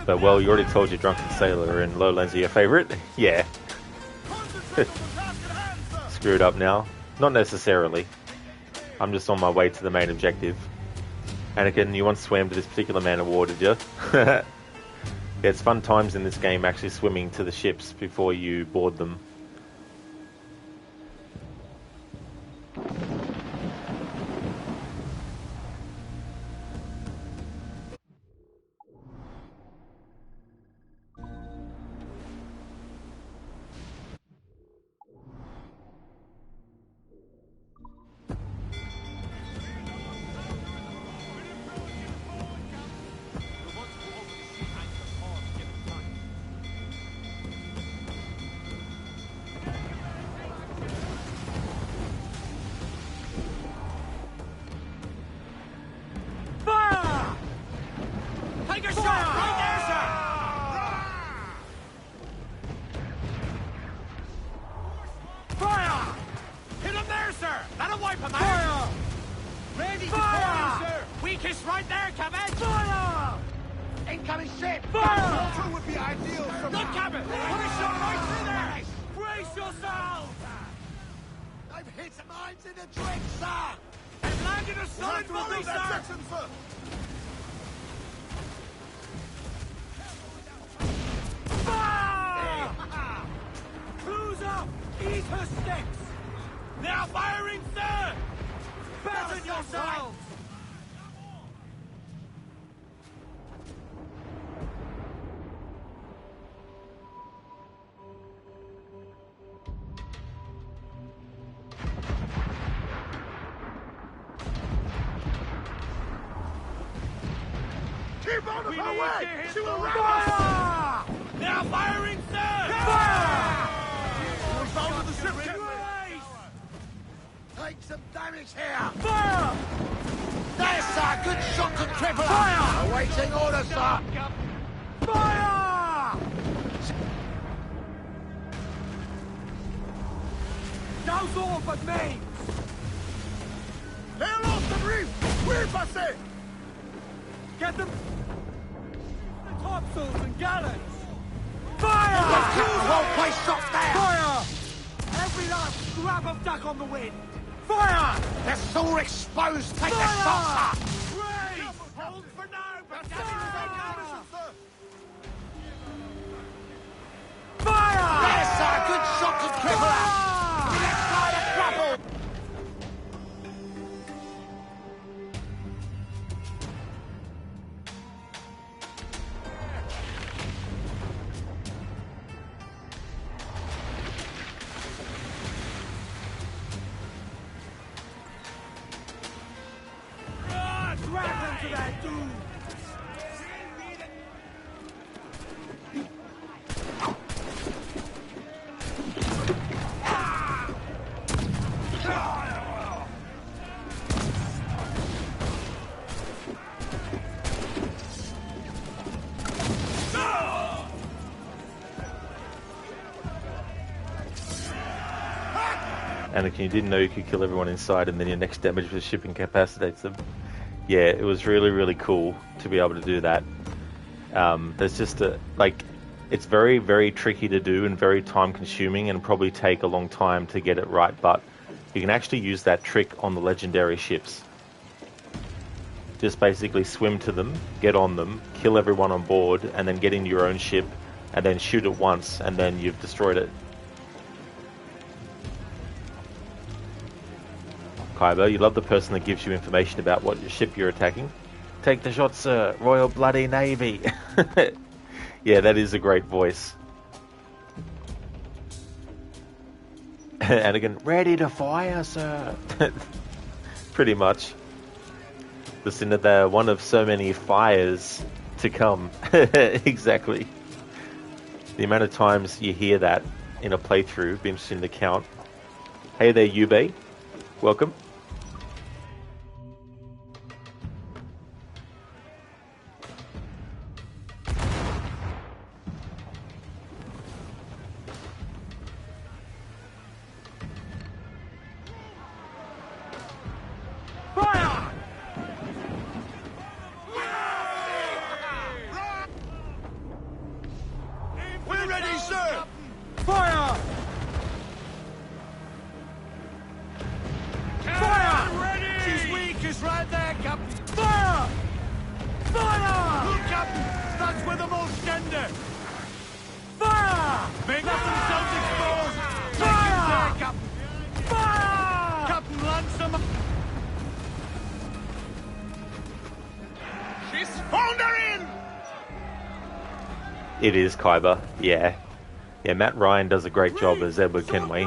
But, well, you already told your Drunken Sailor and Lowlands are your favourite. Yeah. Screwed up now? Not necessarily. I'm just on my way to the main objective. Anakin, you once swam to this particular man of war, did you? Yeah, it's fun times in this game actually swimming to the ships before you board them. Keep out of her way! She will ram Fire! They are firing, sir! Fire! We're bound to the ship, Captain! Take some damage here! Fire! There, sir! Good shot to cripple her! Fire! Awaiting orders, sir! Fire! Now's all but me! They're off the reef! We're passé! Get them! The topsails and gallants! Fire! Let's keep the whole place shot down! Fire! Every last scrap of duck on the wind! Fire! They're sore exposed! Take the shots, sir! Raise! Hold for now, but Anakin, you didn't know you could kill everyone inside, and then your next damage with ship incapacitates them. Yeah, it was really, really cool to be able to do that. There's just it's very, very tricky to do and very time consuming and probably take a long time to get it right, but you can actually use that trick on the legendary ships. Just basically swim to them, get on them, kill everyone on board, and then get into your own ship, and then shoot it once, and then you've destroyed it. Kyber, you love the person that gives you information about what ship you're attacking. Take the shot, sir. Royal Bloody Navy. Yeah, that is a great voice. And again, ready to fire, sir. Pretty much. Listen to the one of so many fires to come. Exactly. The amount of times you hear that in a playthrough, be interesting to count. Hey there, Yubei. Welcome. We're ready, sir! Fire! Fire! Ready! She's weak, she's right there, Captain! Fire! Fire! Look, Captain! That's where the most tender! Fire! Make themselves exposed! Fire! There, Captain! Fire! Captain, land some... She's foundering! It is Kyber, yeah. Yeah, Matt Ryan does a great job as Edward Kenway.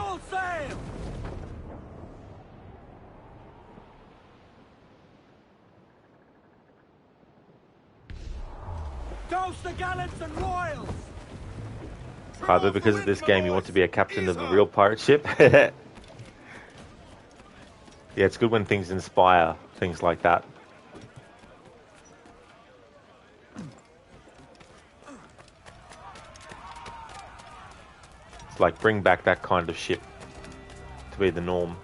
Toast the gallants and royals! Kyber, because of this game, you want to be a captain of a real pirate ship. Yeah, it's good when things inspire things like that. It's like, bring back that kind of ship to be the norm.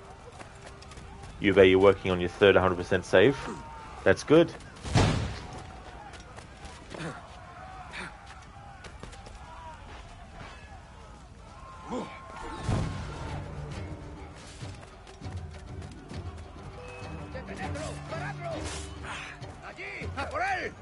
Yubei, you're working on your third 100% save. That's good. ¡Allí! ¡A por él!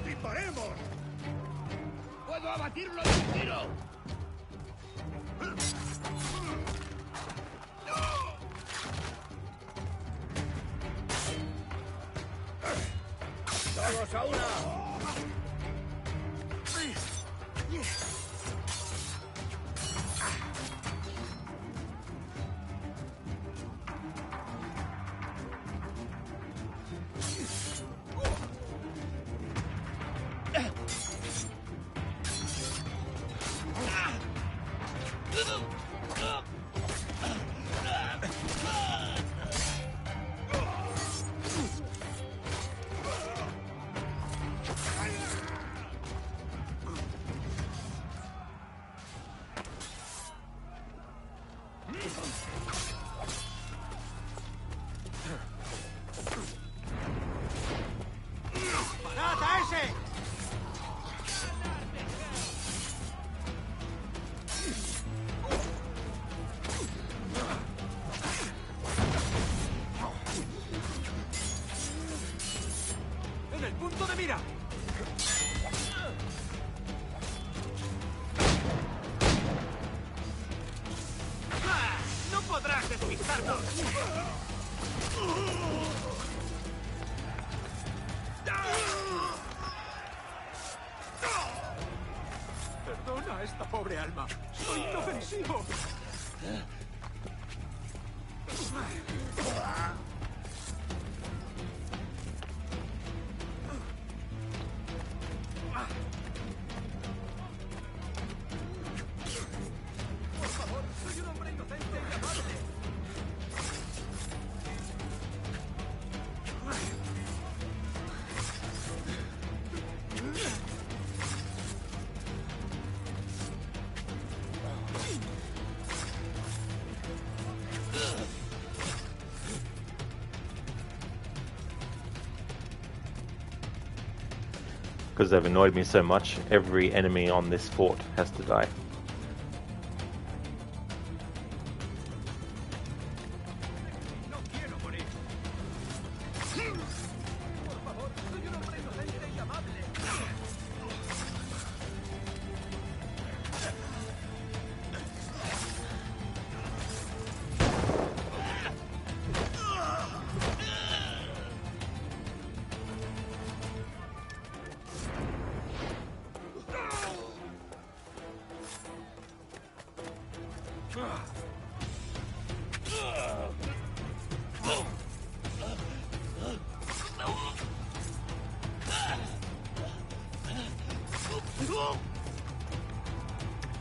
¡Disparemos! ¡Puedo abatirlo de un tiro! ¡Todos a una! ¡Parad a ese! Perdona a esta pobre alma. Soy inofensivo. Por favor, soy un hombre inocente y amable. Because they've annoyed me so much, every enemy on this fort has to die.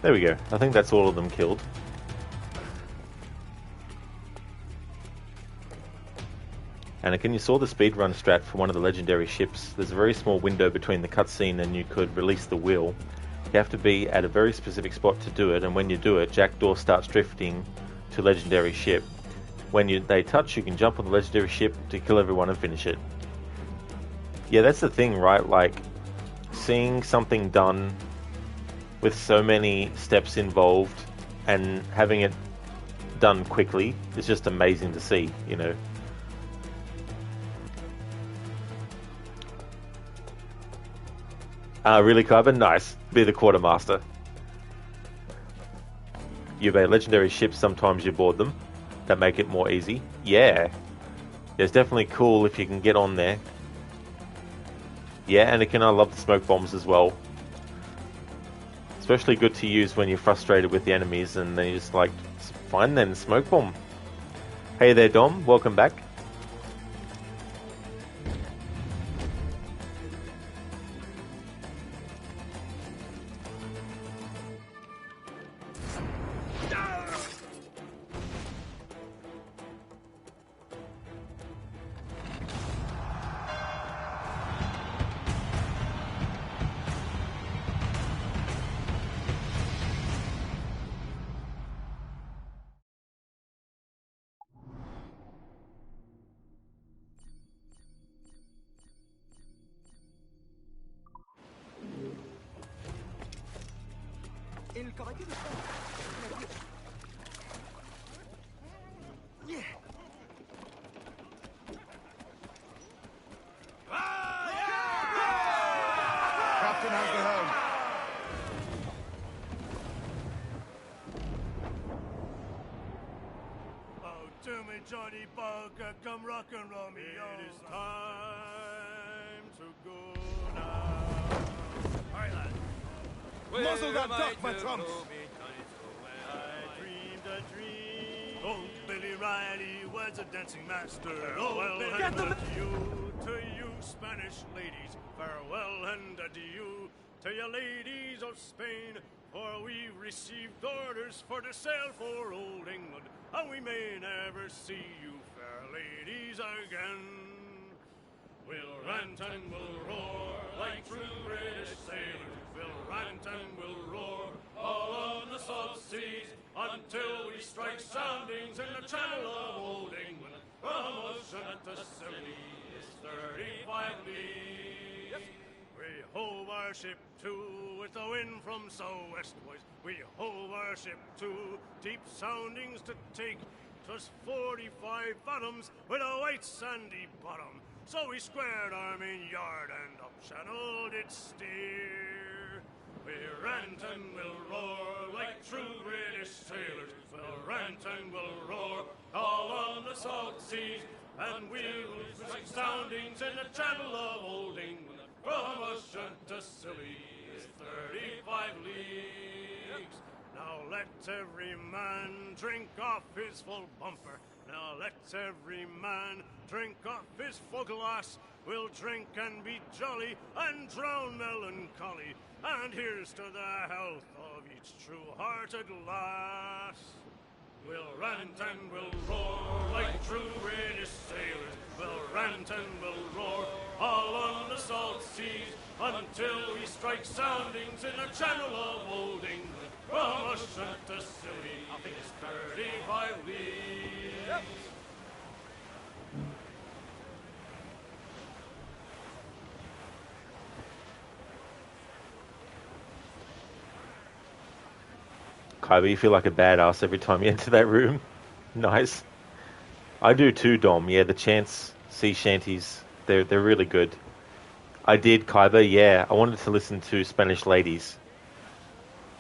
There we go. I think that's all of them killed. And again, you saw the speedrun strat for one of the legendary ships. There's a very small window between the cutscene and you could release the wheel. You have to be at a very specific spot to do it, and when you do it, Jackdaw starts drifting to legendary ship. When they touch, you can jump on the legendary ship to kill everyone and finish it. Yeah, that's the thing, right? Like, seeing something done with so many steps involved and having it done quickly is just amazing to see, you know. Really, Carbon? Nice. Be the quartermaster. You obey legendary ships, sometimes you board them. That make it more easy. Yeah. It's definitely cool if you can get on there. Yeah, Anakin, I love the smoke bombs as well. Especially good to use when you're frustrated with the enemies and then you just like, fine then, smoke bomb. Hey there, Dom. Welcome back. El caballero está nervioso. Captain has the helm. Oh, to me, Johnny Bunker, come rock and roll me. It is time to go now. All right, lad. Muzzle that duck, my trumps! I dreamed a dream. Oh, Billy Riley was a dancing master. Oh, well, and to you, Spanish ladies, farewell and adieu. To you, ladies of Spain, for we've received orders for to sail for old England, and we may never see you, fair ladies, again. We'll rant and we'll roar like true British sailors. We'll rant and we'll roar all on the salt seas until we strike soundings in the channel of old England. From Ocean to Scilly is 35 leagues. We hove our ship to with the wind from southwest, boys. We hove our ship to deep soundings to take. 'Twas 45 fathoms with a white sandy bottom. So we squared our main yard and up channel did steer. We rant and we'll roar like true British sailors. We'll rant and we'll roar all on the salt seas, and we'll strike soundings in the channel of old England. From Ocean to Scilly is 35 leagues. let every man drink off his full bumper. Now let every man drink off his full glass. We'll drink and be jolly and drown melancholy. And here's to the health of each true-hearted lass. We'll rant and we'll roar like true British sailors. We'll rant and we'll roar all on the salt seas until we strike soundings in the channel of old England. From Ushant to Scilly, it's 35 leagues. Yep. Kyber, you feel like a badass every time you enter that room. Nice. I do too, Dom. Yeah, the chants, sea shanties, they're really good. I did, Kyber, yeah. I wanted to listen to Spanish Ladies.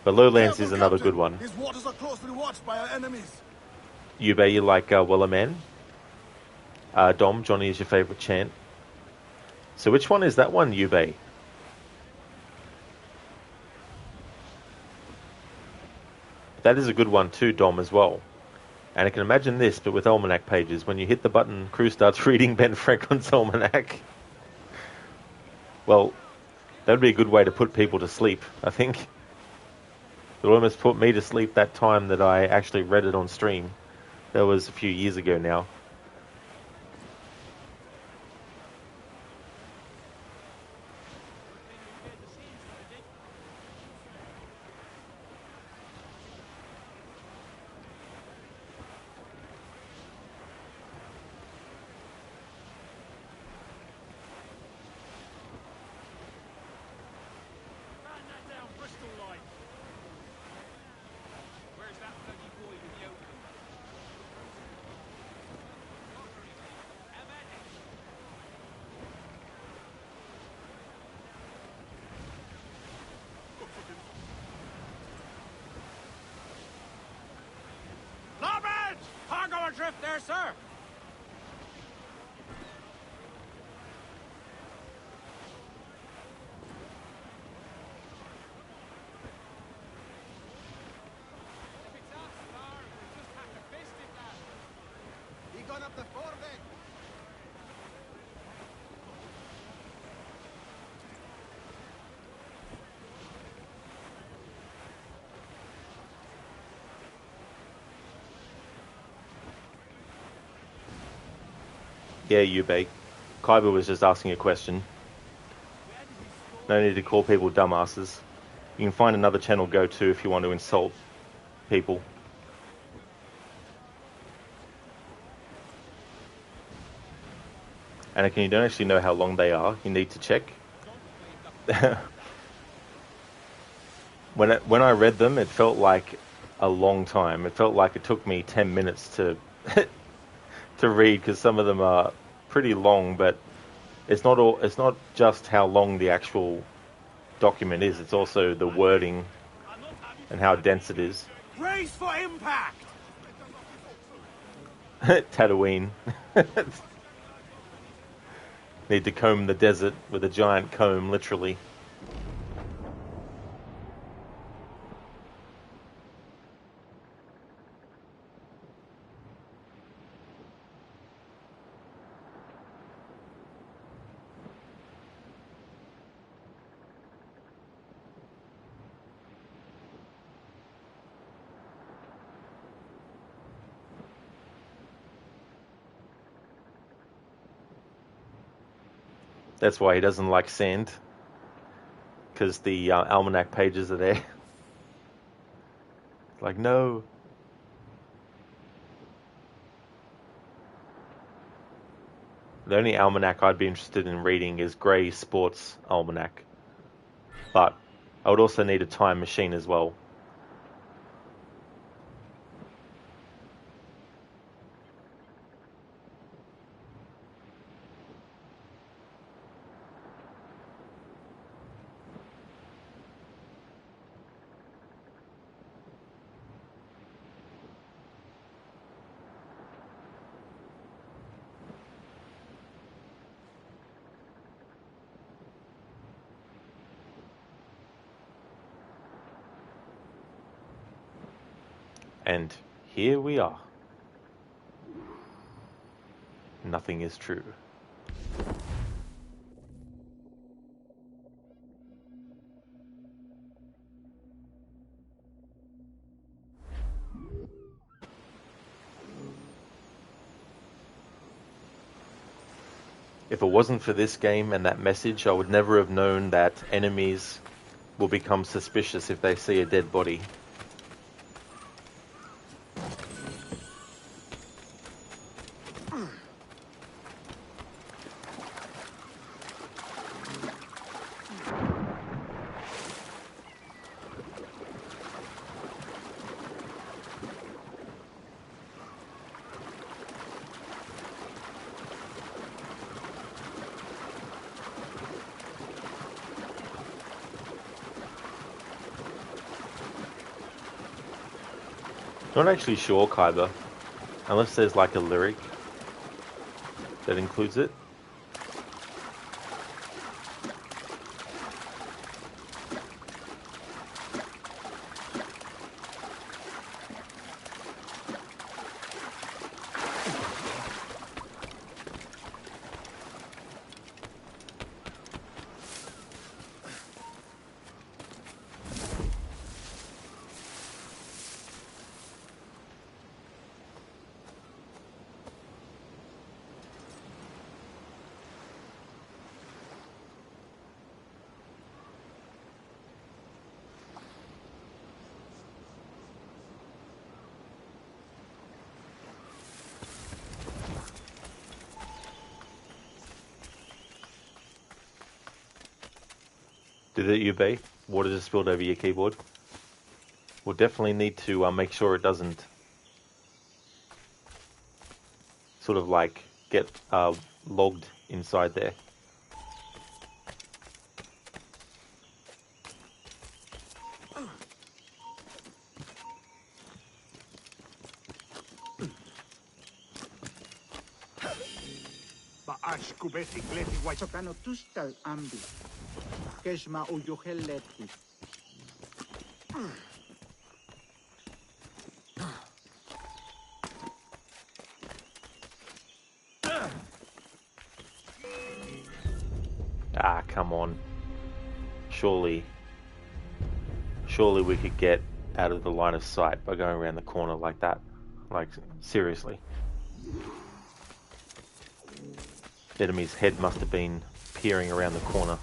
But Lowlands is another good one. These waters are closely watched by our enemies. Yube, you like Wellerman? Dom, Johnny is your favourite chant. So which one is that one, Yube? That is a good one too, Dom, as well. And I can imagine this, but with almanac pages. When you hit the button, crew starts reading Ben Franklin's almanac. Well, that would be a good way to put people to sleep, I think. It would almost put me to sleep that time that I actually read it on stream. That was a few years ago now. Drift there, sir. He gone up the foredeck. Yeah, Yube. Kyber was just asking a question. No need to call people dumbasses. You can find another channel go to if you want to insult people. Anakin, you don't actually know how long they are. You need to check. When I read them, it felt like a long time. It felt like it took me 10 minutes to to read, because some of them are pretty long, but it's not just how long the actual document is, it's also the wording and how dense it is. Brace for impact. Tatooine. Need to comb the desert with a giant comb, literally. That's why he doesn't like sand, because the almanac pages are there. Like, no. The only almanac I'd be interested in reading is Grey Sports Almanac. But I would also need a time machine as well. And here we are. Nothing is true. If it wasn't for this game and that message, I would never have known that enemies will become suspicious if they see a dead body. Not actually sure, Kyber, unless there's like a lyric that includes it. Did it, Ube? Water just spilled over your keyboard. We'll definitely need to make sure it doesn't sort of like get logged inside there. Ah, come on. Surely we could get out of the line of sight by going around the corner like that. Like, seriously. The enemy's head must have been peering around the corner.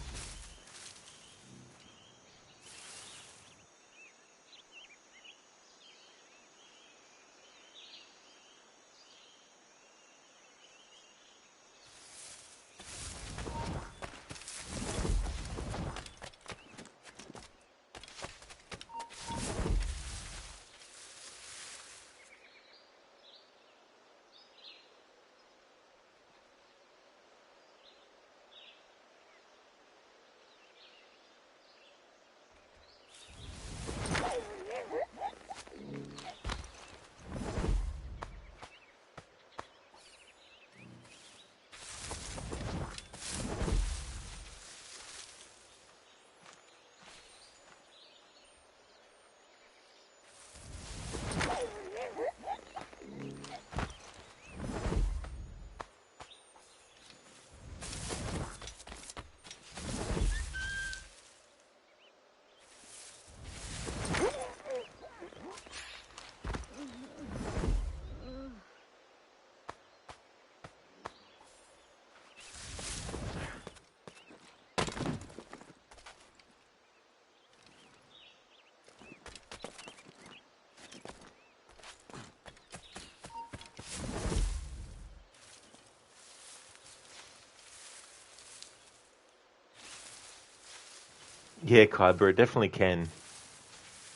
Yeah, Kyber, it definitely can. It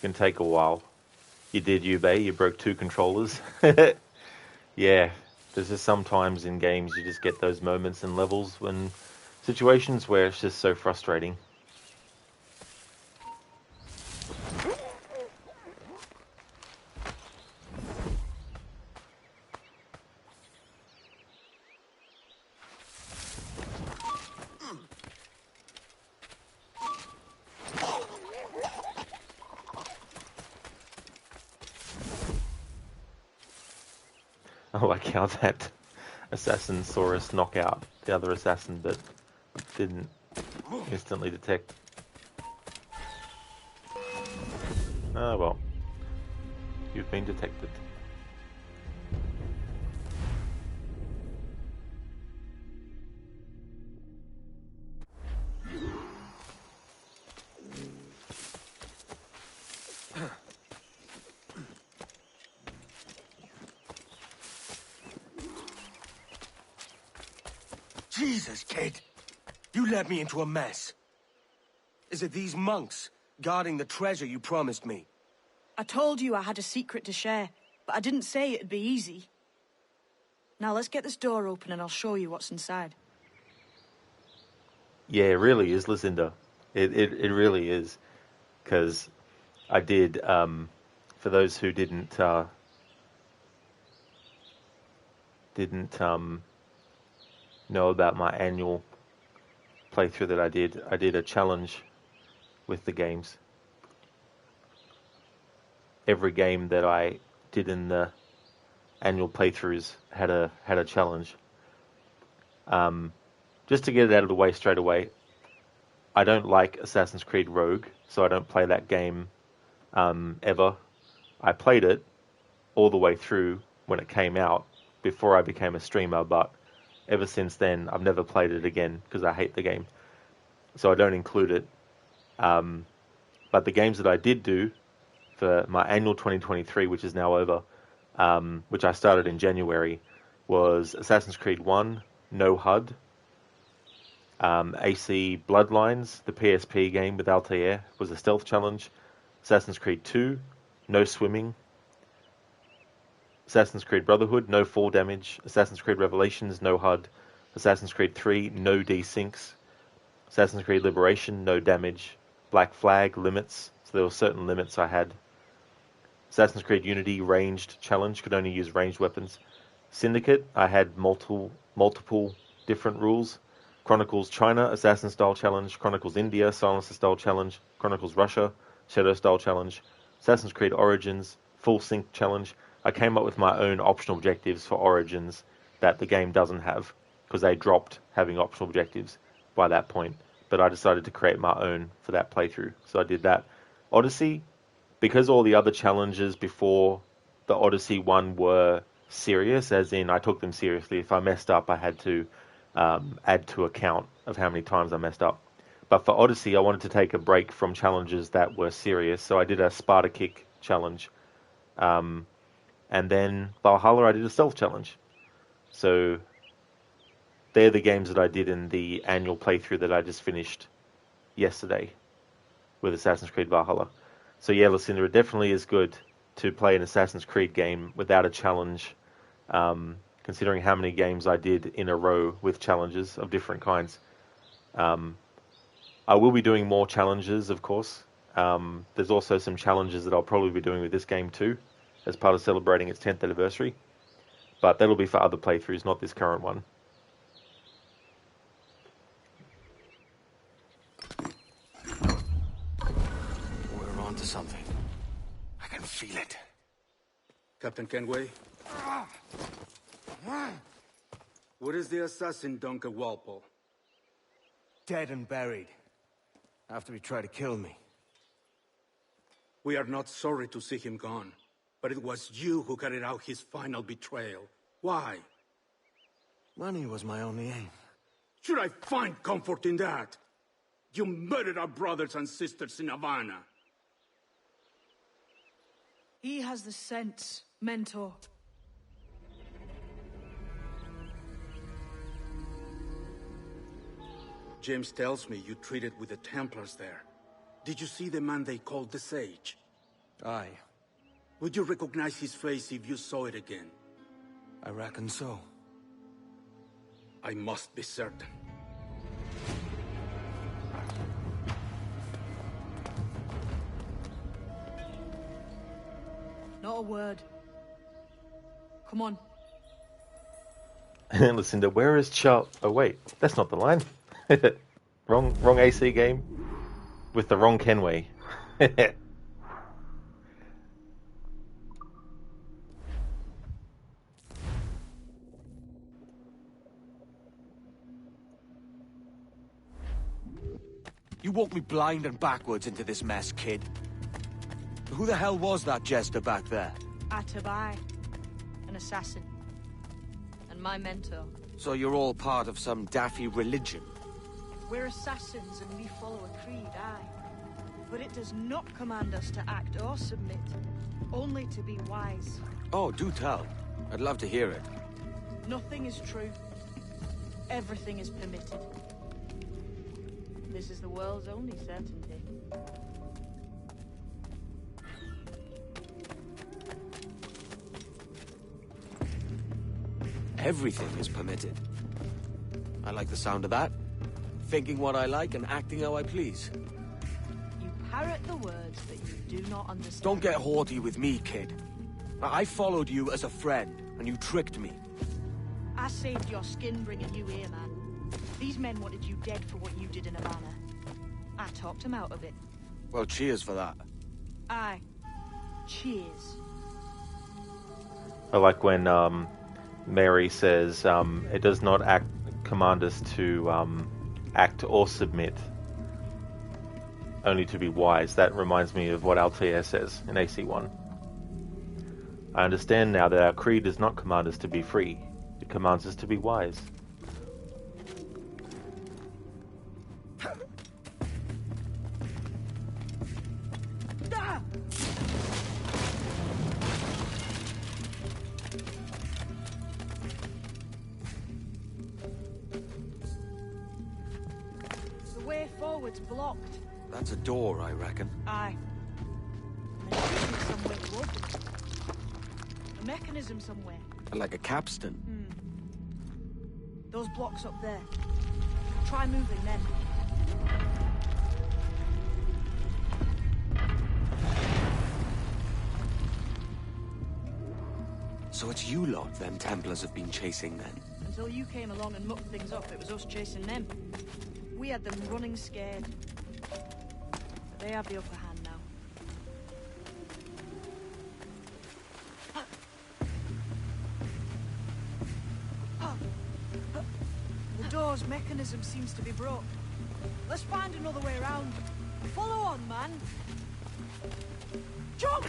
can take a while. You did, Ube. You broke 2 controllers. Yeah, there's just sometimes in games you just get those moments and levels when situations where it's just so frustrating. I like how that assassin saw us knock out the other assassin, but didn't instantly detect. Oh well, you've been detected. Jesus, kid. You led me into a mess. Is it these monks guarding the treasure you promised me? I told you I had a secret to share, but I didn't say it'd be easy. Now let's get this door open and I'll show you what's inside. Yeah, it really is, Lucinda. It really is. Because I did, for those who didn't know about my annual playthrough that I did a challenge with the games. Every game that I did in the annual playthroughs had a challenge. Just to get it out of the way straight away, I don't like Assassin's Creed Rogue, so I don't play that game ever. I played it all the way through when it came out before I became a streamer, but ever since then I've never played it again because I hate the game. So I don't include it. But the games that I did do for my annual 2023, which is now over, which I started in January, was Assassin's Creed 1, No HUD, AC Bloodlines, the PSP game with Altair, was a stealth challenge, Assassin's Creed 2, No Swimming, Assassin's Creed Brotherhood, no fall damage, Assassin's Creed Revelations, no HUD, Assassin's Creed 3, no desyncs, Assassin's Creed Liberation, no damage, Black Flag, limits, so there were certain limits I had. Assassin's Creed Unity, ranged challenge, could only use ranged weapons. Syndicate, I had multiple different rules. Chronicles China, Assassin style challenge, Chronicles India, Silencer style challenge, Chronicles Russia, Shadow style challenge, Assassin's Creed Origins, full sync challenge. I came up with my own optional objectives for Origins that the game doesn't have, because they dropped having optional objectives by that point. But I decided to create my own for that playthrough, so I did that. Odyssey, because all the other challenges before the Odyssey one were serious, as in I took them seriously. If I messed up, I had to add to account of how many times I messed up. But for Odyssey, I wanted to take a break from challenges that were serious, so I did a Sparta Kick challenge. And then Valhalla, I did a stealth challenge. So they're the games that I did in the annual playthrough that I just finished yesterday with Assassin's Creed Valhalla. So yeah, Lucinda, it definitely is good to play an Assassin's Creed game without a challenge, considering how many games I did in a row with challenges of different kinds. I will be doing more challenges, of course. There's also some challenges that I'll probably be doing with this game too, as part of celebrating its 10th anniversary. But that'll be for other playthroughs, not this current one. We're on to something. I can feel it. Captain Kenway? What is the assassin Duncan Walpole? Dead and buried. After he tried to kill me. We are not sorry to see him gone, but it was you who carried out his final betrayal. Why? Money was my only aim. Should I find comfort in that? You murdered our brothers and sisters in Havana. He has the sense, Mentor. James tells me you treated with the Templars there. Did you see the man they called the Sage? Aye. Would you recognize his face if you saw it again? I reckon so. I must be certain. Not a word. Come on. Lucinda, where is Charles? Oh wait, that's not the line. wrong AC game with the wrong Kenway. You walked me blind and backwards into this mess, kid. Who the hell was that jester back there? Atabai, an assassin. And my mentor. So you're all part of some daffy religion? We're assassins and we follow a creed, aye. But it does not command us to act or submit, only to be wise. Oh, do tell. I'd love to hear it. Nothing is true. Everything is permitted. This is the world's only certainty. Everything is permitted. I like the sound of that. Thinking what I like and acting how I please. You parrot the words that you do not understand. Don't get haughty with me, kid. I followed you as a friend, and you tricked me. I saved your skin bringing you here, man. These men wanted you dead for what you did in Havana. I talked them out of it. Well, cheers for that. Aye. Cheers. I like when Mary says, it does not command us to act or submit, only to be wise. That reminds me of what Altair says in AC1. I understand now that our creed does not command us to be free. It commands us to be wise. The way forward's blocked. That's a door, I reckon. Aye. And there should be some way to open it. A mechanism somewhere. Like a capstan. Those blocks up there. Try moving them. So it's you lot them Templars have been chasing then? Until you came along and mucked things up, it was us chasing them. We had them running scared. But they have the upper hand now. The door's mechanism seems to be broke. Let's find another way around. Follow on, man. Jump!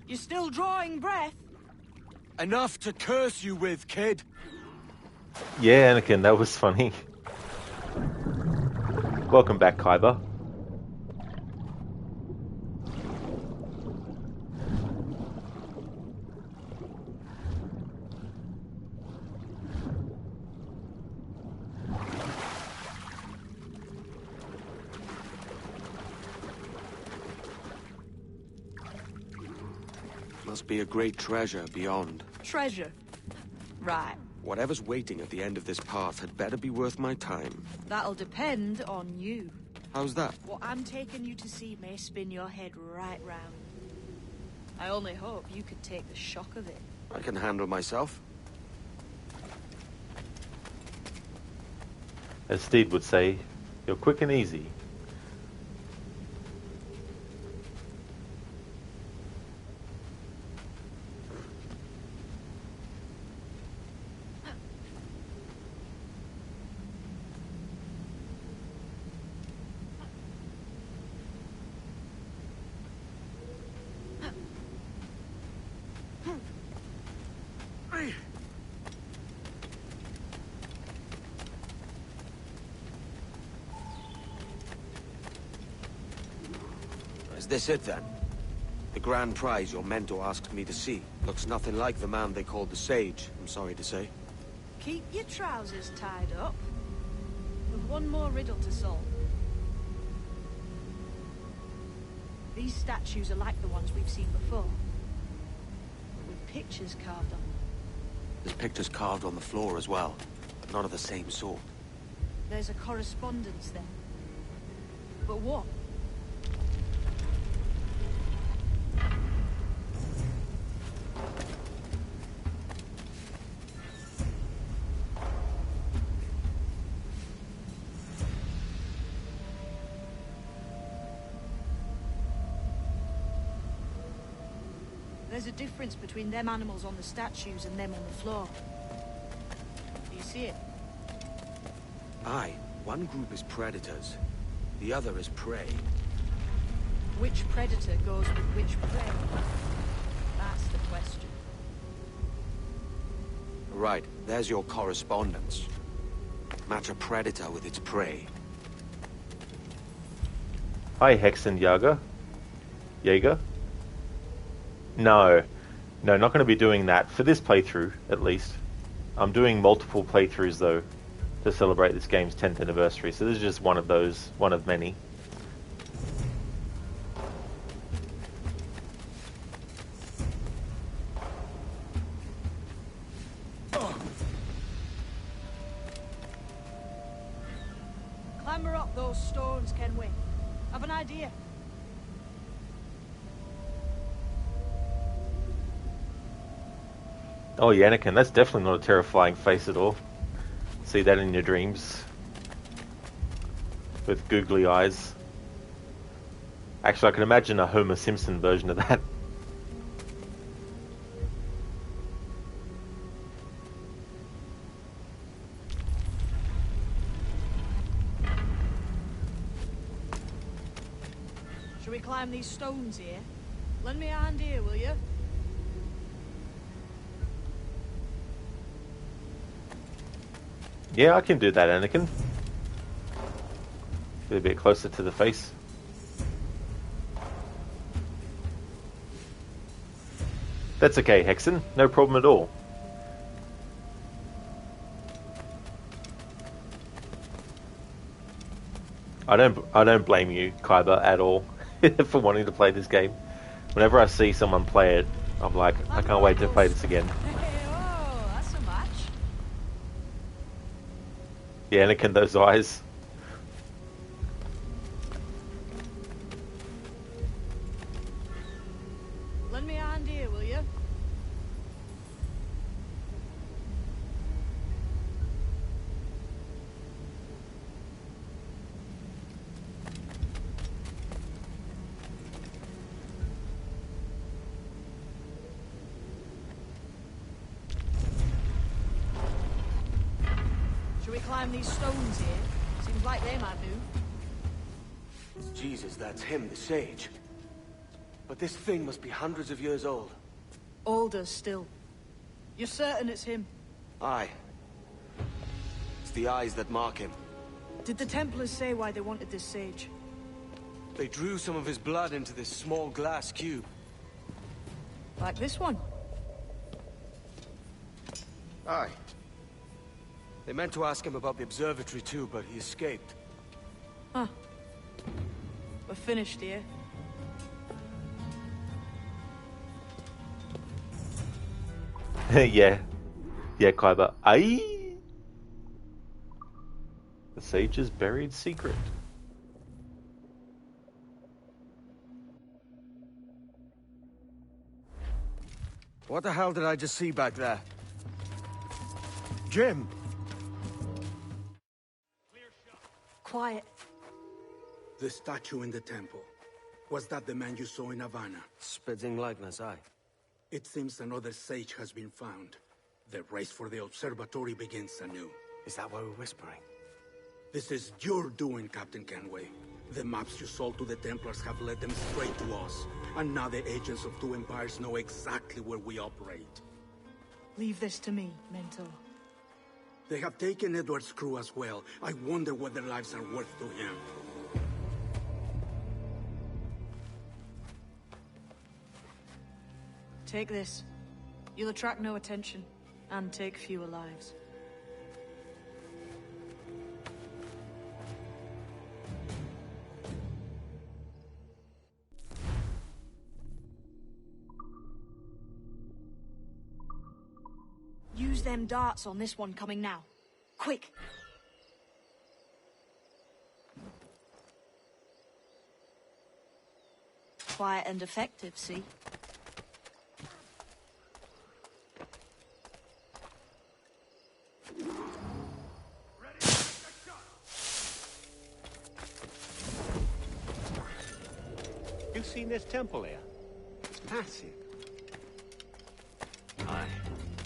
You're still drawing breath? Enough to curse you with, kid. Yeah, Anakin, that was funny. Welcome back, Kyber. Must be a great treasure beyond. Treasure? Right. Whatever's waiting at the end of this path had better be worth my time. That'll depend on you. How's that? What I'm taking you to see may spin your head right round. I only hope you could take the shock of it. I can handle myself. As Steed would say, you're quick and easy. Is this it then? The grand prize your mentor asked me to see. Looks nothing like the man they called the Sage, I'm sorry to say. Keep your trousers tied up. We've one more riddle to solve. These statues are like the ones we've seen before, but with pictures carved on them. There's pictures carved on the floor as well, but not of the same sort. There's a correspondence then. But what? There's a difference between them animals on the statues and them on the floor. Do you see it? Aye. One group is predators. The other is prey. Which predator goes with which prey? That's the question. Right. There's your correspondence. Match a predator with its prey. Hi, Hexen Jaeger. No, not going to be doing that for this playthrough, at least. I'm doing multiple playthroughs, though, to celebrate this game's 10th anniversary, so this is just one of those, one of many. Clamber up those stones, Kenway. I've an idea. Oh, Anakin, that's definitely not a terrifying face at all. See that in your dreams. With googly eyes. Actually, I can imagine a Homer Simpson version of that. Shall we climb these stones here? Lend me a hand here, will you? Yeah, I can do that, Anakin. Get a bit closer to the face. That's okay, Hexen. No problem at all. I don't blame you, Kaiba, at all for wanting to play this game. Whenever I see someone play it, I'm like, I can't wait to play this again. Oh, that's a match. Yeah, Anakin, those eyes. Lend me a hand here, will you? Shall we climb these stones here? Seems like they might move. Jesus, that's him, the sage. But this thing must be hundreds of years old. Older still. You're certain it's him? Aye. It's the eyes that mark him. Did the Templars say why they wanted this sage? They drew some of his blood into this small glass cube. Like this one? Aye. They meant to ask him about the observatory too, but he escaped. Huh. We're finished here. Yeah, Kaiba. Aye. The sage's buried secret. What the hell did I just see back there? Jim! Quiet. The statue in the temple. Was that the man you saw in Havana? Spitting likeness, aye. It seems another sage has been found. The race for the observatory begins anew. Is that why we're whispering? This is your doing, Captain Kenway. The maps you sold to the Templars have led them straight to us. And now the agents of two empires know exactly where we operate. Leave this to me, Mentor. They have taken Edward's crew as well. I wonder what their lives are worth to him. Take this. You'll attract no attention, and take fewer lives. Use them darts on this one coming now. Quick! Quiet and effective, see? You seen this temple here? It's massive.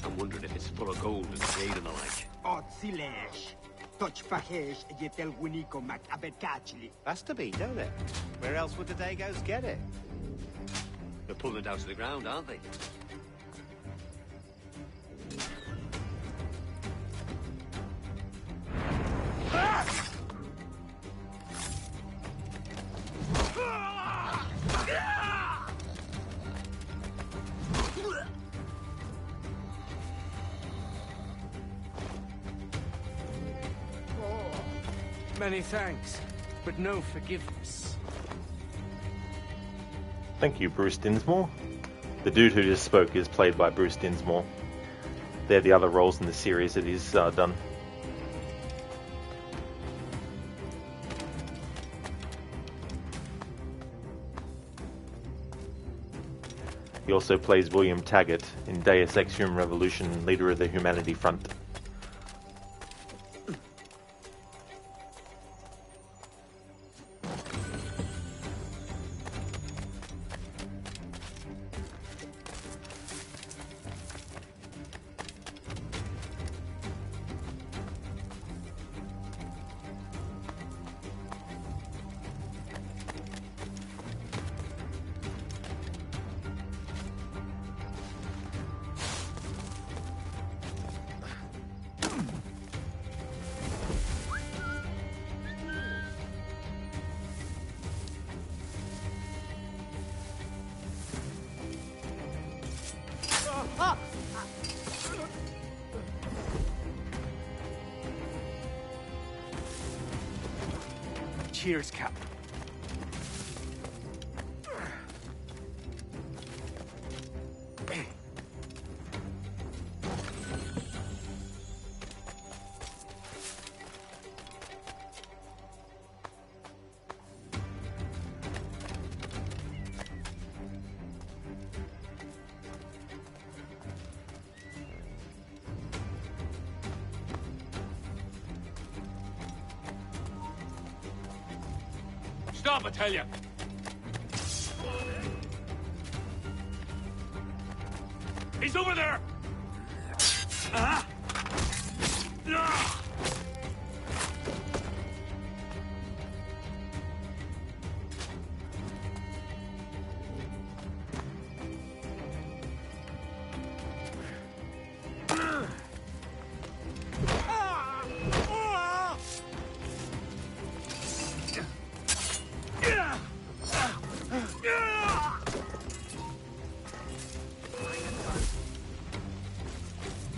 I'm wondering if it's full of gold and jade and the like. Otzilesh. Touch Fahesh yetel winiko mak abetachli. Has to be, don't it? Where else would the Dagos get it? They're pulling it down to the ground, aren't they? Many thanks, but no forgiveness. Thank you, Bruce Dinsmore. The dude who just spoke is played by Bruce Dinsmore. They're the other roles in the series that he's done. He also plays William Taggart in Deus Ex Human Revolution, leader of the Humanity Front. Cheers, Cap. Stop, I tell you! He's over there!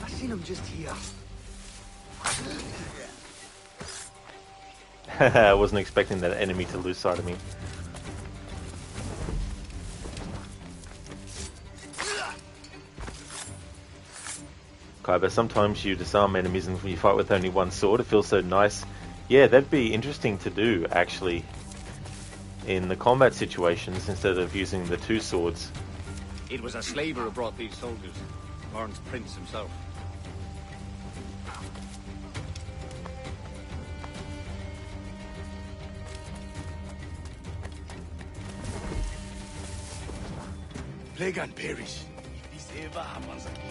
I seen him just here. I wasn't expecting that enemy to lose sight of me. Kaiba, sometimes you disarm enemies and you fight with only one sword. It feels so nice. Yeah, that'd be interesting to do, actually, in the combat situations instead of using the two swords. It was a slaver who brought these soldiers. Lawrence Prince himself. Plague and perish. If this ever happens again.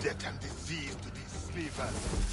Death and disease to these slavers.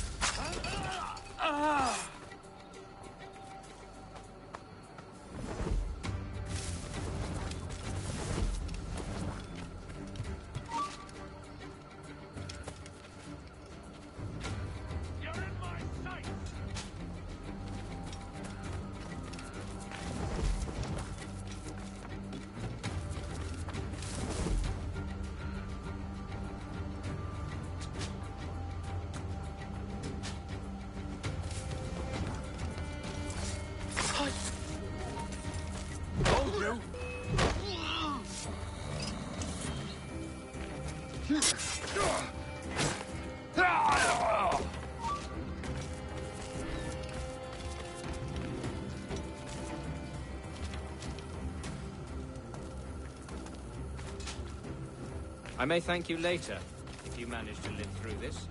I may thank you later, If you manage to live through this.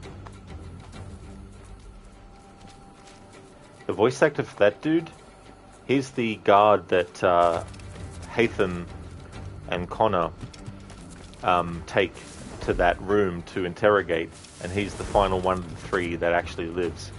The voice actor for that dude, he's the guard that Hatham and Connor take to that room to interrogate, and he's the final one of the three that actually lives.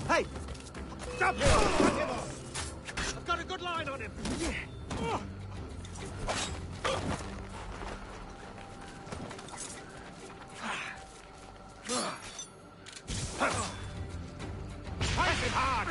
Hey! Stop him! Cut him off! I've got a good line on him! Fight him hard!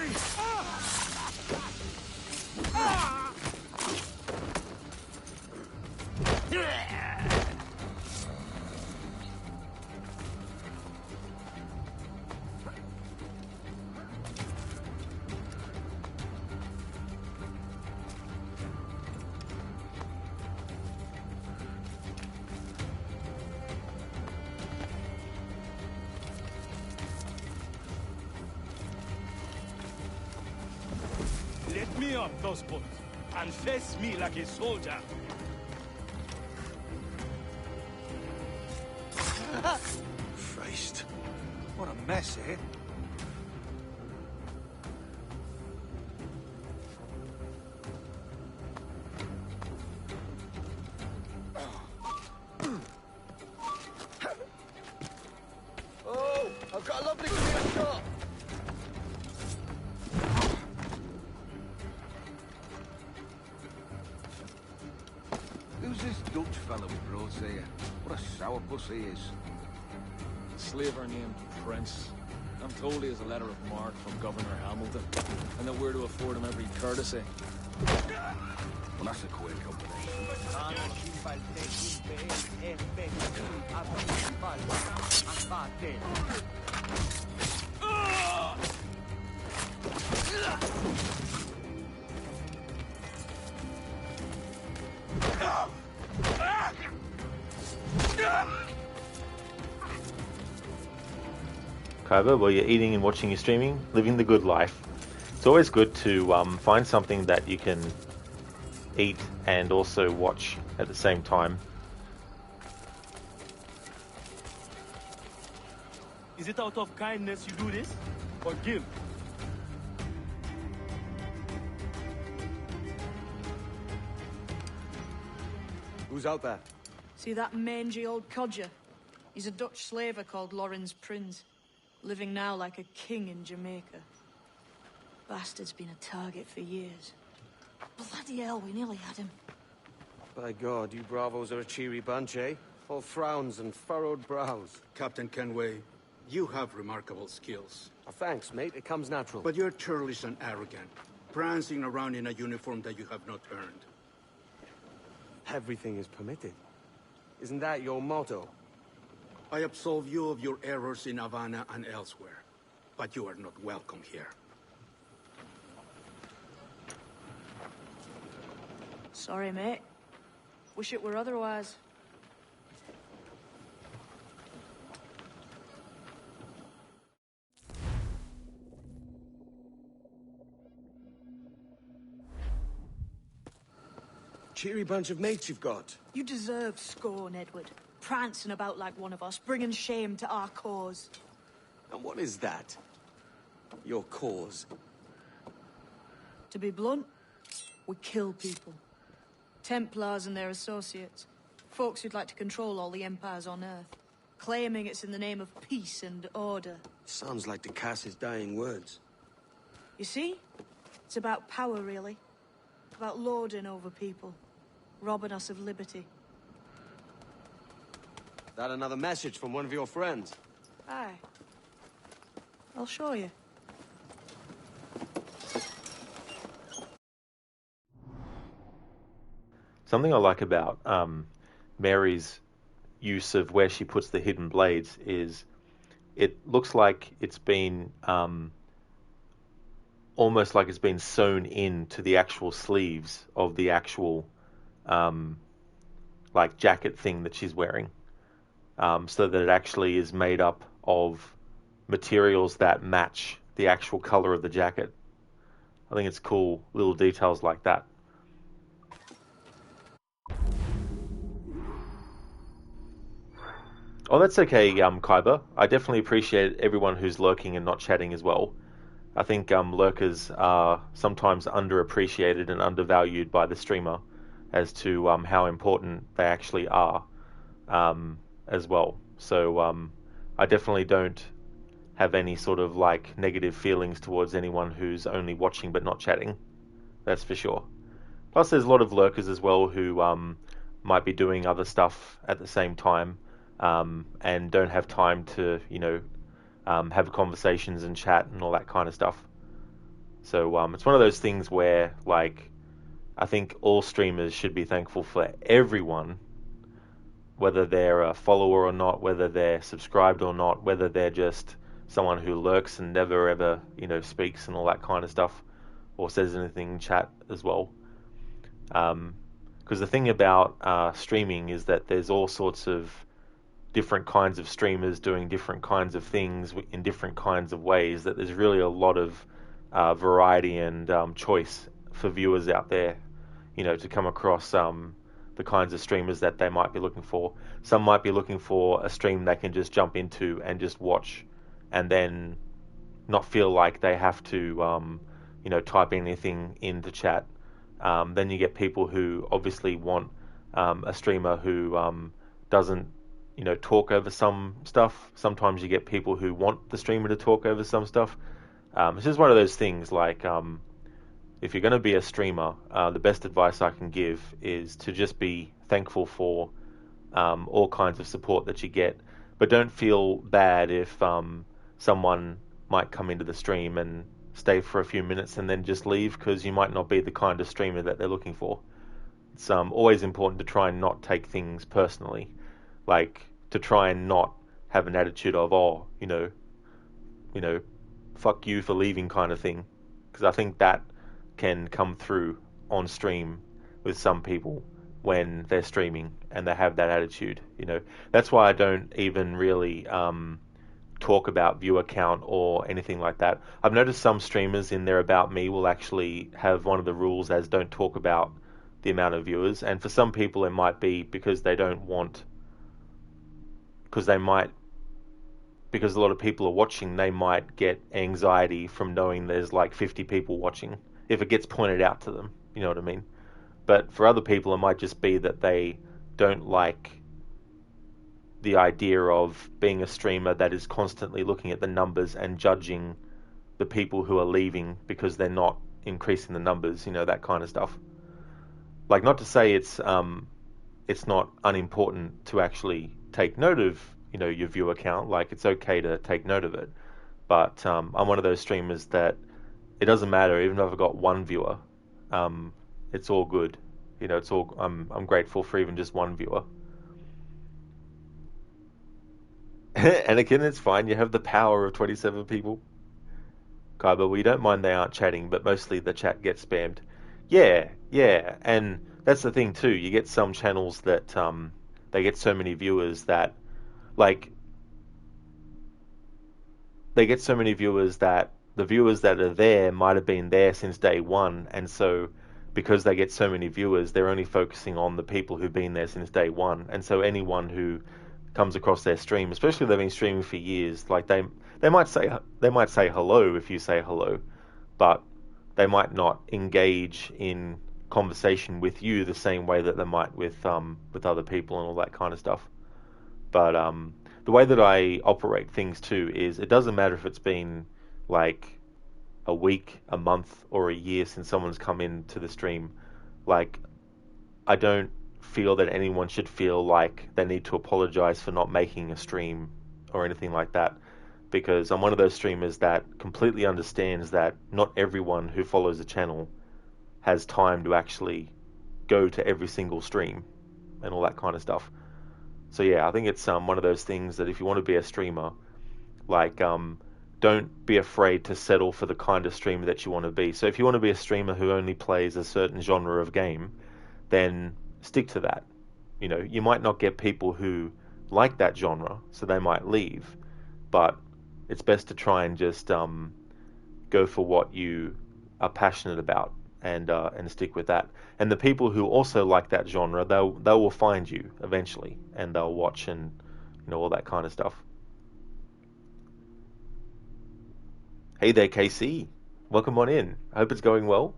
Let me up those bullets and face me like a soldier. Christ. What a mess, eh? Oh, I've got a lovely clear shot. Who's this Dutch fellow with brought here? What a sourpuss he is. Slaver named Prince. I'm told he has a letter of marque from Governor Hamilton, and that we're to afford him every courtesy. Well, that's a queer combination. Kyber, while you're eating and watching your streaming, living the good life. It's always good to find something that you can eat and also watch at the same time. Is it out of kindness you do this? Or guilt? Who's out there? See that mangy old codger? He's a Dutch slaver called Lorenz Prins, living now like a king in Jamaica. Bastard's been a target for years. Bloody hell, we nearly had him. By God, you bravos are a cheery bunch, eh? All frowns and furrowed brows. Captain Kenway, you have remarkable skills. Thanks, mate. It comes natural. But you're churlish and arrogant, prancing around in a uniform that you have not earned. Everything is permitted. Isn't that your motto? I absolve you of your errors in Havana and elsewhere, but you are not welcome here. Sorry, mate. Wish it were otherwise. Cheery bunch of mates you've got. You deserve scorn, Edward. Prancing about like one of us, bringing shame to our cause. And what is that? Your cause? To be blunt, we kill people. Templars and their associates. Folks who'd like to control all the empires on Earth. Claiming it's in the name of peace and order. Sounds like De Cass's dying words. You see? It's about power, really. About lording over people. Robbing us of liberty. That another message from one of your friends? Aye. I'll show you. something I like about Mary's use of where she puts the hidden blades is it looks like it's been almost like it's been sewn into the actual sleeves of the actual like jacket thing that she's wearing, so that it actually is made up of materials that match the actual color of the jacket. I think it's cool, little details like that. Oh, that's okay, Kyber. I definitely appreciate everyone who's lurking and not chatting as well. I think lurkers are sometimes underappreciated and undervalued by the streamer as to how important they actually are as well. So I definitely don't have any sort of like negative feelings towards anyone who's only watching but not chatting. That's for sure. Plus there's a lot of lurkers as well who might be doing other stuff at the same time. And don't have time to, have conversations and chat and all that kind of stuff. So it's one of those things where, like, I think all streamers should be thankful for everyone, whether they're a follower or not, whether they're subscribed or not, whether they're just someone who lurks and never ever, speaks and all that kind of stuff, or says anything in chat as well. Because the thing about streaming is that there's all sorts of different kinds of streamers doing different kinds of things in different kinds of ways, that there's really a lot of variety and choice for viewers out there, to come across the kinds of streamers that they might be looking for. Some might be looking for a stream they can just jump into and just watch and then not feel like they have to, type anything into chat. Then you get people who obviously want a streamer who doesn't talk over some stuff. Sometimes you get people who want the streamer to talk over some stuff. It's just one of those things, like, if you're going to be a streamer, the best advice I can give is to just be thankful for all kinds of support that you get, but don't feel bad if someone might come into the stream and stay for a few minutes and then just leave, because you might not be the kind of streamer that they're looking for. It's always important to try and not take things personally. Like, to try and not have an attitude of, fuck you for leaving kind of thing. Because I think that can come through on stream with some people when they're streaming and they have that attitude. That's why I don't even really talk about viewer count or anything like that. I've noticed some streamers in their About Me will actually have one of the rules as don't talk about the amount of viewers. And for some people it might be because they don't want... because a lot of people are watching, they might get anxiety from knowing there's like 50 people watching if it gets pointed out to them, you know what I mean? But for other people, it might just be that they don't like the idea of being a streamer that is constantly looking at the numbers and judging the people who are leaving because they're not increasing the numbers, that kind of stuff. Like, not to say it's not unimportant to actually take note of your viewer count. Like, it's okay to take note of it, but I'm one of those streamers that it doesn't matter even if I've got one viewer. It's all good. It's all I'm grateful for even just one viewer. Anakin, it's fine, you have the power of 27 people. Kyber, we don't mind they aren't chatting, but mostly the chat gets spammed. Yeah, and that's the thing too. You get some channels that they get so many viewers that, like, they get so many viewers that the viewers that are there might have been there since day one, and so because they get so many viewers, they're only focusing on the people who've been there since day one. And so anyone who comes across their stream, especially if they've been streaming for years, like they might say hello if you say hello, but they might not engage in conversation with you the same way that they might with other people and all that kind of stuff. But the way that I operate things too is it doesn't matter if it's been like a week, a month, or a year since someone's come into the stream. Like, I don't feel that anyone should feel like they need to apologize for not making a stream or anything like that, because I'm one of those streamers that completely understands that not everyone who follows the channel has time to actually go to every single stream and all that kind of stuff. So yeah, I think it's one of those things that if you want to be a streamer, like don't be afraid to settle for the kind of streamer that you want to be. So if you want to be a streamer who only plays a certain genre of game, then stick to that. You know, you might not get people who like that genre, so they might leave, but it's best to try and just go for what you are passionate about and stick with that. And the people who also like that genre, they will find you eventually, and they'll watch and all that kind of stuff. Hey there, KC. Welcome on in. I hope it's going well.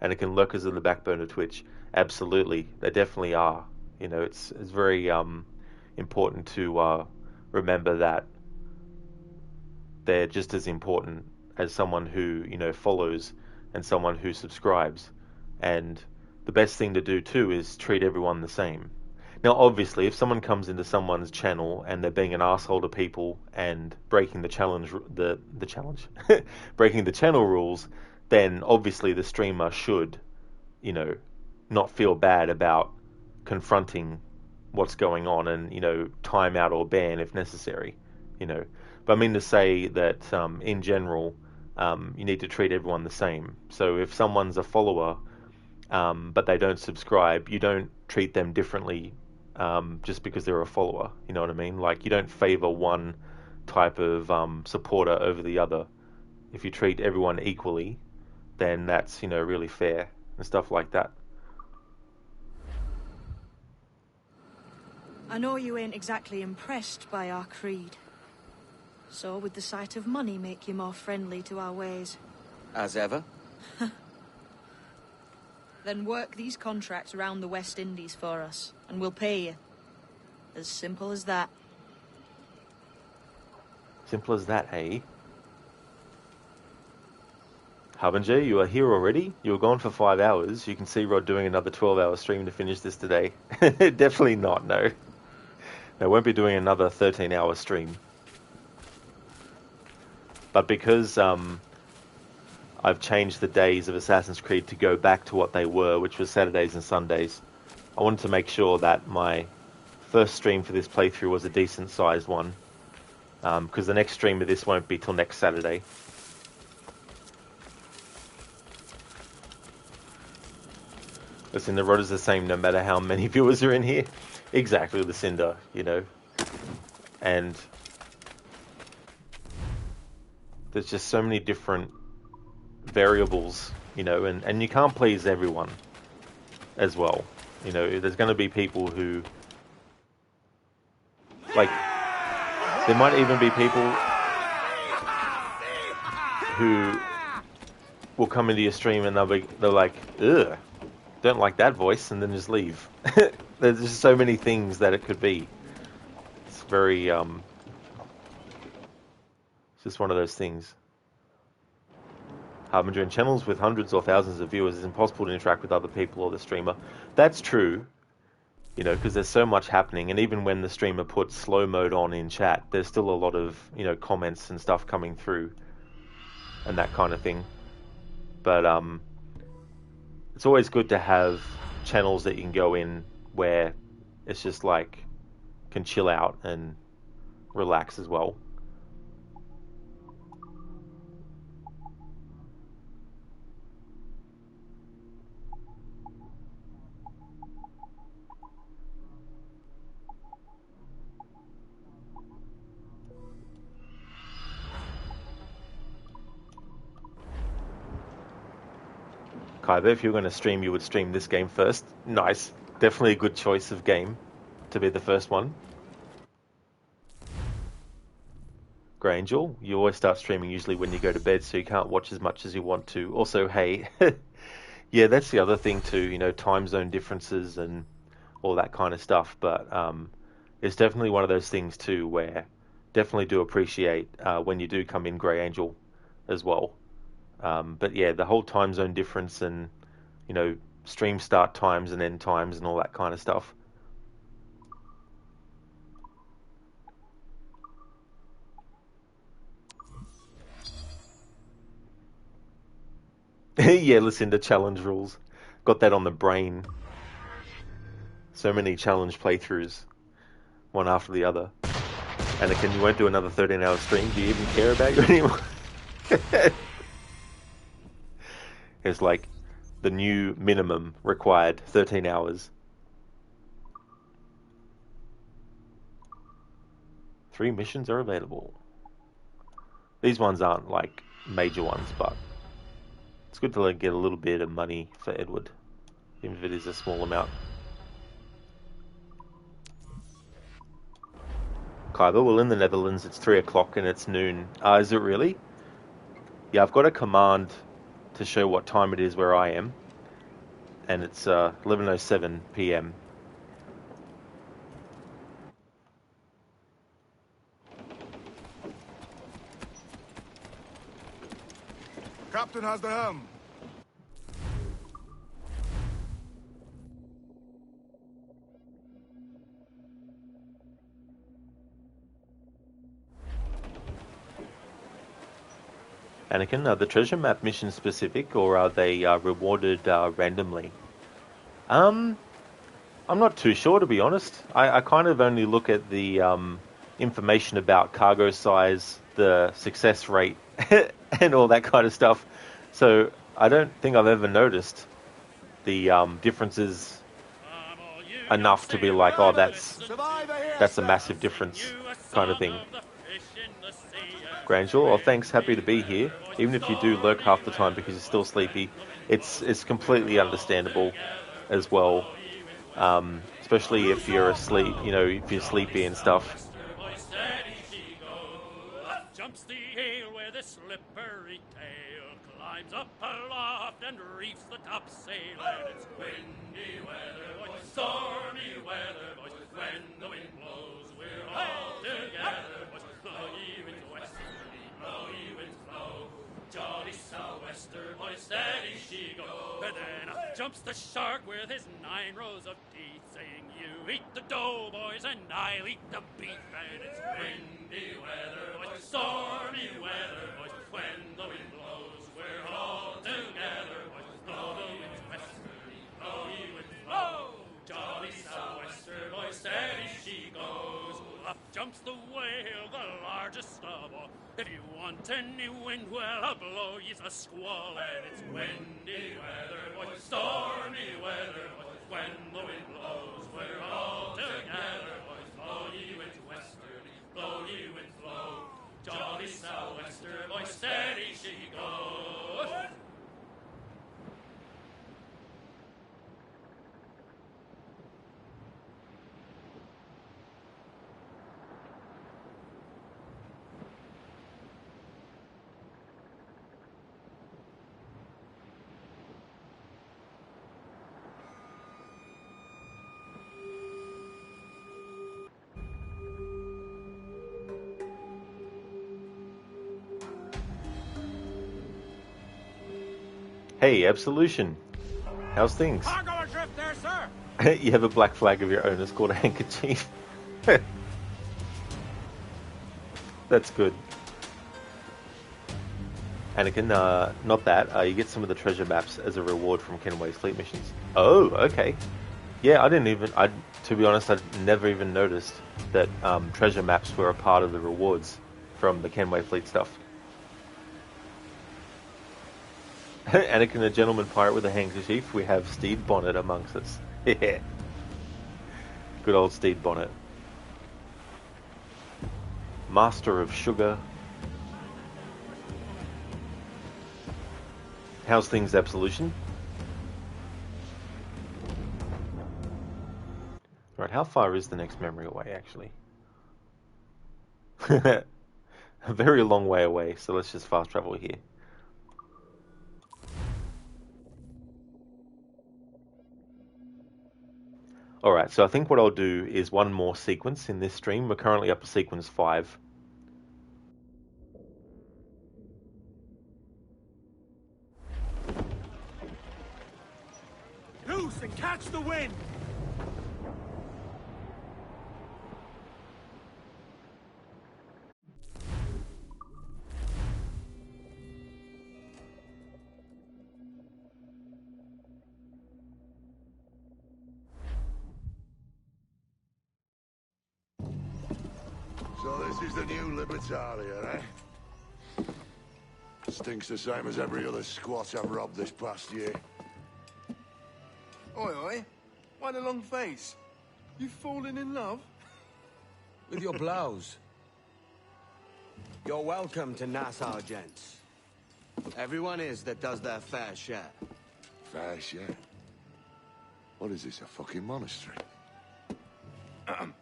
Anakin lurkers in the backbone of Twitch. Absolutely, they definitely are. You know, it's very important to remember that they're just as important as someone who follows and someone who subscribes. And the best thing to do too is treat everyone the same. Now, obviously, if someone comes into someone's channel and they're being an asshole to people and breaking the challenge, breaking the channel rules, then obviously the streamer should, not feel bad about confronting what's going on and, time out or ban if necessary, But I mean to say that in general, you need to treat everyone the same. So if someone's a follower, but they don't subscribe, you don't treat them differently just because they're a follower. You know what I mean? Like, you don't favor one type of supporter over the other. If you treat everyone equally, then that's, really fair and stuff like that. I know you ain't exactly impressed by our creed. So would the sight of money make you more friendly to our ways? As ever? Then work these contracts around the West Indies for us, and we'll pay you. As simple as that. Simple as that, eh? Harbinger, you are here already? You were gone for 5 hours. You can see Rod doing another 12-hour stream to finish this today. Definitely not, no. No, won't be doing another 13-hour stream. But because I've changed the days of Assassin's Creed to go back to what they were, which was Saturdays and Sundays, I wanted to make sure that my first stream for this playthrough was a decent-sized one, because the next stream of this won't be till next Saturday. Listen, the rod is the same no matter how many viewers are in here. Exactly, Lucinda, And there's just so many different variables, and you can't please everyone as well. There's going to be people who, like, there might even be people who will come into your stream and they're like, ugh, don't like that voice, and then just leave. There's just so many things that it could be. It's very, it's just one of those things. Harbinger, in channels with hundreds or thousands of viewers, it's impossible to interact with other people or the streamer. That's true, because there's so much happening, and even when the streamer puts slow mode on in chat, there's still a lot of, comments and stuff coming through, and that kind of thing. But it's always good to have channels that you can go in where it's just like, can chill out and relax as well. Kyber, if you were going to stream, you would stream this game first. Nice. Definitely a good choice of game to be the first one. Grey Angel, you always start streaming usually when you go to bed, so you can't watch as much as you want to. Also, hey, yeah, that's the other thing too, time zone differences and all that kind of stuff. But it's definitely one of those things too where definitely do appreciate when you do come in, Grey Angel, as well. But yeah, the whole time zone difference and, stream start times and end times and all that kind of stuff. Yeah, listen to challenge rules. Got that on the brain So many challenge playthroughs, one after the other. Anakin, you won't do another 13-hour stream? Do you even care about you anymore? It's like the new minimum required, 13 hours. 3 missions are available. These ones aren't like major ones, but it's good to get a little bit of money for Edward, even if it is a small amount. Kyber, well, in the Netherlands it's 3 o'clock and it's noon. Is it really? Yeah, I've got a command to show what time it is where I am, and it's 11:07 p.m. Captain has the helm. Anakin, are the treasure map missions specific, or are they rewarded randomly? I'm not too sure, to be honest. I kind of only look at the information about cargo size, the success rate, and all that kind of stuff. So I don't think I've ever noticed the differences enough to be like, oh, that's a massive difference kind of thing. Grangel, oh, thanks, happy to be here. Even if you do lurk half the time because you're still sleepy, it's completely understandable as well. Especially if you're asleep, you know, if you're sleepy and stuff. Jumps the ale with a slippery tail, climbs up aloft and reefs the topsail, and it's windy weather, boys, stormy weather, boys, when the wind blows, we're all together, boys, blow ye winds westerly, blow ye winds blow, jolly sou'wester, boys, steady she goes, and then up jumps the shark with his 9 rows of teeth, saying, you eat the dough, boys, and I'll eat the beef, and it's windy weather, boys, stormy weather, boys, when the wind blows, we're all together, boys, blow the winds westerly, blow ye winds blow, jolly sou'wester, boys, steady she goes, up jumps the whale, the largest of all, if you want any wind, well, I'll blow ye's a squall, and it's windy weather, boys, stormy weather, boys, when the wind blows, we're all together, boys, blow ye winds westerly, blow ye winds blow, jolly sou'wester, boys, steady she goes. Hey, Absolution. How's things? Cargo adrift there, sir. You have a black flag of your own. It's called a handkerchief. That's good. Anakin, not that. You get some of the treasure maps as a reward from Kenway's fleet missions. Oh, okay. Yeah, to be honest, I'd never even noticed that treasure maps were a part of the rewards from the Kenway fleet stuff. Anakin, a gentleman pirate with a handkerchief. We have Steed Bonnet amongst us. Yeah. Good old Steed Bonnet. Master of Sugar. How's things, Absolution? Right, how far is the next memory away, actually? A very long way away, so let's just fast travel here. Alright, so I think what I'll do is one more sequence in this stream. We're currently up to sequence 5. Loose and catch the wind! This is the new Libertalia, eh? Stinks the same as every other squat I've robbed this past year. Oi, oi. Why the long face? You fallen in love? With your blouse. You're welcome to Nassau, gents. Everyone is that does their fair share. Fair share? What is this, a fucking monastery?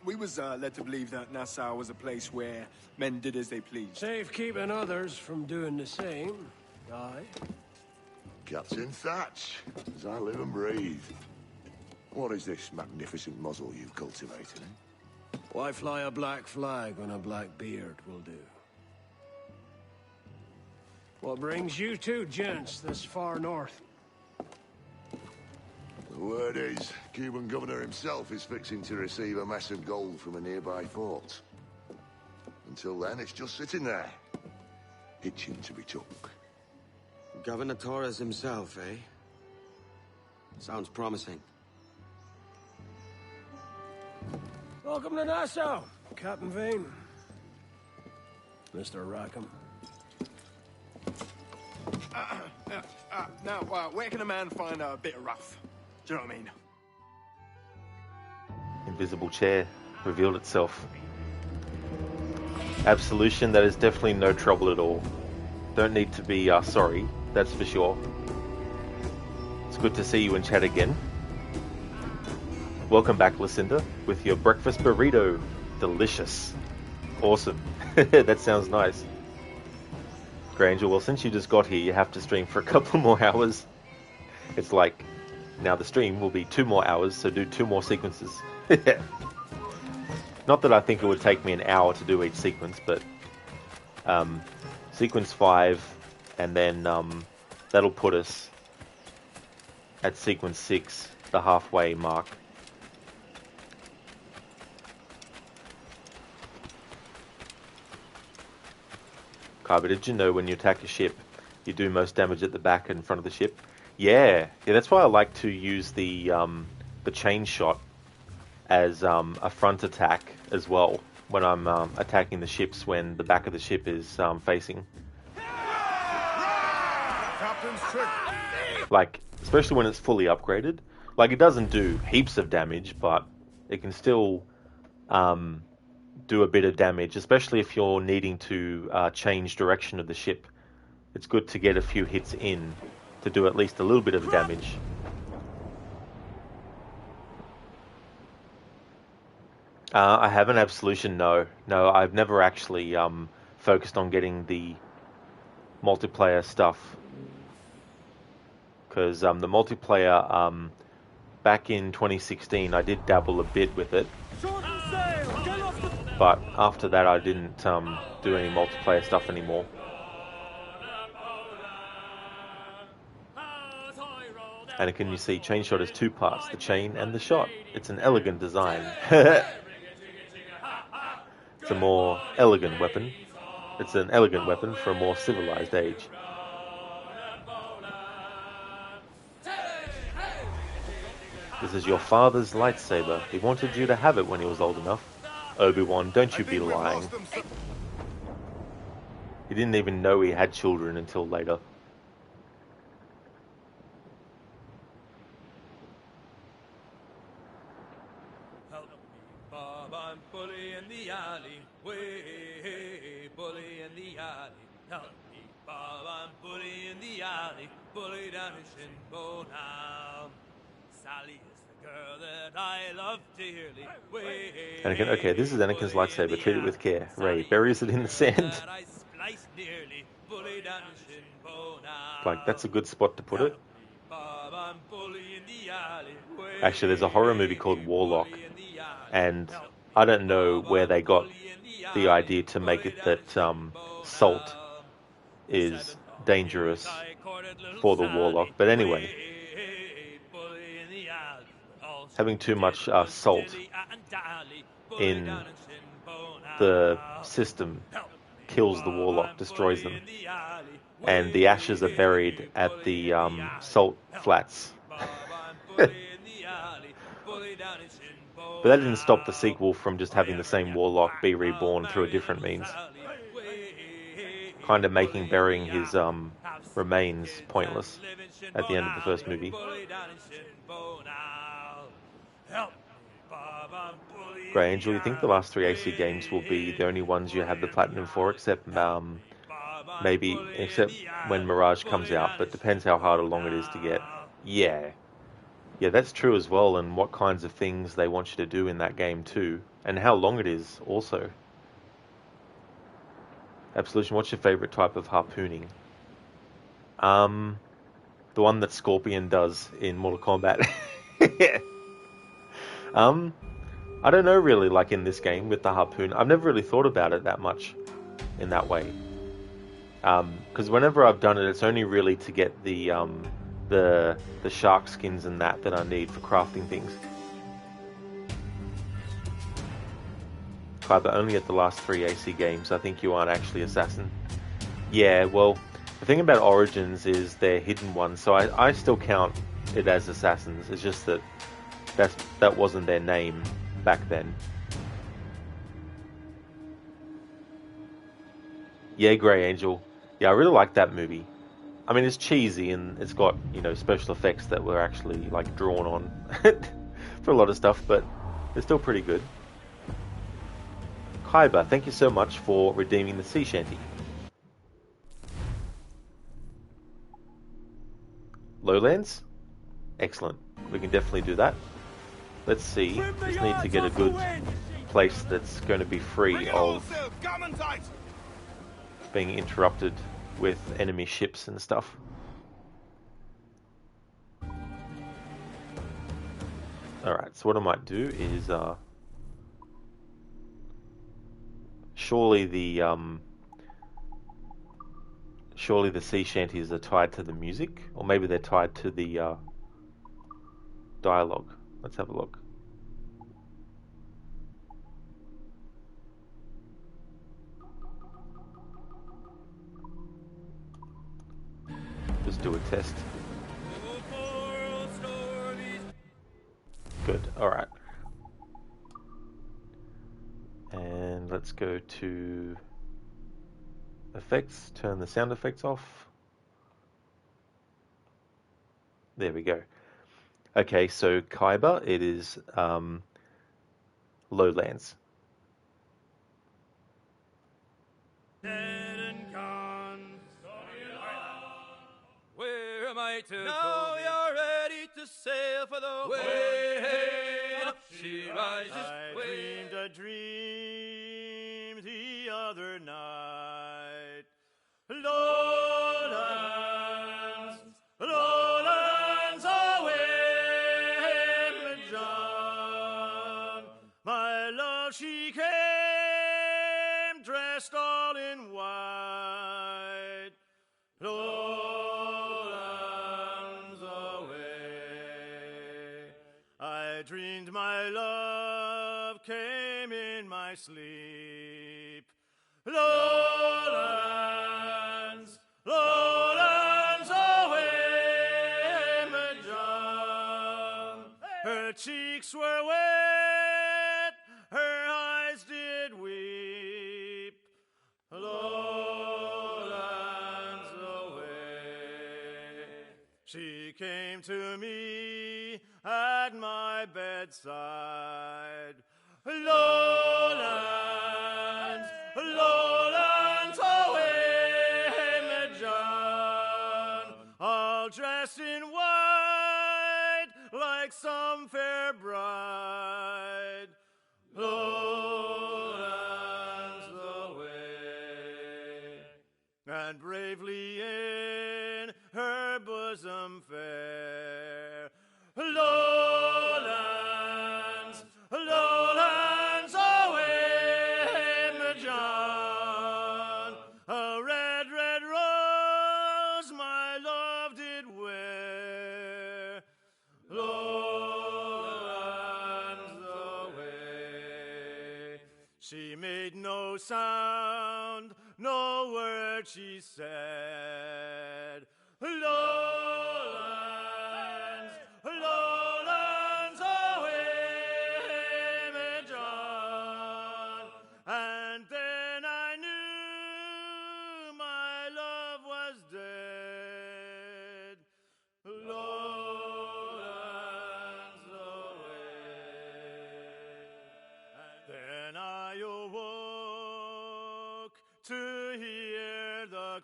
We was led to believe that Nassau was a place where men did as they pleased. Safe keeping others from doing the same. Aye. Captain Thatch, as I live and breathe. What is this magnificent muzzle you've cultivated, eh? Why fly a black flag when a black beard will do? What brings you two gents this far north? The word is, Cuban governor himself is fixing to receive a mess of gold from a nearby fort. Until then, it's just sitting there, itching to be took. Governor Torres himself, eh? Sounds promising. Welcome to Nassau, Captain Vane. Mr. Rackham. Now, where can a man find a bit of rough? Do you know what I mean? Invisible chair revealed itself. Absolution, that is definitely no trouble at all. Don't need to be sorry, that's for sure. It's good to see you in chat again. Welcome back, Lucinda, with your breakfast burrito. Delicious. Awesome. That sounds nice. Granger, well, since you just got here, you have to stream for a couple more hours. It's like, now the stream will be 2 more hours, so do 2 more sequences. Not that I think it would take me an hour to do each sequence, but sequence 5, and then that'll put us at sequence 6, the halfway mark. But did you know when you attack a ship, you do most damage at the back and front of the ship? Yeah, that's why I like to use the chain shot as a front attack as well when I'm attacking the ships when the back of the ship is facing. Captain's trick. Like, especially when it's fully upgraded. Like, it doesn't do heaps of damage, but it can still do a bit of damage, especially if you're needing to change direction of the ship. It's good to get a few hits in to do at least a little bit of damage. I have an Absolution, no. No, I've never actually focused on getting the multiplayer stuff. Because the multiplayer, back in 2016, I did dabble a bit with it. But after that, I didn't do any multiplayer stuff anymore. And can you see, chain shot is 2 parts, the chain and the shot. It's an elegant design. It's a more elegant weapon. It's an elegant weapon for a more civilized age. This is your father's lightsaber. He wanted you to have it when he was old enough. Obi-Wan, don't you be lying. He didn't even know he had children until later. Help me, Bob, I'm bully in the alley. Way, bully in the alley. Help me, Bob, I'm bully in the alley. Bully down his shinbone now. Sally is the girl that I love dearly. Anakin, okay, this is Anakin's lightsaber. Treat it with care. Rey buries it in the sand. Like, that's a good spot to put it. Actually, there's a horror movie called Warlock, and I don't know where they got the idea to make it that salt is dangerous for the Warlock. But anyway, having too much salt in the system kills the Warlock, destroys them. And the ashes are buried at the salt flats. But that didn't stop the sequel from just having the same warlock be reborn through a different means. Kind of making burying his remains pointless at the end of the first movie. Grey Angel, you think the last 3 AC games will be the only ones you have the platinum for, except when Mirage comes out, but depends how hard or long it is to get. Yeah, that's true as well, and what kinds of things they want you to do in that game too, and how long it is also. Absolution, what's your favourite type of harpooning? The one that Scorpion does in Mortal Kombat. I don't know really, like in this game with the harpoon. I've never really thought about it that much in that way. Because whenever I've done it, it's only really to get the shark skins and that I need for crafting things. But only at the last 3 AC games. I think you aren't actually Assassin. Yeah, well, the thing about Origins is they're hidden ones, so I still count it as Assassins. It's just that that wasn't their name back then. Yeah, Grey Angel. Yeah, I really like that movie. I mean, it's cheesy and it's got, special effects that were actually, like, drawn on for a lot of stuff, but it's still pretty good. Kaiba, thank you so much for redeeming the sea shanty. Lowlands? Excellent. We can definitely do that. Let's see. Just need to get a good place that's going to be free of being interrupted with enemy ships and stuff. Alright, so what I might do is surely the sea shanties are tied to the music, or maybe they're tied to the dialogue. Let's have a look. Just do a test. Good, alright. And let's go to effects, turn the sound effects off. There we go. Okay, so Kaiba, it is Lowlands. Dead and gone. Where am I to now go? You're ready to sail for the way up she rises. I dreamed a dream the other night. Lowlands, lowlands away, John. My love, she came dressed all in white. Lowlands away. I dreamed my love came in my sleep. Lowlands, lowlands away, John. Her cheeks were wet, her eyes did weep. Lowlands away. She came to me at my bedside. Lowlands, lowlands away, John. All dressed in white like some fair bride. Lowlands away. And bravely in her bosom fair. Lowlands, lowlands away, John. A red, red rose my love did wear. Lowlands away. She made no sound, no word she said. Lowlands, lowlands away,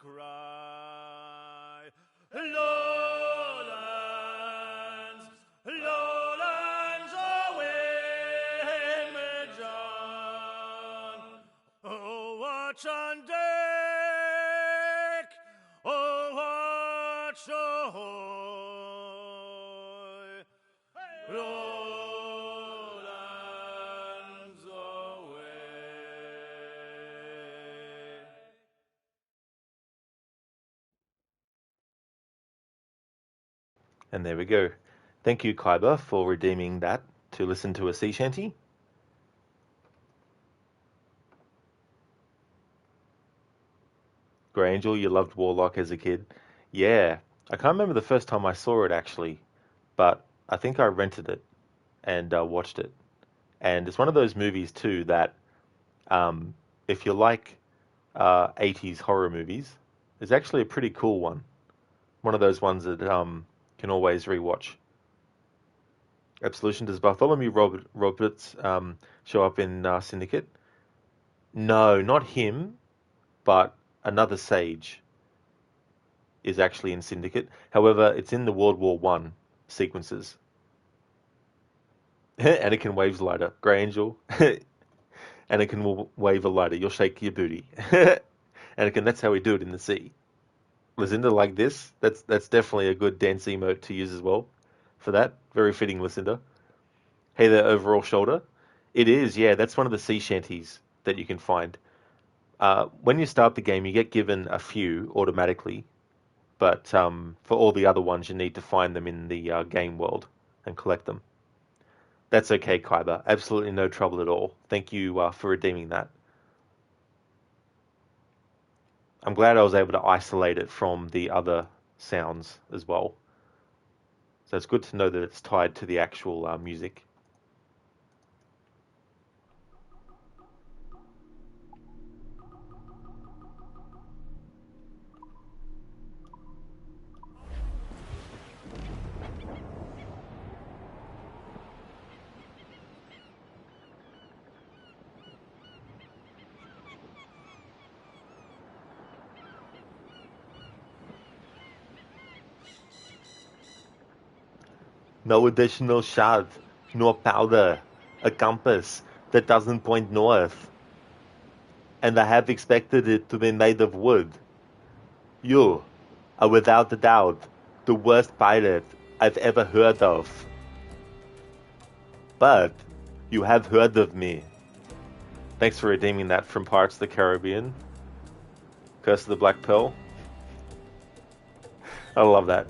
cry. Lowlands, lowlands away, me John. Oh, watch on deck, oh, watch ahoy. Lowlands away. And there we go. Thank you, Khyber, for redeeming that to listen to a sea shanty. Grey Angel, you loved Warlock as a kid. Yeah, I can't remember the first time I saw it actually, but I think I rented it and watched it. And it's one of those movies too that, if you like 80s horror movies, it's actually a pretty cool one. One of those ones that can always rewatch. Absolution, does Bartholomew Roberts show up in Syndicate? No, not him, but another Sage is actually in Syndicate. However, it's in the World War I sequences. Anakin waves lighter. Grey Angel. Anakin will wave a lighter. You'll shake your booty. Anakin, that's how we do it in the sea. Lucinda, like this. That's definitely a good dance emote to use as well for that. Very fitting, Lucinda. Hey there, overall shoulder. It is, yeah. That's one of the sea shanties that you can find. When you start the game, you get given a few automatically, but for all the other ones, you need to find them in the game world and collect them. That's okay, Khyber. Absolutely no trouble at all. Thank you for redeeming that. I'm glad I was able to isolate it from the other sounds as well. So it's good to know that it's tied to the actual music. No additional shot, nor powder, a compass that doesn't point north. And I have expected it to be made of wood. You are without a doubt the worst pirate I've ever heard of. But you have heard of me. Thanks for redeeming that from Pirates of the Caribbean. Curse of the Black Pearl. I love that.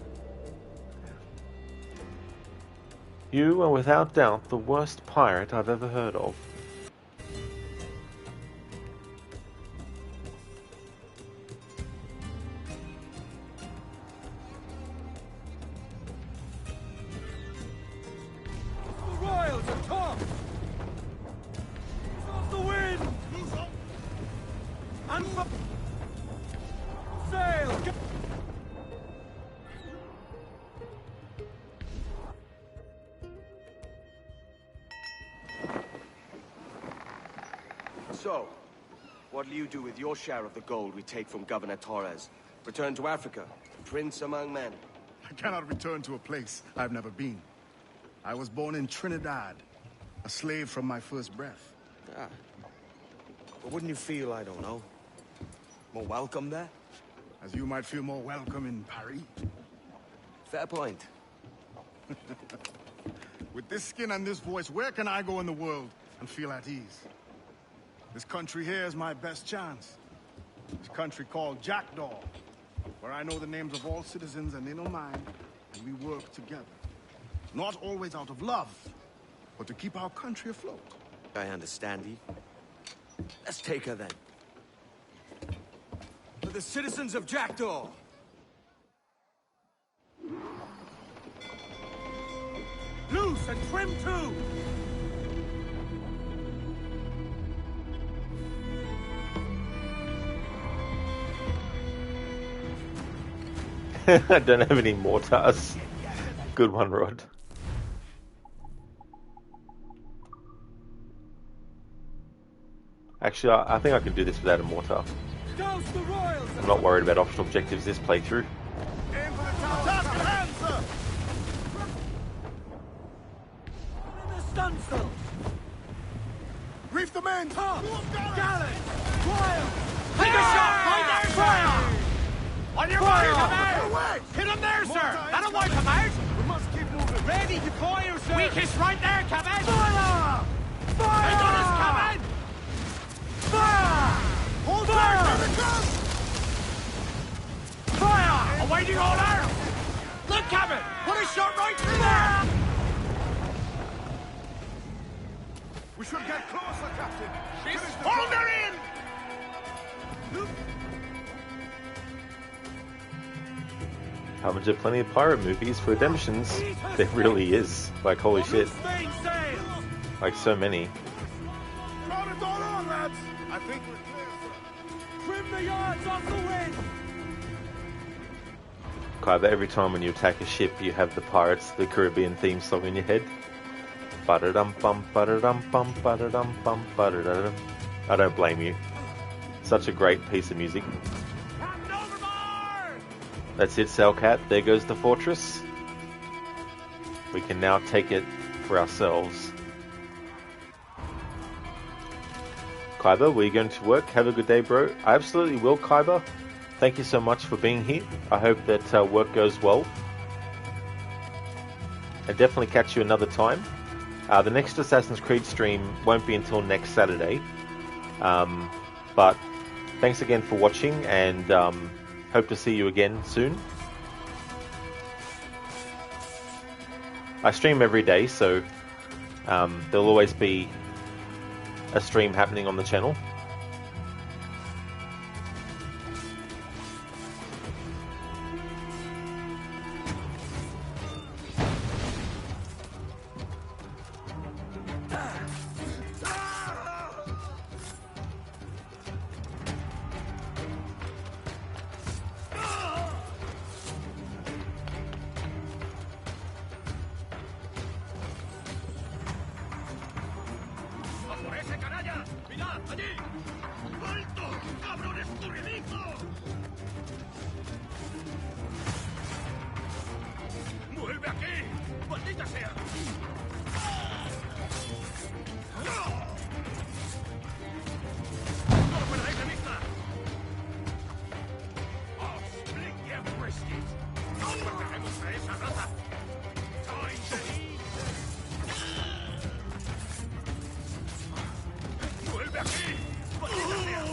You are without doubt the worst pirate I've ever heard of. The royals are top! Off the wind! And sail! So, what'll you do with your share of the gold we take from Governor Torres? Return to Africa, prince among men? I cannot return to a place I've never been. I was born in Trinidad, a slave from my first breath. Ah. But wouldn't you feel, I don't know, more welcome there? As you might feel more welcome in Paris. Fair point. With this skin and this voice, where can I go in the world and feel at ease? This country here is my best chance. This country called Jackdaw, where I know the names of all citizens and they know mine, and we work together. Not always out of love, but to keep our country afloat. I understand you. Let's take her then. For the citizens of Jackdaw! Loose and trim too! I don't have any mortars. Good one, Rod. Actually, I think I can do this without a mortar. Douse the royals! I'm not worried about optional objectives this playthrough. Aim for the tower. Task at hand, sir! In the stunsail! Reef the men! Gallant! Royals! Take a shot! Right there, fire! On your mark, come out! Away! Hit him there, More sir! time, That'll sir. wipe him out! We must keep moving. Ready to fire, sir! Weakest right there, Captain! Fire! Fire! They got us, Captain! Fire! Hold fire! Here it comes! Fire! Awaiting order! Look, Captain! Put a shot right through there! We should get closer, Captain. Hold her in! Haven't there plenty of pirate movies for redemptions? There really is. Like, holy shit. Like, so many. Crowd it all on, lads! I think we're clear, sir. Trim the yards off the wind! Kyber, every time when you attack a ship, you have the Pirates of the Caribbean theme song in your head. Ba-da-dum-bum, ba-da-dum-bum, ba-da-dum-bum, ba-da-dum. I don't blame you. Such a great piece of music. That's it, Salcat. There goes the fortress. We can now take it for ourselves. Kyber, were you going to work? Have a good day, bro. I absolutely will, Kyber. Thank you so much for being here. I hope that work goes well. I'll definitely catch you another time. The next Assassin's Creed stream won't be until next Saturday. But thanks again for watching, and hope to see you again soon. I stream every day, so there'll always be a stream happening on the channel. ¡Vuelve aquí! ¡Maldita sea! ¡No lo perdáis de vista! ¡Oh, split your brisket! ¡No perderemos a esa raza! ¡Soy feliz! ¡Vuelve aquí! ¡Maldita sea!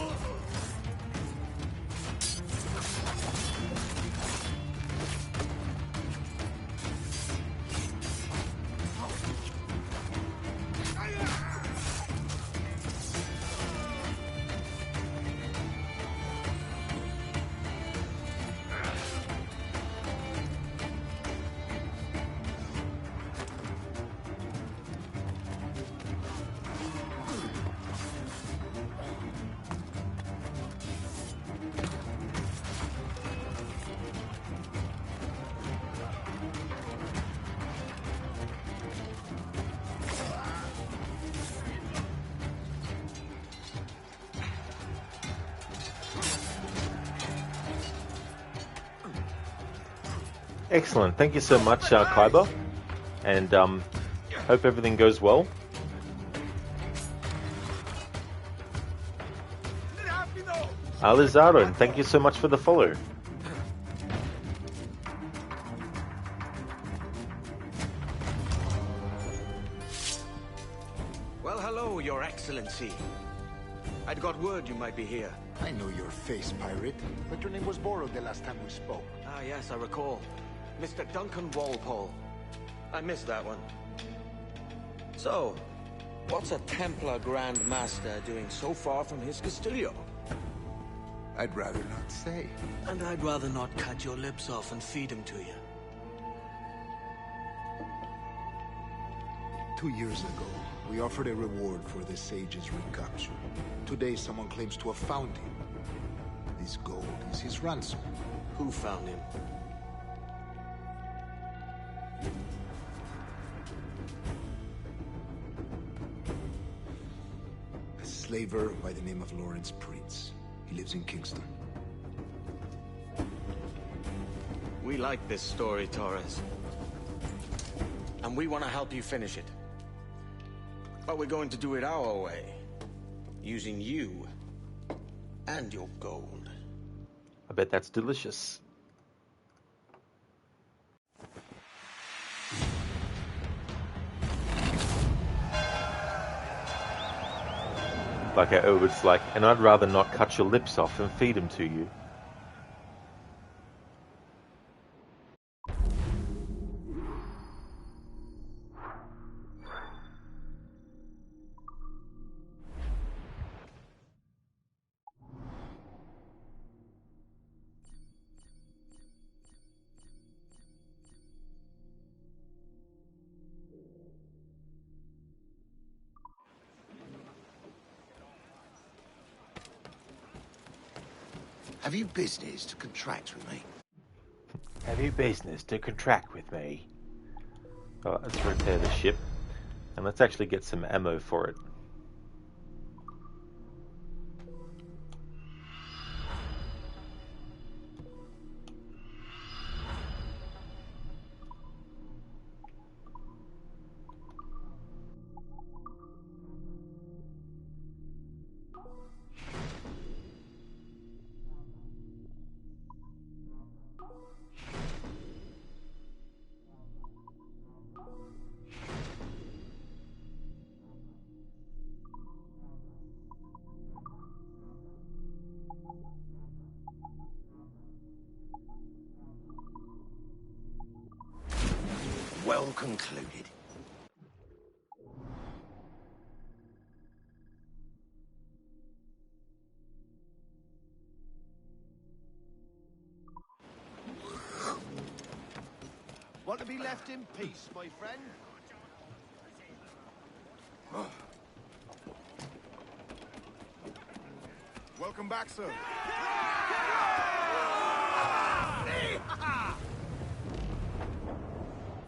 Excellent. Thank you so much, Kyber. And hope everything goes well. Alizaro, and thank you so much for the follow. Well, hello, Your Excellency. I'd got word you might be here. I know your face, pirate, but your name was borrowed the last time we spoke. Ah, yes, I recall. Mr. Duncan Walpole. I missed that one. So, what's a Templar Grand Master doing so far from his Castillo? I'd rather not say. And I'd rather not cut your lips off and feed him to you. 2 years ago, we offered a reward for the sage's recapture. Today, someone claims to have found him. This gold is his ransom. Who found him? A slaver by the name of Lawrence Prince. He lives in Kingston. We like this story, Torres. And we want to help you finish it. But we're going to do it our way. Using you and your gold. I bet that's delicious. Like how Erwood's like, and I'd rather not cut your lips off and feed them to you. Have you business to contract with me? Have you business to contract with me? Alright, let's repair the ship. And let's actually get some ammo for it. Well concluded. Want to be left in peace, my friend? Welcome back, sir.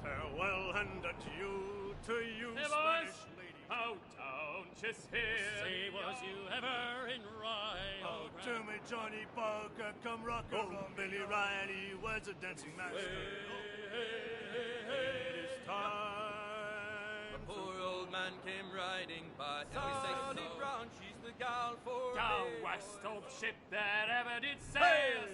Farewell and adieu to you, Hey, Spanish boys. lady. How down, just here. Say, was you ever in Rye? Oh, to me, Johnny Parker, come rock and roll. Billy Riley was a dancing master. It is time. A poor old man came riding by, and we say, Sonny Brown, she's the gal for Down me. west, old ship that ever did sail. Hey!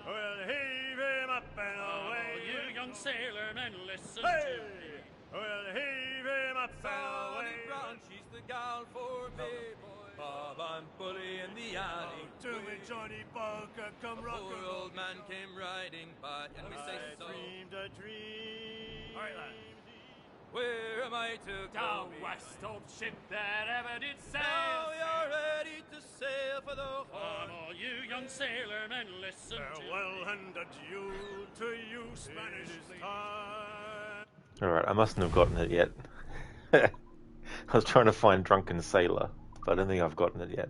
Well, heave him up and away. Oh, you young sailormen, listen Hey! to me. Well, heave him up and Sonny away. Brown, she's the gal for me, boy. Bob and Bully in the alley. To me, Johnny Parker, come A rock poor and roll. old man came riding by, and we say, I so dreamed a dream. All right, lad. where am I to go? Down west, old ship that ever did sail. Now you're ready to sail for the Horn. Oh, you young sailormen, listen to me. Farewell and adieu to you, Spanish lady. Alright, I mustn't have gotten it yet. I was trying to find Drunken Sailor, but I don't think I've gotten it yet.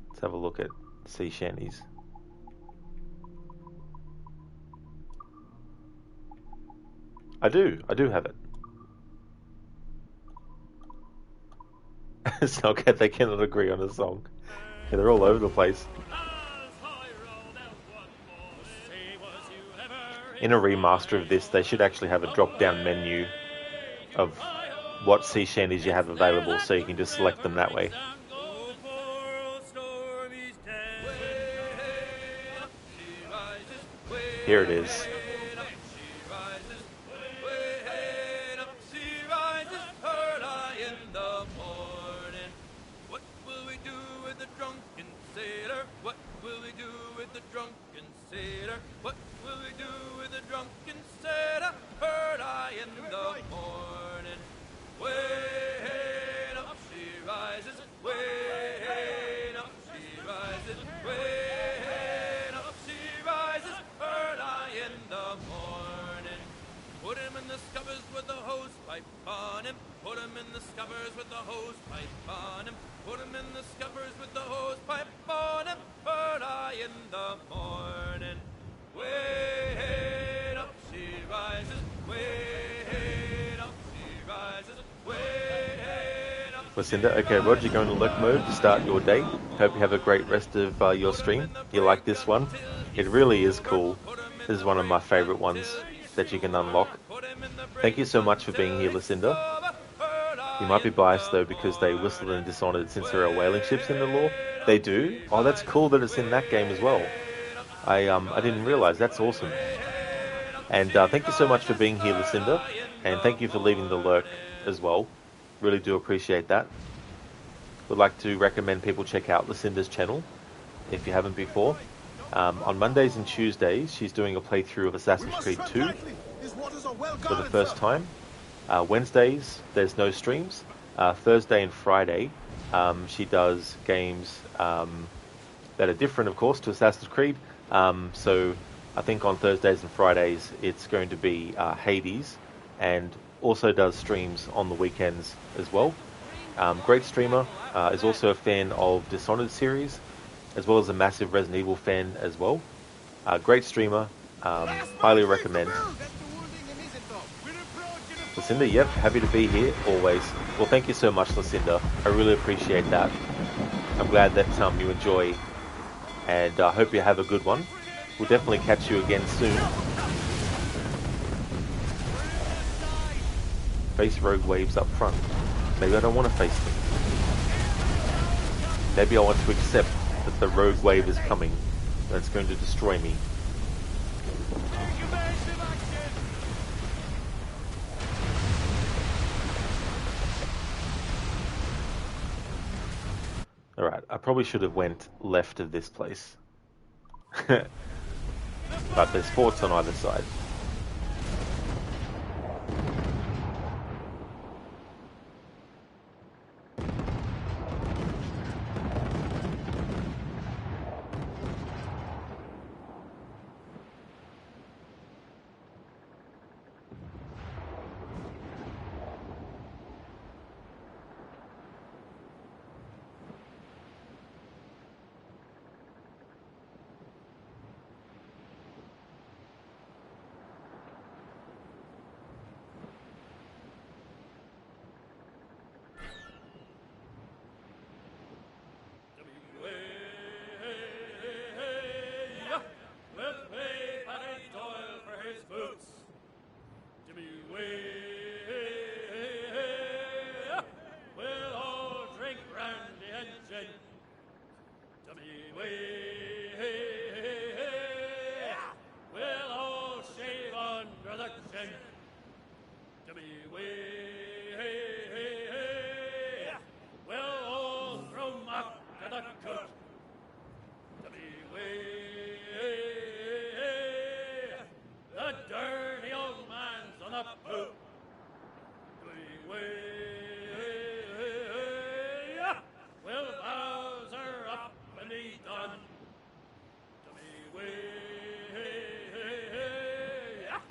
Let's have a look at sea shanties. I do have it. It's not good they cannot agree on a song. Yeah, they're all over the place. In a remaster of this, they should actually have a drop-down menu of what sea shanties you have available, so you can just select them that way. Here it is. What will we do with the drunken sailor? What will we do with the drunken sailor? What will we do with the drunken sailor? Heard I in the morning. Way up she rises, way up she rises, way up she rises. Heard I in the morning. Put him in the scuppers with the hose pipe on him. Put him in the scuppers with the hose pipe on him. Put him in the scuppers with the hose pipe on him. Heard I in the morning. Way up she rises. Way up she rises. Way up Lucinda. Okay, Roger, going to lurk mode to start your day. Hope you have a great rest of your stream. You like this one? It really is cool. This is one of my favorite ones that you can unlock. Thank you so much for being here, Lucinda. You might be biased though because they whistled and Dishonored since there are whaling ships in the lore. They do? Oh, that's cool that it's in that game as well. I didn't realize. That's awesome. And thank you so much for being here, Lucinda. And thank you for leaving the lurk as well. Really do appreciate that. Would like to recommend people check out Lucinda's channel if you haven't before. On Mondays and Tuesdays, she's doing a playthrough of Assassin's Creed 2 for the first time. Wednesdays, there's no streams. Thursday and Friday, she does games that are different, of course, to Assassin's Creed. So I think on Thursdays and Fridays, it's going to be Hades, and also does streams on the weekends as well. Great streamer, is also a fan of Dishonored series, as well as a massive Resident Evil fan as well. Great streamer, highly recommend. Lucinda, yep, happy to be here, always. Well, thank you so much, Lucinda. I really appreciate that. I'm glad that you enjoy, and I hope you have a good one. We'll definitely catch you again soon. Face rogue waves up front. Maybe I don't want to face them. Maybe I want to accept that the rogue wave is coming, and it's going to destroy me. Alright, I probably should have went left of this place. But there's forts on either side.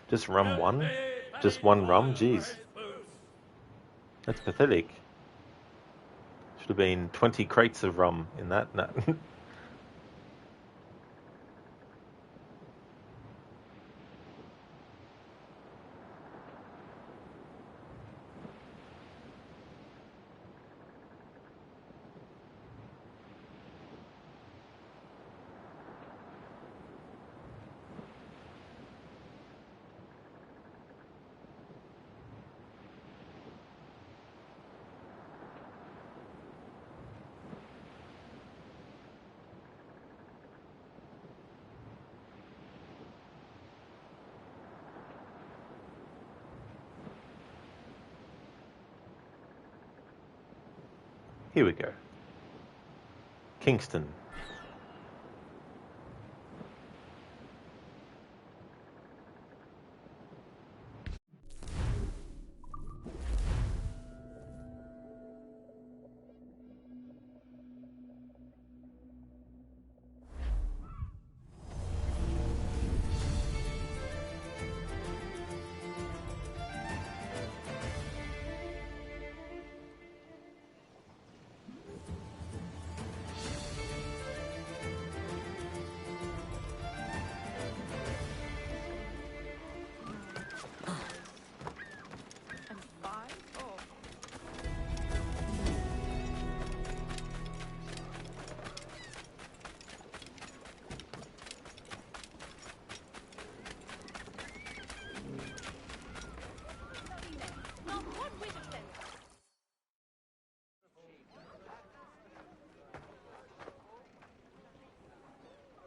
Just rum one? Just one rum? Jeez. That's pathetic. Should have been 20 crates of rum in that. No. Here we go. Kingston.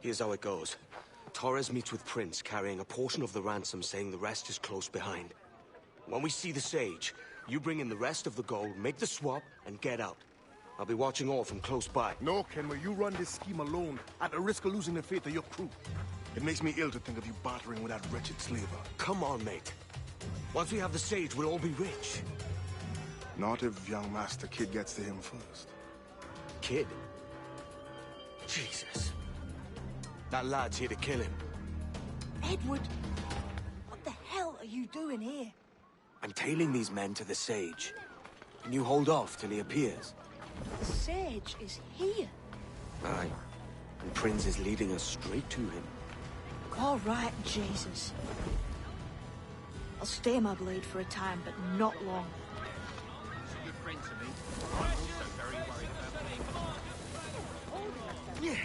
Here's how it goes. Torres meets with Prince, carrying a portion of the ransom, saying the rest is close behind. When we see the Sage, you bring in the rest of the gold, make the swap, and get out. I'll be watching all from close by. No, Kenway, you run this scheme alone, at the risk of losing the faith of your crew. It makes me ill to think of you bartering with that wretched slaver. Come on, mate. Once we have the Sage, we'll all be rich. Not if young Master Kid gets to him first. Kid? Jesus. That lad's here to kill him. Edward! What the hell are you doing here? I'm tailing these men to the Sage. Can you hold off till he appears? The Sage is here. Aye. And Prince is leading us straight to him. All right, Jesus. I'll stay my blade for a time, but not long. He's a good friend to me. I'm also very worried about me. Yeah.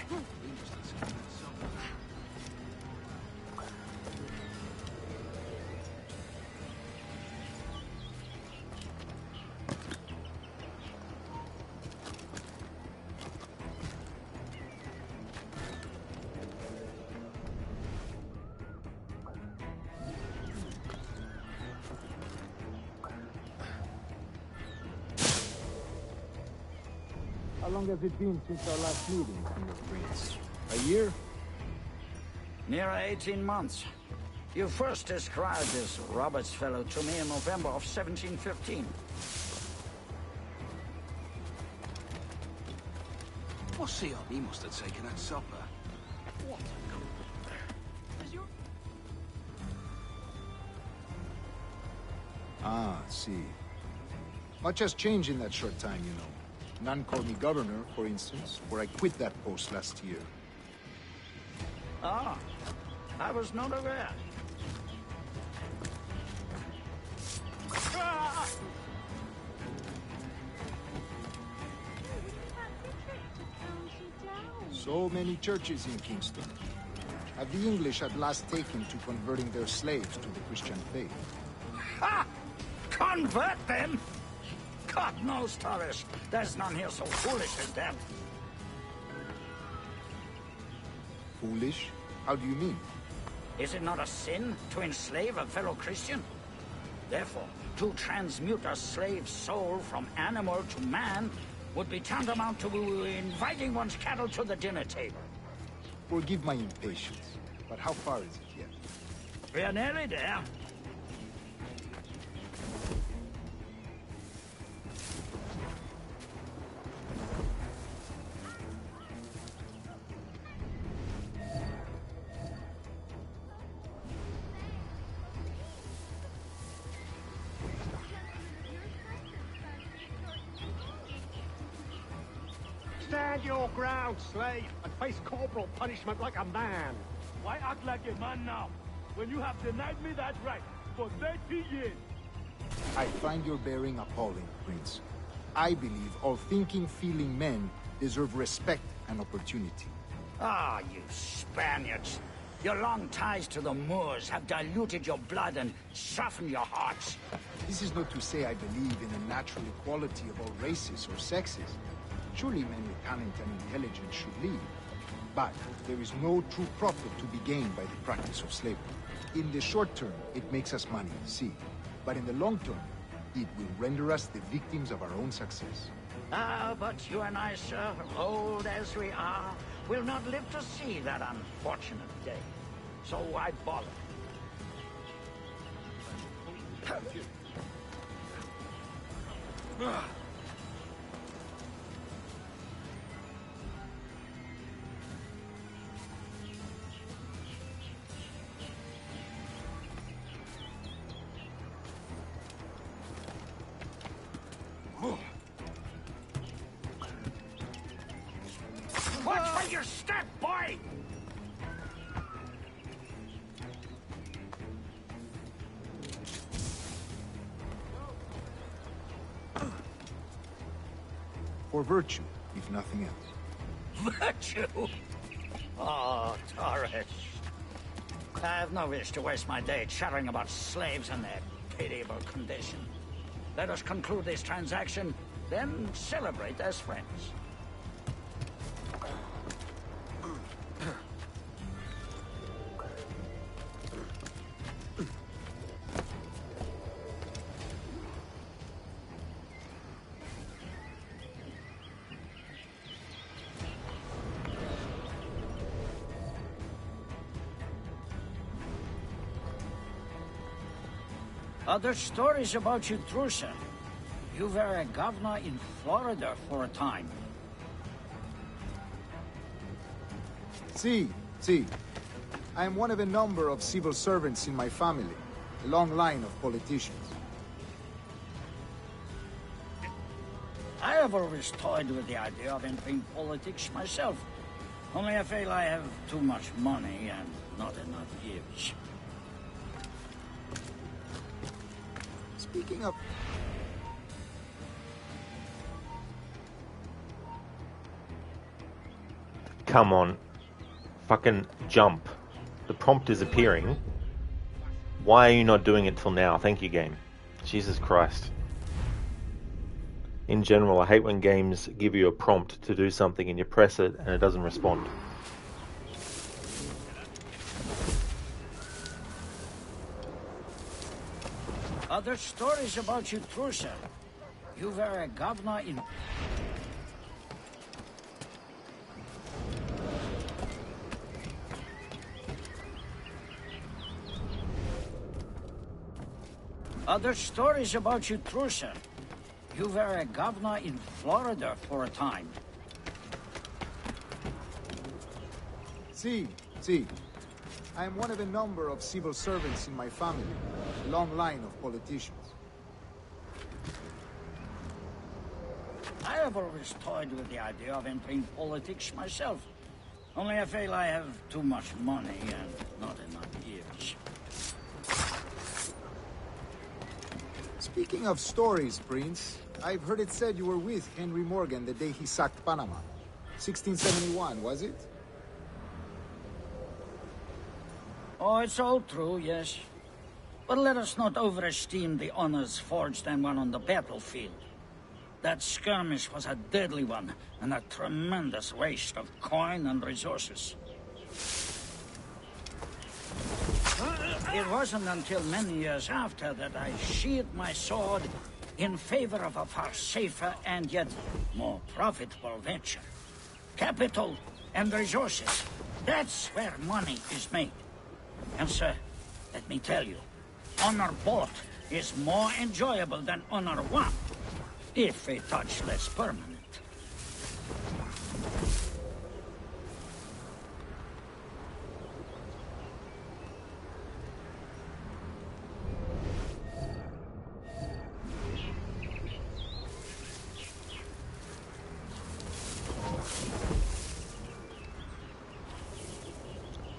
How long has it been since our last meeting, Prince? A year? Near 18 months. You first described this Roberts fellow to me in November of 1715. What's he on? He must have taken that supper. What a Ah, see. Much has changed in that short time, you know. None called me governor, for instance, for I quit that post last year. Ah, I was not aware. So many churches in Kingston. Have the English at last taken to converting their slaves to the Christian faith? Ha! Convert them? God knows, Torres. There's none here so foolish as them. Foolish? How do you mean? Is it not a sin to enslave a fellow Christian? Therefore, to transmute a slave's soul from animal to man would be tantamount to inviting one's cattle to the dinner table. Forgive my impatience, but how far is it yet? We are nearly there. Stand your ground, slave, and face corporal punishment like a man. Why act like a man now, when you have denied me that right for 30 years? I find your bearing appalling, Prince. I believe all thinking, feeling men deserve respect and opportunity. Ah, you Spaniards. Your long ties to the Moors have diluted your blood and softened your hearts. This is not to say I believe in a natural equality of all races or sexes. Surely men with talent and intelligence should lead. But there is no true profit to be gained by the practice of slavery. In the short term, it makes us money, see. But in the long term, it will render us the victims of our own success. Ah, but you and I, sir, old as we are, will not live to see that unfortunate day. So I bother. Watch where you step, boy! For virtue, if nothing else. Virtue? Oh, Torres. I have no wish to waste my day chattering about slaves and their pitiable condition. Let us conclude this transaction, then celebrate as friends. Other stories about you, true, sir. You were a governor in Florida for a time. See. I am one of a number of civil servants in my family. A long line of politicians. I have always toyed with the idea of entering politics myself. Only I feel I have too much money and not enough years. Speaking of... Come on. Fucking jump. The prompt is appearing. Why are you not doing it till now? Thank you, game. Jesus Christ. In general, I hate when games give you a prompt to do something and you press it and it doesn't respond. Other stories about you, true, sir. You were a governor in... Other stories about you, true, sir. You were a governor in Florida for a time. See. I am one of a number of civil servants in my family. A long line of politicians. I have always toyed with the idea of entering politics myself. Only I feel I have too much money and not enough years. Speaking of stories, Prince, I've heard it said you were with Henry Morgan the day he sacked Panama. 1671, was it? Oh, it's all true, yes. But let us not overesteem the honors forged and won on the battlefield. That skirmish was a deadly one, and a tremendous waste of coin and resources. It wasn't until many years after that I sheathed my sword in favor of a far safer and yet more profitable venture. Capital and resources. That's where money is made. And sir, let me tell you, honor bought is more enjoyable than honor won, if a touch less permanent.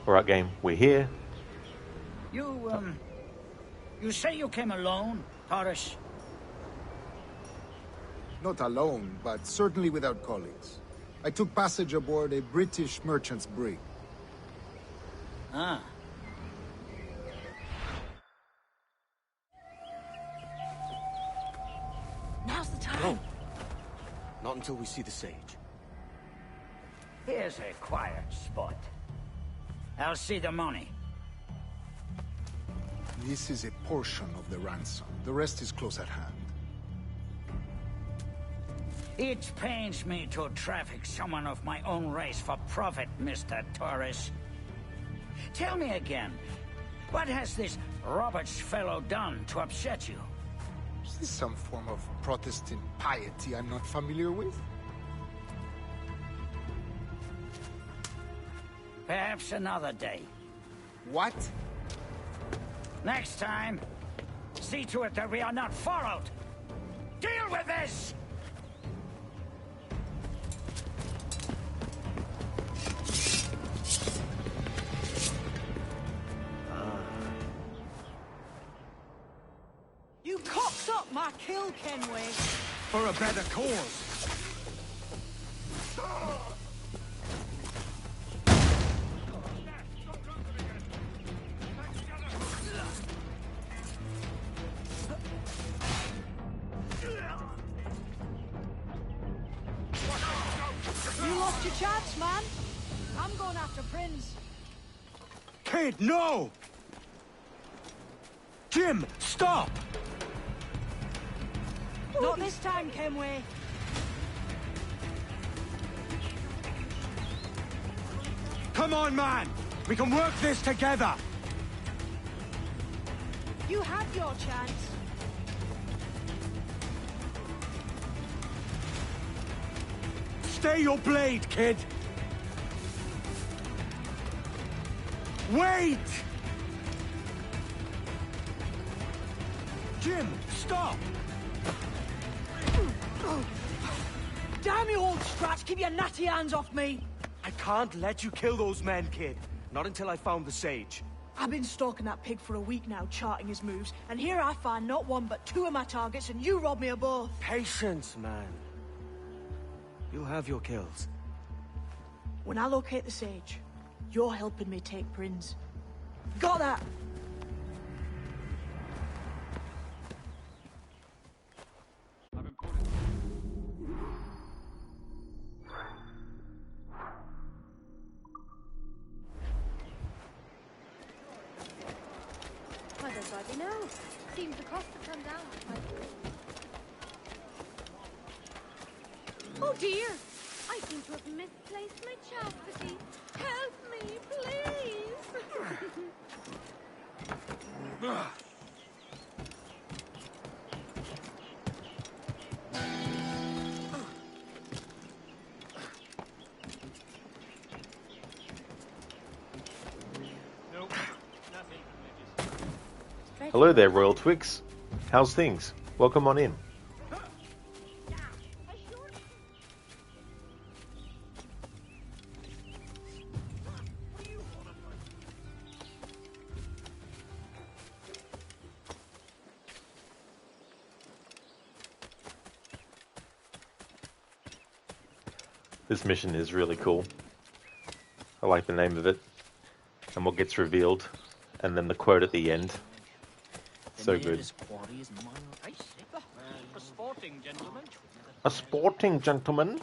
Alright, game, we're here. You say you came alone, Taurus? Not alone, but certainly without colleagues. I took passage aboard a British merchant's brig. Ah. Now's the time. No. Not until we see the sage. Here's a quiet spot. I'll see the money. This is a portion of the ransom. The rest is close at hand. It pains me to traffic someone of my own race for profit, Mr. Torres. Tell me again, what has this Roberts fellow done to upset you? Is this some form of Protestant piety I'm not familiar with? Perhaps another day. What? Next time, see to it that we are not followed. Deal with this! You cocked up my kill, Kenway. For a better cause. You lost your chance, man. I'm going after Prince. Kid, no! Jim, stop! Not this time, Kenway. Come on, man! We can work this together! You had your chance. Stay your blade, kid! Wait! Jim, stop! Damn you, old scratch! Keep your natty hands off me! I can't let you kill those men, kid. Not until I found the sage. I've been stalking that pig for a week now, charting his moves, and here I find not one but two of my targets, and you rob me of both. Patience, man. You'll have your kills. When I locate the sage, you're helping me take Prince. Got that? I don't rightly know. Seems the cost to come down. Oh dear! I seem to have misplaced my chastity. Help me, please! Hello there, Royal Twix. How's things? Welcome on in. This mission is really cool. I like the name of it and what gets revealed, and then the quote at the end. So good. A sporting gentleman. A sporting gentleman?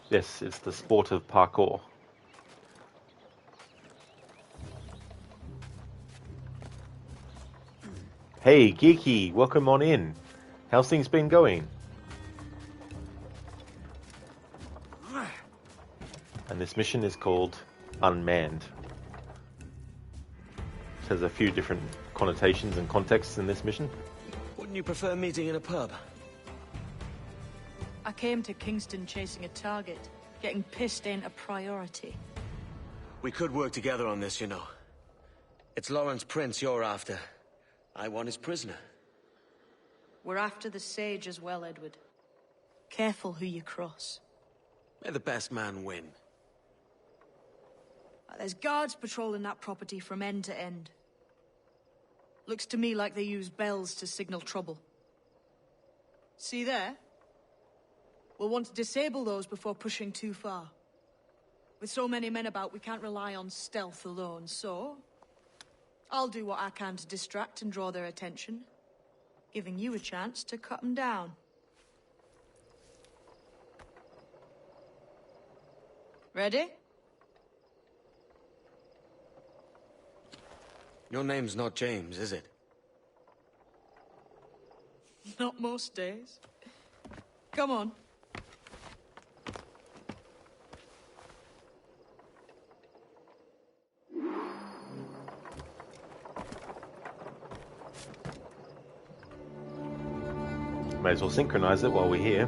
Yes, it's the sport of parkour. Hey, Geeky, welcome on in. How's things been going? And this mission is called Unmanned. It has a few different connotations and contexts in this mission. Wouldn't you prefer meeting in a pub? I came to Kingston chasing a target. Getting pissed ain't a priority. We could work together on this, you know. It's Lawrence Prince you're after. I want his prisoner. We're after the sage as well, Edward. Careful who you cross. May the best man win. There's guards patrolling that property from end to end. Looks to me like they use bells to signal trouble. See there? We'll want to disable those before pushing too far. With so many men about, we can't rely on stealth alone, so... I'll do what I can to distract and draw their attention, giving you a chance to cut them down. Ready? Your name's not James, is it? Not most days. Come on. May as well synchronize it while we're here.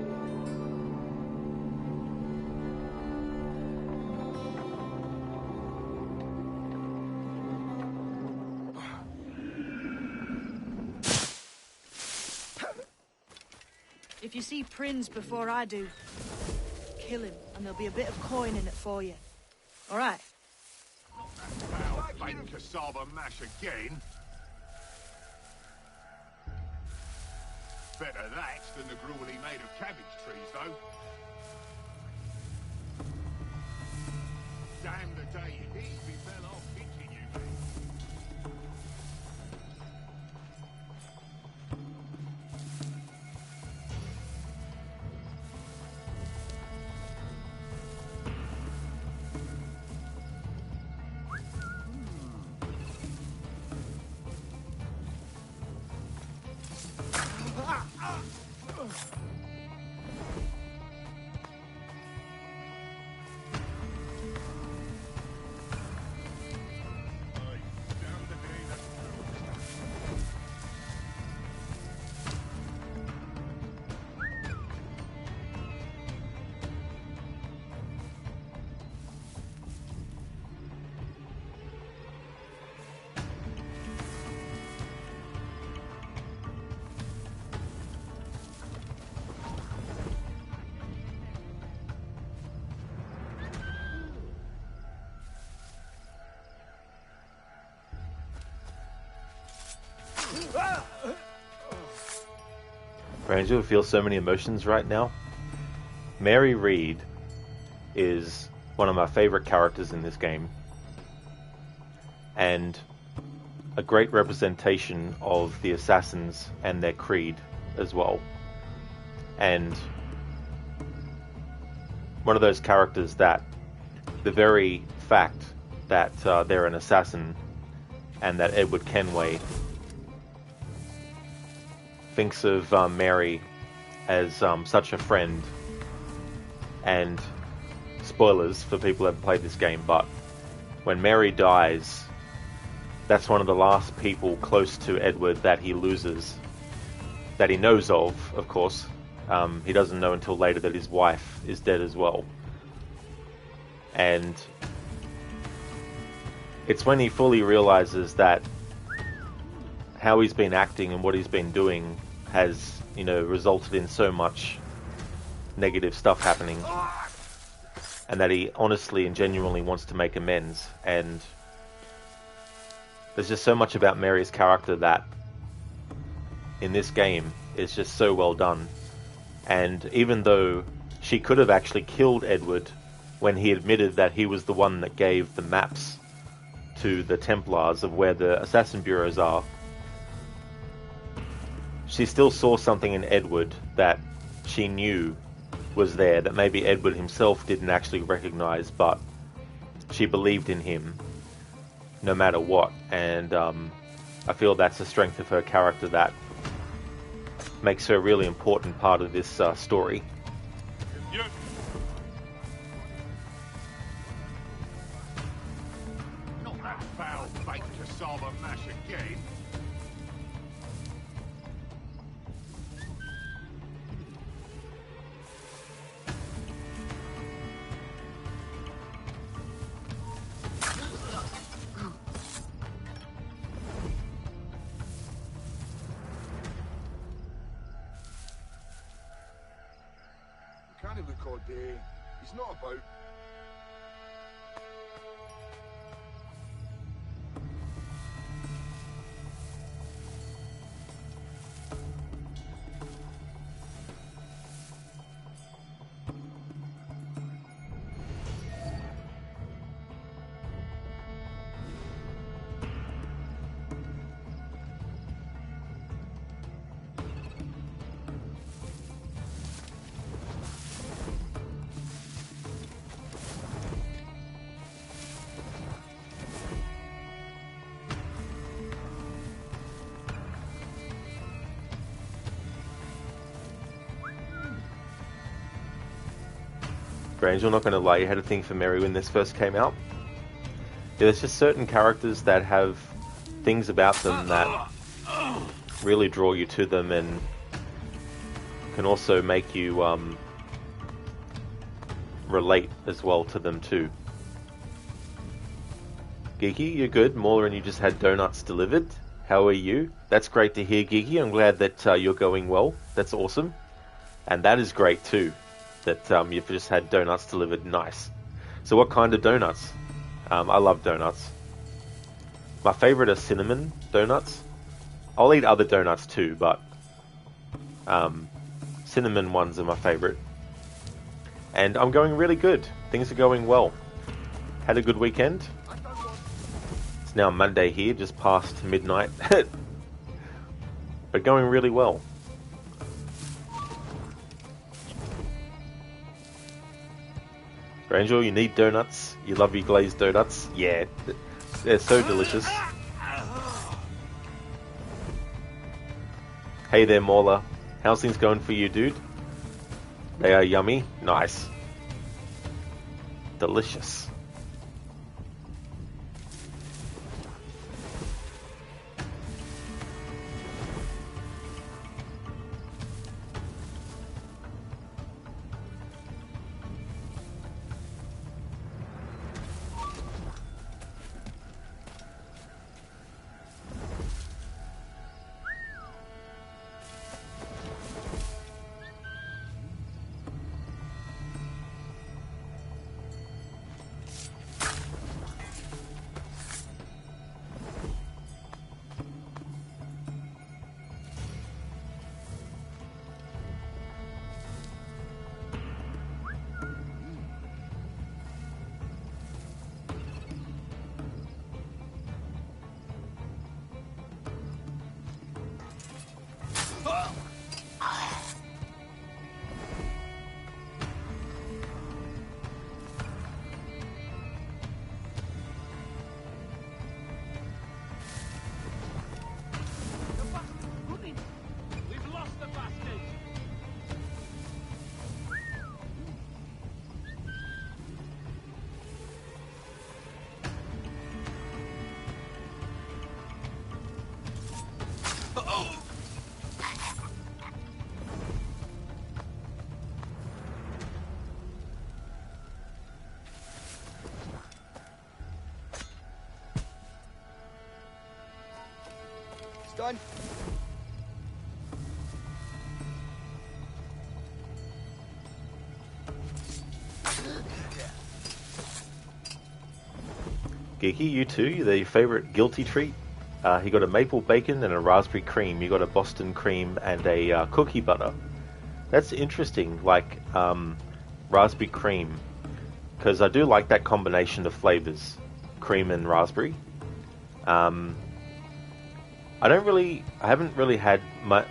If you see Prince before I do, kill him, and there'll be a bit of coin in it for you. All right? Bacon cassava mash again. Better that than the gruel he made of cabbage trees, though. Damn the day he fell off pitching you, mate. Angel feels so many emotions right now. Mary Reed is one of my favorite characters in this game, and a great representation of the assassins and their creed as well. And one of those characters that the very fact that they're an assassin and that Edward Kenway thinks of Mary as such a friend, and spoilers for people who haven't played this game, but when Mary dies, that's one of the last people close to Edward that he loses, that he knows of course. He doesn't know until later that his wife is dead as well. And it's when he fully realizes that how he's been acting and what he's been doing has, resulted in so much negative stuff happening, and that he honestly and genuinely wants to make amends. And there's just so much about Mary's character that in this game is just so well done. And even though she could have actually killed Edward when he admitted that he was the one that gave the maps to the Templars of where the assassin bureaus are, she still saw something in Edward that she knew was there, that maybe Edward himself didn't actually recognize, but she believed in him no matter what. And I feel that's the strength of her character that makes her a really important part of this story. Not that foul fate to solve a mash again. Can't even call day. He's not about. Granger, I'm not going to lie, you had a thing for Mary when this first came out. Yeah, there's just certain characters that have things about them that really draw you to them, and can also make you relate as well to them too. Geeky, you're good. Mauler, you just had donuts delivered. How are you? That's great to hear, Geeky. I'm glad that you're going well. That's awesome. And that is great too, that you've just had donuts delivered. Nice. So what kind of donuts? I love donuts. My favorite are cinnamon donuts. I'll eat other donuts too, but cinnamon ones are my favorite. And I'm going really good. Things are going well. Had a good weekend. It's now Monday here, just past midnight. But going really well. Angel, you need donuts. You love your glazed donuts. Yeah, they're so delicious. Hey there, Mauler. How's things going for you, dude? They are yummy. Nice. Delicious. Done. Geeky, you too? The favourite guilty treat? He got a maple bacon and a raspberry cream. You got a Boston cream and a cookie butter. That's interesting, like raspberry cream, because I do like that combination of flavours, cream and raspberry. I haven't really had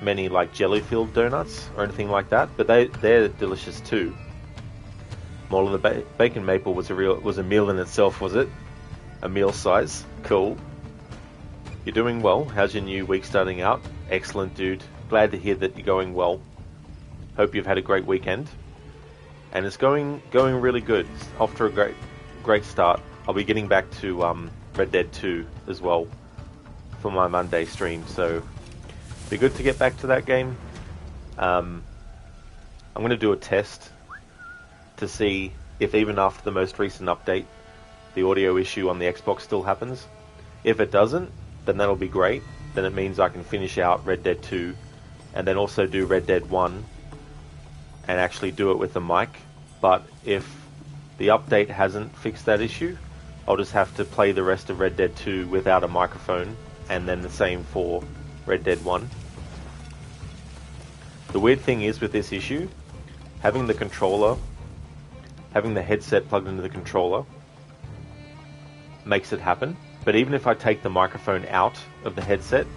many like jelly-filled donuts or anything like that, but they're delicious too. More of the bacon maple was a meal in itself, was it? A meal size. Cool. You're doing well. How's your new week starting out? Excellent, dude. Glad to hear that you're going well. Hope you've had a great weekend. And it's going really good. It's off to a great start. I'll be getting back to Red Dead 2 as well for my Monday stream, so be good to get back to that game. I'm going to do a test to see if even after the most recent update the audio issue on the Xbox still happens. If it doesn't, then that'll be great. Then it means I can finish out Red Dead 2 and then also do Red Dead 1 and actually do it with the mic. But if the update hasn't fixed that issue, I'll just have to play the rest of Red Dead 2 without a microphone, and then the same for Red Dead 1. The weird thing is with this issue, having the headset plugged into the controller makes it happen, but even if I take the microphone out of the headset,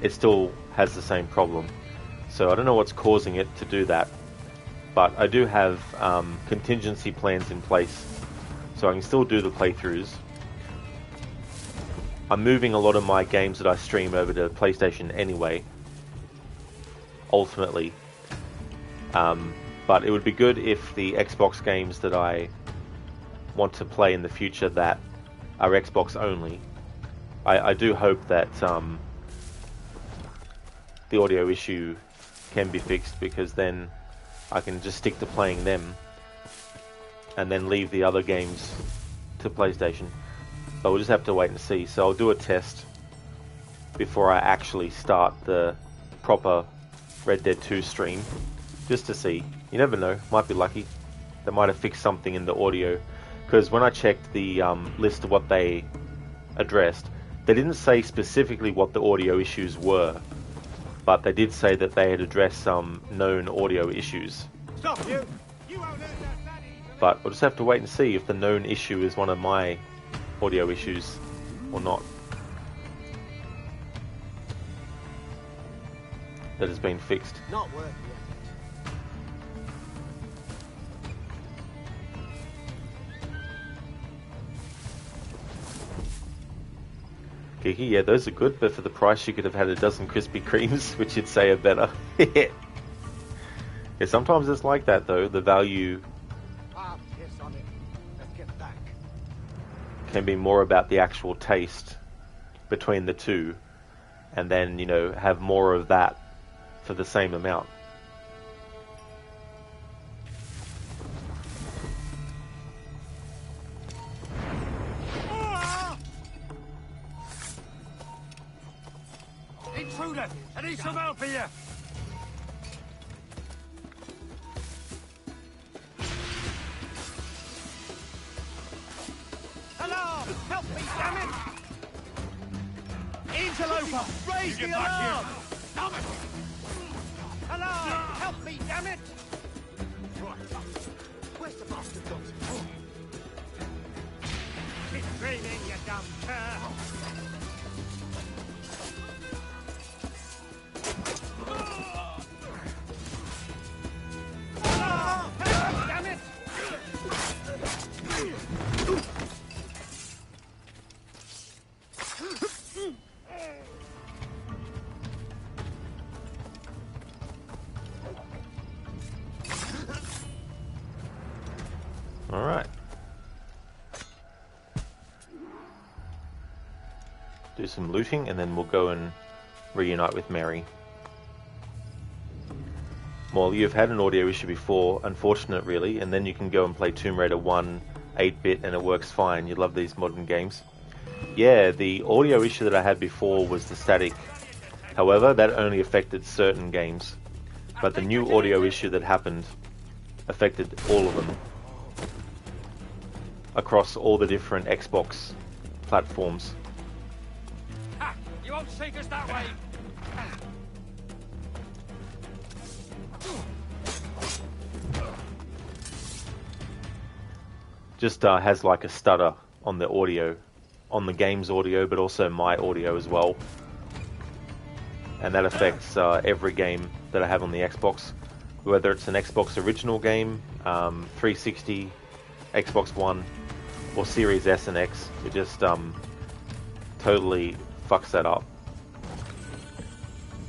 it still has the same problem. So I don't know what's causing it to do that, but I do have contingency plans in place, so I can still do the playthroughs. I'm moving a lot of my games that I stream over to PlayStation anyway, ultimately. But it would be good if the Xbox games that I want to play in the future that are Xbox only, I do hope that the audio issue can be fixed, because then I can just stick to playing them and then leave the other games to PlayStation. But we'll just have to wait and see. So I'll do a test before I actually start the proper Red Dead 2 stream, just to see. You never know, might be lucky. They might have fixed something in the audio, because when I checked the list of what they addressed, they didn't say specifically what the audio issues were, but they did say that they had addressed some known audio issues. Stop you! But we'll just have to wait and see if the known issue is one of my audio issues or not. That has been fixed. Not worth Kiki, yeah, those are good, but for the price you could have had a dozen Krispy Kremes, which you'd say are better. Yeah, sometimes it's like that though. The value can be more about the actual taste between the two, and then, you know, have more of that for the same amount. Intruder! I need some help here! Hello! Help me, damn it! Interloper! Raise the alarm! Damn it! Hello! Help me, damn it! Where's the bastard got? Keep screaming, you dumb cur! Alright. Do some looting and then we'll go and reunite with Mary. Well, you've had an audio issue before, unfortunate really, and then you can go and play Tomb Raider 1 8-bit and it works fine. You love these modern games. Yeah, the audio issue that I had before was the static However, that only affected certain games, but the new audio issue that happened affected all of them across all the different Xbox platforms. Ha! You won't take us that way! Just has like a stutter on the audio, on the game's audio, but also my audio as well. And that affects every game that I have on the Xbox, whether it's an Xbox original game, 360, Xbox One, or Series S and X. It just totally fucks that up.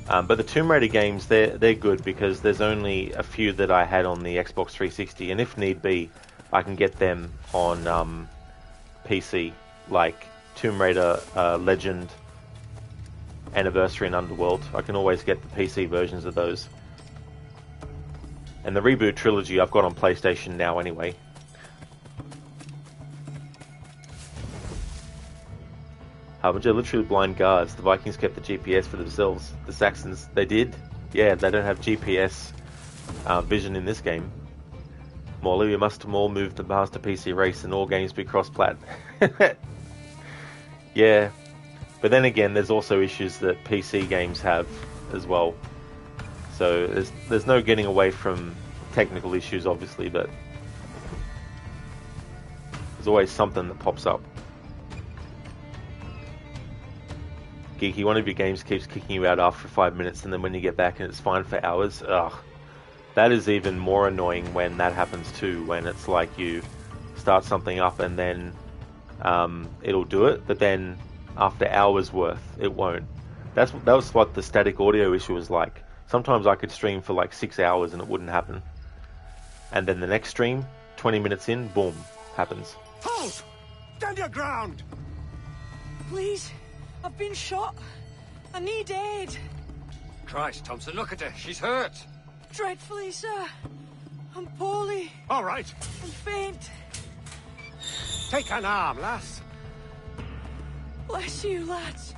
But the Tomb Raider games, they're good because there's only a few that I had on the Xbox 360, and if need be, I can get them on PC, like Tomb Raider Legend, Anniversary, and Underworld. I can always get the PC versions of those. And the Reboot Trilogy I've got on PlayStation now anyway. Harbinger, literally blind guards. The Vikings kept the GPS for themselves. The Saxons, they did? Yeah, they don't have GPS vision in this game. Morley, we must all move the Master PC race and all games be cross-plat. Yeah, but then again, there's also issues that PC games have as well. So there's no getting away from technical issues, obviously, but there's always something that pops up. Geeky, one of your games keeps kicking you out after 5 minutes, and then when you get back and it's fine for hours, ugh. That is even more annoying when that happens too, when it's like you start something up and then it'll do it, but then after hours worth, it won't. That was what the static audio issue was like. Sometimes I could stream for like 6 hours and it wouldn't happen. And then the next stream, 20 minutes in, boom, happens. Halt! Stand your ground! Please, I've been shot. I need aid. Christ, Thompson, look at her. She's hurt. Dreadfully, sir. I'm poorly. All right. I'm faint. Take an arm, lass. Bless you, lads.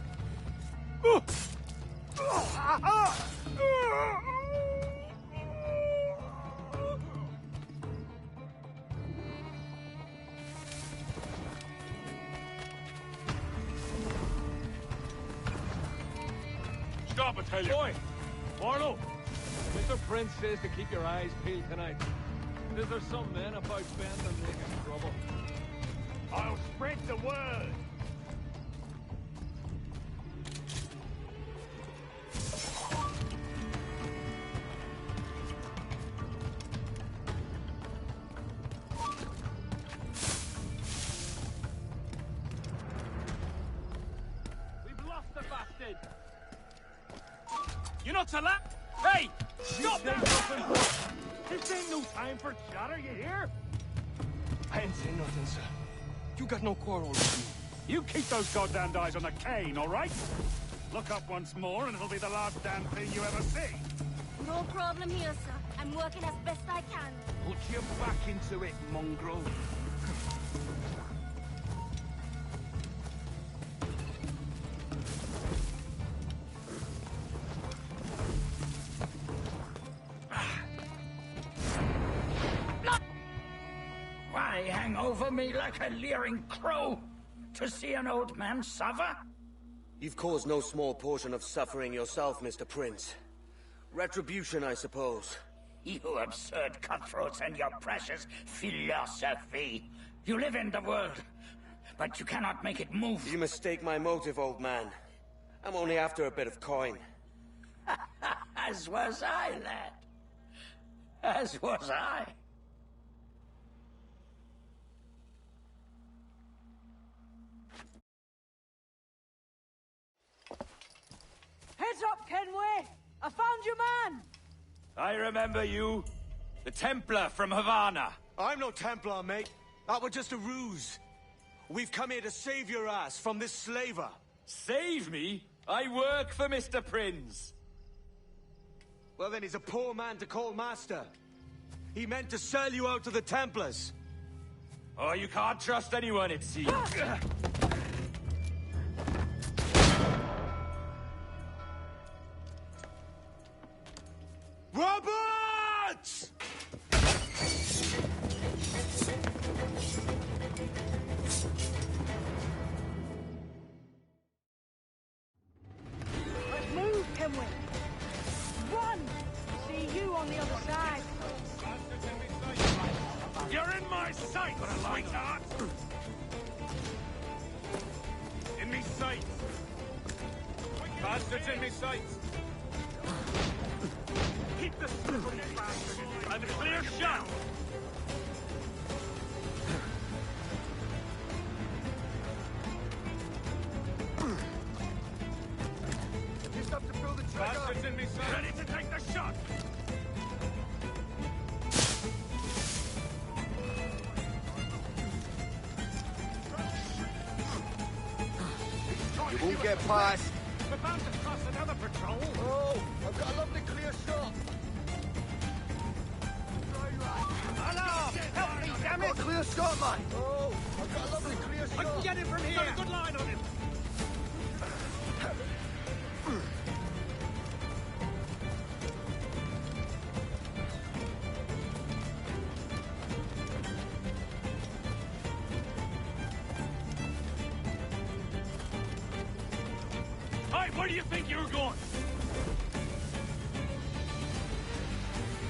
Stop, I tell you. Boy, Marlowe. Mr. Prince says to keep your eyes peeled tonight. Is there some men about Bend and making trouble? I'll spread the word. We've lost the bastard! You're not to laugh. Hey! Stop that! This ain't no time for chatter, you hear? I ain't saying nothing, sir. You got no quarrel with me. You keep those goddamned eyes on the cane, all right? Look up once more and it'll be the last damn thing you ever see. No problem here, sir. I'm working as best I can. Put your back into it, mongrel. Why hang over me like a leering crow? To see an old man suffer? You've caused no small portion of suffering yourself, Mr. Prince. Retribution, I suppose. You absurd cutthroats and your precious philosophy. You live in the world, but you cannot make it move. You mistake my motive, old man. I'm only after a bit of coin. As was I, lad. As was I. Heads up, Kenway! I found your man! I remember you. The Templar from Havana. I'm no Templar, mate. That was just a ruse. We've come here to save your ass from this slaver. Save me? I work for Mr. Prince. Well, then he's a poor man to call master. He meant to sell you out to the Templars. Oh, you can't trust anyone, it seems. nuts! Let's move, Kenway. Run! See you on the other side. You're in my sight, sweetheart! In me sight! Bastards in me sight! Keep the slippery bastards and clear shot! He's up to pull the trigger! Bastards in me sight! Ready to take the shot! You won't get past. We're bound to cross another patrol! Oh, I've got a lovely clear shot. Hello! Help me, damn Got a clear shot, man. Oh, I've got a lovely clear shot. I can get him from here! Got a good line on him! Hey, where do you think you're going?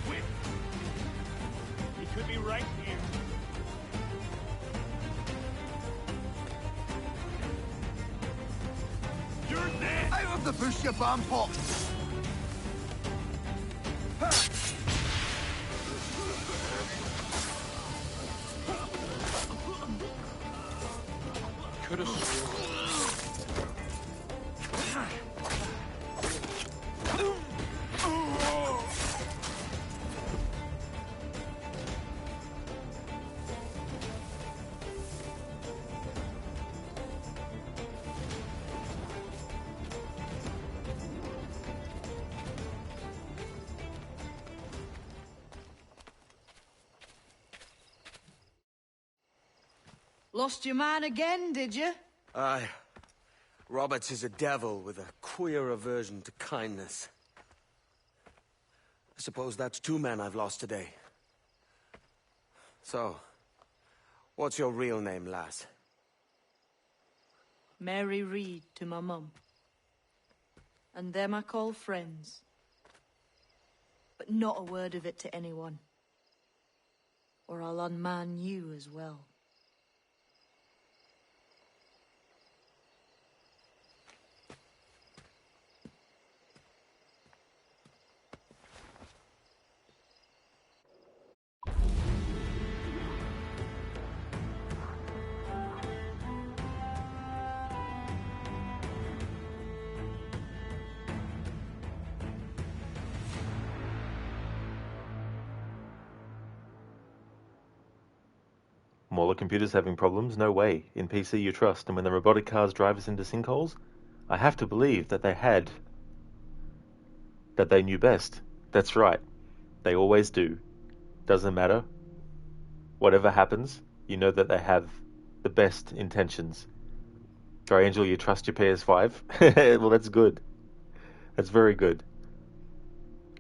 Whip! He could be right here. You're there! Out of the bush, you bam pot. Could have sworn. Lost your man again, did you? Aye. Roberts is a devil with a queer aversion to kindness. I suppose that's 2 men I've lost today. So, what's your real name, lass? Mary Reed to my mum. And them I call friends. But not a word of it to anyone. Or I'll unman you as well. Mauler computers having problems? No way. In PC you trust. And when the robotic cars drive us into sinkholes, I have to believe that they knew best. That's right. They always do. Doesn't matter. Whatever happens, you know that they have the best intentions. Grey Angel, you trust your PS5? Well, that's good. That's very good.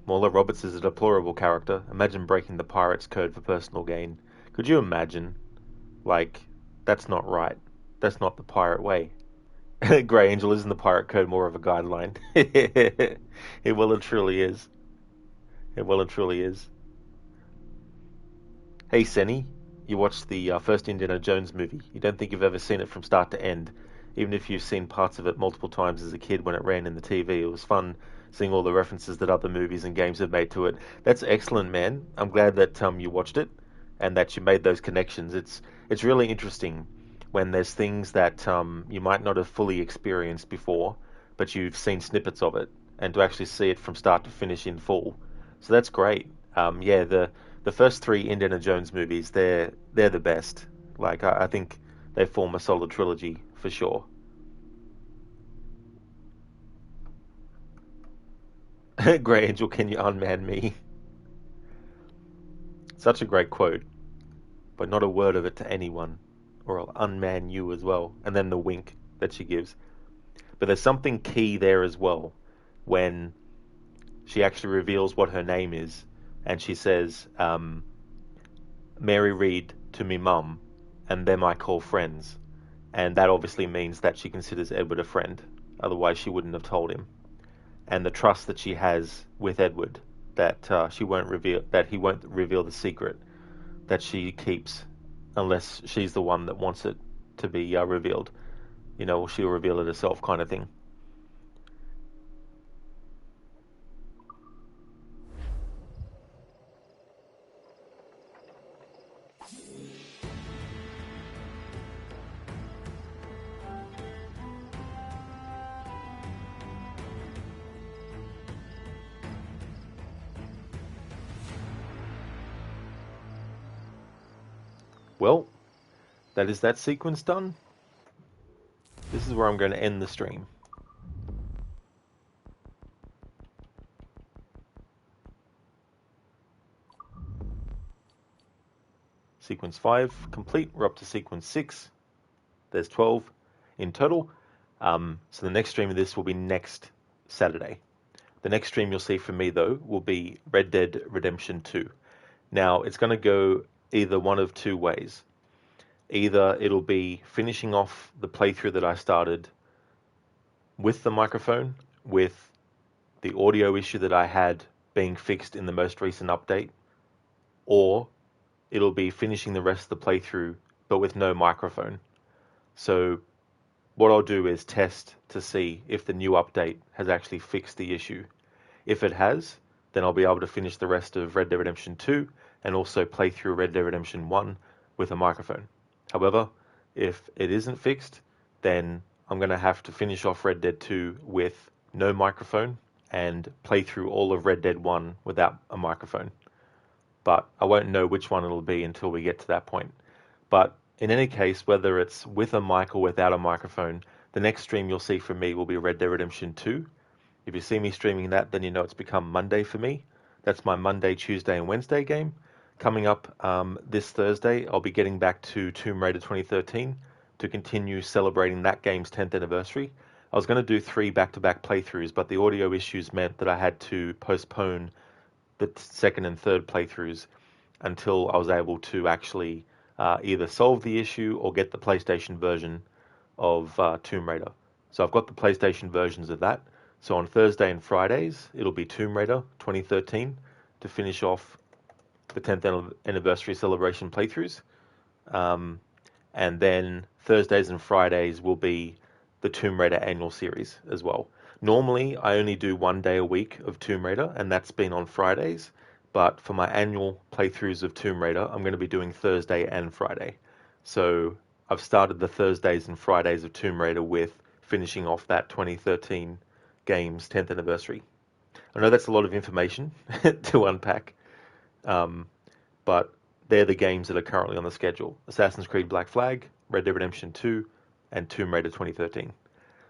Mauler Roberts is a deplorable character. Imagine breaking the pirate's code for personal gain. Could you imagine? Like, that's not right. That's not the pirate way. Grey Angel, isn't the pirate code more of a guideline? It well and truly is. It well and truly is. Hey, Senny, you watched the first Indiana Jones movie. You don't think you've ever seen it from start to end, even if you've seen parts of it multiple times as a kid when it ran in the TV. It was fun seeing all the references that other movies and games have made to it. That's excellent, man. I'm glad that you watched it and that you made those connections. It's really interesting when there's things that you might not have fully experienced before, but you've seen snippets of it, and to actually see it from start to finish in full. So that's great. Yeah, the first 3 Indiana Jones movies, they're the best. Like, I think they form a solid trilogy for sure. Grey Angel, can you unman me? Such a great quote, but not a word of it to anyone, or I'll unman you as well. And then the wink that she gives. But there's something key there as well, when she actually reveals what her name is, and she says, Mary Read to me mum, and them I call friends. And that obviously means that she considers Edward a friend. Otherwise, she wouldn't have told him. And the trust that she has with Edward, that he won't reveal the secret that she keeps, unless she's the one that wants it to be revealed. You know, she'll reveal it herself, kind of thing. Well, that is that sequence done. This is where I'm going to end the stream. Sequence 5 complete. We're up to sequence 6. There's 12 in total. So the next stream of this will be next Saturday. The next stream you'll see from me, though, will be Red Dead Redemption 2. Now, it's going to go either one of two ways. Either it'll be finishing off the playthrough that I started with the microphone, with the audio issue that I had being fixed in the most recent update, or it'll be finishing the rest of the playthrough but with no microphone. So what I'll do is test to see if the new update has actually fixed the issue. If it has, then I'll be able to finish the rest of Red Dead Redemption 2 and also play through Red Dead Redemption 1 with a microphone. However, if it isn't fixed, then I'm going to have to finish off Red Dead 2 with no microphone and play through all of Red Dead 1 without a microphone. But I won't know which one it'll be until we get to that point. But in any case, whether it's with a mic or without a microphone, the next stream you'll see from me will be Red Dead Redemption 2. If you see me streaming that, then you know it's become Monday for me. That's my Monday, Tuesday, and Wednesday game. Coming up this Thursday, I'll be getting back to Tomb Raider 2013 to continue celebrating that game's 10th anniversary. I was going to do 3 back-to-back playthroughs, but the audio issues meant that I had to postpone the second and third playthroughs until I was able to actually either solve the issue or get the PlayStation version of Tomb Raider. So I've got the PlayStation versions of that. So on Thursday and Fridays, it'll be Tomb Raider 2013 to finish off the 10th anniversary celebration playthroughs. And then Thursdays and Fridays will be the Tomb Raider annual series as well. Normally, I only do 1 day a week of Tomb Raider, and that's been on Fridays. But for my annual playthroughs of Tomb Raider, I'm going to be doing Thursday and Friday. So I've started the Thursdays and Fridays of Tomb Raider with finishing off that 2013 game's 10th anniversary. I know that's a lot of information to unpack, but they're the games that are currently on the schedule. Assassin's Creed Black Flag, Red Dead Redemption 2, and Tomb Raider 2013.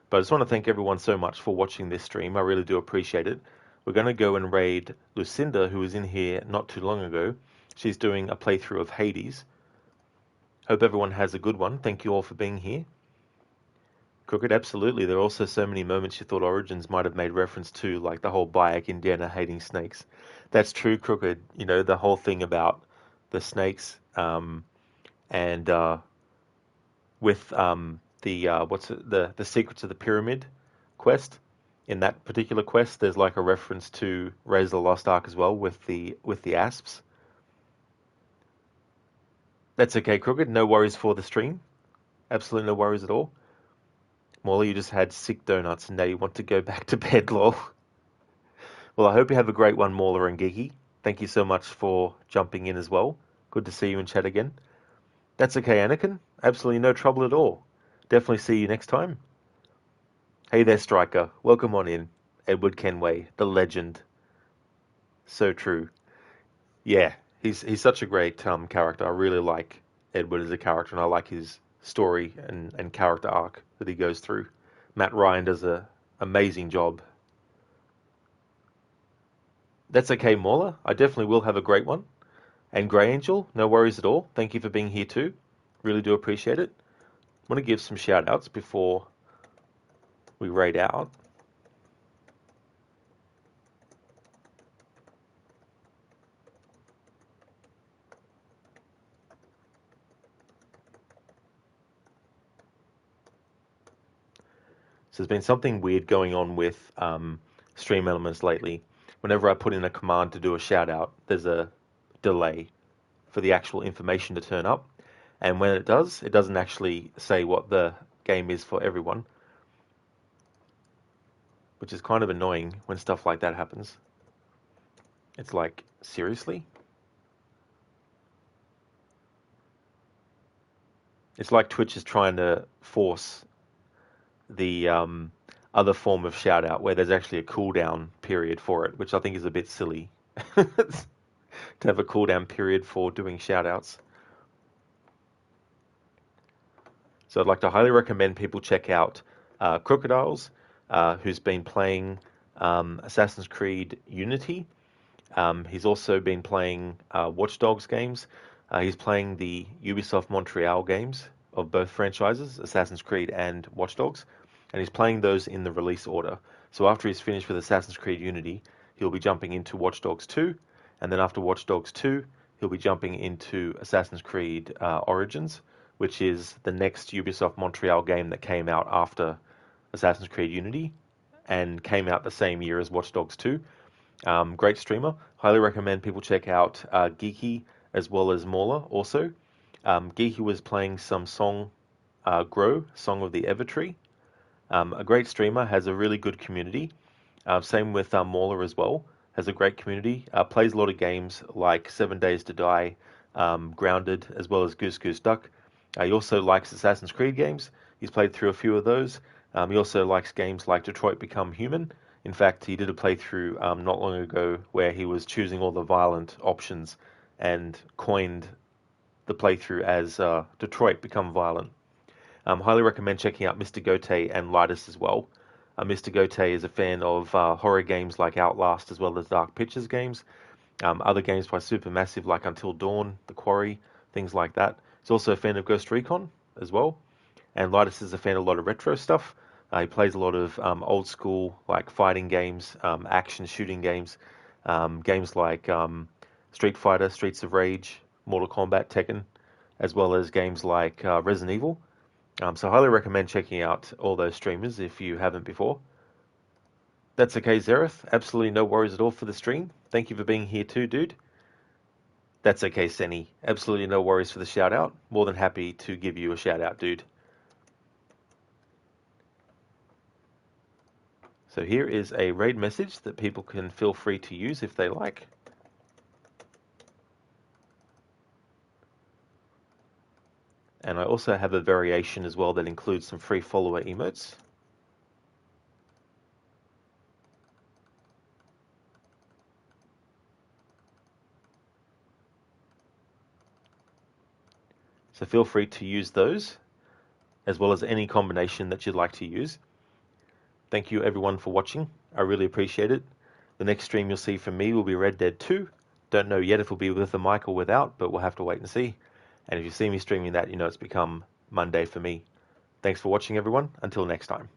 But I just want to thank everyone so much for watching this stream. I really do appreciate it. We're going to go and raid Lucinda, who was in here not too long ago. She's doing a playthrough of Hades. Hope everyone has a good one. Thank you all for being here. Crooked, absolutely. There are also so many moments you thought Origins might have made reference to, like the whole Bayek Indiana hating snakes. That's true, Crooked. You know, the whole thing about the snakes and with the Secrets of the Pyramid quest. In that particular quest, there's like a reference to Raise of the Lost Ark as well with the asps. That's okay, Crooked. No worries for the stream. Absolutely no worries at all. Morley, you just had sick donuts and now you want to go back to bed, lol. Well, I hope you have a great one, Mauler and Geeky. Thank you so much for jumping in as well. Good to see you in chat again. That's okay, Anakin. Absolutely no trouble at all. Definitely see you next time. Hey there, Striker. Welcome on in. Edward Kenway, the legend. So true. Yeah, he's such a great character. I really like Edward as a character, and I like his story and character arc that he goes through. Matt Ryan does an amazing job. That's okay, Mauler. I definitely will have a great one. And Grey Angel, no worries at all. Thank you for being here too. Really do appreciate it. I want to give some shout outs before we raid out. there's been something weird going on with Stream Elements lately. Whenever I put in a command to do a shout out, there's a delay for the actual information to turn up. And when it does, it doesn't actually say what the game is for everyone, which is kind of annoying when stuff like that happens. It's like, seriously? It's like Twitch is trying to force the other form of shout out where there's actually a cooldown period for it, which I think is a bit silly to have a cooldown period for doing shout outs. So I'd like to highly recommend people check out Crocodiles, who's been playing Assassin's Creed Unity. He's also been playing Watch Dogs games. He's playing the Ubisoft Montreal games of both franchises, Assassin's Creed and Watch Dogs, and he's playing those in the release order. So after he's finished with Assassin's Creed Unity, he'll be jumping into Watch Dogs 2, and then after Watch Dogs 2, he'll be jumping into Assassin's Creed Origins, which is the next Ubisoft Montreal game that came out after Assassin's Creed Unity, and came out the same year as Watch Dogs 2. Great streamer. Highly recommend people check out Geeky as well as Mauler also. Geeky was playing some song, Grow, Song of the Evertree. A great streamer, has a really good community. Same with Mauler as well, has a great community. Plays a lot of games like 7 Days to Die, Grounded, as well as Goose Goose Duck. He also likes Assassin's Creed games. He's played through a few of those. He also likes games like Detroit Become Human. In fact, he did a playthrough not long ago where he was choosing all the violent options and coined the playthrough as Detroit Become Violent. Highly recommend checking out Mr. Gote and Lidus as well. Mr. Gote is a fan of horror games like Outlast as well as Dark Pictures games. Other games by Supermassive like Until Dawn, The Quarry, things like that. He's also a fan of Ghost Recon as well. And Lidus is a fan of a lot of retro stuff. He plays a lot of old school like fighting games, action shooting games, games like Street Fighter, Streets of Rage, Mortal Kombat, Tekken, as well as games like Resident Evil. So I highly recommend checking out all those streamers if you haven't before. That's okay, Zereth. Absolutely no worries at all for the stream. Thank you for being here too, dude. That's okay, Senny. Absolutely no worries for the shout out. More than happy to give you a shout out, dude. So here is a raid message that people can feel free to use if they like. And I also have a variation as well that includes some free follower emotes. So feel free to use those, as well as any combination that you'd like to use. Thank you everyone for watching. I really appreciate it. The next stream you'll see from me will be Red Dead 2. Don't know yet if it'll be with a mic or without, but we'll have to wait and see. And if you see me streaming that, you know it's become Monday for me. Thanks for watching everyone. Until next time.